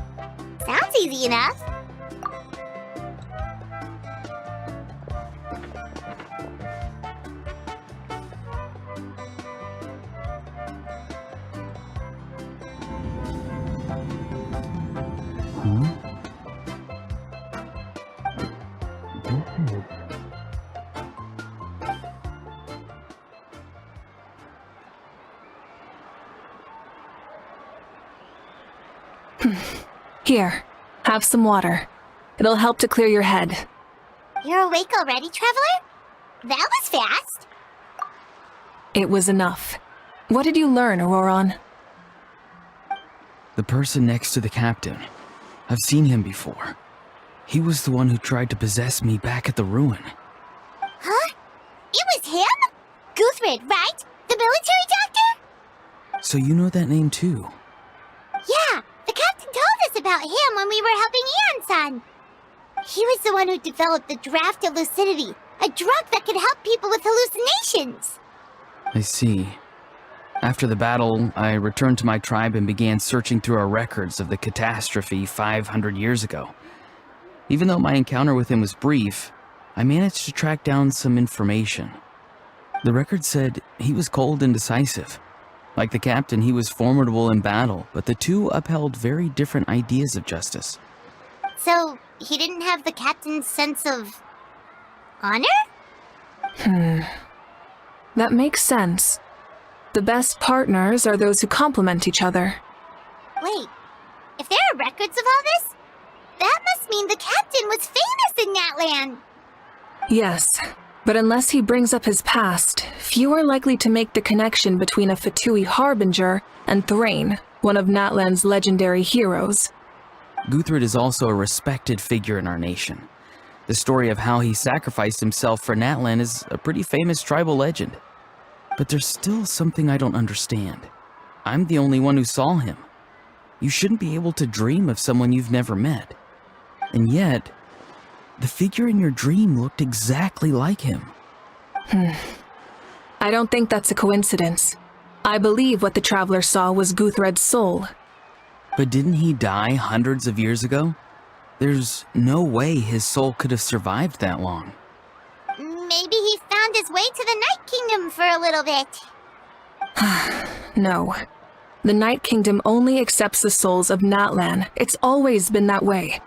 Sounds easy enough. Here, have some water. It'll help to clear your head. You're awake already, Traveler? That was fast. It was enough. What did you learn, Auroron? The person next to the captain. I've seen him before. He was the one who tried to possess me back at the ruin. Huh? It was him? Guthred, right? The military doctor? So you know that name too? Yeah, the captain told us about him when we were helping Eon-san. He was the one who developed the draft of lucidity, a drug that could help people with hallucinations. I see. After the battle, I returned to my tribe and began searching through our records of the catastrophe 500 years ago. Even though my encounter with him was brief, I managed to track down some information. The record said he was cold and decisive. Like the captain, he was formidable in battle, but the two upheld very different ideas of justice. So, he didn't have the captain's sense of... honor? That makes sense. The best partners are those who complement each other. Wait, if there are records of all this, that must mean the captain was famous in Natlan. Yes, but unless he brings up his past, few are likely to make the connection between a Fatui harbinger and Thrain, one of Natlan's legendary heroes. Guthred is also a respected figure in our nation. The story of how he sacrificed himself for Natlan is a pretty famous tribal legend. But there's still something I don't understand. I'm the only one who saw him. You shouldn't be able to dream of someone you've never met. And yet, the figure in your dream looked exactly like him. I don't think that's a coincidence. I believe what the Traveler saw was Guthred's soul. But didn't he die hundreds of years ago? There's no way his soul could have survived that long. Maybe he found his way to the Night Kingdom for a little bit. No. The Night Kingdom only accepts the souls of Natlan. It's always been that way.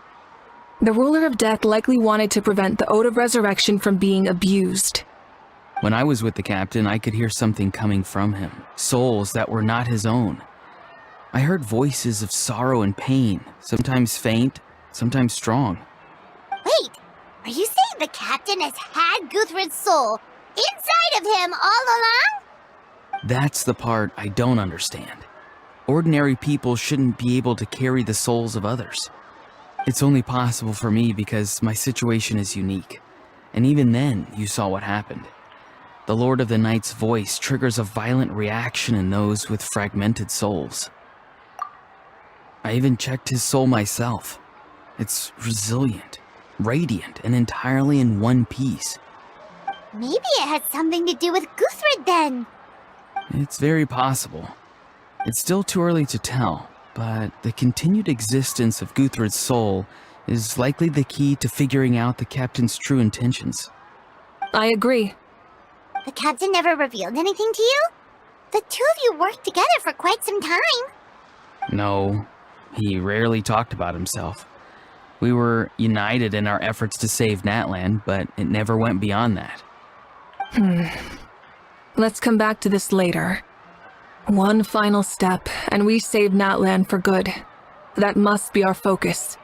The Ruler of Death likely wanted to prevent the Ode of Resurrection from being abused. When I was with the captain, I could hear something coming from him. Souls that were not his own. I heard voices of sorrow and pain, sometimes faint, sometimes strong. Wait, are you saying the captain has had Guthred's soul inside of him all along? That's the part I don't understand. Ordinary people shouldn't be able to carry the souls of others. It's only possible for me because my situation is unique. And even then, you saw what happened. The Lord of the Night's voice triggers a violent reaction in those with fragmented souls. I even checked his soul myself. It's resilient, radiant, and entirely in one piece. Maybe it has something to do with Guthred then. It's very possible. It's still too early to tell, but the continued existence of Guthred's soul is likely the key to figuring out the captain's true intentions. I agree. The captain never revealed anything to you? The two of you worked together for quite some time. No, he rarely talked about himself. We were united in our efforts to save Natlan, but it never went beyond that. Let's come back to this later. One final step, and we save Natlan for good. That must be our focus.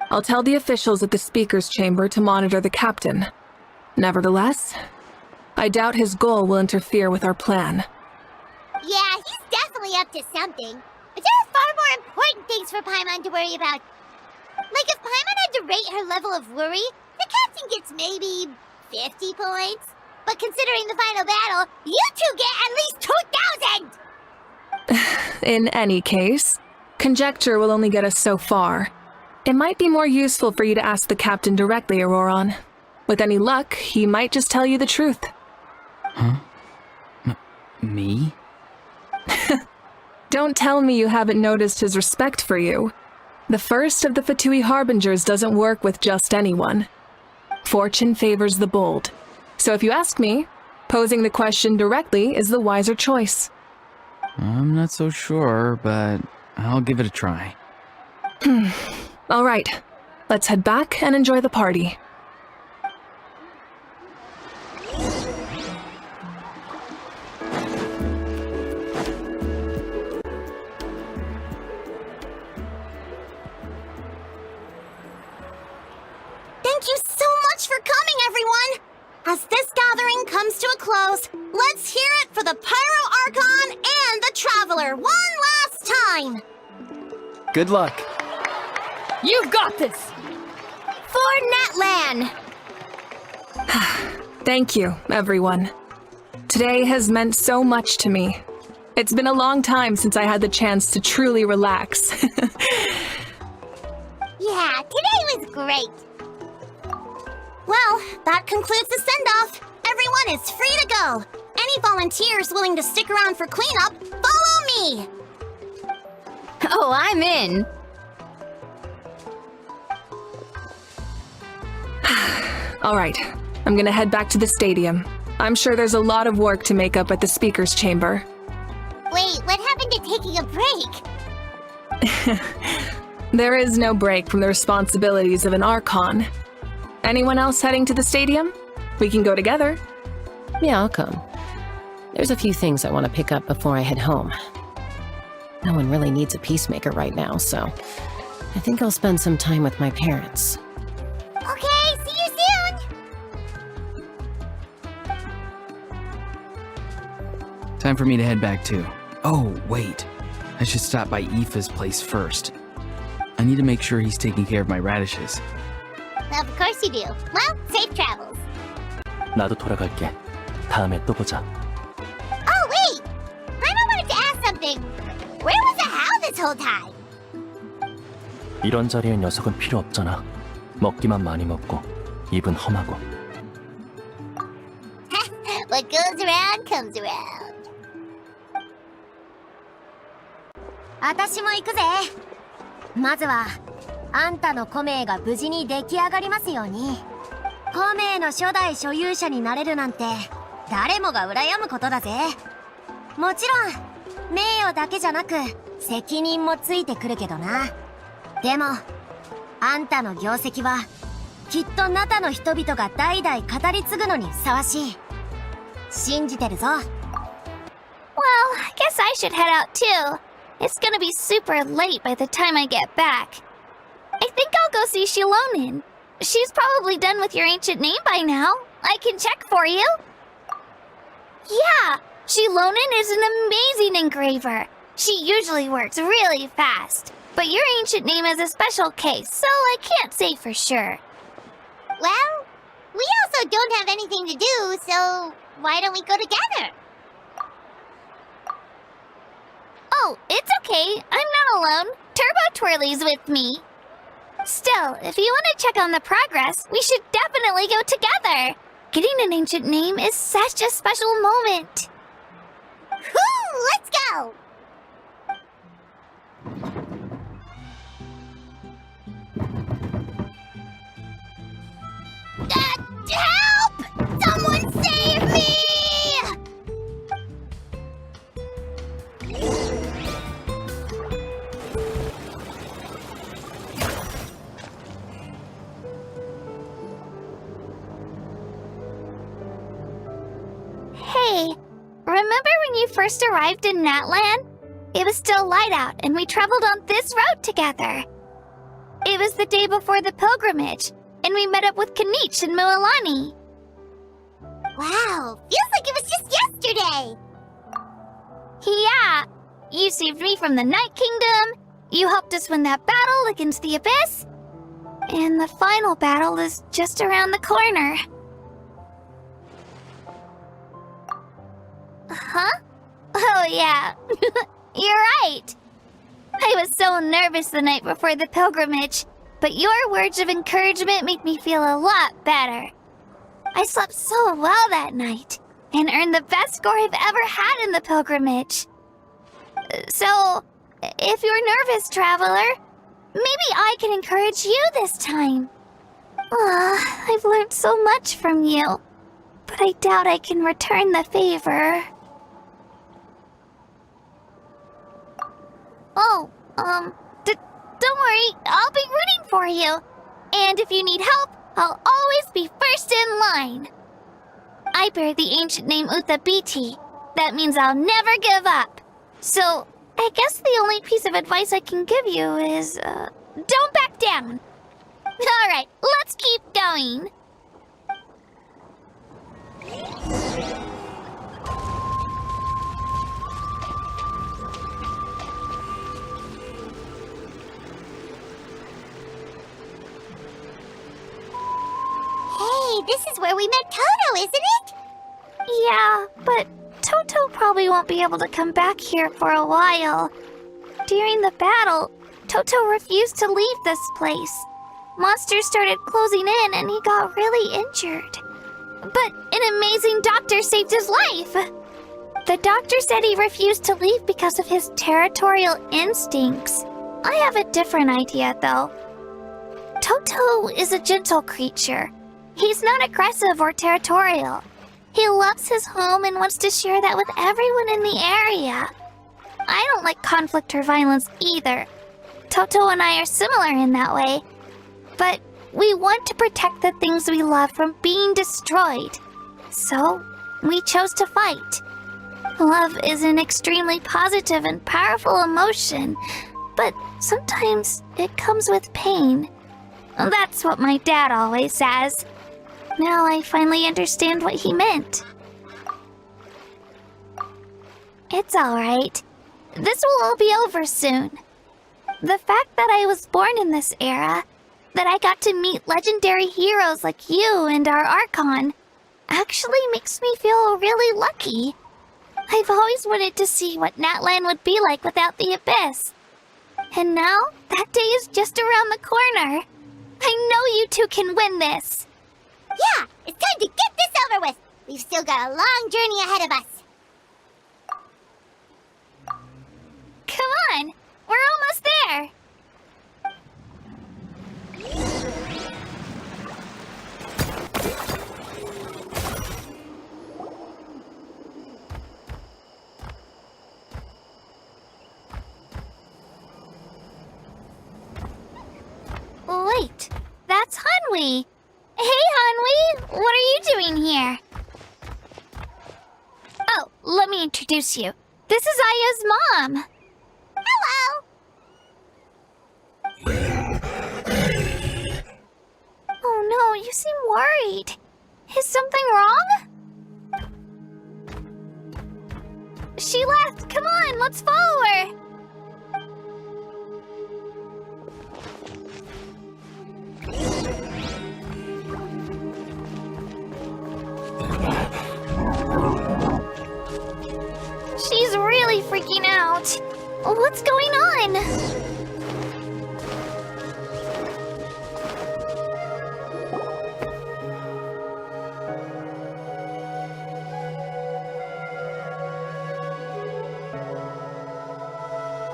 I'll tell the officials at the speaker's chamber to monitor the captain. Nevertheless, I doubt his goal will interfere with our plan. Yeah, he's definitely up to something. But there are far more important things for Paimon to worry about. Like if Paimon had to rate her level of worry, the captain gets maybe 50 points. But considering the final battle, you two get at least 2,000! In any case, conjecture will only get us so far. It might be more useful for you to ask the captain directly, Auroron. With any luck, he might just tell you the truth. Huh? Me? Don't tell me you haven't noticed his respect for you. The first of the Fatui Harbingers doesn't work with just anyone. Fortune favors the bold. So if you ask me, posing the question directly is the wiser choice. I'm not so sure, but I'll give it a try. All right, let's head back and enjoy the party. Thank you so much for coming, everyone! As this gathering comes to a close, let's hear it for the Pyro Archon and the Traveler one last time! Good luck. You've got this! For Natlan! Thank you, everyone. Today has meant so much to me. It's been a long time since I had the chance to truly relax. Yeah, today was great. Well, that concludes the send-off. Everyone is free to go. Any volunteers willing to stick around for cleanup, follow me! Oh, I'm in. All right, I'm gonna head back to the stadium. I'm sure there's a lot of work to make up at the speaker's chamber. Wait, what happened to taking a break? There is no break from the responsibilities of an Archon. Anyone else heading to the stadium? We can go together. Yeah, I'll come. There's a few things I want to pick up before I head home. No one really needs a peacemaker right now, so I think I'll spend some time with my parents. Okay, see you soon! Time for me to head back too. Oh, wait. I should stop by Aoife's place first. I need to make sure he's taking care of my radishes. Of course you do. Well, safe travels. 나도 돌아갈게. 다음에 또 보자. Oh, wait! I wanted to ask something. Where was the Hal this whole time? 이런 자리에 녀석은 필요 없잖아. 먹기만 많이 먹고 입은 험하고. What goes around comes around. 私も行くぜ。まずは、あんたのコメイが無事に出来上がりますように。コメイの初代所有者になれるなんて、誰もが羨むことだぜ。もちろん、名誉だけじゃなく、責任もついてくるけどな。でも、あんたの業績は、きっとナタの人々が代々語り継ぐのにふさわしい。信じてるぞ。Well, I guess I should head out too. It's gonna be super late by the time I get back. I think I'll go see Shilonin. She's probably done with your ancient name by now. I can check for you. Yeah, Shilonin is an amazing engraver. She usually works really fast. But your ancient name is a special case, so I can't say for sure. Well, we also don't have anything to do, so why don't we go together? Oh, it's okay. I'm not alone. Turbo Twirly's with me. Still, if you want to check on the progress, we should definitely go together. Getting an ancient name is such a special moment. Whoo! Let's go! Help! Someone save me! Hey, remember when you first arrived in Natlan? It was still light out and we traveled on this road together. It was the day before the pilgrimage, and we met up with Kanich and Mualani. Wow, feels like it was just yesterday! Yeah, you saved me from the Night Kingdom, you helped us win that battle against the Abyss, And the final battle is just around the corner. Huh? Oh yeah, you're right. I was so nervous the night before the pilgrimage, but your words of encouragement make me feel a lot better. I slept so well that night, and earned the best score I've ever had in the pilgrimage. So, if you're nervous, traveler, maybe I can encourage you this time. I've learned so much from you, but I doubt I can return the favor. Oh, don't worry, I'll be rooting for you. And if you need help, I'll always be first in line. I bear the ancient name Utabiti. That means I'll never give up. So, I guess the only piece of advice I can give you is, don't back down. Alright, let's keep going. Hey, this is where we met Toto, isn't it? Yeah, but Toto probably won't be able to come back here for a while. During the battle, Toto refused to leave this place. Monsters started closing in and he got really injured. But an amazing doctor saved his life. The doctor said he refused to leave because of his territorial instincts. I have a different idea, though. Toto is a gentle creature. He's not aggressive or territorial. He loves his home and wants to share that with everyone in the area. I don't like conflict or violence either. Toto and I are similar in that way. But we want to protect the things we love from being destroyed. So, we chose to fight. Love is an extremely positive and powerful emotion, but sometimes it comes with pain. That's what my dad always says. Now I finally understand what he meant. It's alright. This will all be over soon. The fact that I was born in this era, that I got to meet legendary heroes like you and our Archon, actually makes me feel really lucky. I've always wanted to see what Natlan would be like without the Abyss. And now, that day is just around the corner. I know you two can win this. Yeah, it's time to get this over with. We've still got a long journey ahead of us. Come on, we're almost there. Wait, that's Hanwi. Hey, Hanwi, what are you doing here? Oh, let me introduce you. This is Aya's mom. Hello. Oh no, you seem worried. Is something wrong? She left. Come on, let's follow her. She's really freaking out. What's going on?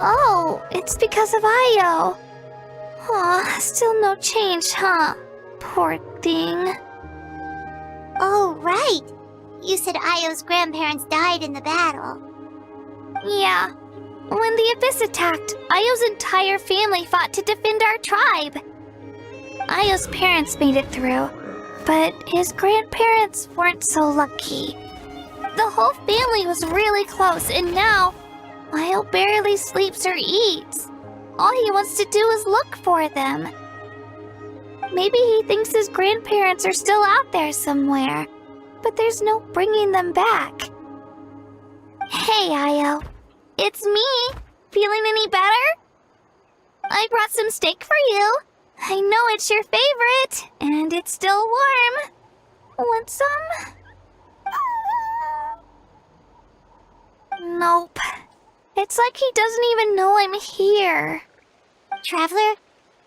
Oh, it's because of Io. Aw, still no change, huh? Poor thing. Oh, right. You said Io's grandparents died in the battle. Yeah. When the Abyss attacked, Io's entire family fought to defend our tribe. Io's parents made it through, but his grandparents weren't so lucky. The whole family was really close, and now Io barely sleeps or eats. All he wants to do is look for them. Maybe he thinks his grandparents are still out there somewhere, but there's no bringing them back. Hey, Io. It's me. Feeling any better? I brought some steak for you. I know it's your favorite, and it's still warm. Want some? Nope. It's like he doesn't even know I'm here. Traveler,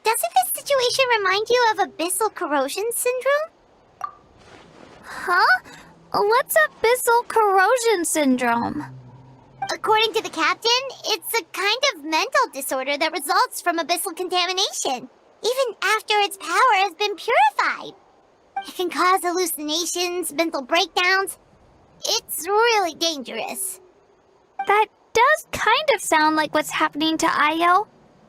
doesn't this situation remind you of abyssal corrosion syndrome? Huh? What's abyssal corrosion syndrome? According to the captain, it's a kind of mental disorder that results from abyssal contamination, even after its power has been purified. It can cause hallucinations, mental breakdowns. It's really dangerous. That does kind of sound like what's happening to Io,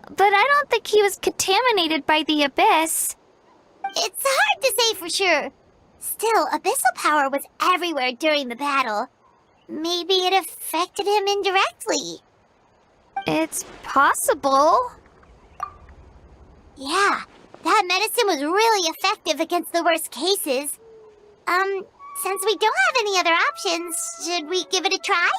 but I don't think he was contaminated by the abyss. It's hard to say for sure. Still, abyssal power was everywhere during the battle. Maybe it affected him indirectly. It's possible. Yeah, that medicine was really effective against the worst cases. Since we don't have any other options, should we give it a try?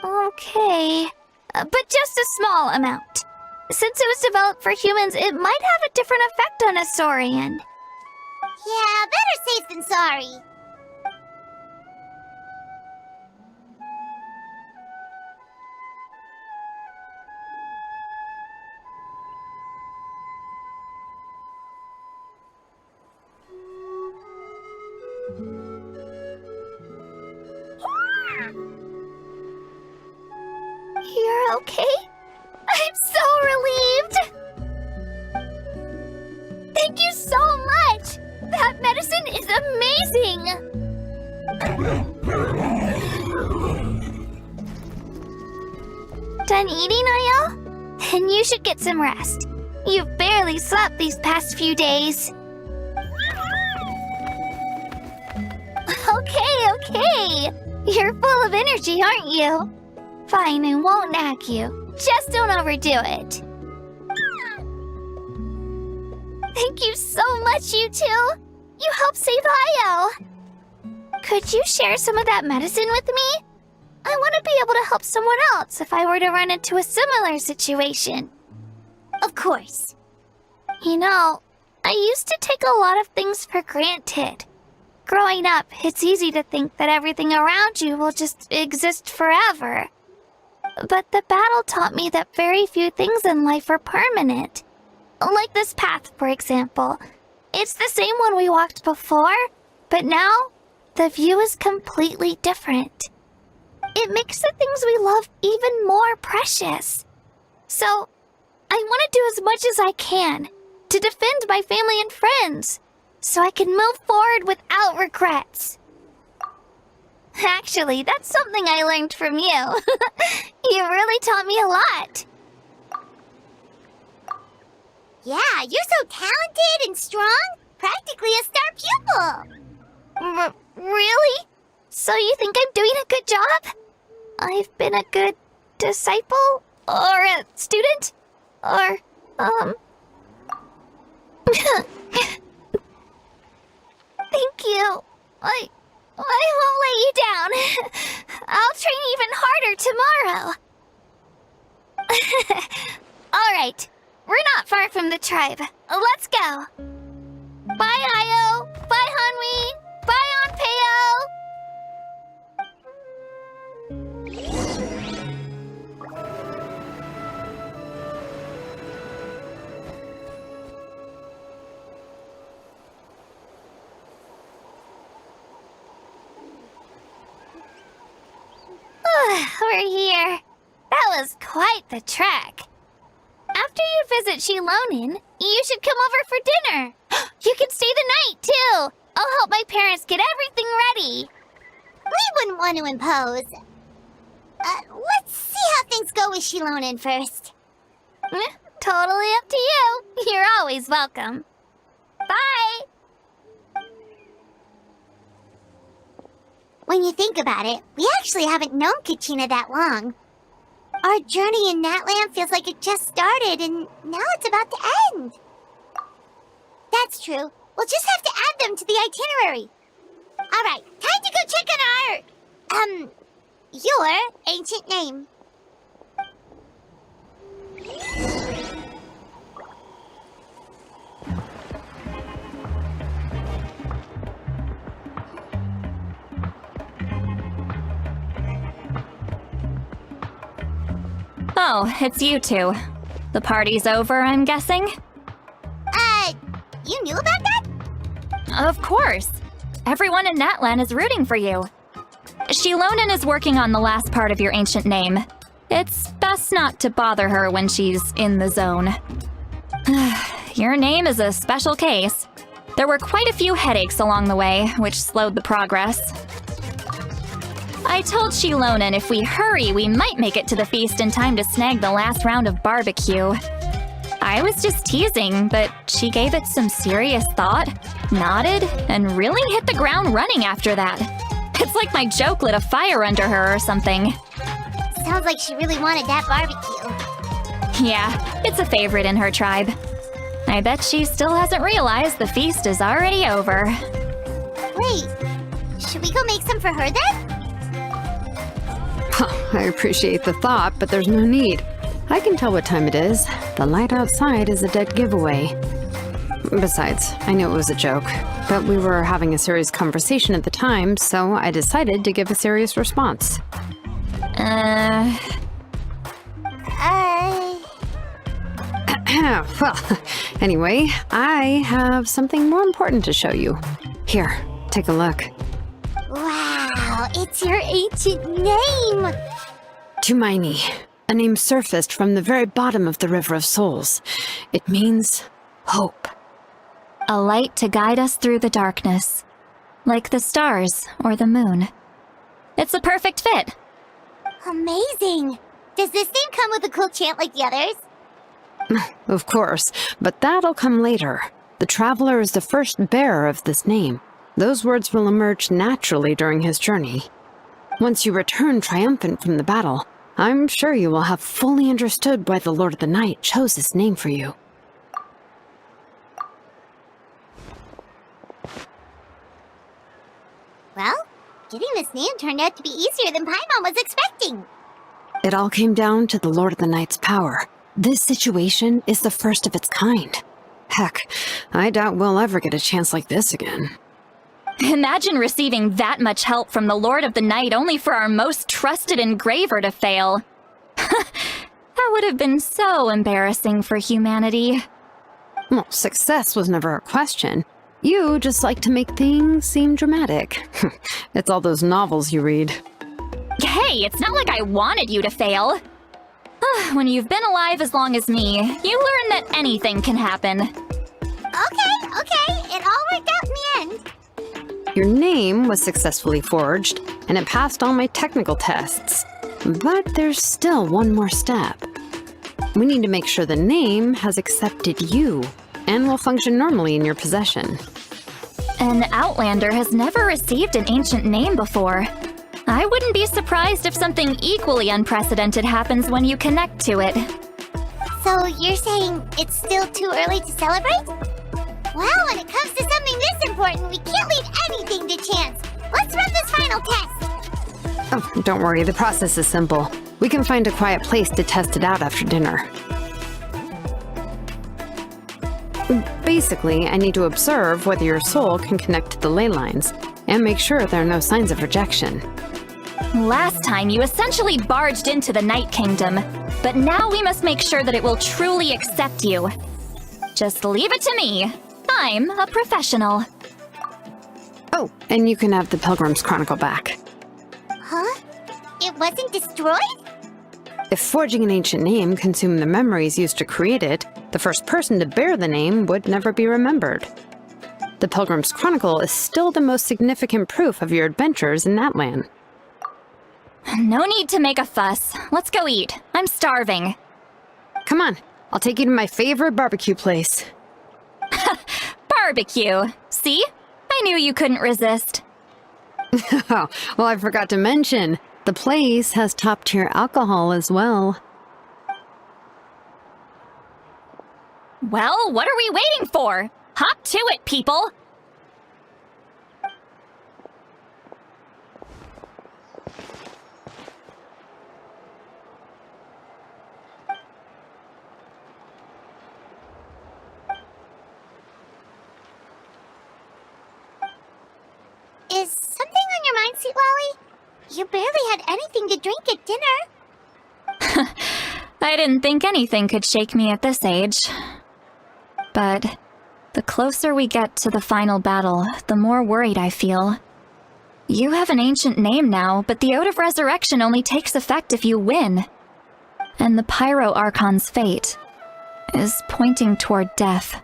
Okay, but just a small amount. Since it was developed for humans, it might have a different effect on a Saurian. Yeah, better safe than sorry. You're okay? I'm so relieved! Thank you so much! That medicine is amazing! Done eating, Io? Then you should get some rest. You've barely slept these past few days. Okay. You're full of energy, aren't you? Fine, I won't nag you. Just don't overdo it. Thank you so much, you two. You helped save Io. Could you share some of that medicine with me? I want to be able to help someone else if I were to run into a similar situation. Of course. You know, I used to take a lot of things for granted. Growing up, it's easy to think that everything around you will just exist forever. But the battle taught me that very few things in life are permanent. Like this path, for example. It's the same one we walked before, but now the view is completely different. It makes the things we love even more precious. So, I want to do as much as I can to defend my family and friends, so I can move forward without regrets. Actually, that's something I learned from you. You really taught me a lot. Yeah, you're so talented and strong. Practically a star pupil. Really? So you think I'm doing a good job? I've been a good disciple? Or a student? Or, Thank you. I won't let you down. I'll train even harder tomorrow. All right. We're not far from the tribe. Let's go. Bye, Io. Bye, Hanwi. Bye, Onpeo. We're here. That was quite the trek. After you visit Shilonin, you should come over for dinner. You can stay the night, too. I'll help my parents get everything ready. We wouldn't want to impose. Let's see how things go with Shilonin first. Totally up to you. You're always welcome. Bye. When you think about it, we actually haven't known Kachina that long. Our journey in Natlan feels like it just started, and now it's about to end. That's true. We'll just have to add them to the itinerary. All right, time to go check on your ancient name. it's you two. The party's over, I'm guessing? You knew about that? Of course. Everyone in Natlan is rooting for you. Shilonen is working on the last part of your ancient name. It's best not to bother her when she's in the zone. Your name is a special case. There were quite a few headaches along the way, which slowed the progress. I told Shilonen if we hurry, we might make it to the feast in time to snag the last round of barbecue. I was just teasing, but she gave it some serious thought, nodded, and really hit the ground running after that. It's like my joke lit a fire under her or something. Sounds like she really wanted that barbecue. Yeah, it's a favorite in her tribe. I bet she still hasn't realized the feast is already over. Wait, should we go make some for her then? I appreciate the thought, but there's no need. I can tell what time it is. The light outside is a dead giveaway. Besides, I knew it was a joke, but we were having a serious conversation at the time, so I decided to give a serious response. Well, anyway, I have something more important to show you. Here, take a look. Wow, it's your ancient name! Tumaini, a name surfaced from the very bottom of the River of Souls. It means hope. A light to guide us through the darkness, like the stars or the moon. It's a perfect fit. Amazing! Does this name come with a cool chant like the others? Of course, but that'll come later. The Traveler is the first bearer of this name. Those words will emerge naturally during his journey. Once you return triumphant from the battle, I'm sure you will have fully understood why the Lord of the Night chose this name for you. Well, getting this name turned out to be easier than Paimon was expecting. It all came down to the Lord of the Night's power. This situation is the first of its kind. Heck, I doubt we'll ever get a chance like this again. Imagine receiving that much help from the Lord of the Night only for our most trusted engraver to fail. That would have been so embarrassing for humanity. Well, success was never a question. You just like to make things seem dramatic. It's all those novels you read. Hey, it's not like I wanted you to fail. When you've been alive as long as me, you learn that anything can happen. Okay, it all worked out in the end. Your name was successfully forged, and it passed all my technical tests. But there's still one more step. We need to make sure the name has accepted you, and will function normally in your possession. An Outlander has never received an ancient name before. I wouldn't be surprised if something equally unprecedented happens when you connect to it. So you're saying it's still too early to celebrate? Well, when it comes to something this important, we can't leave anything to chance. Let's run this final test. Oh, don't worry, the process is simple. We can find a quiet place to test it out after dinner. Basically, I need to observe whether your soul can connect to the ley lines, and make sure there are no signs of rejection. Last time, you essentially barged into the Night Kingdom, but now we must make sure that it will truly accept you. Just leave it to me. I'm a professional. Oh, and you can have the Pilgrim's Chronicle back. Huh? It wasn't destroyed? If forging an ancient name consumed the memories used to create it, the first person to bear the name would never be remembered. The Pilgrim's Chronicle is still the most significant proof of your adventures in Natlan. No need to make a fuss. Let's go eat. I'm starving. Come on, I'll take you to my favorite barbecue place. Barbecue. See? I knew you couldn't resist. Oh, well, I forgot to mention, the place has top-tier alcohol as well. Well, what are we waiting for? Hop to it, people! Is something on your mind, Sweet Lolly? You barely had anything to drink at dinner. I didn't think anything could shake me at this age. But the closer we get to the final battle, the more worried I feel. You have an ancient name now, but the Ode of Resurrection only takes effect if you win. And the Pyro Archon's fate is pointing toward death.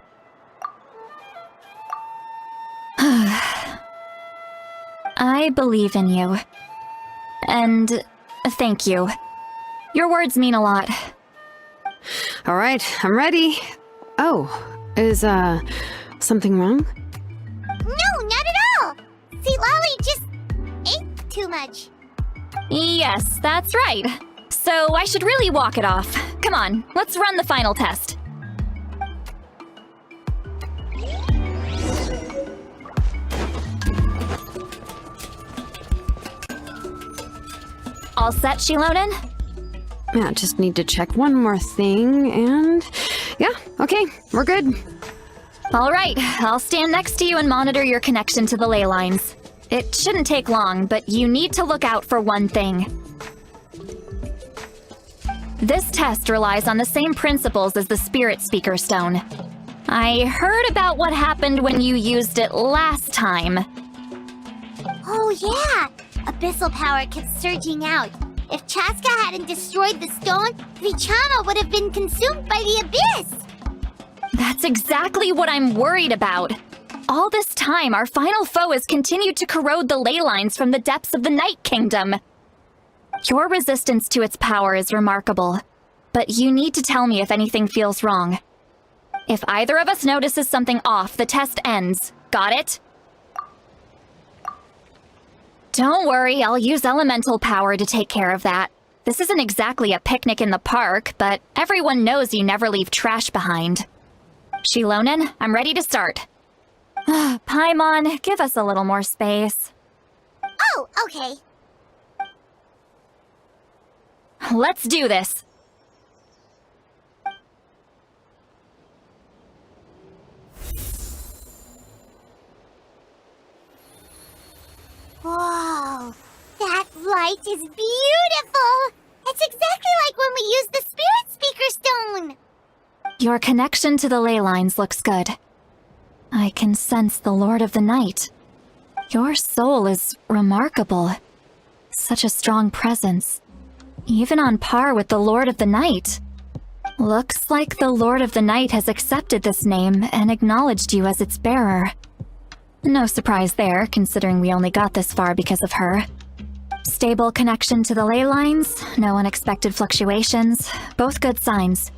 I believe in you. And thank you. Your words mean a lot. All right, I'm ready. Oh, is, something wrong? No, not at all! See, Lolly just ate too much. Yes, that's right. So I should really walk it off. Come on, let's run the final test. All set, Shilonen? Yeah, just need to check one more thing, and... yeah, okay, we're good. All right, I'll stand next to you and monitor your connection to the ley lines. It shouldn't take long, but you need to look out for one thing. This test relies on the same principles as the Spirit Speaker Stone. I heard about what happened when you used it last time. Oh yeah! Abyssal power kept surging out. If Chaska hadn't destroyed the stone, Vichama would have been consumed by the abyss! That's exactly what I'm worried about. All this time, our final foe has continued to corrode the ley lines from the depths of the Night Kingdom. Your resistance to its power is remarkable, but you need to tell me if anything feels wrong. If either of us notices something off, the test ends. Got it? Don't worry, I'll use elemental power to take care of that. This isn't exactly a picnic in the park, but everyone knows you never leave trash behind. Shilonen, I'm ready to start. Paimon, give us a little more space. Oh, okay. Let's do this. Whoa, that light is beautiful! It's exactly like when we used the Spirit Speaker Stone! Your connection to the ley lines looks good. I can sense the Lord of the Night. Your soul is remarkable. Such a strong presence. Even on par with the Lord of the Night. Looks like the Lord of the Night has accepted this name and acknowledged you as its bearer. No surprise there, considering we only got this far because of her. Stable connection to the ley lines, no unexpected fluctuations, both good signs.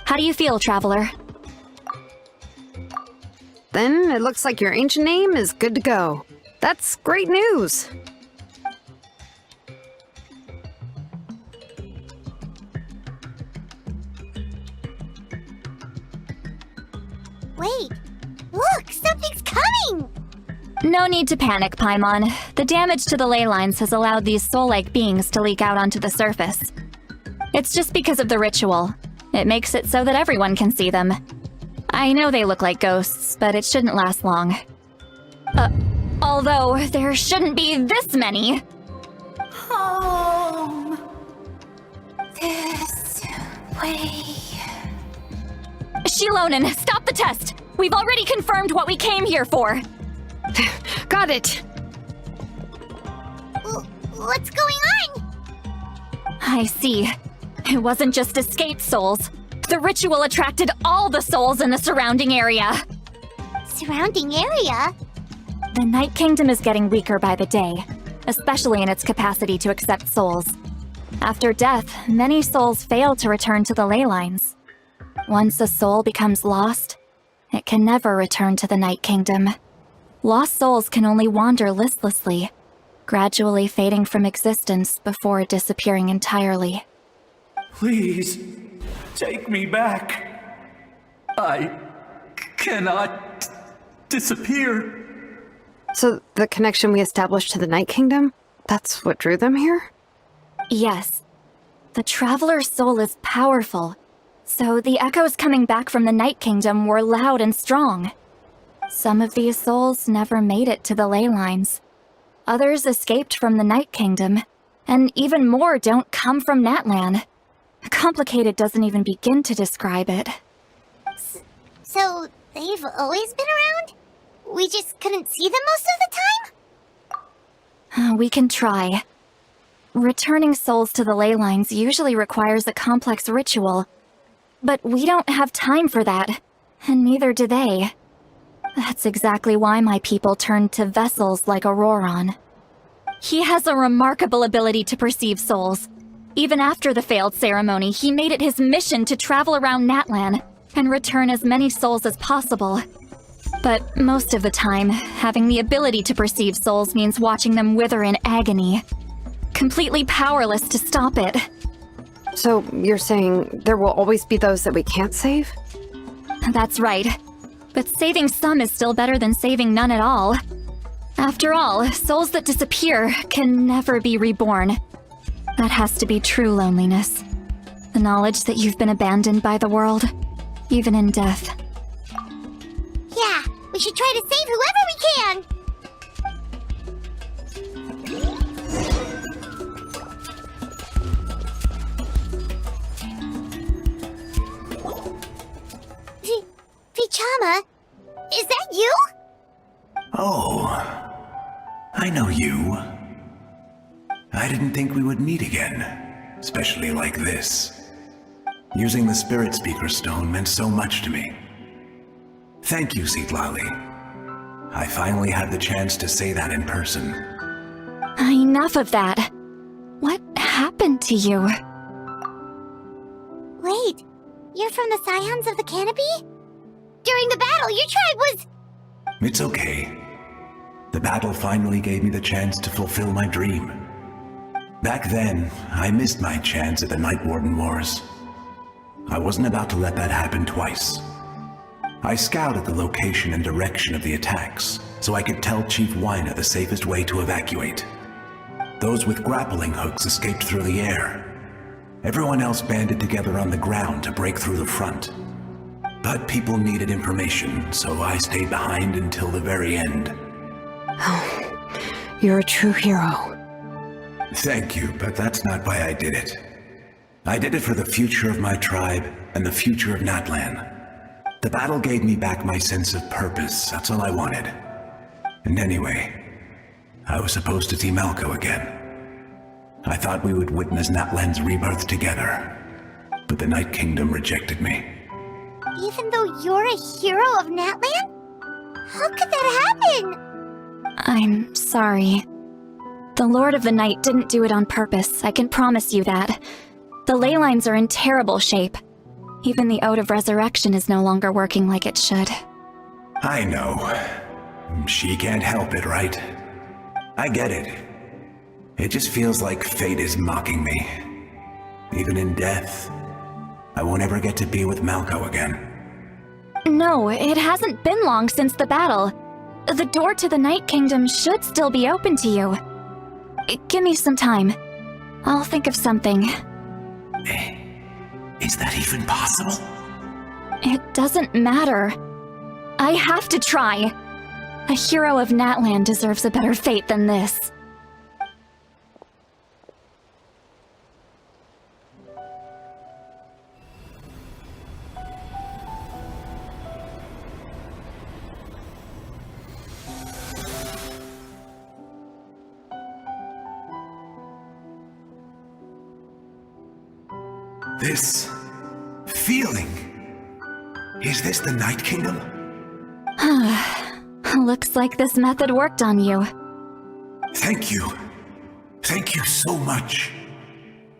How do you feel, Traveler? Then it looks like your ancient name is good to go. That's great news! Wait, look, something's coming! No need to panic, Paimon. The damage to the ley lines has allowed these soul-like beings to leak out onto the surface. It's just because of the ritual. It makes it so that everyone can see them. I know they look like ghosts, but it shouldn't last long. Although there shouldn't be this many. Home. This way. Shilonen, stop the test! We've already confirmed what we came here for! Got it! What's going on? I see. It wasn't just escaped souls. The ritual attracted all the souls in the surrounding area. Surrounding area? The Night Kingdom is getting weaker by the day, especially in its capacity to accept souls. After death, many souls fail to return to the ley lines. Once a soul becomes lost, it can never return to the Night Kingdom. Lost souls can only wander listlessly, gradually fading from existence before disappearing entirely. Please, take me back. I cannot disappear. So the connection we established to the Night Kingdom, that's what drew them here? Yes. The Traveler's soul is powerful, so the echoes coming back from the Night Kingdom were loud and strong. Some of these souls never made it to the ley lines. Others escaped from the Night Kingdom, and even more don't come from Natlan. Complicated doesn't even begin to describe it. So, they've always been around? We just couldn't see them most of the time? We can try. Returning souls to the ley lines usually requires a complex ritual. But we don't have time for that, and neither do they. That's exactly why my people turned to vessels like Auroron. He has a remarkable ability to perceive souls. Even after the failed ceremony, he made it his mission to travel around Natlan and return as many souls as possible. But most of the time, having the ability to perceive souls means watching them wither in agony. Completely powerless to stop it. So, you're saying there will always be those that we can't save? That's right. But saving some is still better than saving none at all. After all, souls that disappear can never be reborn. That has to be true loneliness. The knowledge that you've been abandoned by the world, even in death. Yeah, we should try to save whoever we can! Vichama, is that you? Oh, I know you. I didn't think we would meet again, especially like this. Using the Spirit Speaker Stone meant so much to me. Thank you, Citlali. I finally had the chance to say that in person. Enough of that. What happened to you? Wait, you're from the Scions of the Canopy? During the battle, your tribe was... It's okay. The battle finally gave me the chance to fulfill my dream. Back then, I missed my chance at the Night Warden Wars. I wasn't about to let that happen twice. I scouted the location and direction of the attacks, so I could tell Chief Wyna the safest way to evacuate. Those with grappling hooks escaped through the air. Everyone else banded together on the ground to break through the front. But people needed information, so I stayed behind until the very end. Oh, you're a true hero. Thank you, but that's not why I did it. I did it for the future of my tribe and the future of Natlan. The battle gave me back my sense of purpose, that's all I wanted. And anyway, I was supposed to see Malko again. I thought we would witness Natlan's rebirth together, but the Night Kingdom rejected me. Even though you're a hero of Natlan? How could that happen? I'm sorry. The Lord of the Night didn't do it on purpose, I can promise you that. The ley lines are in terrible shape. Even the Ode of Resurrection is no longer working like it should. I know. She can't help it, right? I get it. It just feels like fate is mocking me. Even in death, I won't ever get to be with Malko again. No, it hasn't been long since the battle. The door to the Night Kingdom should still be open to you. Give me some time. I'll think of something. Is that even possible? It doesn't matter. I have to try. A hero of Natlan deserves a better fate than this. This feeling. Is this the Night Kingdom? Looks like this method worked on you. Thank you. Thank you so much.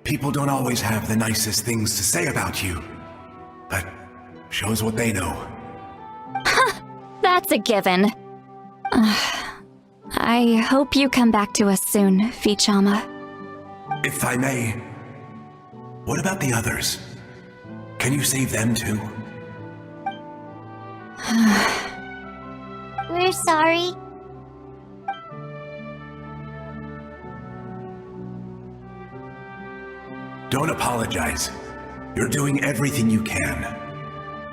People don't always have the nicest things to say about you, but shows what they know. That's a given. I hope you come back to us soon, Vichama. If I may, what about the others? Can you save them too? We're sorry. Don't apologize. You're doing everything you can.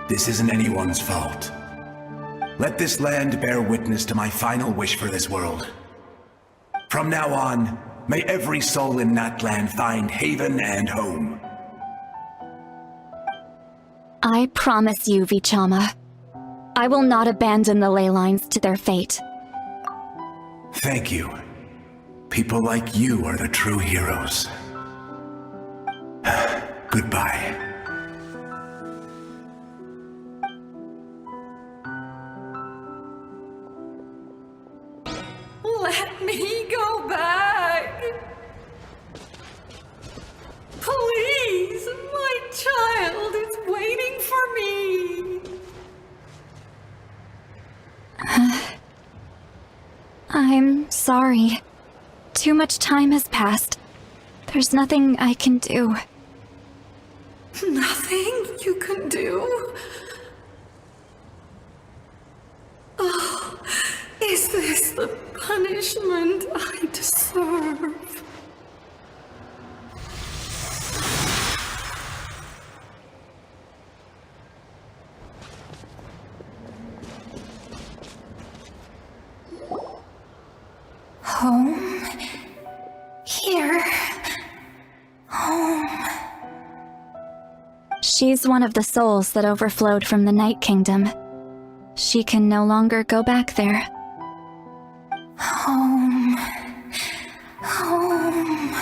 This isn't anyone's fault. Let this land bear witness to my final wish for this world. From now on, may every soul in Natlan find haven and home. I promise you, Vichama, I will not abandon the ley lines to their fate. Thank you. People like you are the true heroes. Goodbye. Let me go back! Please, my child is waiting for me! I'm sorry. Too much time has passed. There's nothing I can do. Nothing you can do? Oh, is this the punishment I deserve? Home? Here? Home? She's one of the souls that overflowed from the Night Kingdom. She can no longer go back there. Home. Home.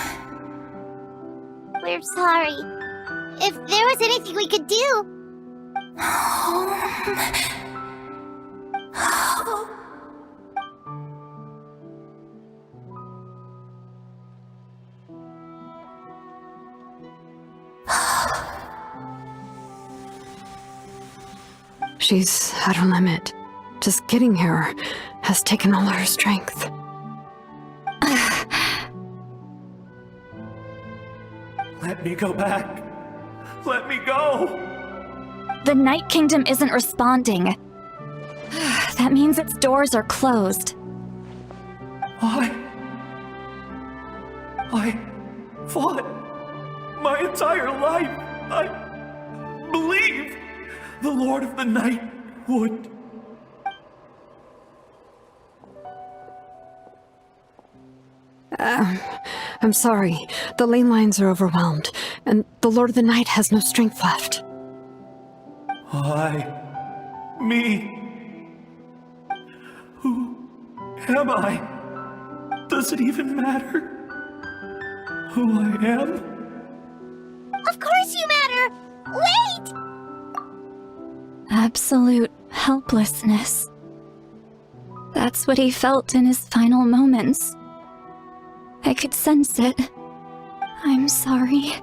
We're sorry. If there was anything we could do... Home. Home. She's at her limit. Just getting here has taken all her strength. Let me go back. Let me go. The Night Kingdom isn't responding. That means its doors are closed. I fought my entire life. I believed the Lord of the Night would. I'm sorry. The ley lines are overwhelmed, and the Lord of the Night has no strength left. Me. Who am I? Does it even matter who I am? Of course you matter! Wait! Absolute helplessness. That's what he felt in his final moments. I could sense it. I'm sorry.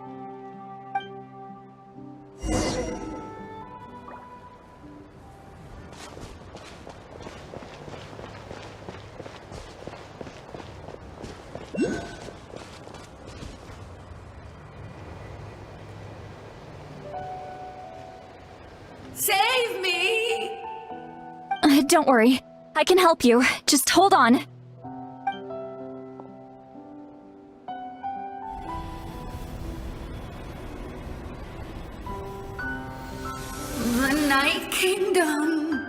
Save me! Don't worry. I can help you. Just hold on. The Night Kingdom.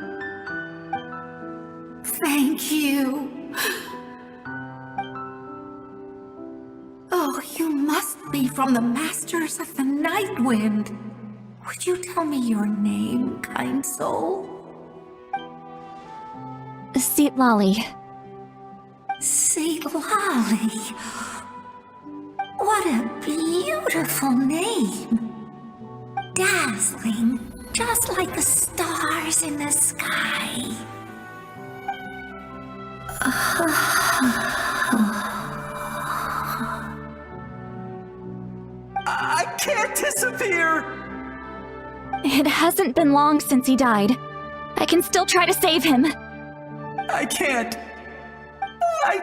Thank you. Oh, you must be from the Masters of the Night Wind. Would you tell me your name, kind soul? Seatlali. Seatlali. What a beautiful name. Dazzling, just like the stars in the sky. I can't disappear! It hasn't been long since he died. I can still try to save him. I can't. I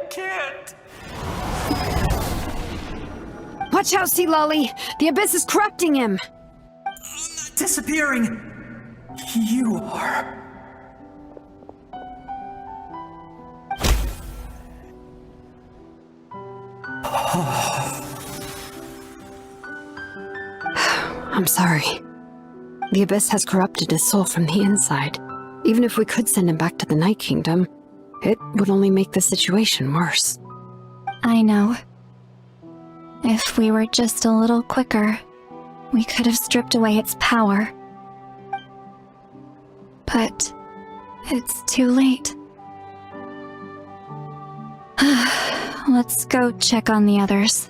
can't. Watch out, Seatlali! The Abyss is corrupting him! Disappearing. You are. I'm sorry. The Abyss has corrupted his soul from the inside. Even if we could send him back to the Night Kingdom, it would only make the situation worse. I know. If we were just a little quicker. we could have stripped away its power. But it's too late. Let's go check on the others.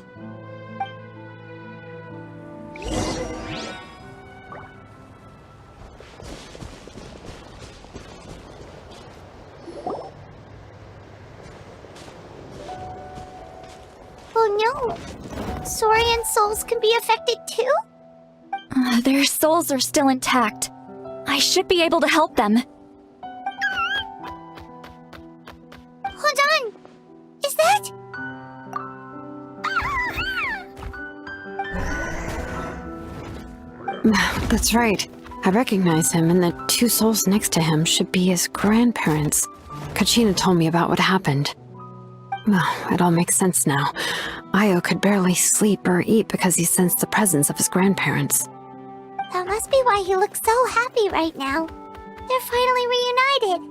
Oh no! Saurian souls can be affected too? Their souls are still intact. I should be able to help them. Hold on! Is that... That's right. I recognize him, and the two souls next to him should be his grandparents. Kachina told me about what happened. Well, it all makes sense now. Io could barely sleep or eat because he sensed the presence of his grandparents. That must be why he looks so happy right now. They're finally reunited.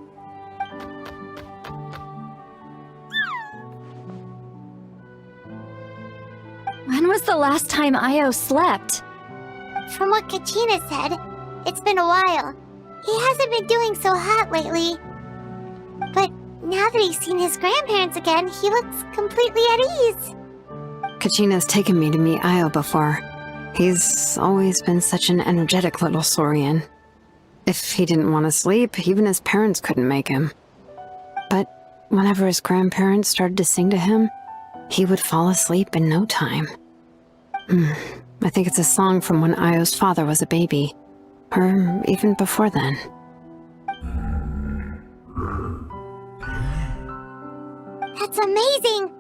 When was the last time Io slept? From what Kachina said, it's been a while. He hasn't been doing so hot lately. But now that he's seen his grandparents again, he looks completely at ease. Kachina's taken me to meet Io before. He's always been such an energetic little saurian. If he didn't want to sleep, even his parents couldn't make him. But whenever his grandparents started to sing to him, he would fall asleep in no time. I think it's a song from when Io's father was a baby, or even before then. That's amazing!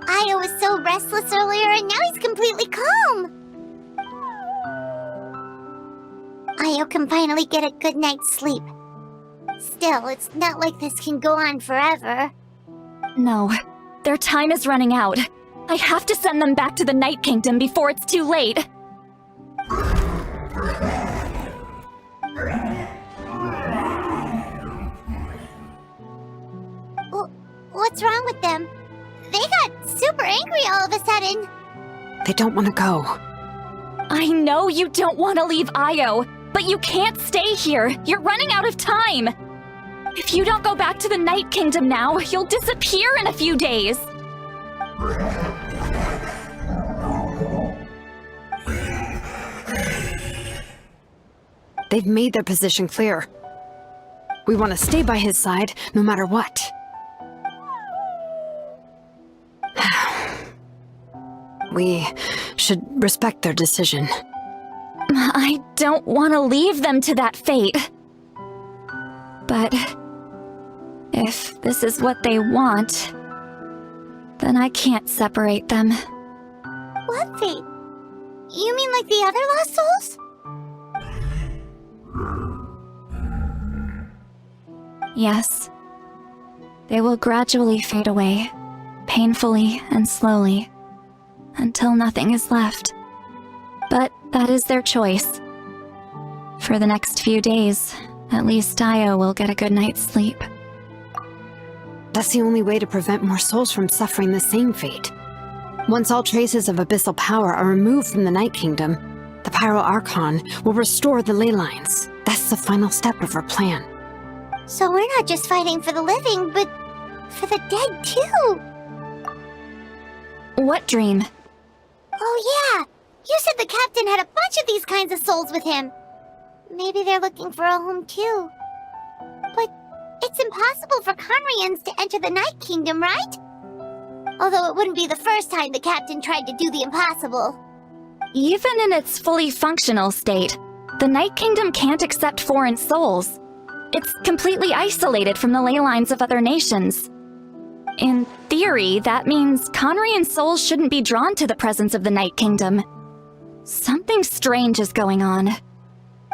Io was so restless earlier and now he's completely calm! Io can finally get a good night's sleep. Still, it's not like this can go on forever. No, their time is running out. I have to send them back to the Night Kingdom before it's too late. What's wrong with them? They got super angry all of a sudden. They don't want to go. I know you don't want to leave Io, but you can't stay here. You're running out of time. If you don't go back to the Night Kingdom now, you'll disappear in a few days. They've made their position clear. We want to stay by his side, no matter what. We should respect their decision. I don't want to leave them to that fate. But if this is what they want, then I can't separate them. What fate? You mean like the other lost souls? Yes. They will gradually fade away, painfully and slowly, until nothing is left. But that is their choice. For the next few days, at least Io will get a good night's sleep. That's the only way to prevent more souls from suffering the same fate. Once all traces of abyssal power are removed from the Night Kingdom, the Pyro Archon will restore the ley lines. That's the final step of our plan. So we're not just fighting for the living, but for the dead too. What dream? Oh yeah! You said the captain had a bunch of these kinds of souls with him. Maybe they're looking for a home too. But it's impossible for Conrians to enter the Night Kingdom, right? Although it wouldn't be the first time the captain tried to do the impossible. Even in its fully functional state, the Night Kingdom can't accept foreign souls. It's completely isolated from the ley lines of other nations. In theory, that means Conrian souls shouldn't be drawn to the presence of the Night Kingdom. Something strange is going on.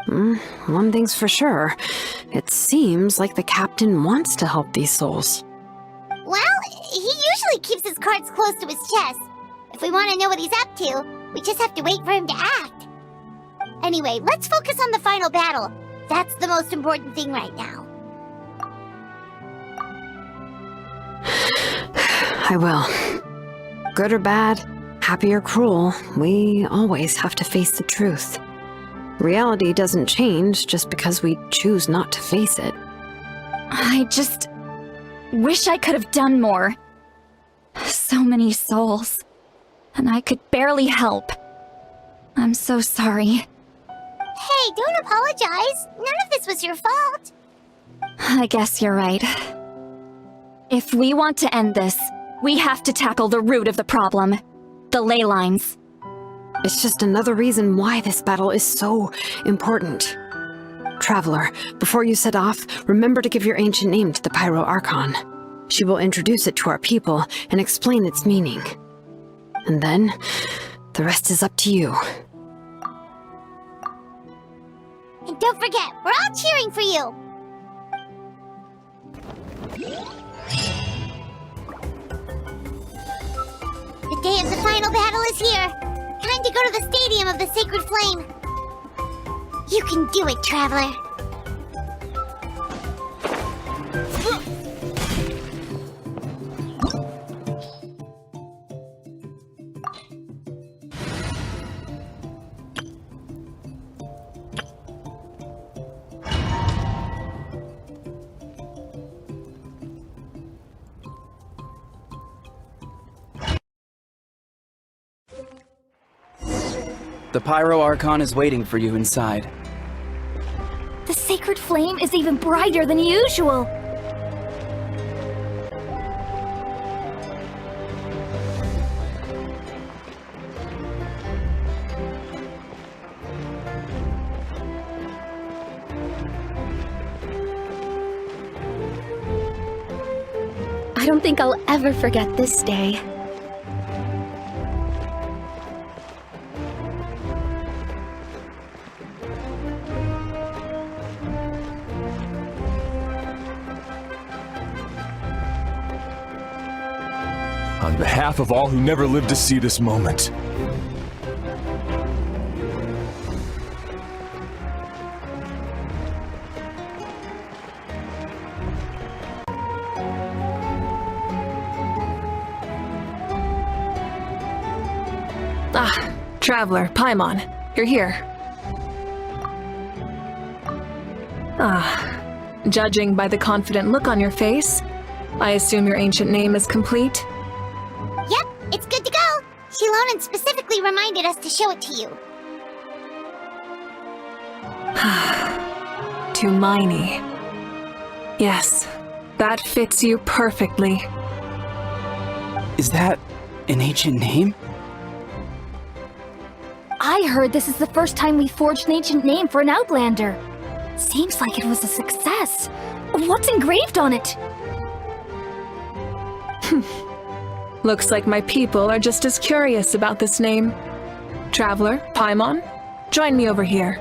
One thing's for sure. It seems like the captain wants to help these souls. Well, he usually keeps his cards close to his chest. If we want to know what he's up to, we just have to wait for him to act. Anyway, let's focus on the final battle. That's the most important thing right now. I will. Good or bad, happy or cruel, we always have to face the truth. Reality doesn't change just because we choose not to face it. I just wish I could have done more. So many souls, and I could barely help. I'm so sorry. Hey, don't apologize. None of this was your fault. I guess you're right. If we want to end this, we have to tackle the root of the problem. The ley lines. It's just another reason why this battle is so important. Traveler, before you set off, remember to give your ancient name to the Pyro Archon. She will introduce it to our people and explain its meaning. And then, the rest is up to you. And don't forget, we're all cheering for you! The day of the final battle is here! Time to go to the Stadium of the Sacred Flame! You can do it, Traveler! The Pyro Archon is waiting for you inside. The sacred flame is even brighter than usual. I don't think I'll ever forget this day. On behalf of all who never lived to see this moment. Ah, Traveler, Paimon, you're here. Ah, judging by the confident look on your face, I assume your ancient name is complete? Yep, it's good to go! Shilonen specifically reminded us to show it to you. To Miney. Yes, that fits you perfectly. Is that an ancient name? I heard this is the first time we forged an ancient name for an Outlander. Seems like it was a success. What's engraved on it? Looks like my people are just as curious about this name. Traveler, Paimon, join me over here.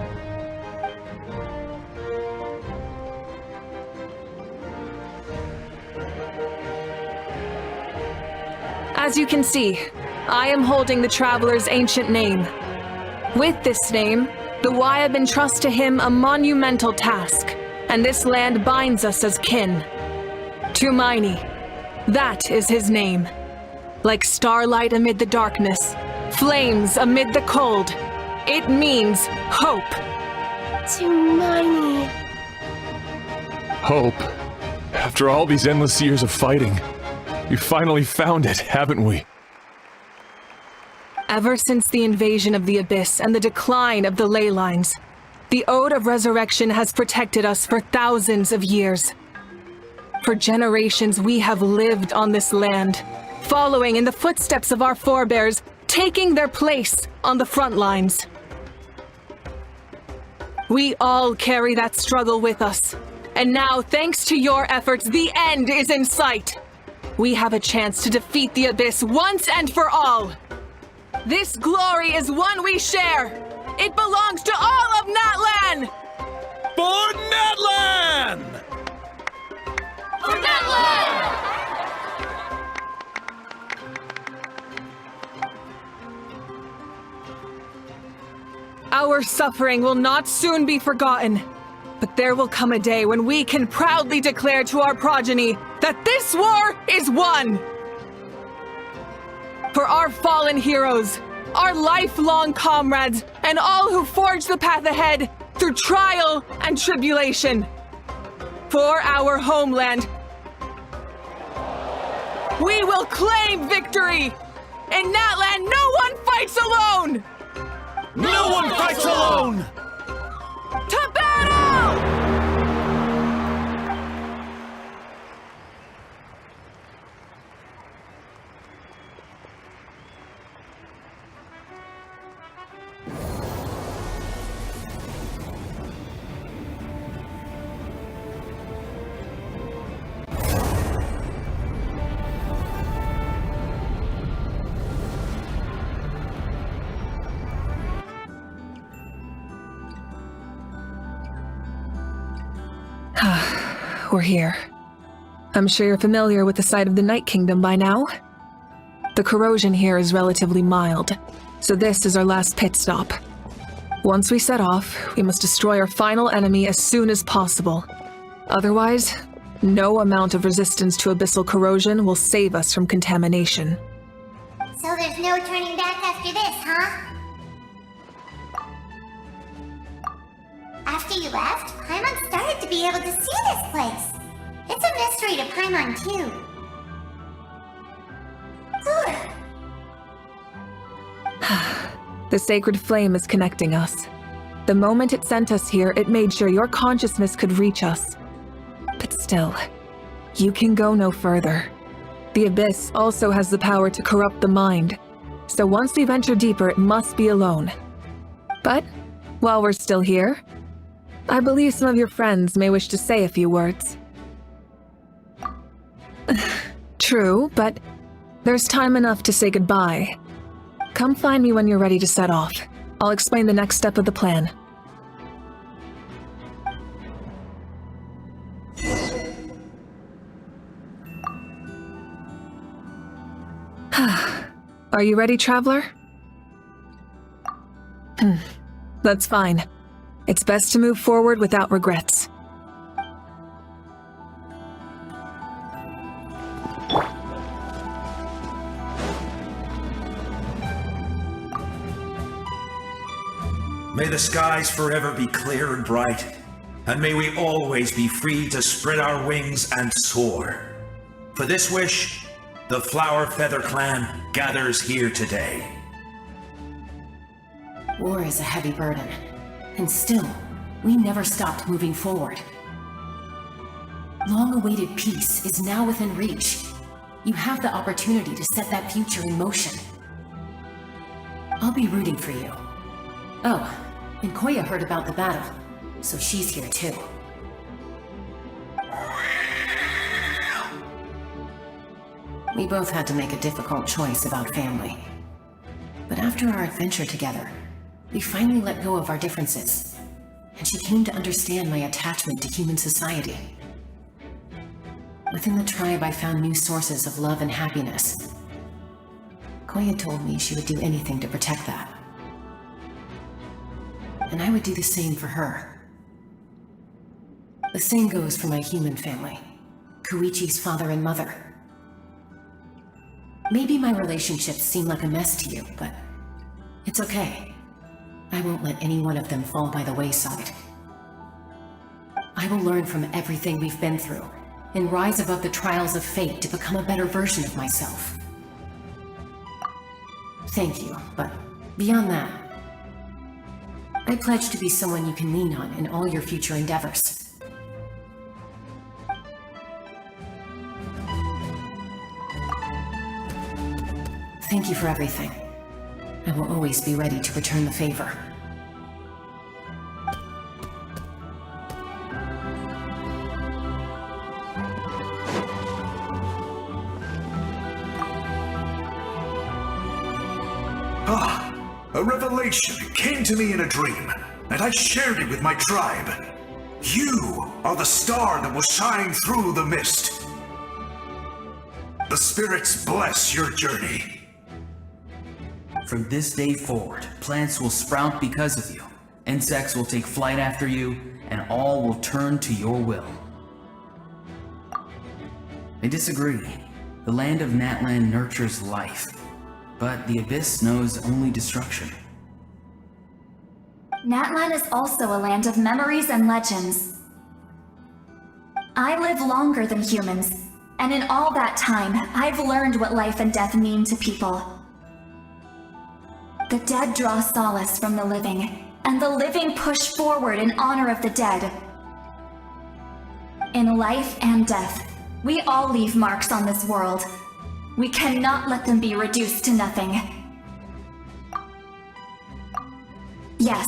As you can see, I am holding the Traveler's ancient name. With this name, the Wyab entrust to him a monumental task, and this land binds us as kin. To Miney, that is his name. Like starlight amid the darkness, flames amid the cold, it means hope. To Miney. Hope. After all these endless years of fighting, we finally found it, haven't we? Ever since the invasion of the Abyss and the decline of the ley lines, the Ode of Resurrection has protected us for thousands of years. For generations we have lived on this land, following in the footsteps of our forebears, taking their place on the front lines. We all carry that struggle with us, and now, thanks to your efforts, the end is in sight. We have a chance to defeat the Abyss once and for all. This glory is one we share. It belongs to all of Natlan! For Natlan! For Natlan! Our suffering will not soon be forgotten, but there will come a day when we can proudly declare to our progeny that this war is won! For our fallen heroes, our lifelong comrades, and all who forge the path ahead through trial and tribulation. For our homeland, we will claim victory! In Natlan, no one fights alone! No one fights alone! To battle! We're here. I'm sure you're familiar with the site of the Night Kingdom by now. The corrosion here is relatively mild, so this is our last pit stop. Once we set off, we must destroy our final enemy as soon as possible. Otherwise, no amount of resistance to abyssal corrosion will save us from contamination. So there's no turning back after this, huh? After you left, Paimon started to be able to see this place. It's a mystery to Paimon, too. Good. The sacred flame is connecting us. The moment it sent us here, it made sure your consciousness could reach us. But still, you can go no further. The Abyss also has the power to corrupt the mind, so once we venture deeper, it must be alone. But, while we're still here, I believe some of your friends may wish to say a few words. True, but there's time enough to say goodbye. Come find me when you're ready to set off. I'll explain the next step of the plan. Are you ready, Traveler? That's fine. It's best to move forward without regrets. May the skies forever be clear and bright, and may we always be free to spread our wings and soar. For this wish, the Flower Feather Clan gathers here today. War is a heavy burden, and still, we never stopped moving forward. Long-awaited peace is now within reach. You have the opportunity to set that future in motion. I'll be rooting for you. Oh, and Koya heard about the battle, so she's here too. We both had to make a difficult choice about family. But after our adventure together, we finally let go of our differences, and she came to understand my attachment to human society. Within the tribe, I found new sources of love and happiness. Koya told me she would do anything to protect that. And I would do the same for her. The same goes for my human family, Koichi's father and mother. Maybe my relationships seem like a mess to you, but it's okay. I won't let any one of them fall by the wayside. I will learn from everything we've been through, and rise above the trials of fate to become a better version of myself. Thank you, but beyond that, I pledge to be someone you can lean on in all your future endeavors. Thank you for everything. I will always be ready to return the favor. A revelation came to me in a dream, and I shared it with my tribe. You are the star that will shine through the mist. The spirits bless your journey. From this day forward, plants will sprout because of you, insects will take flight after you, and all will turn to your will. I disagree. The land of Natlan nurtures life, but the Abyss knows only destruction. Natlan is also a land of memories and legends. I live longer than humans, and in all that time, I've learned what life and death mean to people. The dead draw solace from the living, and the living push forward in honor of the dead. In life and death, we all leave marks on this world. We cannot let them be reduced to nothing. Yes.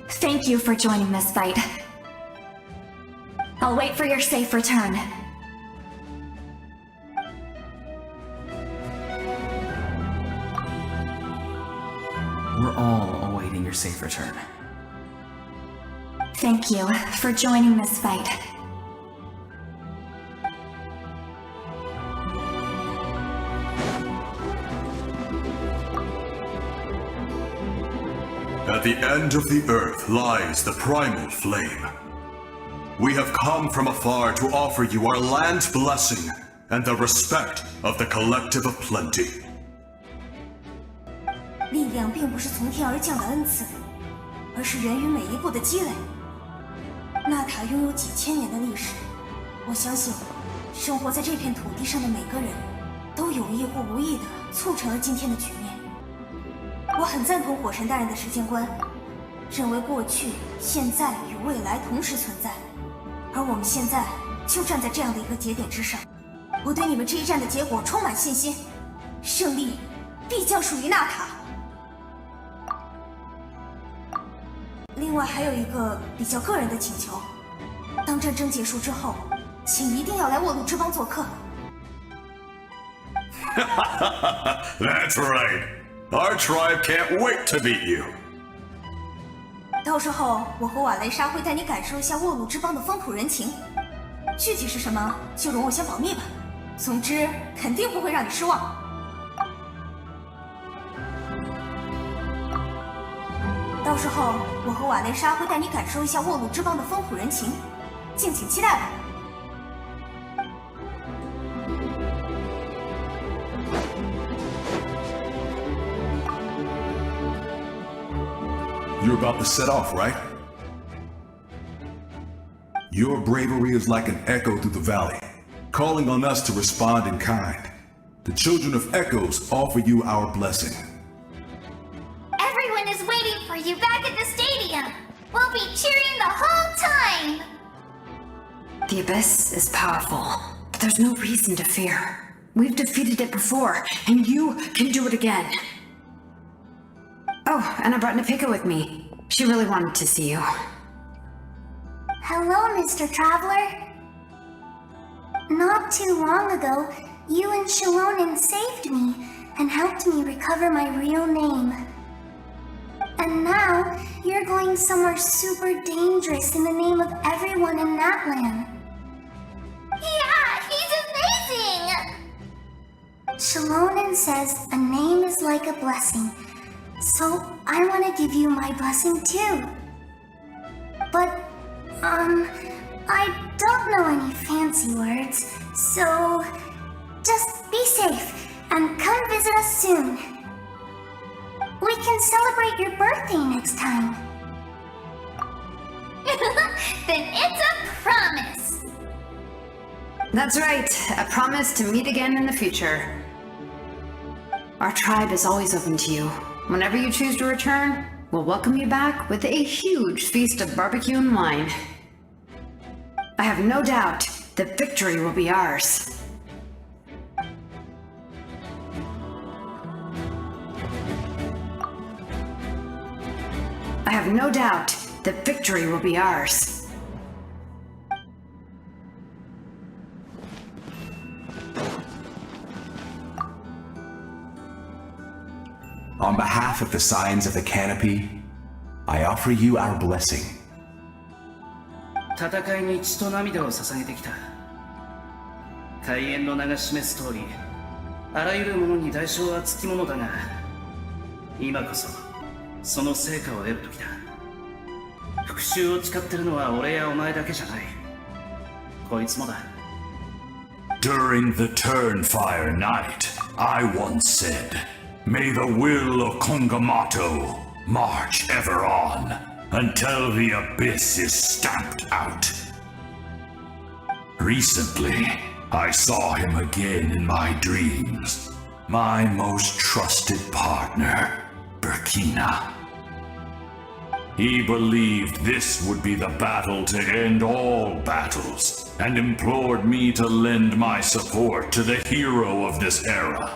Thank you for joining this fight. I'll wait for your safe return. We're all awaiting your safe return. Thank you for joining this fight. At the end of the earth lies the primal flame. We have come from afar to offer you our land's blessing and the respect of the collective of plenty. 力量并不是从天而降的恩赐，而是源于每一步的积累。纳塔拥有几千年的历史，我相信，生活在这片土地上的每个人，都有意或无意地促成了今天的局面。我很赞同火神大人的时间观，认为过去、现在与未来同时存在，而我们现在就站在这样的一个节点之上。我对你们这一战的结果充满信心，胜利必将属于纳塔。另外还有一个比较个人的请求，当战争结束之后，请一定要来沃鲁之邦做客。That's right. Our tribe can't wait to meet you. 到时候我和瓦雷莎会带你感受一下沃鲁之邦的风土人情，具体是什么就容我先保密吧。总之，肯定不会让你失望。到时候我和瓦雷莎会带你感受一下沃鲁之邦的风土人情，敬请期待吧。You're about to set off, right? Your bravery is like an echo through the valley, calling on us to respond in kind. The children of Echoes offer you our blessing. Everyone is waiting for you back at the stadium. We'll be cheering the whole time. The Abyss is powerful, but there's no reason to fear. We've defeated it before, and you can do it again. Oh, and I brought Napika with me. She really wanted to see you. Hello, Mr. Traveler. Not too long ago, you and Shalonen saved me and helped me recover my real name. And now, you're going somewhere super dangerous in the name of everyone in Natlan. Yeah, he's amazing! Shalonen says a name is like a blessing. So, I want to give you my blessing too. But, I don't know any fancy words, so just be safe and come visit us soon. We can celebrate your birthday next time. Then it's a promise. That's right, a promise to meet again in the future. Our tribe is always open to you. Whenever you choose to return, we'll welcome you back with a huge feast of barbecue and wine. I have no doubt that victory will be ours. I have no doubt that victory will be ours. On behalf of the Signs of the Canopy, I offer you our blessing. 戦いに血と涙を捧げてきた。開演の名が示す通り、あらゆるものに代償はつきものだが、今こそその成果を得る時だ。復讐を誓ってるのは俺やお前だけじゃない。こいつもだ。During the Turnfire Night, I once said, "May the will of Kongamato march ever on." until the abyss is stamped out. Recently, I saw him again in my dreams. My most trusted partner, Burkina. He believed this would be the battle to end all battles, and implored me to lend my support to the hero of this era.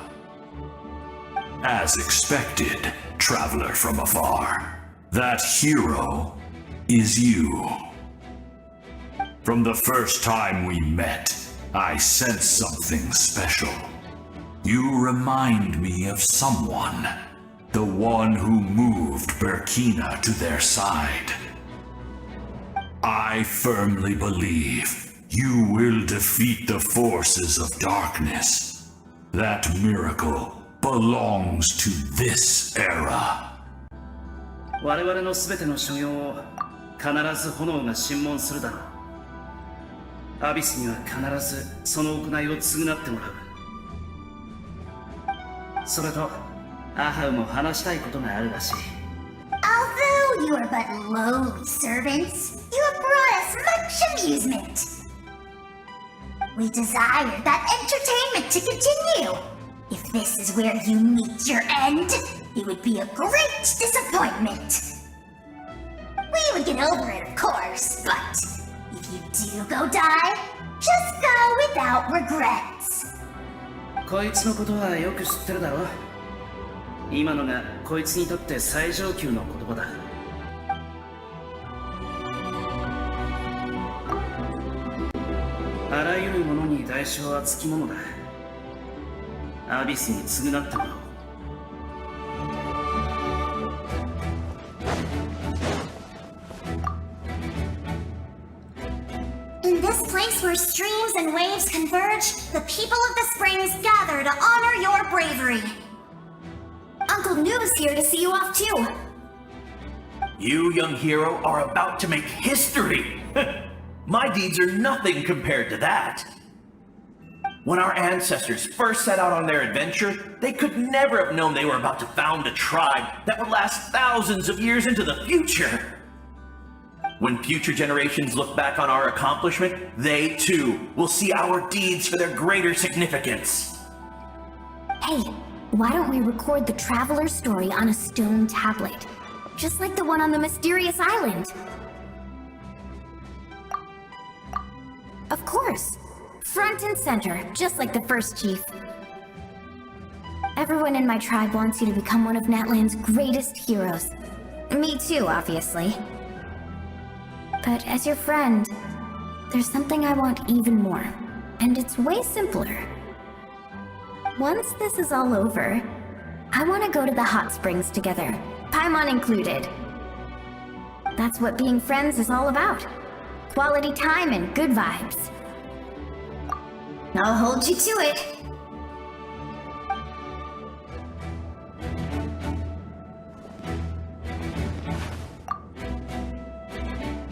As expected, traveler from afar, that hero is you. From the first time we met, I sensed something special. You remind me of someone. The one who moved Burkina to their side. I firmly believe you will defeat the forces of darkness. That miracle belongs to this era. 我々の全ての所業を必ず炎が審問するだろう。アビスには必ずその行いを償ってもらう。それとアハウも話したいことがあるらしい。Although you are but lowly servants, you have brought us much amusement. We desire that entertainment to continue. If this is where you meet your end, it would be a great disappointment. We would get over it, of course, but if you do go die, just go without regrets. こいつのことはよく知ってるだろ。今のがこいつにとって最上級の言葉だ。あらゆるものに代償はつきものだ。アビスに償ってもらおう。In this place where streams and waves converge, the people of the springs gather to honor your bravery. Uncle Noo's here to see you off too. You, young hero, are about to make history! My deeds are nothing compared to that. When our ancestors first set out on their adventure, they could never have known they were about to found a tribe that would last thousands of years into the future. When future generations look back on our accomplishment, they too will see our deeds for their greater significance. Hey, why don't we record the traveler's story on a stone tablet? Just like the one on the mysterious island. Of course. Front and center, just like the first chief. Everyone in my tribe wants you to become one of Natlan's greatest heroes. Me too, obviously. But as your friend, there's something I want even more. And it's way simpler. Once this is all over, I want to go to the hot springs together, Paimon included. That's what being friends is all about. Quality time and good vibes. I'll hold you to it.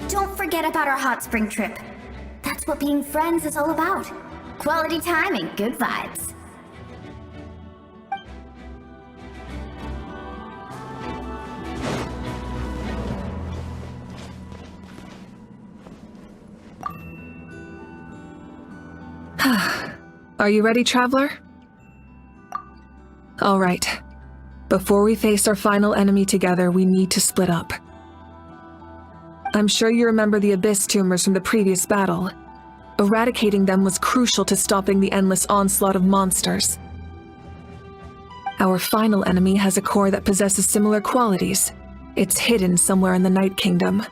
Don't forget about our hot spring trip. That's what being friends is all about. Quality time and good vibes. Are you ready, traveler? All right. Before we face our final enemy together, we need to split up. I'm sure you remember the Abyss tumors from the previous battle. Eradicating them was crucial to stopping the endless onslaught of monsters. Our final enemy has a core that possesses similar qualities. It's hidden somewhere in the Night Kingdom.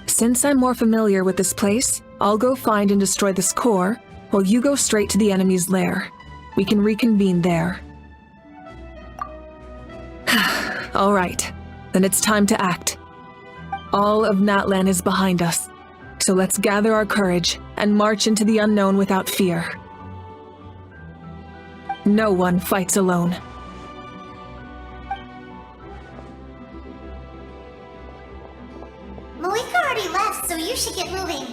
Since I'm more familiar with this place, I'll go find and destroy this core, while you go straight to the enemy's lair. We can reconvene there. All right, then it's time to act. All of Natlan is behind us, so let's gather our courage and march into the unknown without fear. No one fights alone. Malika already left, so you should get moving.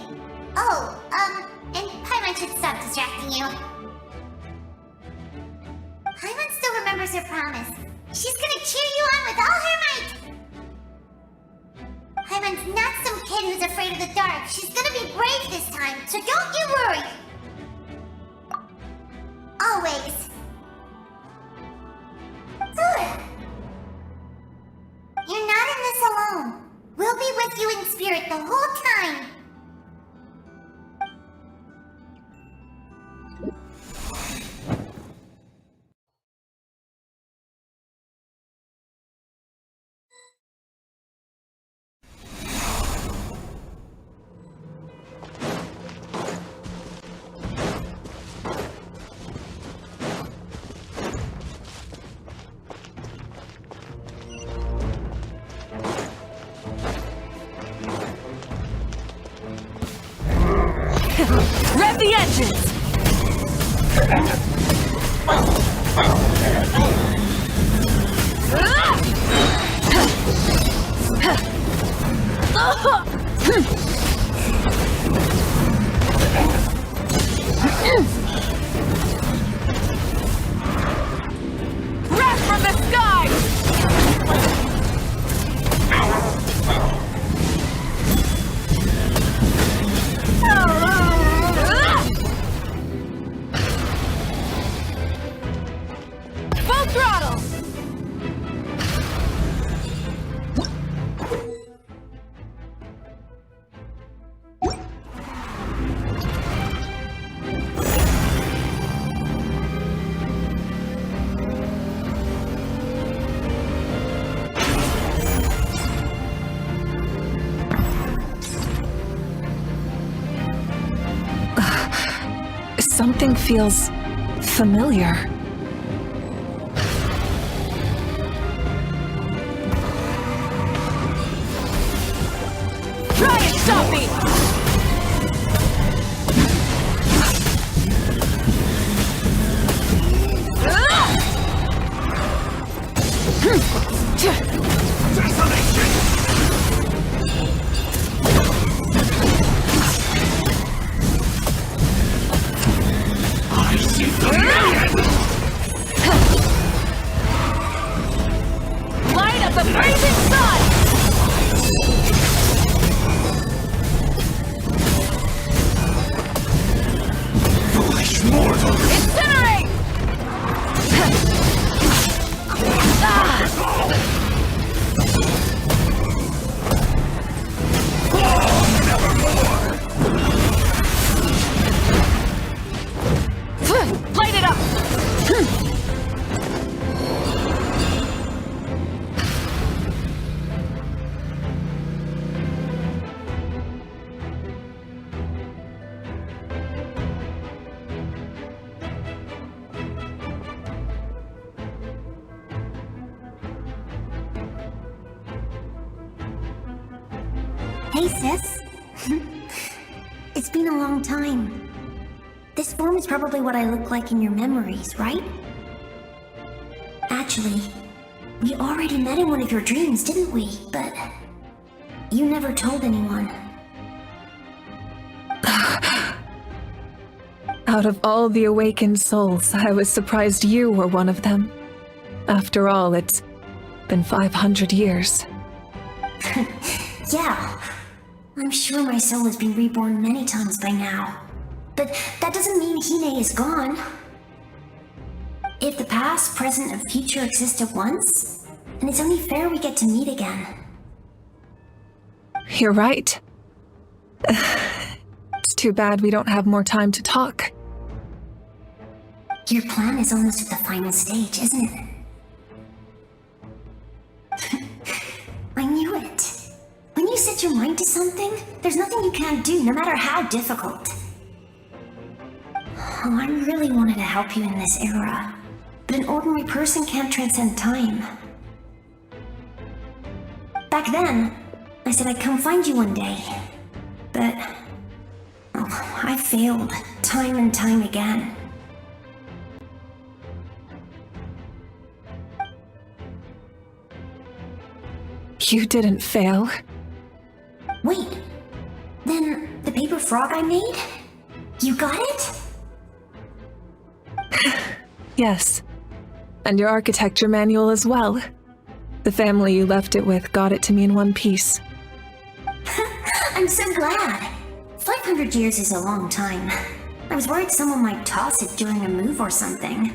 Oh, and Paimon should stop distracting you. Paimon still remembers her promise. She's gonna cheer you on with all her might. Natlan's not some kid who's afraid of the dark. She's gonna be brave this time, so don't you worry. Always. You're not in this alone. We'll be with you in spirit the whole time. Rev the engines! Wrath from the sky! Full throttle! Something feels familiar. Try and stop me! Light of the blazing sun! Foolish mortal! Incinerate! Light it up! Hey, sis. It's been a long time. This form is probably what I look like in your memories, right? Actually, we already met in one of your dreams, didn't we? But you never told anyone. Out of all the awakened souls, I was surprised you were one of them. After all, it's been 500 years. Yeah, I'm sure my soul has been reborn many times by now. But that doesn't mean Hine is gone. If the past, present, and future exist at once, then it's only fair we get to meet again. You're right. It's too bad we don't have more time to talk. Your plan is almost at the final stage, isn't it? I knew it. When you set your mind to something, there's nothing you can't do, no matter how difficult. Oh, I really wanted to help you in this era, but an ordinary person can't transcend time. Back then, I said I'd come find you one day, but I failed time and time again. You didn't fail. Wait, then the paper frog I made? You got it? Yes. And your architecture manual as well. The family you left it with got it to me in one piece. I'm so glad. 500 years is a long time. I was worried someone might toss it during a move or something.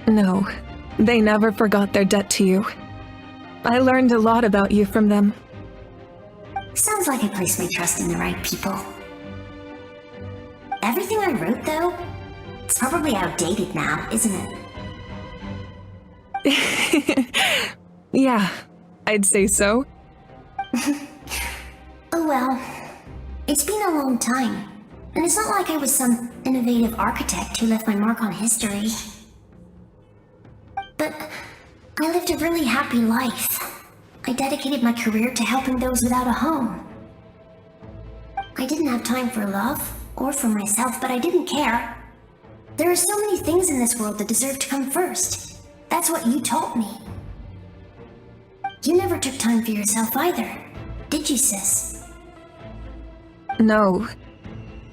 No, they never forgot their debt to you. I learned a lot about you from them. Sounds like I placed my trust in the right people. Everything I wrote, though, it's probably outdated now, isn't it? Yeah, I'd say so. Oh well. It's been a long time, and it's not like I was some innovative architect who left my mark on history. But I lived a really happy life. I dedicated my career to helping those without a home. I didn't have time for love, or for myself, but I didn't care. There are so many things in this world that deserve to come first. That's what you taught me. You never took time for yourself either, did you, sis? No,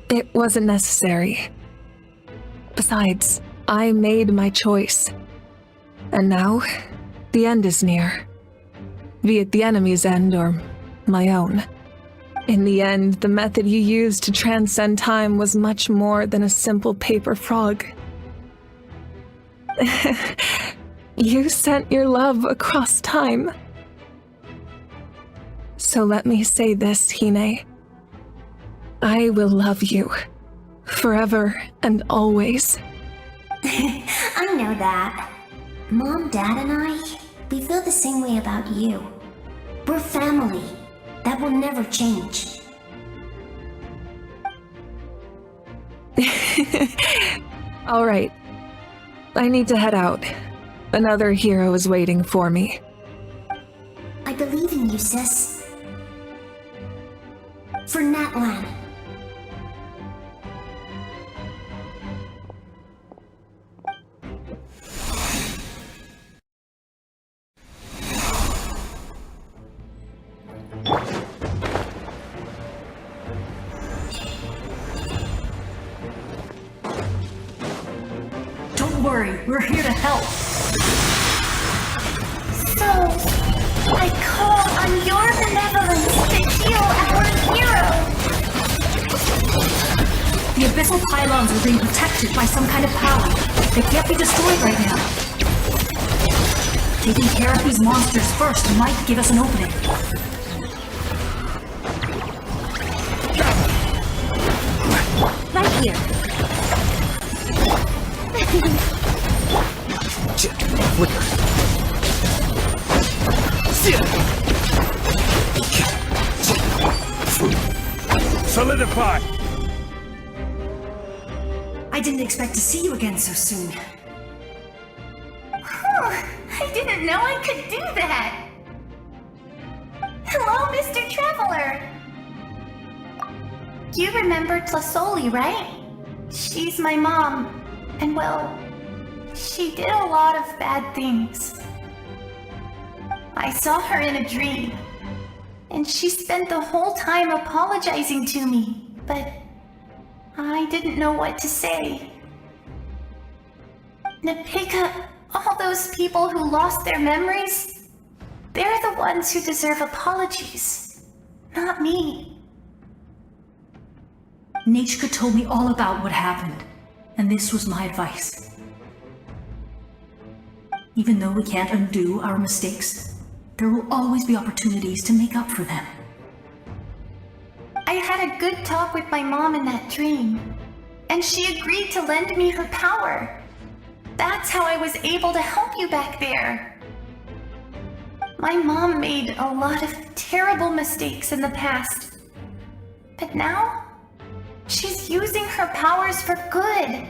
it wasn't necessary. Besides, I made my choice. And now, the end is near. Be it the enemy's end or my own. In the end, the method you used to transcend time was much more than a simple paper frog. You sent your love across time. So let me say this, Hine. I will love you. Forever and always. I know that. Mom, Dad, and I, we feel the same way about you. We're family. That will never change. All right. I need to head out. Another hero is waiting for me. I believe in you, sis. For Natlan. Don't worry, we're here to help. So, I call on your benevolence to heal our hero. The abyssal pylons are being protected by some kind of power. They can't be destroyed right now. Taking care of these monsters first might give us an opening. Right here. Solidify! I didn't expect to see you again so soon. I didn't know I could do that. Hello, Mr. Traveler. You remember Tlasoli, right? She's my mom. And well, she did a lot of bad things. I saw her in a dream, and she spent the whole time apologizing to me, but I didn't know what to say. Napika, all those people who lost their memories, they're the ones who deserve apologies, not me. Nechka told me all about what happened, and this was my advice. Even though we can't undo our mistakes, there will always be opportunities to make up for them. I had a good talk with my mom in that dream, and she agreed to lend me her power. That's how I was able to help you back there. My mom made a lot of terrible mistakes in the past, but now she's using her powers for good.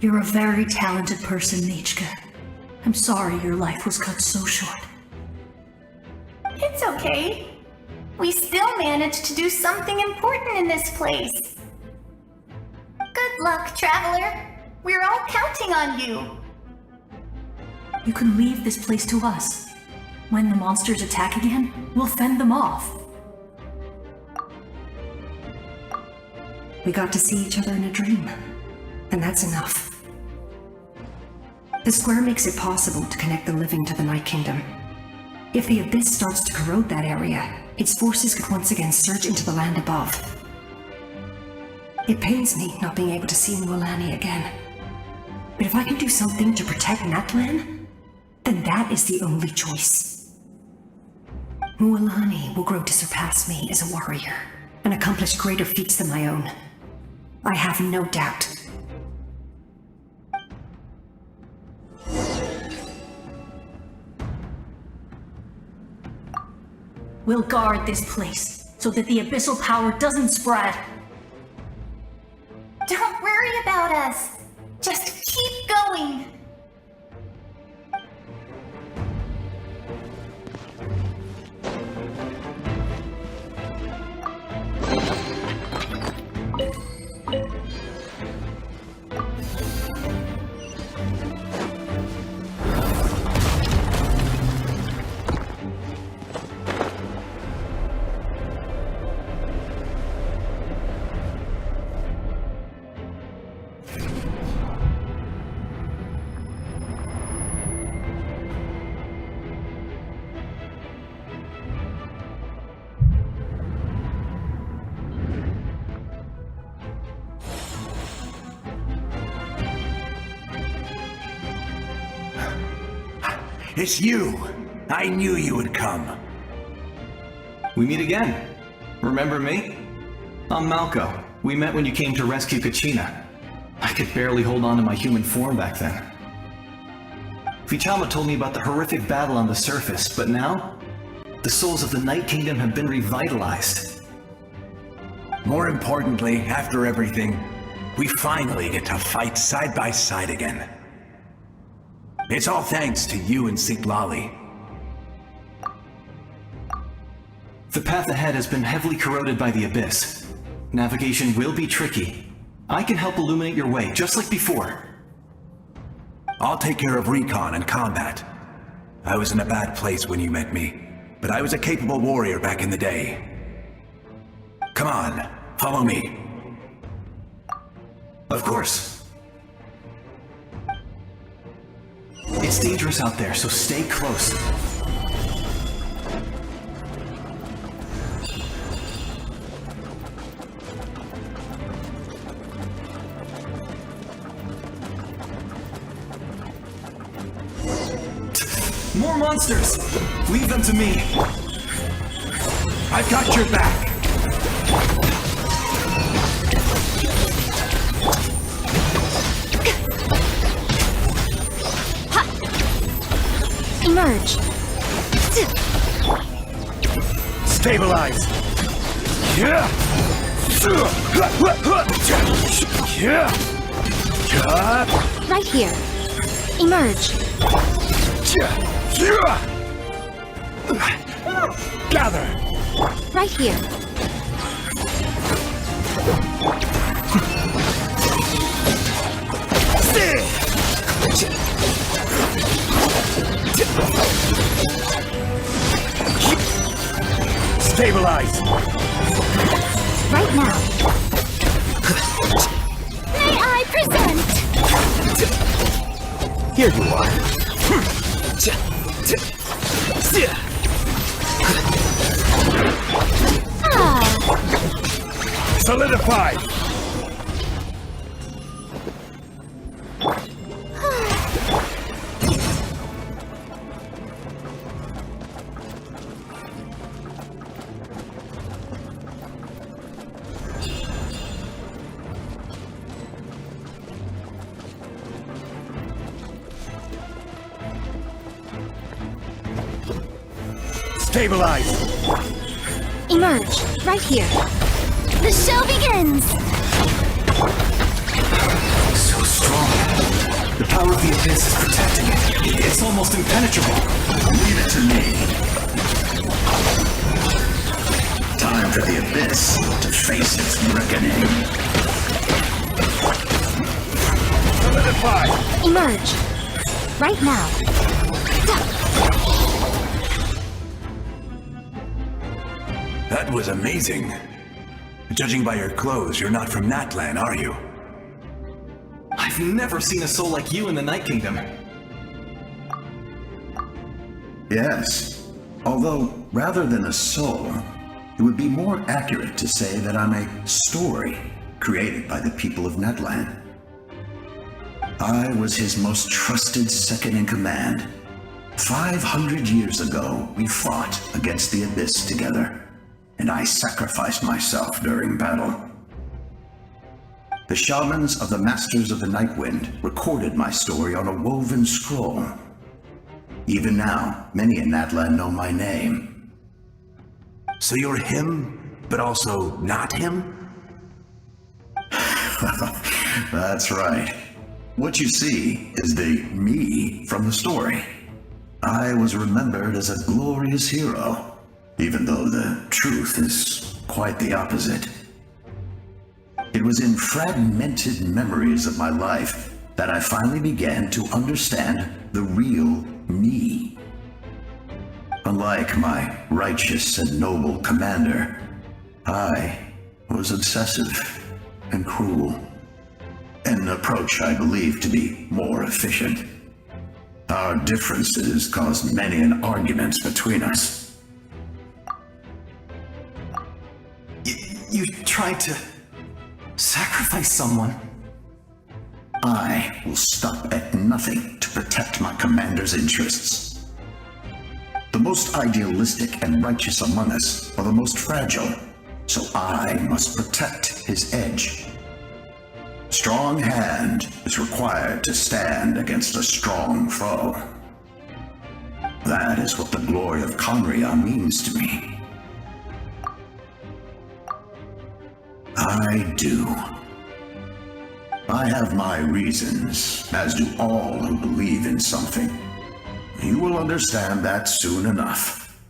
You're a very talented person, Nechka. I'm sorry your life was cut so short. It's okay. We still managed to do something important in this place. Good luck, Traveler. We're all counting on you. You can leave this place to us. When the monsters attack again, we'll fend them off. We got to see each other in a dream, and that's enough. The square makes it possible to connect the living to the Night Kingdom, If the Abyss starts to corrode that area, its forces could once again surge into the land above. It pains me not being able to see Mualani again. But if I can do something to protect Natlan, then that is the only choice. Mualani will grow to surpass me as a warrior, and accomplish greater feats than my own. I have no doubt. We'll guard this place, so that the abyssal power doesn't spread. Don't worry about us. Just keep going. It's you! I knew you would come. We meet again. Remember me? I'm Malco. We met when you came to rescue Kachina. I could barely hold on to my human form back then. Vichama told me about the horrific battle on the surface, but now, the souls of the Night Kingdom have been revitalized. More importantly, after everything, we finally get to fight side by side again. It's all thanks to you and Sitlali. The path ahead has been heavily corroded by the Abyss. Navigation will be tricky. I can help illuminate your way, just like before. I'll take care of recon and combat. I was in a bad place when you met me, but I was a capable warrior back in the day. Come on, follow me. Of course. It's dangerous out there, so stay close. More monsters! Leave them to me! I've got your back! Emerge. Stabilize. Right here. Emerge. Gather. Right here. Stabilize. Right now. May I present? Here you are. Solidify. Stabilize! Emerge, right here. The show begins! So strong. The power of the Abyss is protecting it. It's almost impenetrable. Leave it to me. Time for the Abyss to face its reckoning. Solidify! Emerge, right now. That was amazing. Judging by your clothes, you're not from Natlan, are you? I've never seen a soul like you in the Night Kingdom. Yes, Although, rather than a soul, it would be more accurate to say that I'm a story created by the people of Natlan. I was his most trusted second-in-command. 500 years ago, we fought against the Abyss together, and I sacrificed myself during battle. The shamans of the Masters of the Nightwind recorded my story on a woven scroll. Even now, many in Natlan know my name. So you're him, but also not him? That's right. What you see is the me from the story. I was remembered as a glorious hero, even though the truth is quite the opposite. It was in fragmented memories of my life that I finally began to understand the real me. Unlike my righteous and noble commander, I was obsessive and cruel, an approach I believe to be more efficient. Our differences caused many an argument between us. You tried to sacrifice someone. I will stop at nothing to protect my commander's interests. The most idealistic and righteous among us are the most fragile, so I must protect his edge. Strong hand is required to stand against a strong foe. That is what the glory of Conria means to me. I do. I have my reasons, as do all who believe in something. You will understand that soon enough.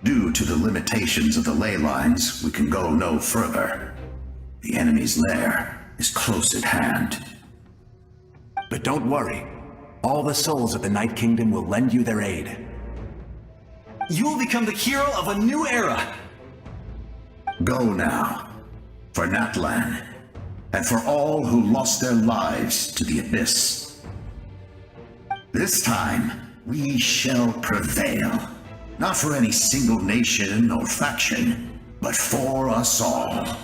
Due to the limitations of the ley lines, we can go no further. The enemy's lair is close at hand. But don't worry. All the souls of the Night Kingdom will lend you their aid. You will become the hero of a new era! Go now, for Natlan, and for all who lost their lives to the Abyss. This time, we shall prevail. Not for any single nation or faction, but for us all.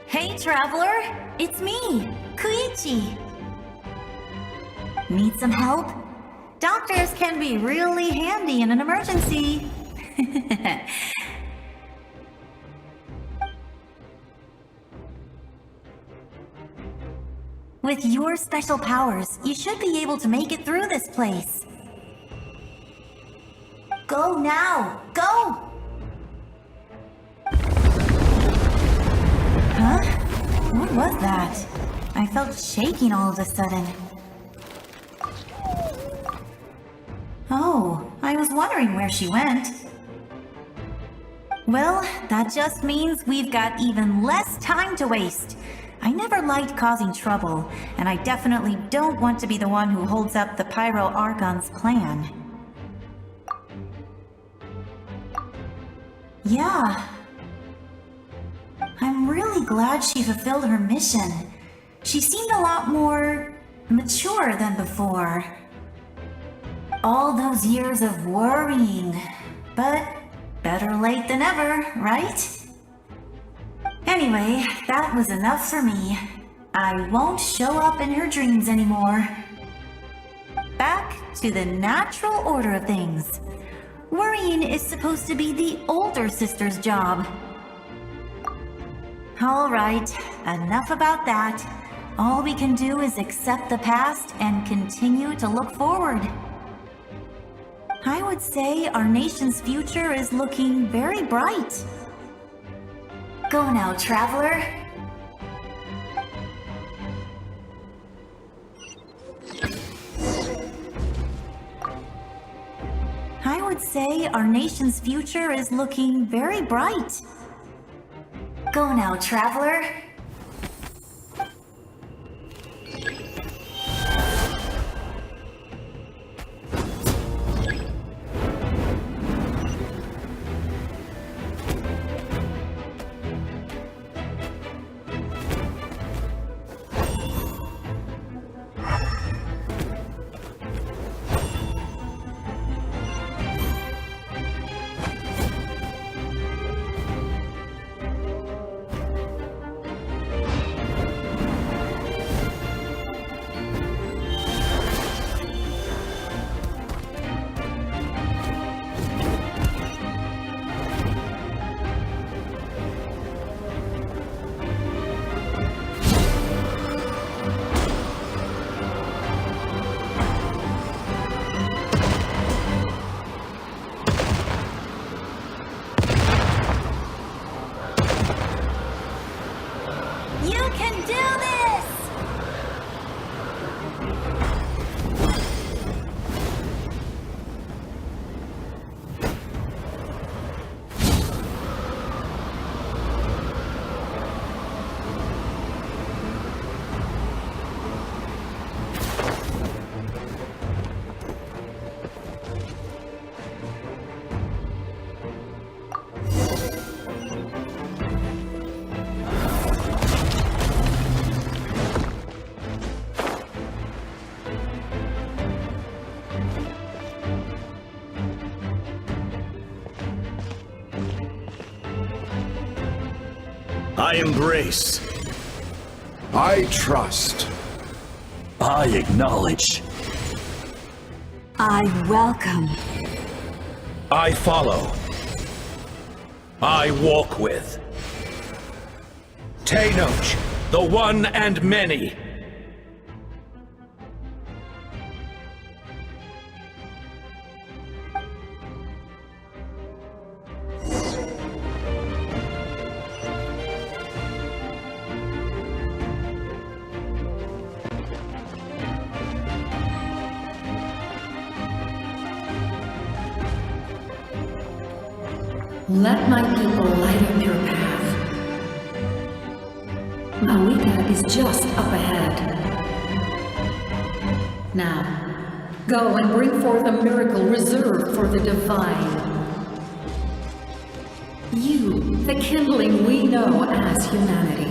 Hey, traveler! It's me, Koichi. Need some help? Doctors can be really handy in an emergency. With your special powers, you should be able to make it through this place. Go now! Go! Huh? What was that? I felt shaking all of a sudden. Oh, I was wondering where she went. Well, that just means we've got even less time to waste. I never liked causing trouble, and I definitely don't want to be the one who holds up the Pyro Archon's plan. Yeah. I'm really glad she fulfilled her mission. She seemed a lot more mature than before. All those years of worrying, but better late than ever, right? Anyway, that was enough for me. I won't show up in her dreams anymore. Back to the natural order of things. Worrying is supposed to be the older sister's job. All right, enough about that. All we can do is accept the past and continue to look forward. I would say our nation's future is looking very bright. Go now, traveler. I would say our nation's future is looking very bright. Go now, traveler. I embrace. I trust. I acknowledge. I welcome. I follow. I walk with. Tenoch, the one and many. Let my people light up your path. Mawika is just up ahead. Now, go and bring forth a miracle reserved for the divine. You, the kindling we know as humanity.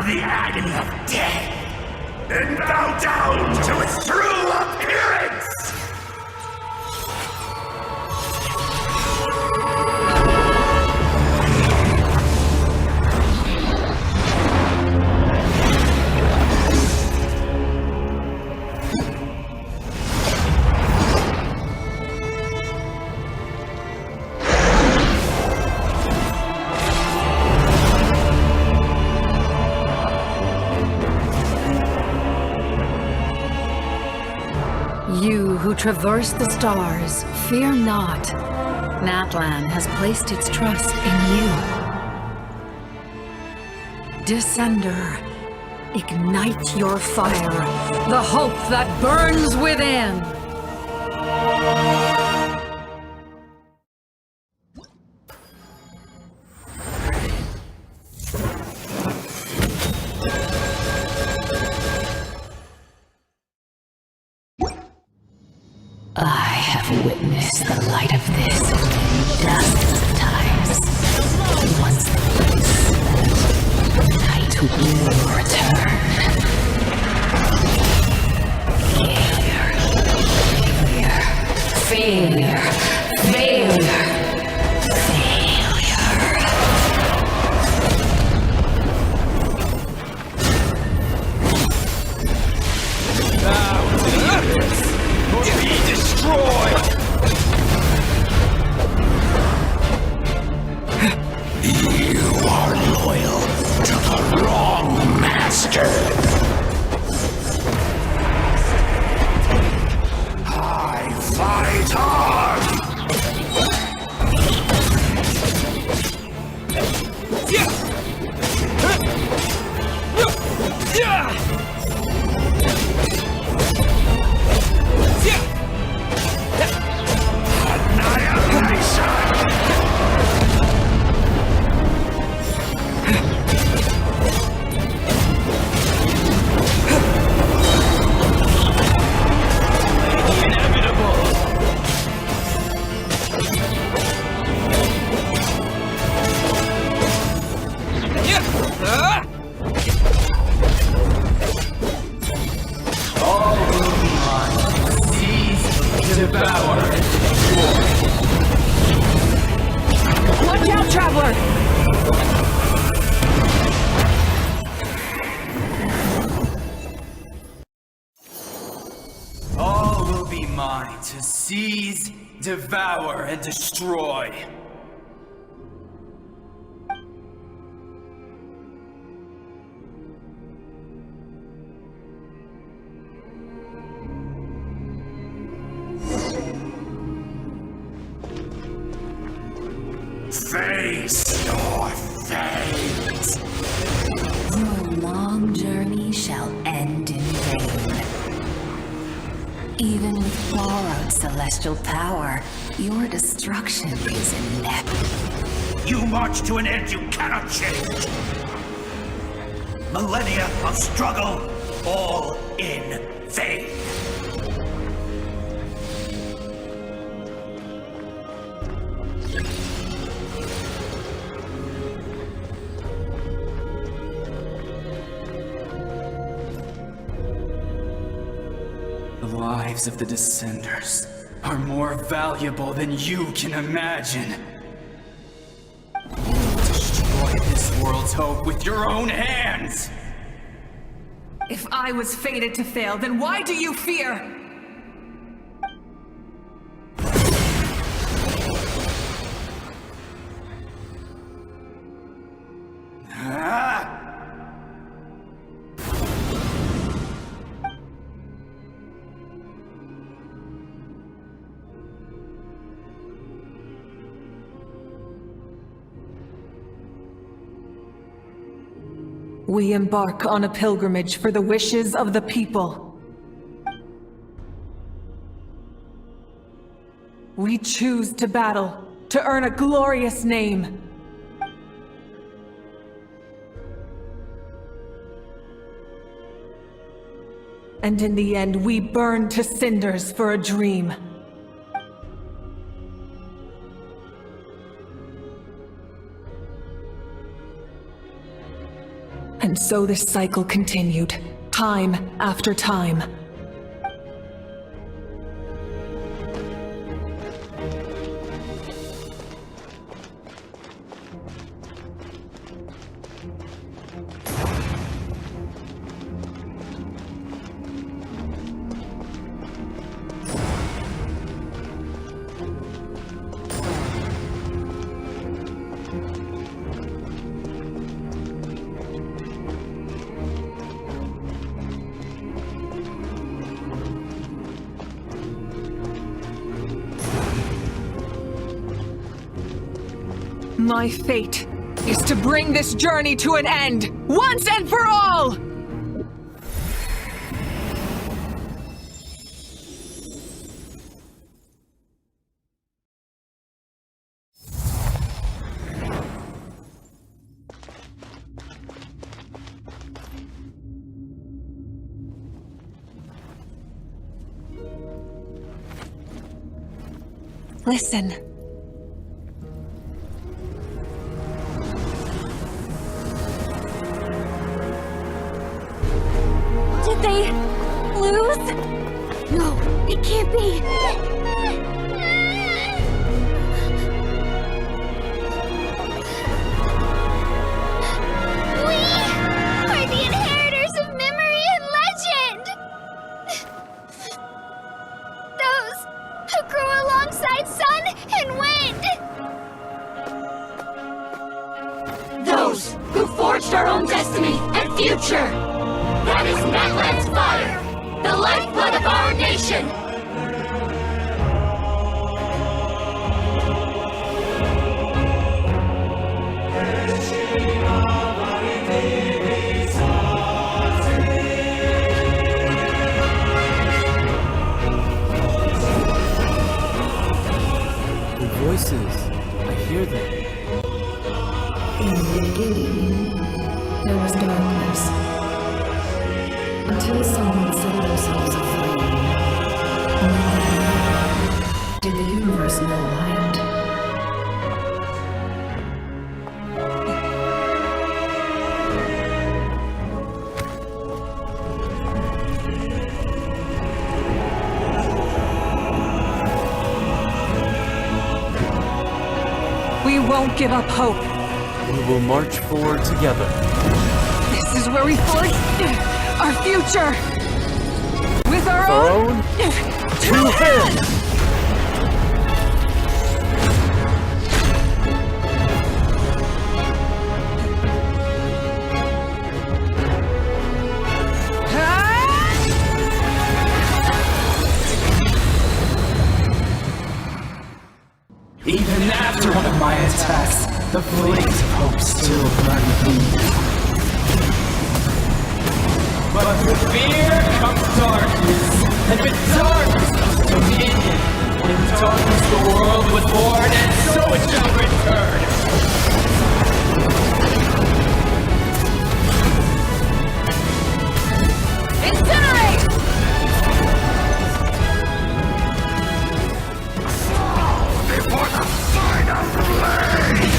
the agony of death, and bow down to its true appearance! You who traverse the stars, fear not. Natlan has placed its trust in you. Descender, ignite your fire, the hope that burns within! I have witnessed the light of this dozens of times. Once the place, night will return. Failure, failure, failure, Be destroyed! You are loyal to the wrong master. I fight hard! Watch out, Traveler! All will be mine to seize, devour, and destroy. Face your fate! Your long journey shall end in vain. Even with borrowed celestial power, your destruction is inevitable. You march to an end you cannot change. Millennia of struggle, all in vain. The lives of the Descenders are more valuable than you can imagine. You destroy this world's hope with your own hands! If I was fated to fail, then why do you fear? We embark on a pilgrimage for the wishes of the people. We choose to battle, to earn a glorious name. And in the end, we burn to cinders for a dream. And so this cycle continued, time after time. My fate is to bring this journey to an end, once and for all! Listen. Did they lose? No, it can't be. We are the inheritors of memory and legend! Those who grew alongside sun and wind! Those who forged our own destiny and future! That is Natlan's fire! The lifeblood of our nation! The voices, I hear them. In the beginning, there was darkness. Until someone set themselves aflame. Did the universe know light? We won't give up hope. We will march forward together. This is where we forge our future! With our own two hands! Even after one of my attacks, the flames of hope still burn within me. But with fear comes darkness, and with darkness comes dominion. In darkness the world was born, and so it shall return. Incinerate! Before the final flame!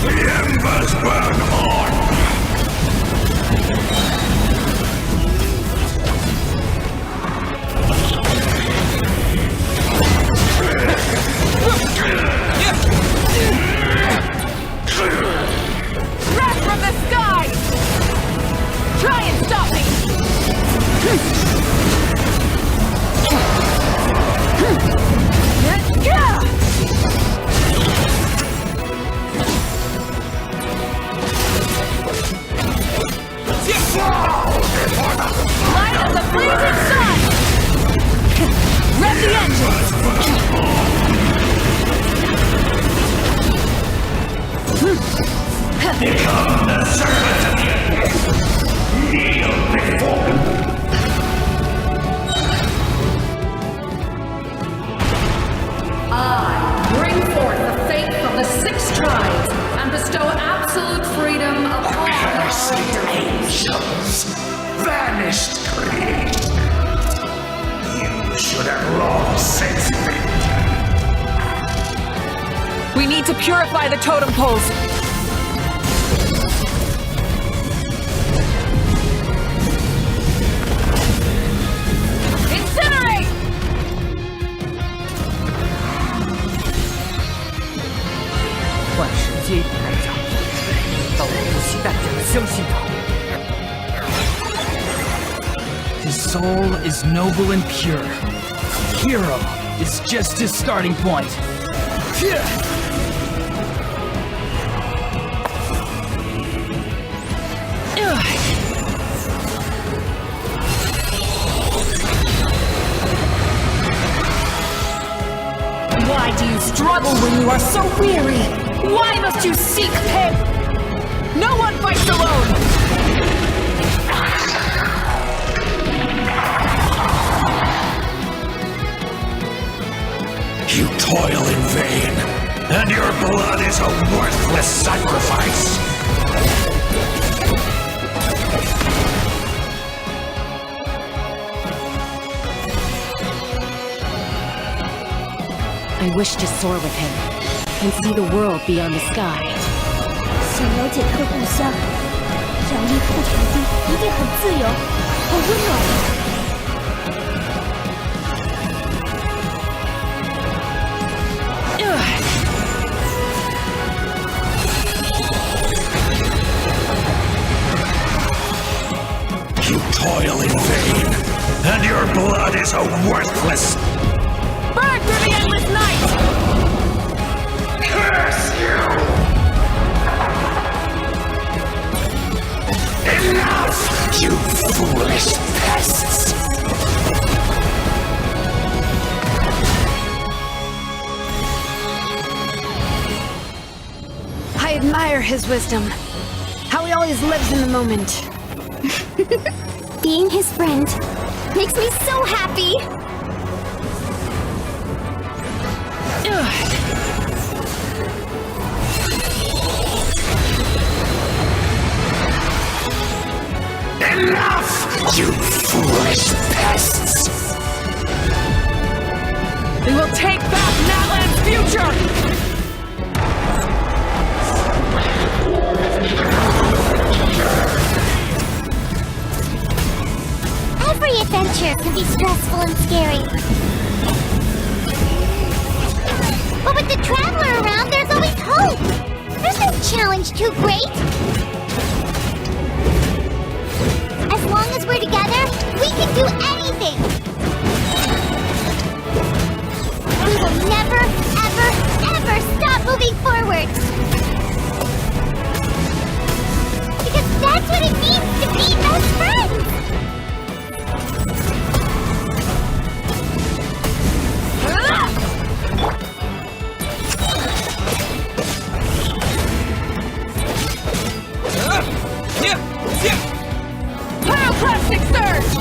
The embers burn on! Wrath from the sky! Try and stop me! Light of the blazing sun! Rev the engines! Become the servant of the abyss! Kneel before me! I bring forth the faith of the 6 tribes and bestow absolute freedom upon Cursed angels! Vanished creed! You should have long since been. We need to purify the totem poles. soul is noble and pure. Hero is just his starting point. Why do you struggle when you are so weary? Why must you seek pain? No one fights alone! You toil in vain, and your blood is a worthless sacrifice. I wish to soar with him, and see the world beyond the sky. 想了解他的故乡，洋溢不停地，一定很自由，很温暖。 You toil in vain, and your blood is a worthless... Burn through the endless night! Curse you! Enough, you foolish pests! I admire his wisdom. How he always lives in the moment. Being his friend makes me so happy! Enough, you foolish pests! We will take back Natlan's future! Every adventure can be stressful and scary. But with the Traveler around, there's always hope! There's no challenge too great! As long as we're together, we can do anything! We will never, ever, ever stop moving forward! Because that's what it means to be best friends! Pyroclastic surge!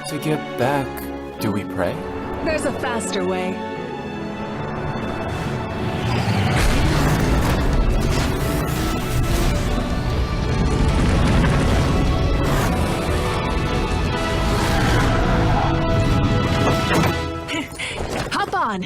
To get back, do we pray? There's a faster way. Hop on!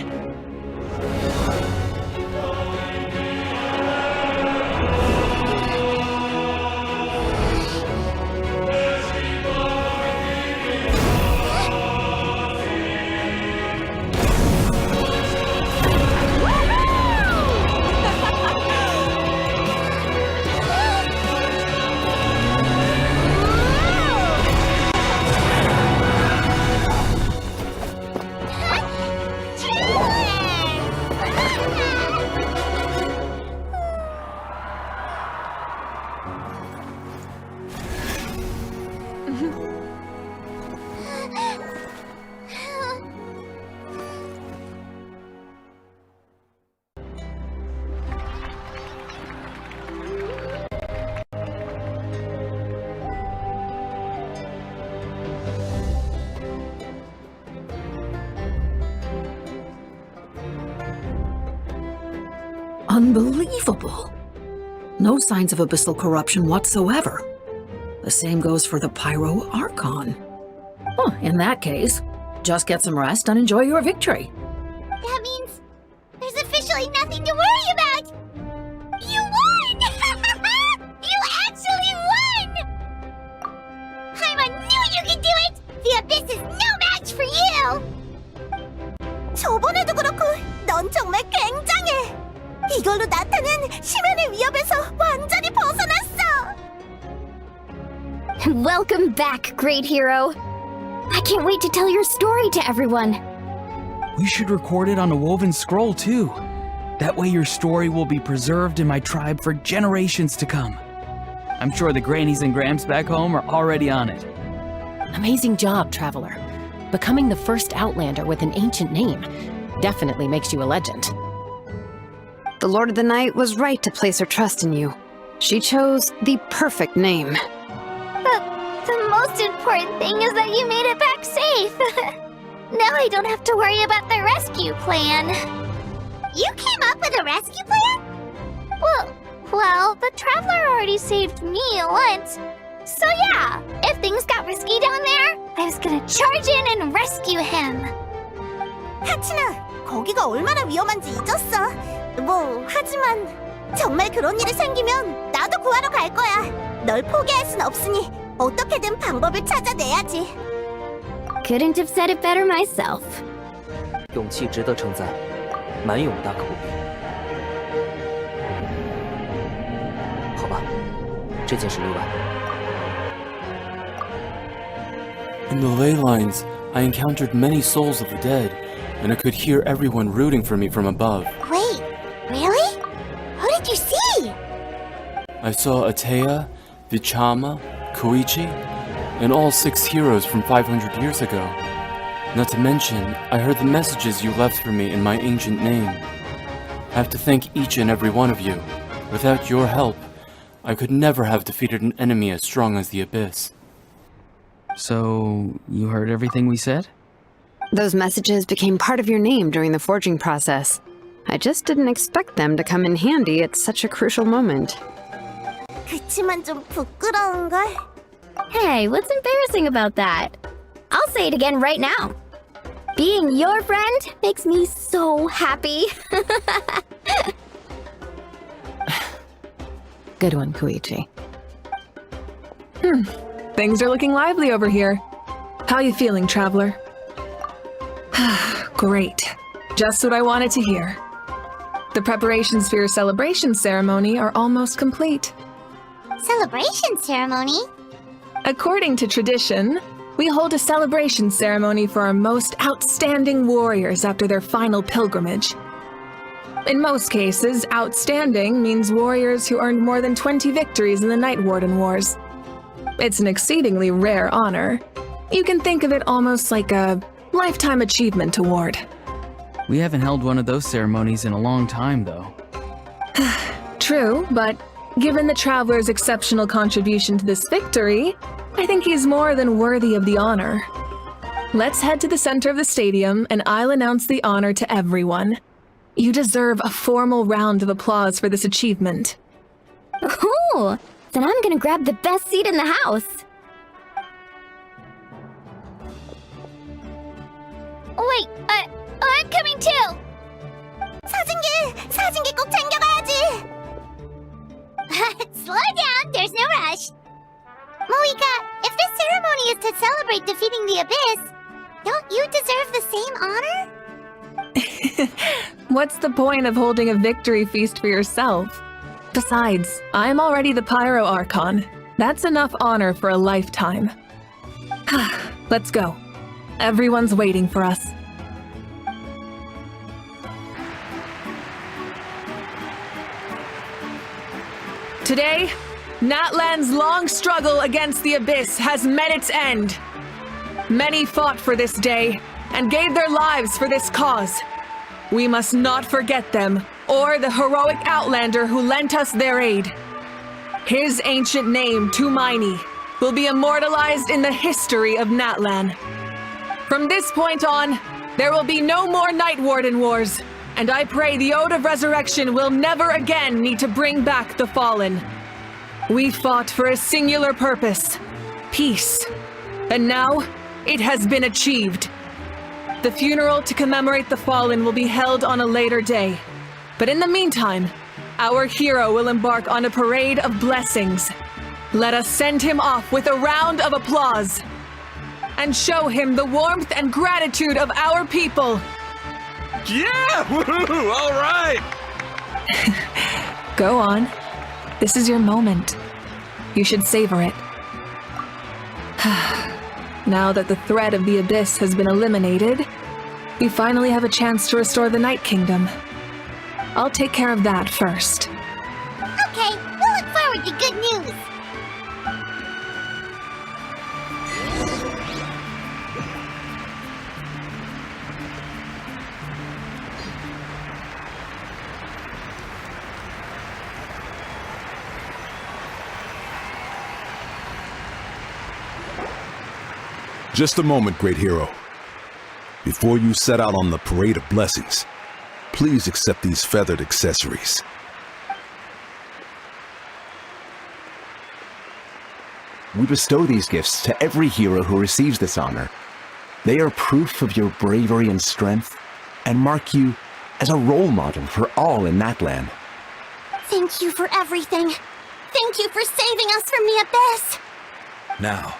Unbelievable. No signs of abyssal corruption whatsoever. The same goes for the Pyro Archon. Well, in that case, just get some rest and enjoy your victory. That means there's officially nothing to worry about! You won! You actually won! Paimon knew you could do it! The Abyss is no match for you! 저번에도 그렇고 넌 정말 굉장해! 이걸로 나타는 심연의 위협에서 완전히 벗어났어! Welcome back, great hero. I can't wait to tell your story to everyone. We should record it on a woven scroll too. That way your story will be preserved in my tribe for generations to come. I'm sure the grannies and grams back home are already on it. Amazing job, Traveler. Becoming the first Outlander with an ancient name definitely makes you a legend. The Lord of the Night was right to place her trust in you. She chose the perfect name. The most important thing is that you made it back safe. Now I don't have to worry about the rescue plan. You came up with a rescue plan? Well, the Traveler already saved me once. So yeah, if things got risky down there, I was gonna charge in and rescue him. 하치나, 거기가 얼마나 위험한지 잊었어. 하지만 정말 그런 일이 생기면 나도 구하러 갈 거야. 널 포기할 순 없으니 어떻게든 방법을 찾아내야지. Couldn't have said it better myself. 勇气值得称赞，蛮勇大可不必。好吧，这件事例外。 In the ley lines, I encountered many souls of the dead, and I could hear everyone rooting for me from above. Wait, really? Who did you see? I saw Atea, Vichama, Koichi, and all 6 heroes from 500 years ago. Not to mention, I heard the messages you left for me in my ancient name. I have to thank each and every one of you. Without your help, I could never have defeated an enemy as strong as the Abyss. So, you heard everything we said? Those messages became part of your name during the forging process. I just didn't expect them to come in handy at such a crucial moment. 그치만 좀 부끄러운걸? Hey, what's embarrassing about that? I'll say it again right now. Being your friend makes me so happy. Good one, Koichi. Things are looking lively over here. How you feeling, Traveler? Great. Just what I wanted to hear. The preparations for your celebration ceremony are almost complete. Celebration ceremony? According to tradition, we hold a celebration ceremony for our most outstanding warriors after their final pilgrimage. In most cases, outstanding means warriors who earned more than 20 victories in the Night Warden Wars. It's an exceedingly rare honor. You can think of it almost like a lifetime achievement award. We haven't held one of those ceremonies in a long time, though. True, but given the Traveler's exceptional contribution to this victory, I think he's more than worthy of the honor. Let's head to the center of the stadium, and I'll announce the honor to everyone. You deserve a formal round of applause for this achievement. Ooh, then I'm gonna grab the best seat in the house. Wait, I'm coming too! 사진기 꼭 챙겨가야지! Slow down, there's no rush. Moika, if this ceremony is to celebrate defeating the Abyss, don't you deserve the same honor? What's the point of holding a victory feast for yourself? Besides, I'm already the Pyro Archon. That's enough honor for a lifetime. Let's go. Everyone's waiting for us. Today, Natlan's long struggle against the Abyss has met its end. Many fought for this day and gave their lives for this cause. We must not forget them or the heroic Outlander who lent us their aid. His ancient name, Tumaini, will be immortalized in the history of Natlan. From this point on, there will be no more Night Warden Wars, And I pray the Ode of Resurrection will never again need to bring back the fallen. We fought for a singular purpose, peace. And now, it has been achieved. The funeral to commemorate the fallen will be held on a later day. But in the meantime, our hero will embark on a parade of blessings. Let us send him off with a round of applause and show him the warmth and gratitude of our people. Yeah! Woohoo! All right! Go on. This is your moment. You should savor it. Now that the threat of the Abyss has been eliminated, we finally have a chance to restore the Night Kingdom. I'll take care of that first. Okay, we'll look forward to good news. Just a moment, great hero. Before you set out on the Parade of Blessings, please accept these feathered accessories. We bestow these gifts to every hero who receives this honor. They are proof of your bravery and strength, and mark you as a role model for all in Natlan. Thank you for everything. Thank you for saving us from the Abyss. Now,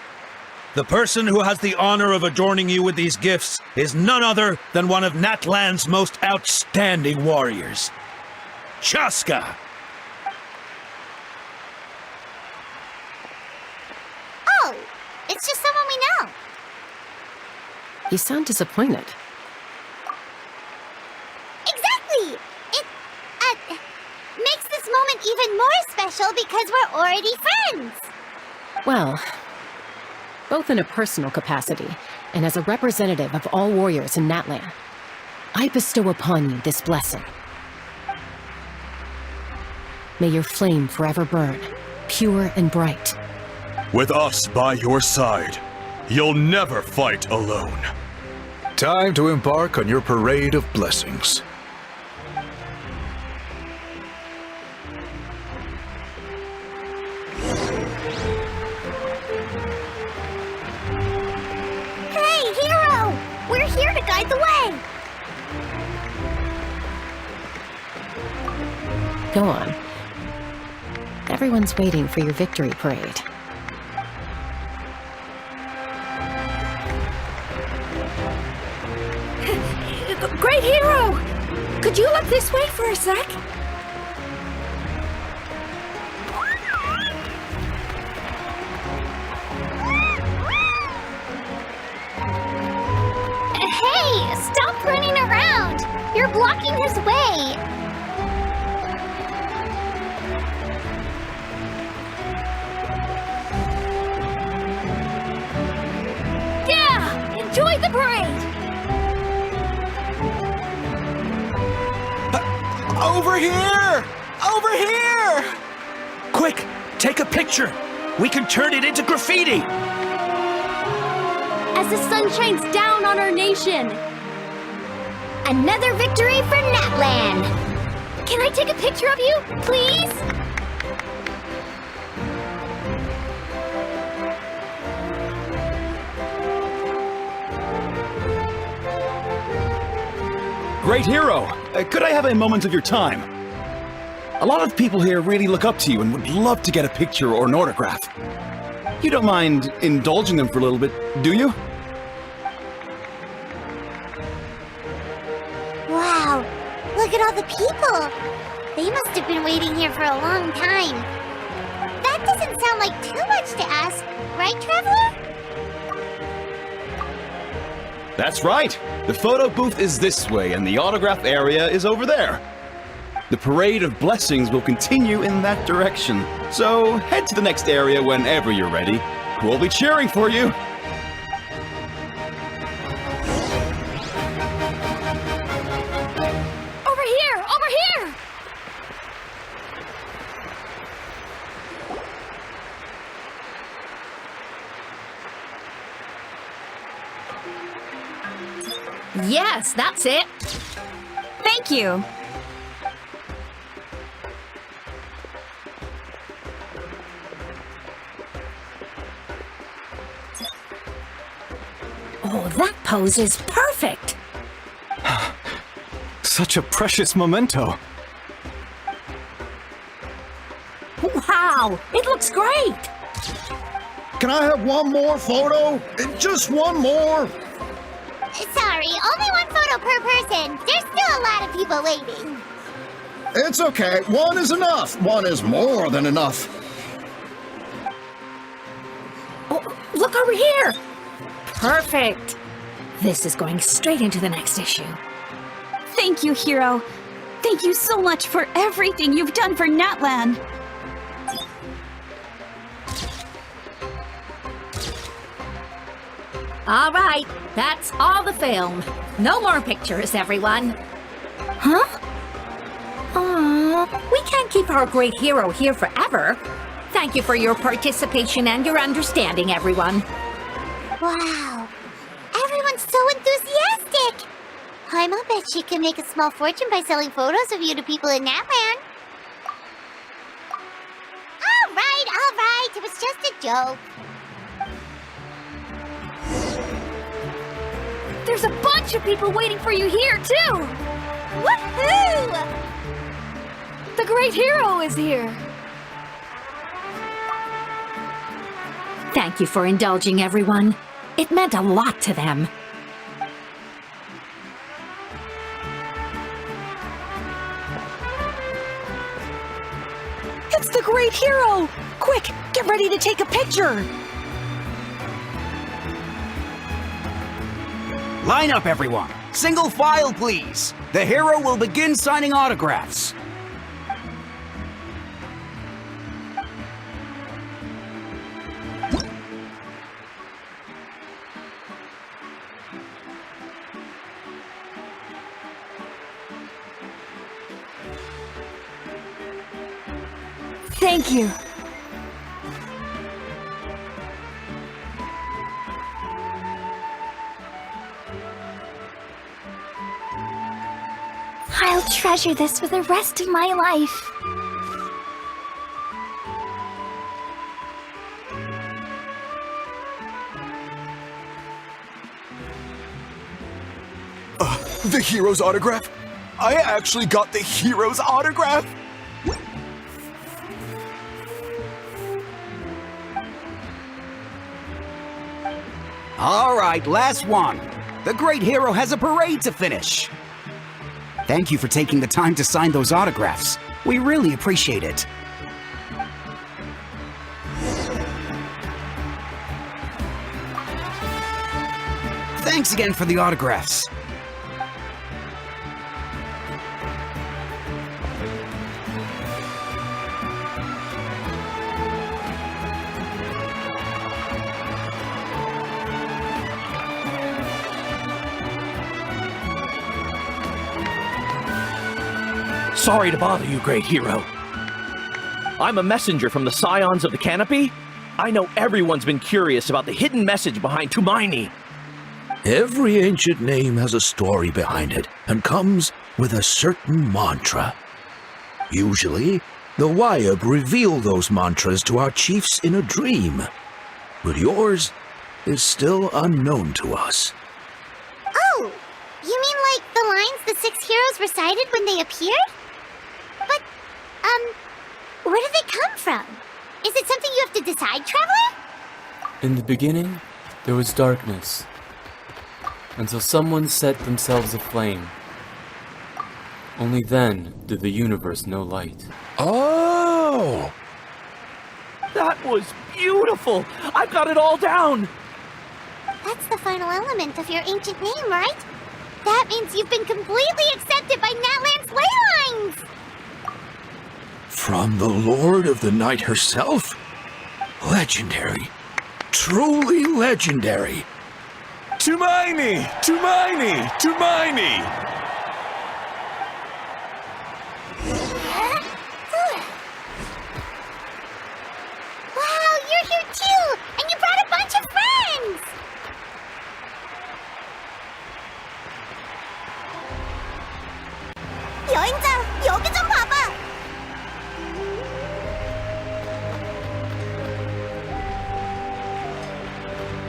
the person who has the honor of adorning you with these gifts is none other than one of Natlan's most outstanding warriors, Chaska. Oh, it's just someone we know. You sound disappointed. Exactly! It, makes this moment even more special because we're already friends. Well, both in a personal capacity and as a representative of all warriors in Natlan, I bestow upon you this blessing. May your flame forever burn, pure and bright. With us by your side, you'll never fight alone. Time to embark on your Parade of Blessings. We're here to guide the way! Go on. Everyone's waiting for your victory parade. Great hero! Could you look this way for a sec? Hey, stop running around! You're blocking his way! Yeah! Enjoy the parade! Over here! Over here! Quick, take a picture! We can turn it into graffiti! As the sun shines down on our nation! Another victory for Natlan! Can I take a picture of you, please? Great hero! Could I have a moment of your time? A lot of people here really look up to you and would love to get a picture or an autograph. You don't mind indulging them for a little bit, do you? Wow, look at all the people! They must have been waiting here for a long time. That doesn't sound like too much to ask, right, Traveler? That's right! The photo booth is this way and the autograph area is over there. The Parade of Blessings will continue in that direction, so head to the next area whenever you're ready. We'll be cheering for you! Over here! Over here! Yes, that's it. Thank you. Oh, that pose is perfect! Such a precious memento. Wow, it looks great! Can I have one more photo? Just one more? Sorry, only one photo per person. There's still a lot of people waiting. It's okay. One is enough. One is more than enough. Oh, look over here! Perfect! This is going straight into the next issue. Thank you, Hero. Thank you so much for everything you've done for Natlan. All right, that's all the film. No more pictures, everyone. Huh? Aww, we can't keep our great hero here forever. Thank you for your participation and your understanding, everyone. Wow, everyone's so enthusiastic. I'll bet she can make a small fortune by selling photos of you to people in Natlan. All right, it was just a joke. There's a bunch of people waiting for you here, too! Woohoo! The great hero is here! Thank you for indulging, everyone. It meant a lot to them. It's the great hero! Quick, get ready to take a picture! Line up, everyone. Single file, please. The hero will begin signing autographs. Thank you. I'll treasure this for the rest of my life. The hero's autograph? I actually got the hero's autograph? All right, last one. The great hero has a parade to finish. Thank you for taking the time to sign those autographs. We really appreciate it. Thanks again for the autographs. Sorry to bother you, great hero. I'm a messenger from the Scions of the Canopy. I know everyone's been curious about the hidden message behind Tumaini. Every ancient name has a story behind it and comes with a certain mantra. Usually, the Wayab reveal those mantras to our chiefs in a dream, but yours is still unknown to us. Oh, you mean like the lines the 6 heroes recited when they appeared? But, where did they come from? Is it something you have to decide, Traveler? In the beginning, there was darkness, until someone set themselves aflame. Only then did the universe know light. Oh! That was beautiful! I've got it all down! That's the final element of your ancient name, right? That means you've been completely accepted by Natlan's ley lines! From the Lord of the Night herself? Legendary. Truly legendary. Tumaini! Tumaini! Tumaini! Wow, you're here too! And you brought a bunch of friends!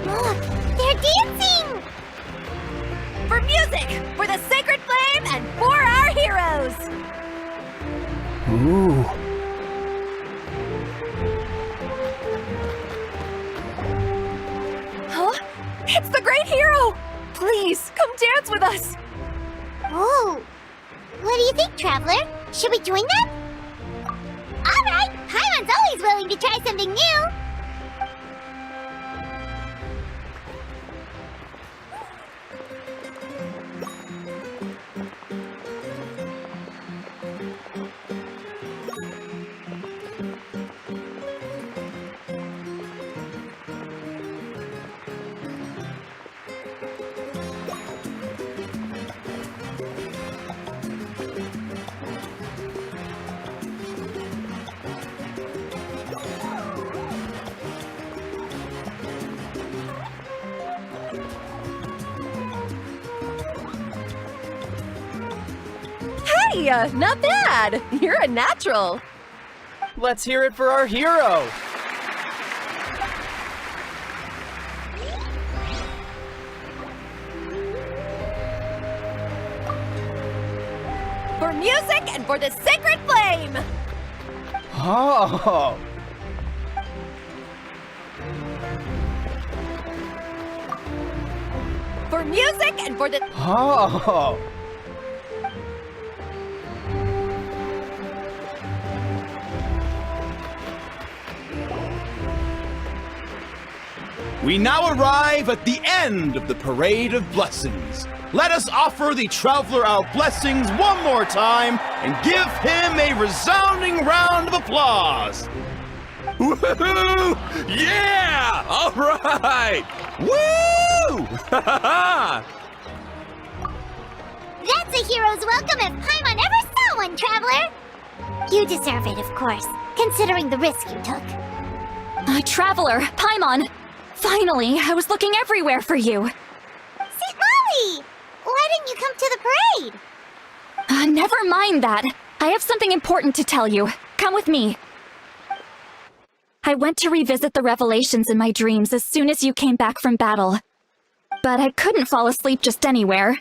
Look, they're dancing! For music, for the sacred flame, and for our heroes! Ooh. Huh? It's the great hero! Please, come dance with us! Oh, what do you think, Traveler? Should we join them? Alright, Paimon's always willing to try something new! Hey, not bad! You're a natural! Let's hear it for our hero! For music and for the sacred flame! Oh! For music and for the... Oh! We now arrive at the end of the Parade of Blessings. Let us offer the Traveler our blessings one more time and give him a resounding round of applause. Woohoo! Yeah! All right! Woo! That's a hero's welcome if Paimon ever saw one, Traveler! You deserve it, of course, considering the risk you took. Traveler, Paimon! Finally, I was looking everywhere for you. St. Molly! Why didn't you come to the parade? Never mind that. I have something important to tell you. Come with me. I went to revisit the revelations in my dreams as soon as you came back from battle. But I couldn't fall asleep just anywhere.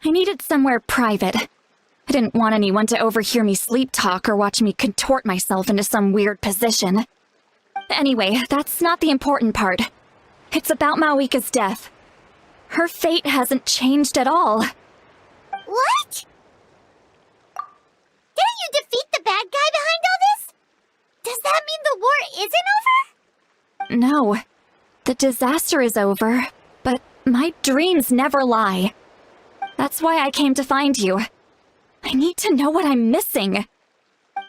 I needed somewhere private. I didn't want anyone to overhear me sleep talk or watch me contort myself into some weird position. Anyway, that's not the important part. It's about Mawika's death. Her fate hasn't changed at all. What? Didn't you defeat the bad guy behind all this? Does that mean the war isn't over? No. The disaster is over, but my dreams never lie. That's why I came to find you. I need to know what I'm missing.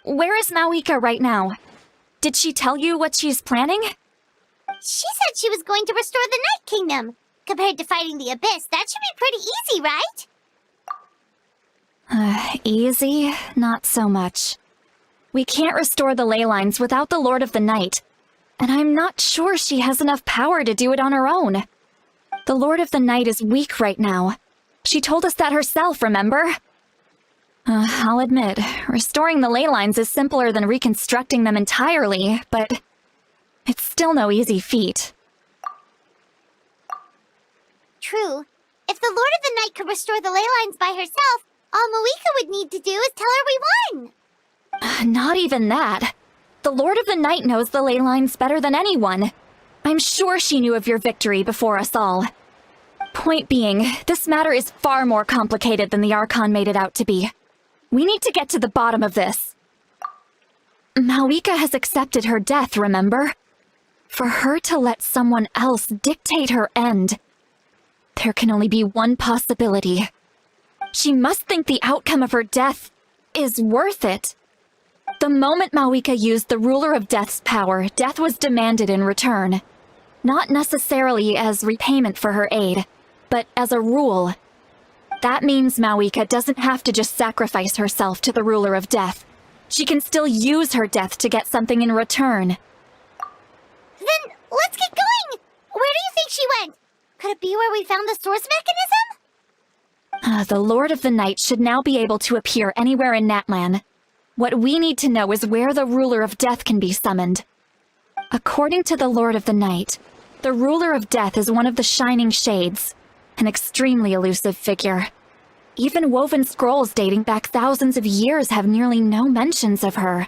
Where is Mawika right now? Did she tell you what she's planning? She said she was going to restore the Night Kingdom. Compared to fighting the Abyss, that should be pretty easy, right? Easy? Not so much. We can't restore the ley lines without the Lord of the Night, and I'm not sure she has enough power to do it on her own. The Lord of the Night is weak right now. She told us that herself, remember? I'll admit, restoring the ley lines is simpler than reconstructing them entirely, but it's still no easy feat. True. If the Lord of the Night could restore the ley lines by herself, all Mawika would need to do is tell her we won. Not even that. The Lord of the Night knows the ley lines better than anyone. I'm sure she knew of your victory before us all. Point being, this matter is far more complicated than the Archon made it out to be. We need to get to the bottom of this. Mawika has accepted her death, remember? For her to let someone else dictate her end, there can only be one possibility. She must think the outcome of her death is worth it. The moment Mawika used the Ruler of Death's power, death was demanded in return. Not necessarily as repayment for her aid, but as a rule. That means Mawika doesn't have to just sacrifice herself to the Ruler of Death. She can still use her death to get something in return. Then let's get going! Where do you think she went? Could it be where we found the source mechanism? The Lord of the Night should now be able to appear anywhere in Natlan. What we need to know is where the Ruler of Death can be summoned. According to the Lord of the Night, The ruler of death is one of the Shining Shades, an extremely elusive figure. Even woven scrolls dating back thousands of years have nearly no mentions of her.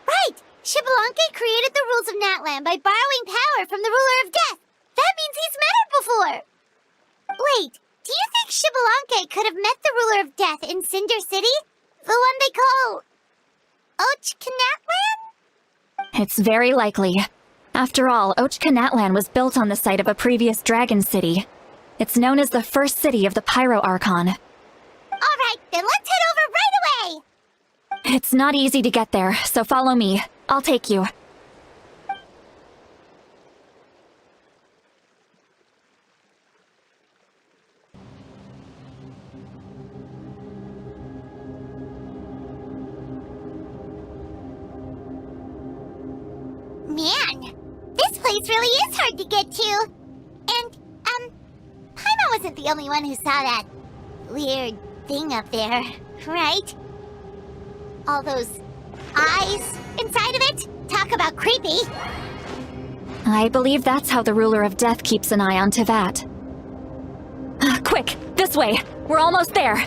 Right! Xbalanque created the rules of Natlan by borrowing power from the ruler of death. That means he's met her before. Wait, do you think Xbalanque could have met the ruler of death in Cinder City? The one they call... Natlan? It's very likely. After all, Natlan was built on the site of a previous dragon city. It's known as the first city of the Pyro Archon. Alright, then let's head over right away! It's not easy to get there, so follow me. I'll take you. Man, this place really is hard to get to. And, Paimon wasn't the only one who saw that weird thing up there, right? All those eyes inside of it? Talk about creepy. I believe that's how the ruler of death keeps an eye on Teyvat. Quick, this way! We're almost there!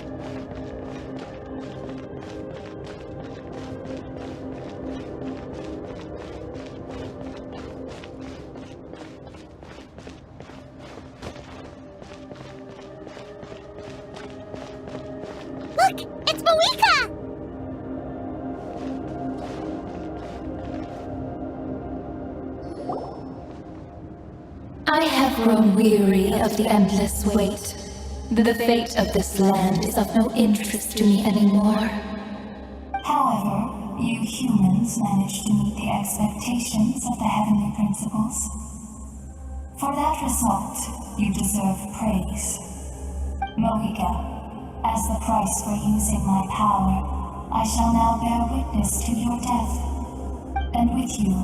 Look! It's Moeka! I have grown weary of the endless wait. The fate of this land is of no interest to me anymore. However, you humans managed to meet the expectations of the heavenly principles. For that result, you deserve praise. Moeka, as the price for using my power, I shall now bear witness to your death. And with you,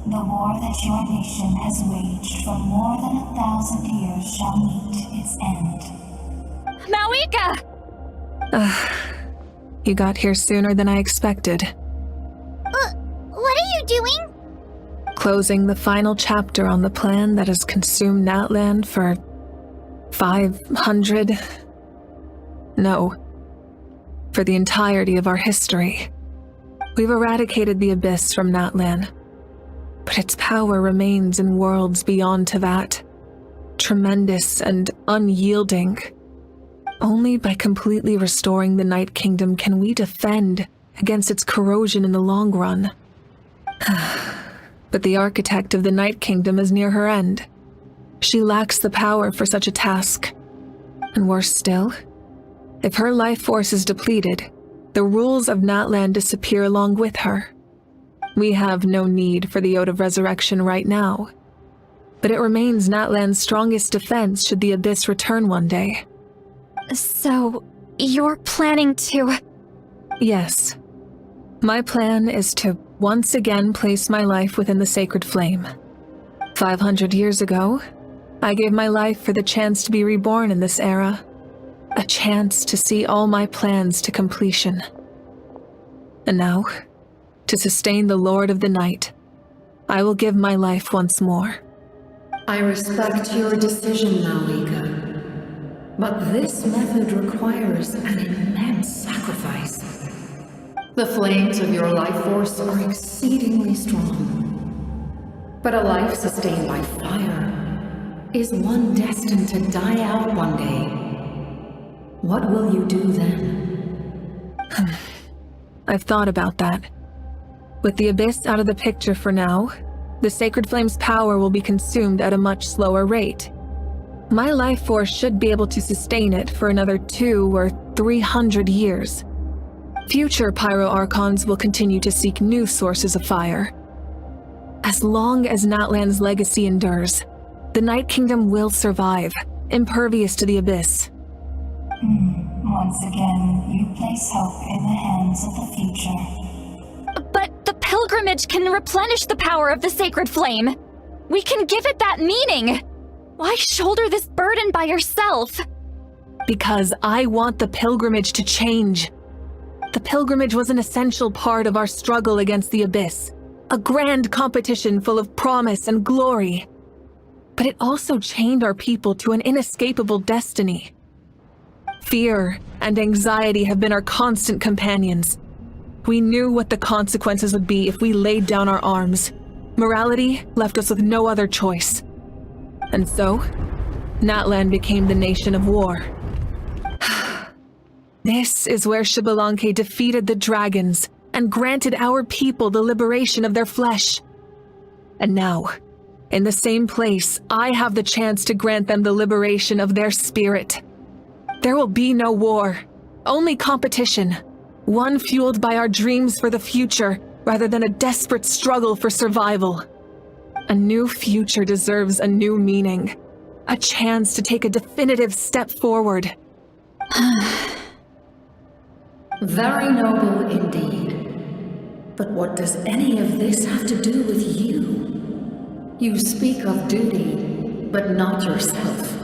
the war that your nation has waged for more than 1,000 years shall meet its end. Moeka! You got here sooner than I expected. What are you doing? Closing the final chapter on the plan that has consumed Natlan for 500... No. For the entirety of our history. We've eradicated the Abyss from Natlan. But its power remains in worlds beyond Teyvat. Tremendous and unyielding. Only by completely restoring the Night Kingdom can we defend against its corrosion in the long run. But the architect of the Night Kingdom is near her end. She lacks the power for such a task. And worse still, if her life force is depleted, the rules of Natlan disappear along with her. We have no need for the Ode of Resurrection right now. But it remains Natlan's strongest defense should the Abyss return one day. So, you're planning to... Yes. My plan is to once again place my life within the sacred flame. 500 years ago, I gave my life for the chance to be reborn in this era. A chance to see all my plans to completion. And now, to sustain the Lord of the Night, I will give my life once more. I respect your decision, Moeka. But this method requires an immense sacrifice. The flames of your life force are exceedingly strong. But a life sustained by fire is one destined to die out one day. What will you do then? I've thought about that. With the Abyss out of the picture for now, the Sacred Flame's power will be consumed at a much slower rate. My life force should be able to sustain it for another 200 or 300 years. Future Pyro Archons will continue to seek new sources of fire. As long as Natlan's legacy endures, the Night Kingdom will survive, impervious to the Abyss. Once again, you place hope in the hands of the future. But the pilgrimage can replenish the power of the sacred flame. We can give it that meaning. Why shoulder this burden by yourself? Because I want the pilgrimage to change. The pilgrimage was an essential part of our struggle against the Abyss, A grand competition full of promise and glory. But it also chained our people to an inescapable destiny. Fear and anxiety have been our constant companions. We knew what the consequences would be if we laid down our arms. Morality left us with no other choice. And so, Natlan became the nation of war. This is where Xbalanque defeated the dragons and granted our people the liberation of their flesh. And now, in the same place, I have the chance to grant them the liberation of their spirit. There will be no war, only competition, one fueled by our dreams for the future rather than a desperate struggle for survival. A new future deserves a new meaning, a chance to take a definitive step forward. Very noble indeed. But what does any of this have to do with you? You speak of duty, but not yourself.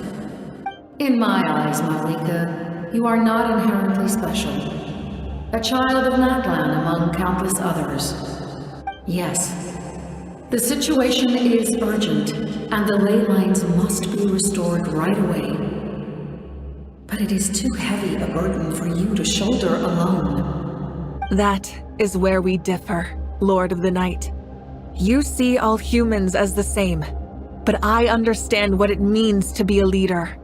In my eyes, Malika, you are not inherently special. A child of Natlan among countless others. Yes, the situation is urgent, and the ley lines must be restored right away. But it is too heavy a burden for you to shoulder alone. That is where we differ, Lord of the Night. You see all humans as the same, but I understand what it means to be a leader.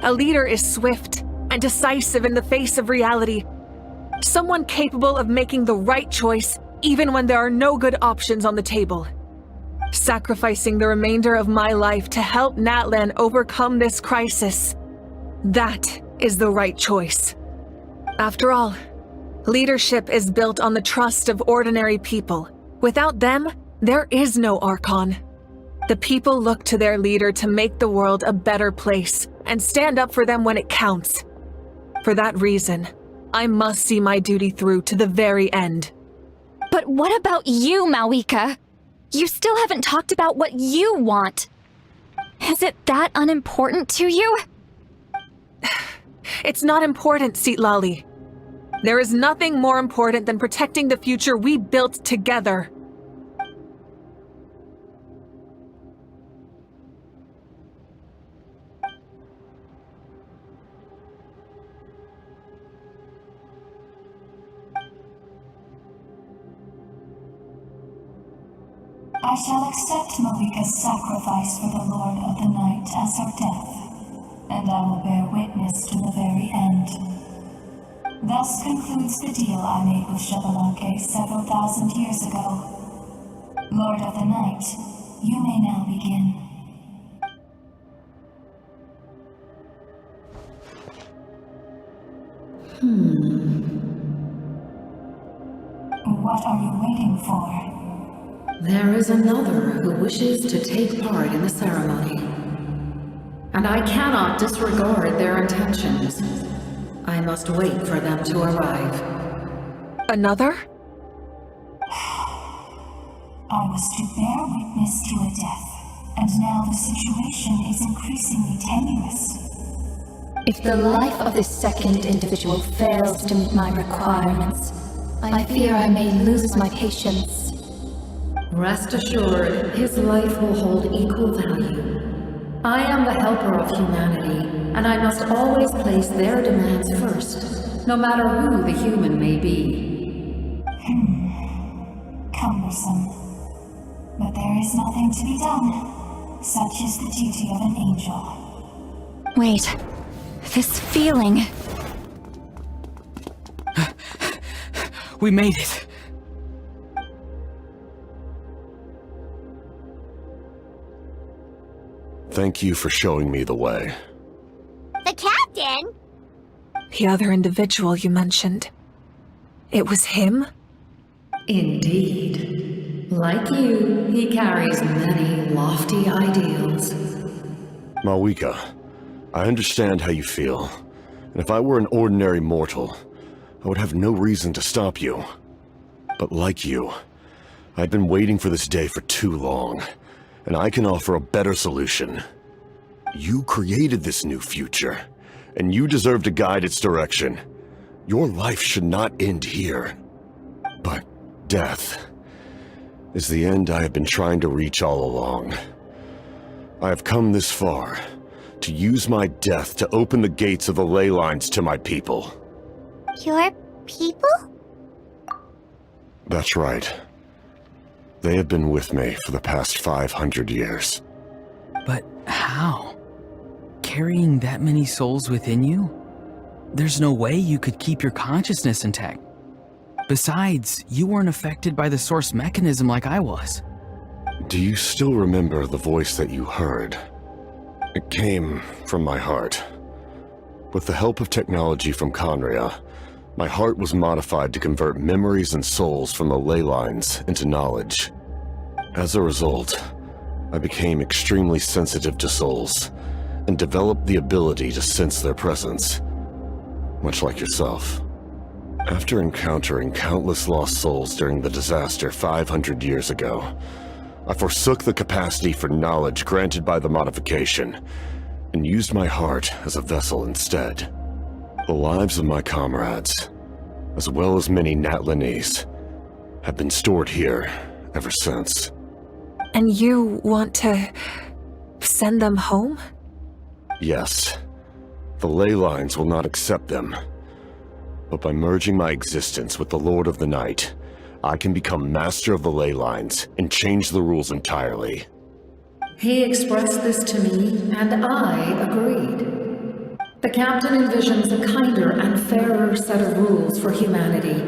A leader is swift and decisive in the face of reality. Someone capable of making the right choice even when there are no good options on the table. Sacrificing the remainder of my life to help Natlan overcome this crisis. That is the right choice. After all, leadership is built on the trust of ordinary people. Without them, there is no Archon. The people look to their leader to make the world a better place and stand up for them when it counts. For that reason, I must see my duty through to the very end. But what about you, Malika? You still haven't talked about what you want. Is it that unimportant to you? It's not important, Citlali. There is nothing more important than protecting the future we built together. I shall accept Malika's sacrifice for the Lord of the Night as her death, and I will bear witness to the very end. Thus concludes the deal I made with Xbalanque several thousand years ago. Lord of the Night, you may now begin. What are you waiting for? There is another who wishes to take part in the ceremony. And I cannot disregard their intentions. I must wait for them to arrive. Another? I was to bear witness to a death, and now the situation is increasingly tenuous. If the life of this second individual fails to meet my requirements, I fear I may lose my patience. Rest assured, his life will hold equal value. I am the helper of humanity, and I must always place their demands first, no matter who the human may be. Cumbersome. But there is nothing to be done. Such is the duty of an angel. Wait, this feeling... We made it. Thank you for showing me the way. The captain? The other individual you mentioned. It was him? Indeed. Like you, he carries many lofty ideals. Malika, I understand how you feel. And if I were an ordinary mortal, I would have no reason to stop you. But like you, I'd been waiting for this day for too long. And I can offer a better solution. You created this new future, and you deserve to guide its direction. Your life should not end here. But death, is the end I have been trying to reach all along. I have come this far to use my death to open the gates of the ley lines to my people. Your people? That's right. They have been with me for the past 500 years. But how? Carrying that many souls within you? There's no way you could keep your consciousness intact. Besides, you weren't affected by the source mechanism like I was. Do you still remember the voice that you heard? It came from my heart. With the help of technology from Khaenri'ah, my heart was modified to convert memories and souls from the ley lines into knowledge. As a result, I became extremely sensitive to souls, and developed the ability to sense their presence, much like yourself. After encountering countless lost souls during the disaster 500 years ago, I forsook the capacity for knowledge granted by the modification, and used my heart as a vessel instead. The lives of my comrades, as well as many Natlanese, have been stored here ever since. And you want to send them home? Yes. The ley lines will not accept them. But by merging my existence with the Lord of the Night, I can become master of the ley lines and change the rules entirely. He expressed this to me, and I agreed. The captain envisions a kinder and fairer set of rules for humanity.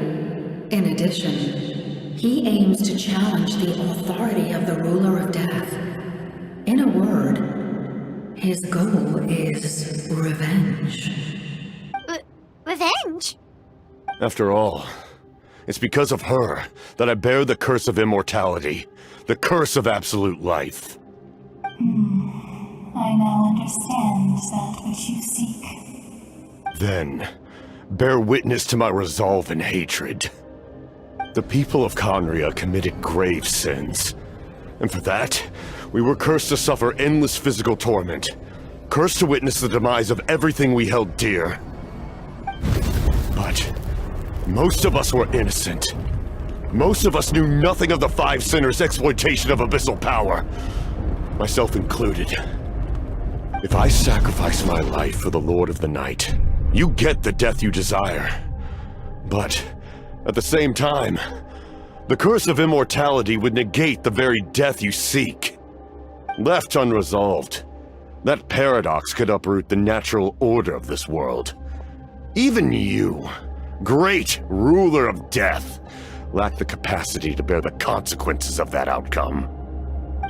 In addition, he aims to challenge the authority of the ruler of death. In a word, his goal is revenge. Revenge? After all, it's because of her that I bear the curse of immortality, the curse of absolute life. I now understand that which you seek. Then, bear witness to my resolve and hatred. The people of Khaenri'ah committed grave sins, and for that, we were cursed to suffer endless physical torment, cursed to witness the demise of everything we held dear. But most of us were innocent. Most of us knew nothing of the Five Sinners' exploitation of abyssal power, myself included. If I sacrifice my life for the Lord of the Night, you get the death you desire. But at the same time, the curse of immortality would negate the very death you seek. Left unresolved, that paradox could uproot the natural order of this world. Even you, great ruler of death, lack the capacity to bear the consequences of that outcome.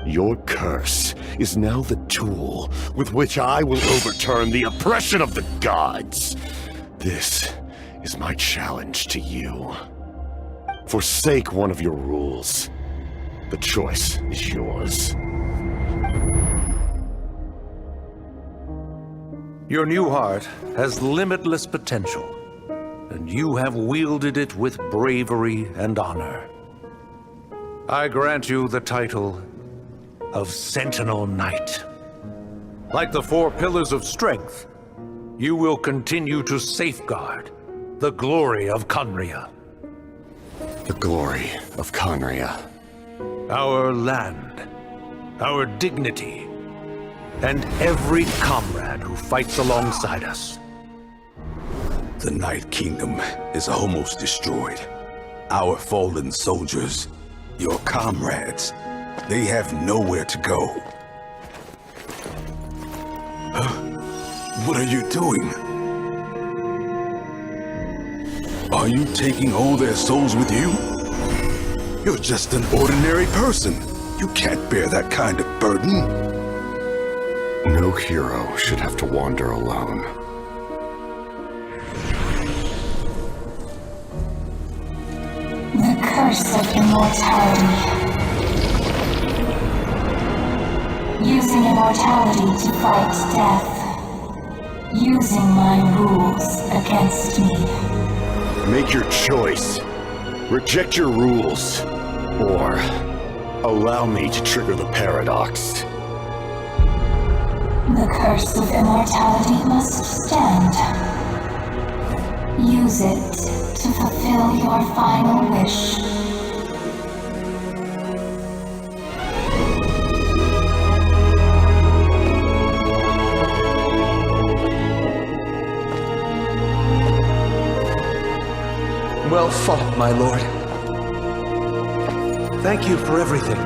Your curse is now the tool with which I will overturn the oppression of the gods. This is my challenge to you. Forsake one of your rules. The choice is yours. Your new heart has limitless potential, and you have wielded it with bravery and honor. I grant you the title of Sentinel Knight. Like the four pillars of strength, you will continue to safeguard the glory of Khaenri'ah. The glory of Khaenri'ah. Our land, our dignity, and every comrade who fights alongside us. The Night Kingdom is almost destroyed. Our fallen soldiers, your comrades, they have nowhere to go. What are you doing? Are you taking all their souls with you? You're just an ordinary person. You can't bear that kind of burden. No hero should have to wander alone. The curse of immortality. Using immortality to fight death. Using my rules against me. Make your choice. Reject your rules. Or allow me to trigger the paradox. The curse of immortality must stand. Use it to fulfill your final wish. well fought, my lord. Thank you for everything.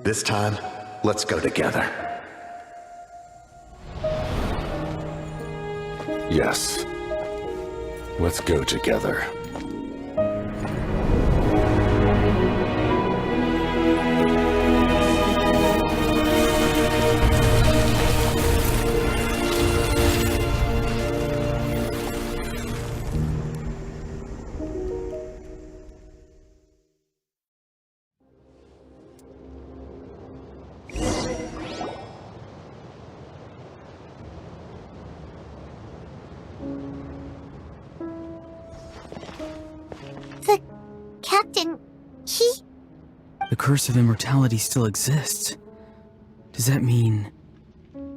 This time, let's go together. Yes. Let's go together. The captain, he... The curse of immortality still exists. Does that mean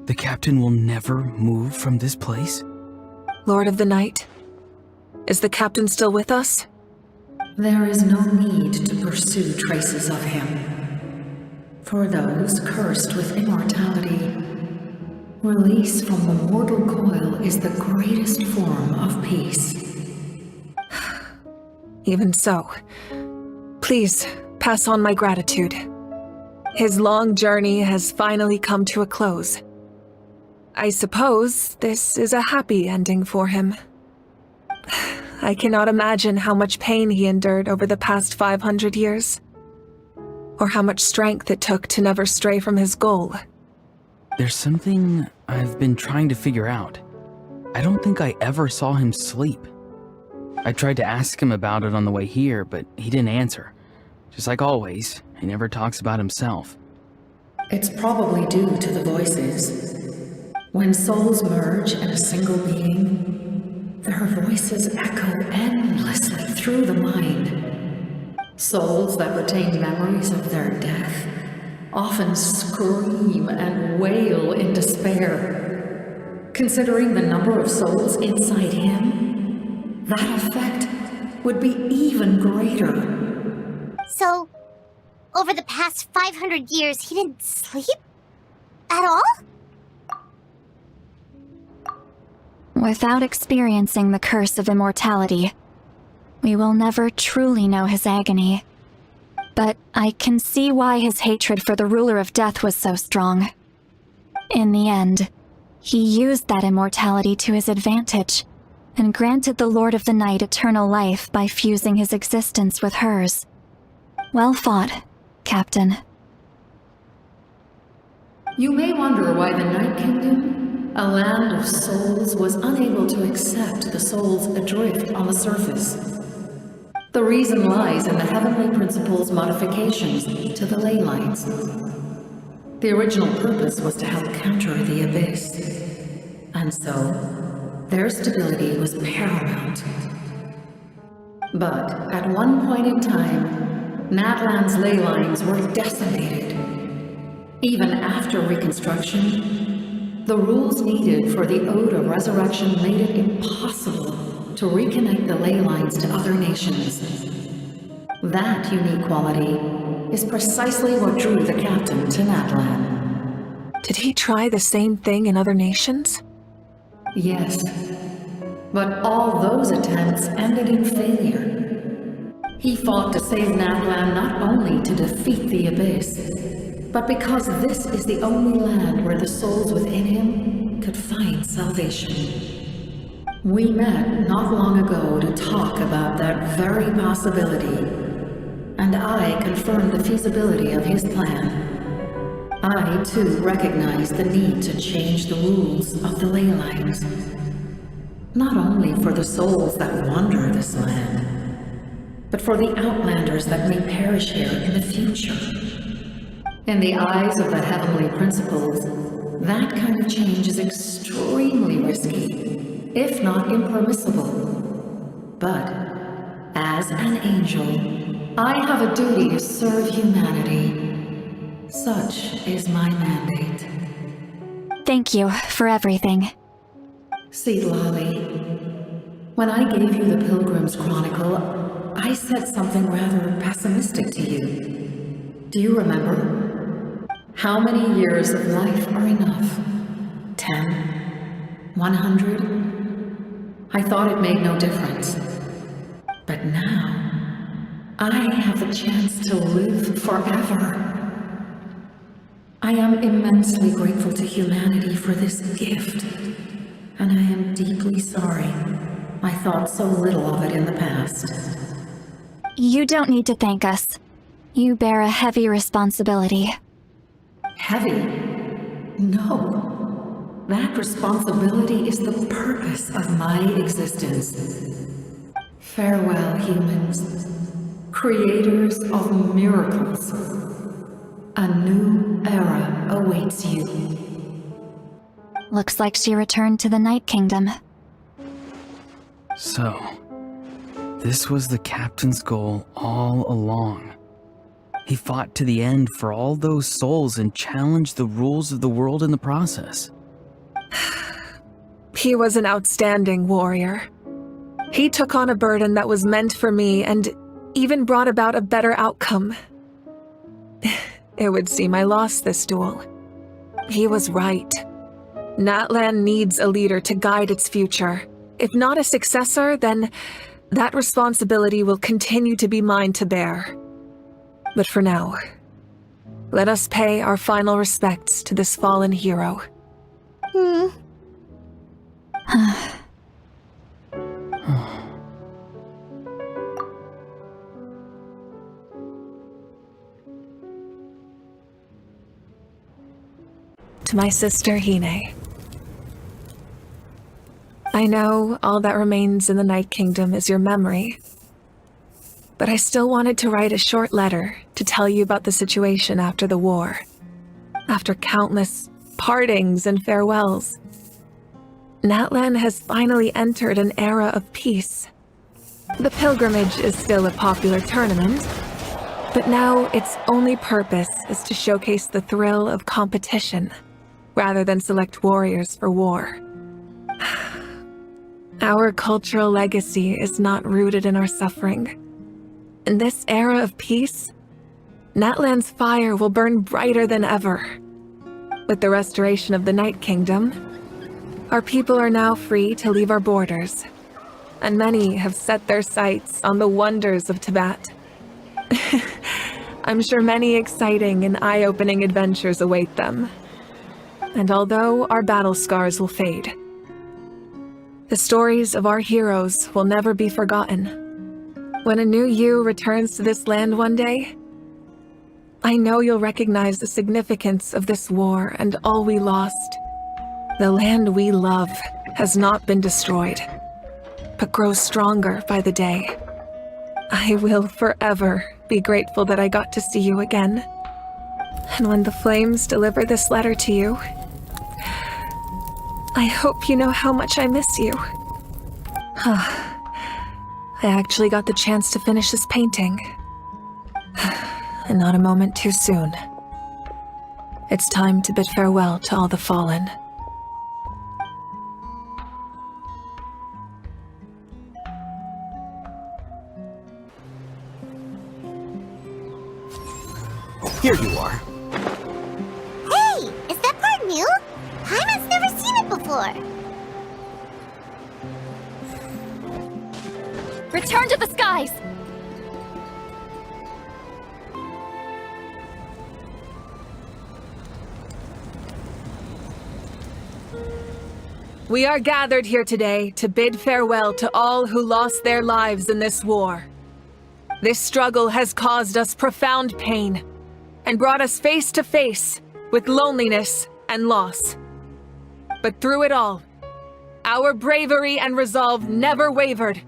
the captain will never move from this place? Lord of the Night, is the captain still with us? There is no need to pursue traces of him. For those cursed with immortality, release from the mortal coil is the greatest form of peace. Even so, please pass on my gratitude. His long journey has finally come to a close. I suppose this is a happy ending for him. I cannot imagine how much pain he endured over the past 500 years, or how much strength it took to never stray from his goal. There's something I've been trying to figure out. I don't think I ever saw him sleep. I tried to ask him about it on the way here, but he didn't answer. Just like always, he never talks about himself. It's probably due to the voices. When souls merge in a single being, their voices echo endlessly through the mind. Souls that retain memories of their death often scream and wail in despair. Considering the number of souls inside him, that effect would be even greater. So, over the past 500 years, he didn't sleep? At all? Without experiencing the curse of immortality, we will never truly know his agony. But I can see why his hatred for the ruler of death was so strong. In the end, he used that immortality to his advantage, and granted the Lord of the Night eternal life by fusing his existence with hers. Well fought, Captain. You may wonder why the Night Kingdom, a land of souls, was unable to accept the souls adrift on the surface. The reason lies in the Heavenly Principle's modifications to the ley lines. The original purpose was to help counter the Abyss, and so their stability was paramount. But at one point in time, Natlan's ley lines were decimated. Even after reconstruction, the rules needed for the Ode of Resurrection made it impossible to reconnect the ley lines to other nations. That unique quality is precisely what drew the captain to Natlan. Did he try the same thing in other nations? Yes, but all those attempts ended in failure. He fought to save Natlan not only to defeat the Abyss, but because this is the only land where the souls within him could find salvation. We met not long ago to talk about that very possibility, and I confirmed the feasibility of his plan. I, too, recognize the need to change the rules of the ley lines. Not only for the souls that wander this land, but for the outlanders that may perish here in the future. In the eyes of the Heavenly Principles, that kind of change is extremely risky, if not impermissible. But, as an angel, I have a duty to serve humanity. Such is my mandate. Thank you for everything. See, Lolly, when I gave you the Pilgrim's Chronicle, I said something rather pessimistic to you. Do you remember? How many years of life are enough? 10? 100? I thought it made no difference. But now, I have the chance to live forever. I am immensely grateful to humanity for this gift, and I am deeply sorry I thought so little of it in the past. You don't need to thank us. You bear a heavy responsibility. Heavy? No. That responsibility is the purpose of my existence. Farewell, humans. Creators of miracles. A new era awaits you. Looks like she returned to the Night Kingdom. So, this was the captain's goal all along. He fought to the end for all those souls and challenged the rules of the world in the process. He was an outstanding warrior. He took on a burden that was meant for me and even brought about a better outcome. It would seem I lost this duel. He was right. Natlan needs a leader to guide its future. If not a successor, then that responsibility will continue to be mine to bear. But for now, let us pay our final respects to this fallen hero. To my sister Hine. I know all that remains in the Night Kingdom is your memory, but I still wanted to write a short letter to tell you about the situation after the war. After countless partings and farewells, Natlan has finally entered an era of peace. The pilgrimage is still a popular tournament, but now its only purpose is to showcase the thrill of competition, rather than select warriors for war. Our cultural legacy is not rooted in our suffering. In this era of peace, Natlan's fire will burn brighter than ever. With the restoration of the Night Kingdom, our people are now free to leave our borders, and many have set their sights on the wonders of Tibet. I'm sure many exciting and eye-opening adventures await them. And although our battle scars will fade, the stories of our heroes will never be forgotten. When a new you returns to this land one day, I know you'll recognize the significance of this war and all we lost. The land we love has not been destroyed, but grows stronger by the day. I will forever be grateful that I got to see you again. And when the flames deliver this letter to you, I hope you know how much I miss you. I actually got the chance to finish this painting. And not a moment too soon. It's time to bid farewell to all the fallen. Here you are. Hey! Is that part new? Paimon's never seen it before. Return to the skies! We are gathered here today to bid farewell to all who lost their lives in this war. This struggle has caused us profound pain and brought us face to face with loneliness and loss. But through it all, our bravery and resolve never wavered,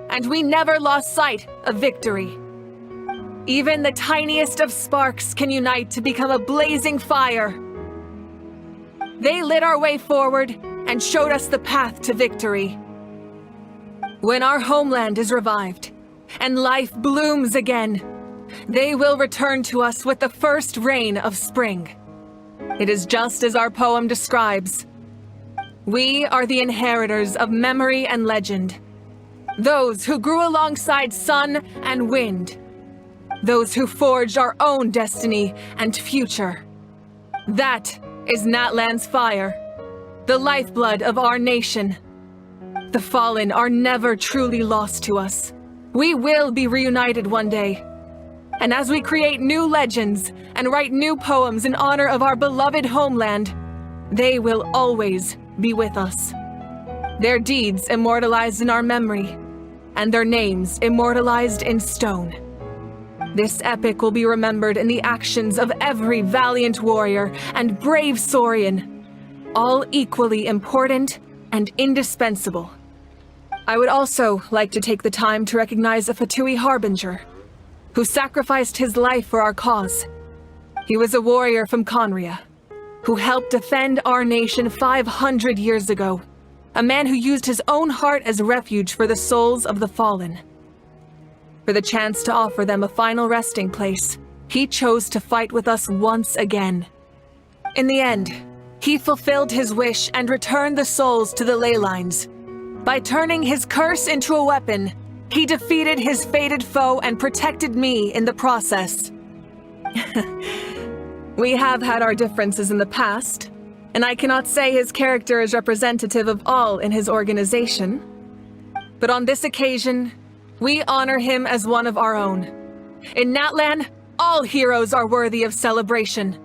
and we never lost sight of victory. Even the tiniest of sparks can unite to become a blazing fire. They lit our way forward and showed us the path to victory. When our homeland is revived and life blooms again, they will return to us with the first rain of spring. It is just as our poem describes. We are the inheritors of memory and legend. Those who grew alongside sun and wind. Those who forged our own destiny and future. That is Natlan's fire. the lifeblood of our nation. The fallen are never truly lost to us. We will be reunited one day. And as we create new legends and write new poems in honor of our beloved homeland, they will always be with us. Their deeds immortalized in our memory, and their names immortalized in stone. This epic will be remembered in the actions of every valiant warrior and brave Saurian, all equally important and indispensable. I would also like to take the time to recognize a Fatui Harbinger, who sacrificed his life for our cause. He was a warrior from Conria, who helped defend our nation 500 years ago, a man who used his own heart as refuge for the souls of the fallen. For the chance to offer them a final resting place, he chose to fight with us once again. In the end, he fulfilled his wish and returned the souls to the ley lines. By turning his curse into a weapon, he defeated his fated foe and protected me in the process. We have had our differences in the past, and I cannot say his character is representative of all in his organization. But on this occasion, we honor him as one of our own. In Natlan, all heroes are worthy of celebration.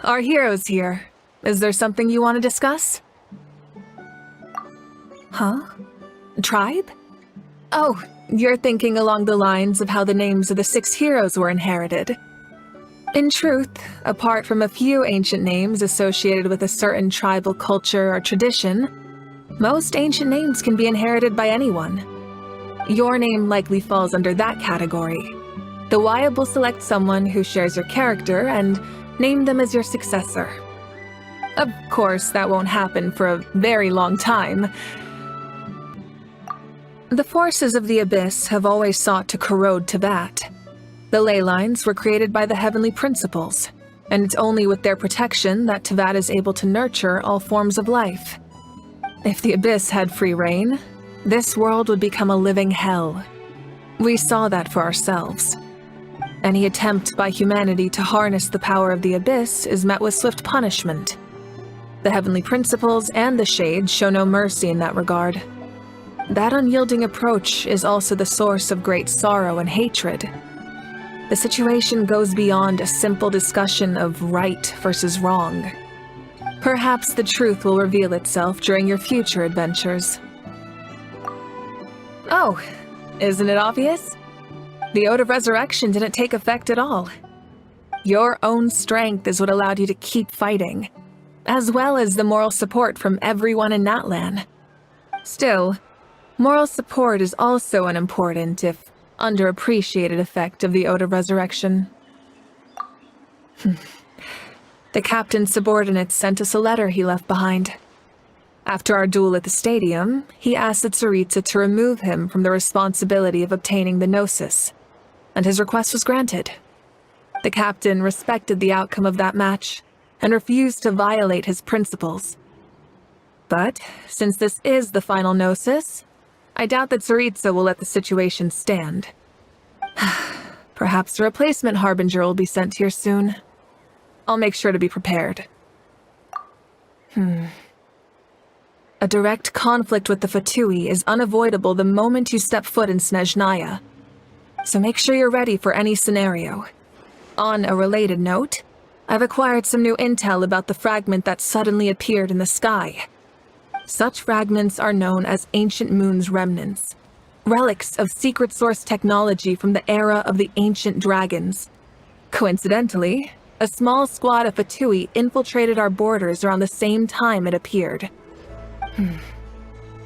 Our hero's here. Is there something you want to discuss? Huh? Tribe? Oh, you're thinking along the lines of how the names of the 6 heroes were inherited. In truth, apart from a few ancient names associated with a certain tribal culture or tradition, most ancient names can be inherited by anyone. Your name likely falls under that category. The Wyab will select someone who shares your character and name them as your successor. Of course, that won't happen for a very long time. The forces of the Abyss have always sought to corrode Teyvat. The ley lines were created by the Heavenly Principles, and it's only with their protection that Teyvat is able to nurture all forms of life. If the Abyss had free reign, this world would become a living hell. We saw that for ourselves. Any attempt by humanity to harness the power of the Abyss is met with swift punishment. The Heavenly Principles and the Shades show no mercy in that regard. That unyielding approach is also the source of great sorrow and hatred. The situation goes beyond a simple discussion of right versus wrong. Perhaps the truth will reveal itself during your future adventures. Oh, isn't it obvious? The Ode of Resurrection didn't take effect at all. Your own strength is what allowed you to keep fighting, as well as the moral support from everyone in Natlan. Still, moral support is also an important, if underappreciated, effect of the Ode of Resurrection. The captain's subordinates sent us a letter he left behind. After our duel at the stadium, he asked the Tsaritsa to remove him from the responsibility of obtaining the Gnosis, and his request was granted. The captain respected the outcome of that match, and refused to violate his principles. But, since this is the final Gnosis, I doubt that Tsaritsa will let the situation stand. Perhaps a replacement Harbinger will be sent here soon. I'll make sure to be prepared. A direct conflict with the Fatui is unavoidable the moment you step foot in Snezhnaya. So make sure you're ready for any scenario. On a related note, I've acquired some new intel about the fragment that suddenly appeared in the sky. Such fragments are known as Ancient Moon's remnants, relics of secret source technology from the era of the ancient dragons. Coincidentally, a small squad of Fatui infiltrated our borders around the same time it appeared.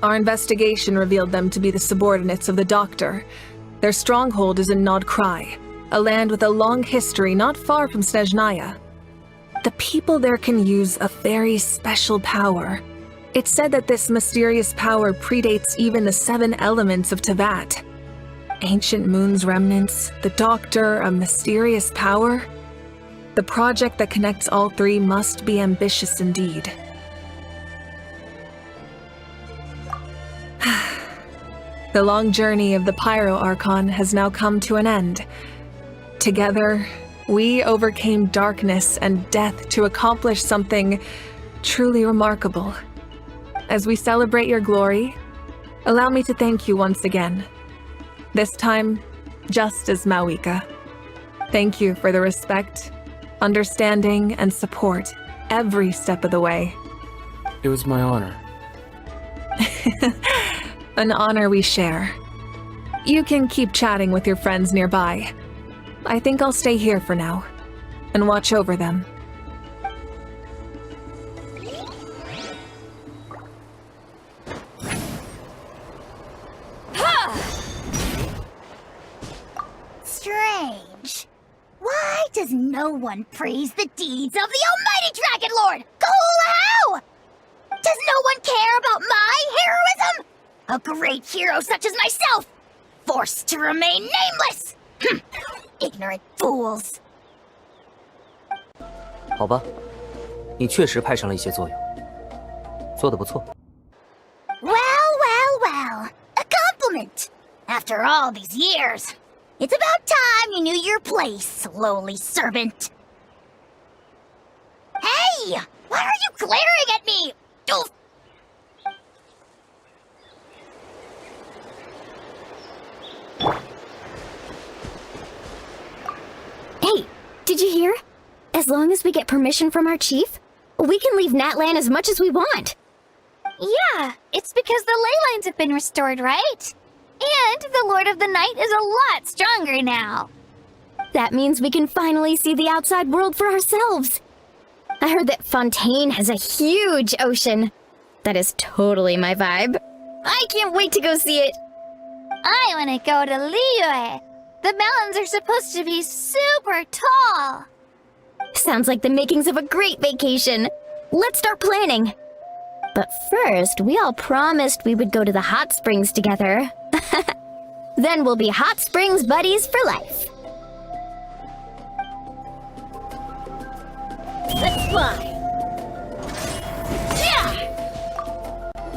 Our investigation revealed them to be the subordinates of the Doctor. Their stronghold is in Nod Krai, a land with a long history not far from Snezhnaya. The people there can use a very special power. It's said that this mysterious power predates even the 7 elements of Teyvat. Ancient moon's remnants, the Doctor, a mysterious power. The project that connects all 3 must be ambitious indeed. The long journey of the Pyro Archon has now come to an end. Together, we overcame darkness and death to accomplish something truly remarkable. As we celebrate your glory, allow me to thank you once again. This time, just as Mawika. Thank you for the respect, understanding, and support every step of the way. It was my honor. An honor we share. You can keep chatting with your friends nearby. I think I'll stay here for now and watch over them. Strange. Why does no one praise the deeds of the almighty Dragon Lord? How? Does no one care about my heroism? A great hero such as myself, forced to remain nameless! Ignorant fools. 好吧，你确实派上了一些作用，做得不错。Well, a compliment. After all these years, it's about time you knew your place, lowly servant. Hey, why are you glaring at me? Oof. Hey, did you hear? As long as we get permission from our chief, we can leave Natlan as much as we want. Yeah, it's because the ley lines have been restored, right? And the Lord of the Night is a lot stronger now. That means we can finally see the outside world for ourselves. I heard that Fontaine has a huge ocean. That is totally my vibe. I can't wait to go see it. I want to go to Liyue. The mountains are supposed to be super tall. Sounds like the makings of a great vacation. Let's start planning. But first, we all promised we would go to the hot springs together. Then we'll be hot springs buddies for life. Let's fly.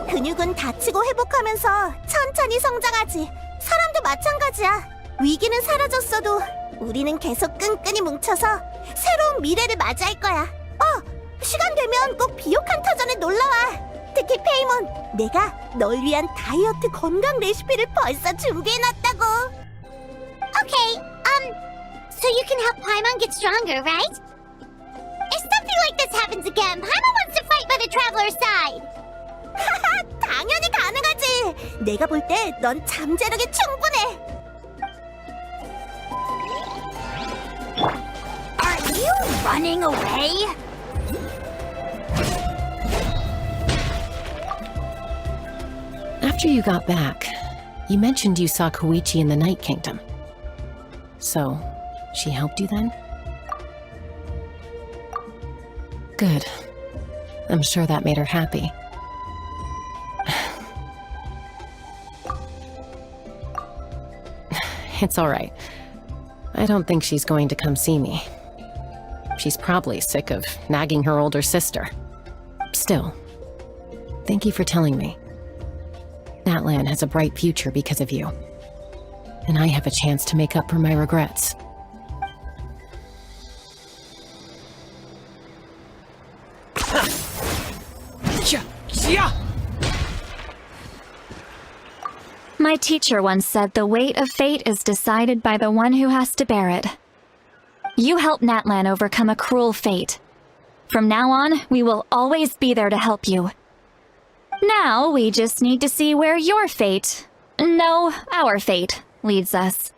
근육은 다치고 회복하면서 천천히 성장하지. 사람도 마찬가지야. 위기는 사라졌어도 우리는 계속 끈끈이 뭉쳐서 새로운 미래를 맞이할 거야. 시간 되면 꼭 비옥한타전에 놀러와. 특히 페이몬, 내가 널 위한 다이어트 건강 레시피를 벌써 준비해놨다고. Okay, so you can help Paimon get stronger, right? If something like this happens again, Paimon wants to fight by the Traveler's side. 당연히 가능하지. 내가 볼 때 넌 잠재력이 충분해. Are you running away? After you got back, you mentioned you saw Koichi in the Night Kingdom. So, she helped you then? Good. I'm sure that made her happy. It's alright. I don't think she's going to come see me. She's probably sick of nagging her older sister. Still, thank you for telling me. Natlan has a bright future because of you. And I have a chance to make up for my regrets. My teacher once said the weight of fate is decided by the one who has to bear it. You helped Natlan overcome a cruel fate. From now on, we will always be there to help you. Now, we just need to see where your fate, no, our fate, leads us.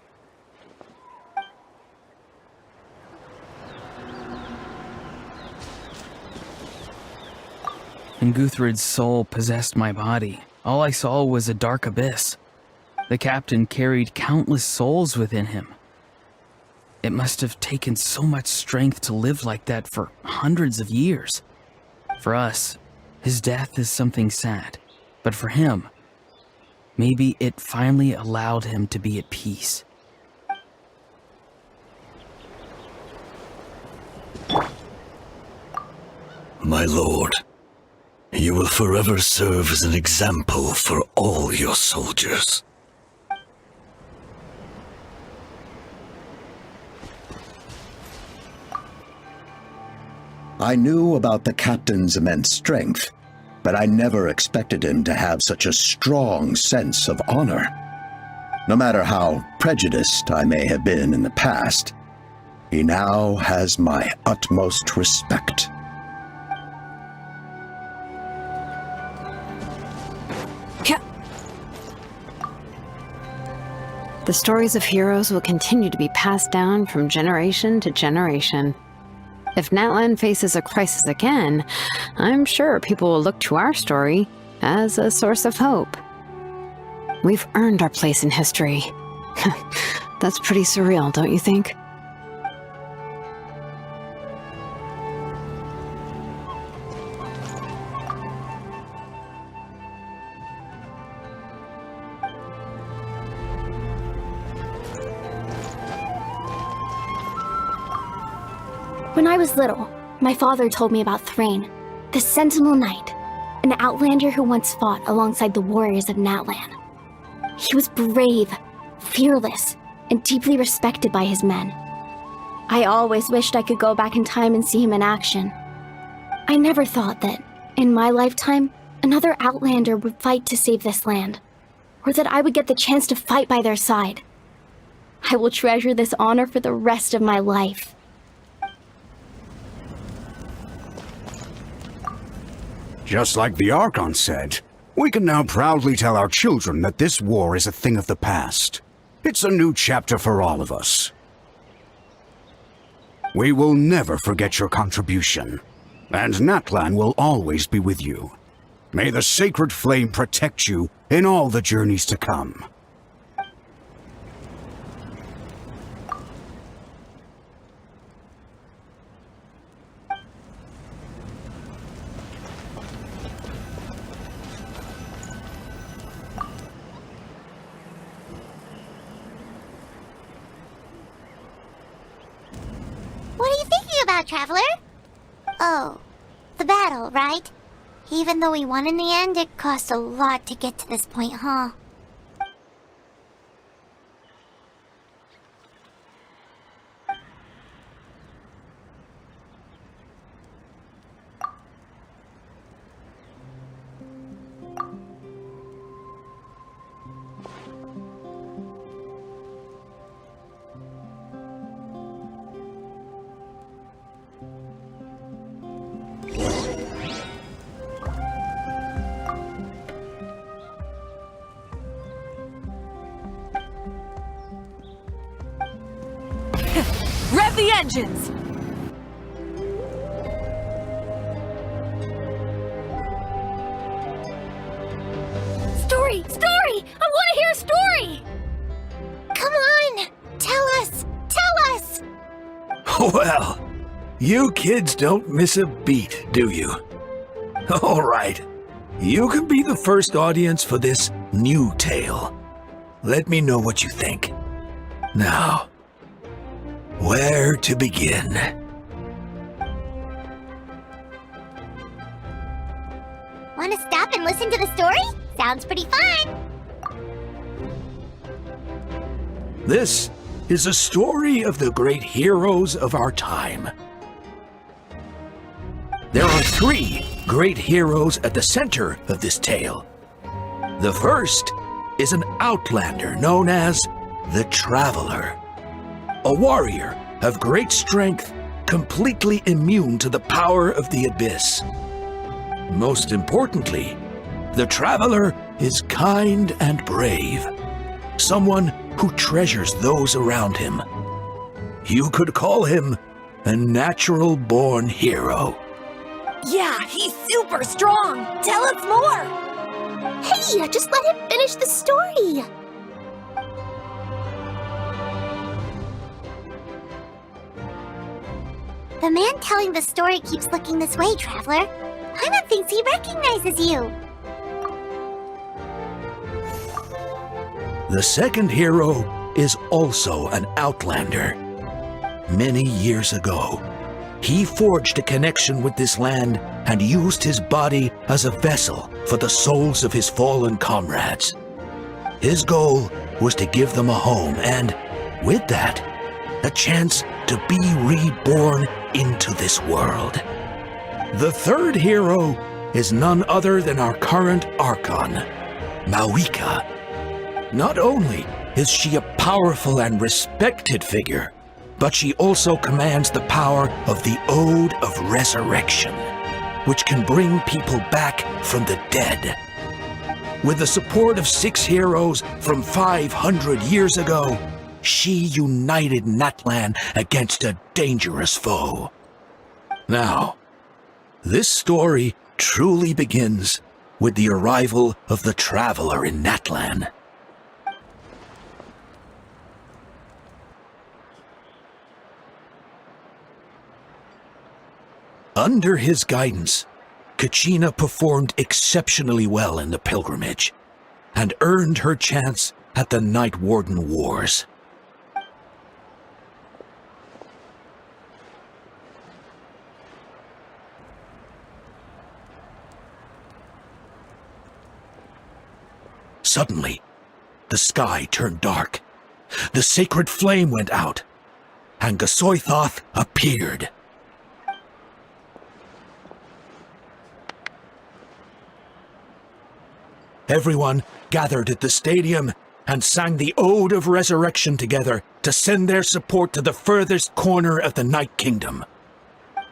When Guthred's soul possessed my body, all I saw was a dark abyss. The captain carried countless souls within him. It must have taken so much strength to live like that for hundreds of years. For us, his death is something sad. But for him, maybe it finally allowed him to be at peace. My lord, you will forever serve as an example for all your soldiers. I knew about the captain's immense strength, but I never expected him to have such a strong sense of honor. No matter how prejudiced I may have been in the past, he now has my utmost respect. The stories of heroes will continue to be passed down from generation to generation. If Natlan faces a crisis again, I'm sure people will look to our story as a source of hope. We've earned our place in history. That's pretty surreal, don't you think? When I was little, my father told me about Thrain, the Sentinel Knight, an outlander who once fought alongside the warriors of Natlan. He was brave, fearless, and deeply respected by his men. I always wished I could go back in time and see him in action. I never thought that, in my lifetime, another outlander would fight to save this land, or that I would get the chance to fight by their side. I will treasure this honor for the rest of my life. Just like the Archon said, we can now proudly tell our children that this war is a thing of the past. It's a new chapter for all of us. We will never forget your contribution, and Natlan will always be with you. May the sacred flame protect you in all the journeys to come. What are you thinking about, Traveler? Oh, the battle, right? Even though we won in the end, it cost a lot to get to this point, huh? Rev the engines! Story! Story! I want to hear a story! Come on! Tell us! Tell us! Well, you kids don't miss a beat, do you? All right. You can be the first audience for this new tale. Let me know what you think. Now, where to begin? Want to stop and listen to the story? Sounds pretty fun! This is a story of the great heroes of our time. There are 3 great heroes at the center of this tale. The first is an outlander known as the Traveler, a warrior of great strength, completely immune to the power of the Abyss. Most importantly, the Traveler is kind and brave, someone who treasures those around him. You could call him a natural-born hero. Yeah, he's super strong! Tell us more! Hey, just let him finish the story! The man telling the story keeps looking this way, Traveler. Paimon thinks he recognizes you. The second hero is also an outlander. Many years ago, he forged a connection with this land and used his body as a vessel for the souls of his fallen comrades. His goal was to give them a home and, with that, a chance to be reborn into this world. The third hero is none other than our current Archon, Mawika. Not only is she a powerful and respected figure, but she also commands the power of the Ode of Resurrection, which can bring people back from the dead. With the support of 6 heroes from 500 years ago, she united Natlan against a dangerous foe. Now, this story truly begins with the arrival of the Traveler in Natlan. Under his guidance, Kachina performed exceptionally well in the pilgrimage and earned her chance at the Night Warden Wars. Suddenly, the sky turned dark, the sacred flame went out, and Gasoithoth appeared. Everyone gathered at the stadium and sang the Ode of Resurrection together to send their support to the furthest corner of the Night Kingdom.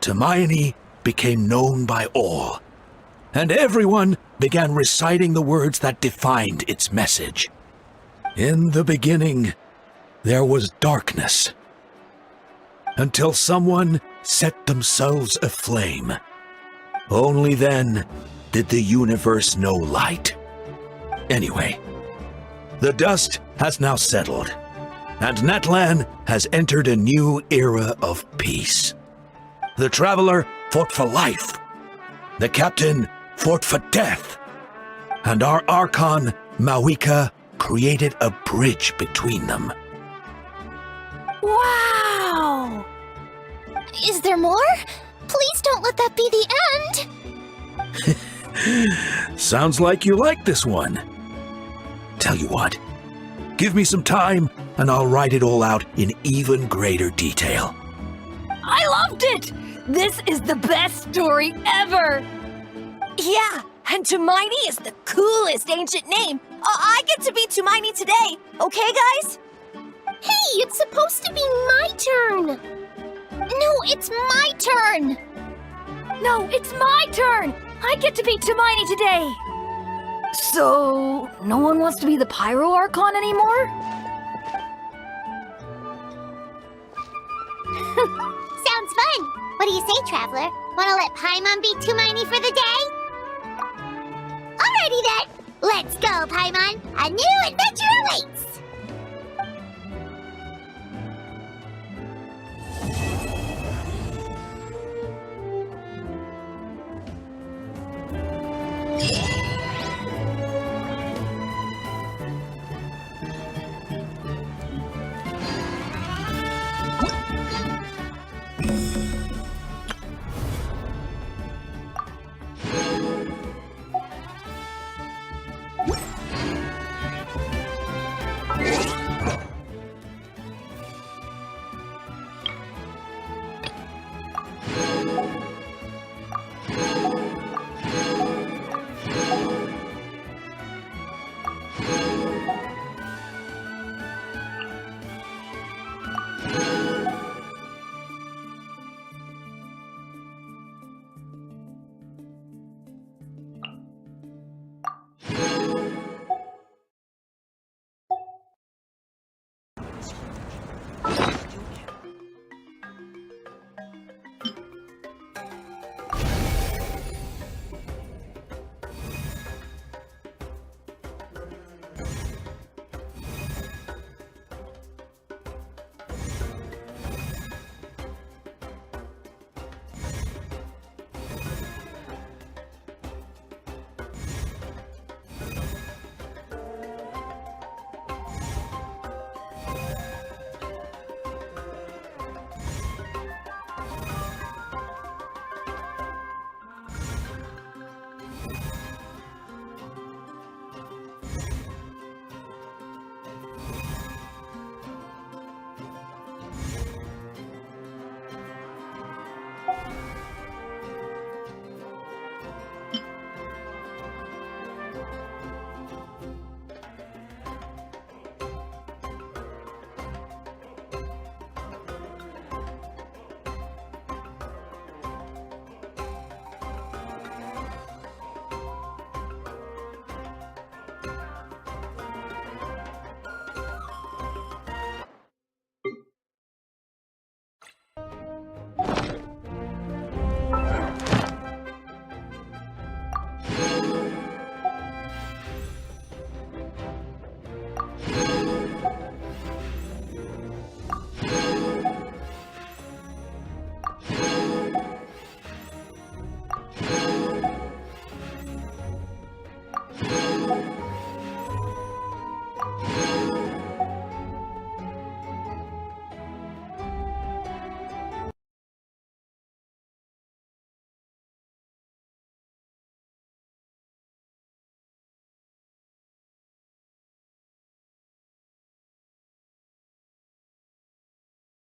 Hermione became known by all, and everyone began reciting the words that defined its message. In the beginning, there was darkness, until someone set themselves aflame. Only then did the universe know light. Anyway, the dust has now settled, and Natlan has entered a new era of peace. The Traveler fought for life, the Captain fought for death, and our Archon, Mawika, created a bridge between them. Wow! Is there more? Please don't let that be the end! Sounds like you like this one. Tell you what, give me some time and I'll write it all out in even greater detail. I loved it! This is the best story ever! Yeah, and Hermione is the coolest ancient name. I get to be Hermione today, okay guys? Hey, it's supposed to be my turn! No, it's my turn! No, it's my turn! I get to be Hermione today! So, no one wants to be the Pyro Archon anymore? Sounds fun. What do you say, Traveler? Wanna let Paimon be Hermione for the day? Alrighty then. Let's go, Paimon. A new adventure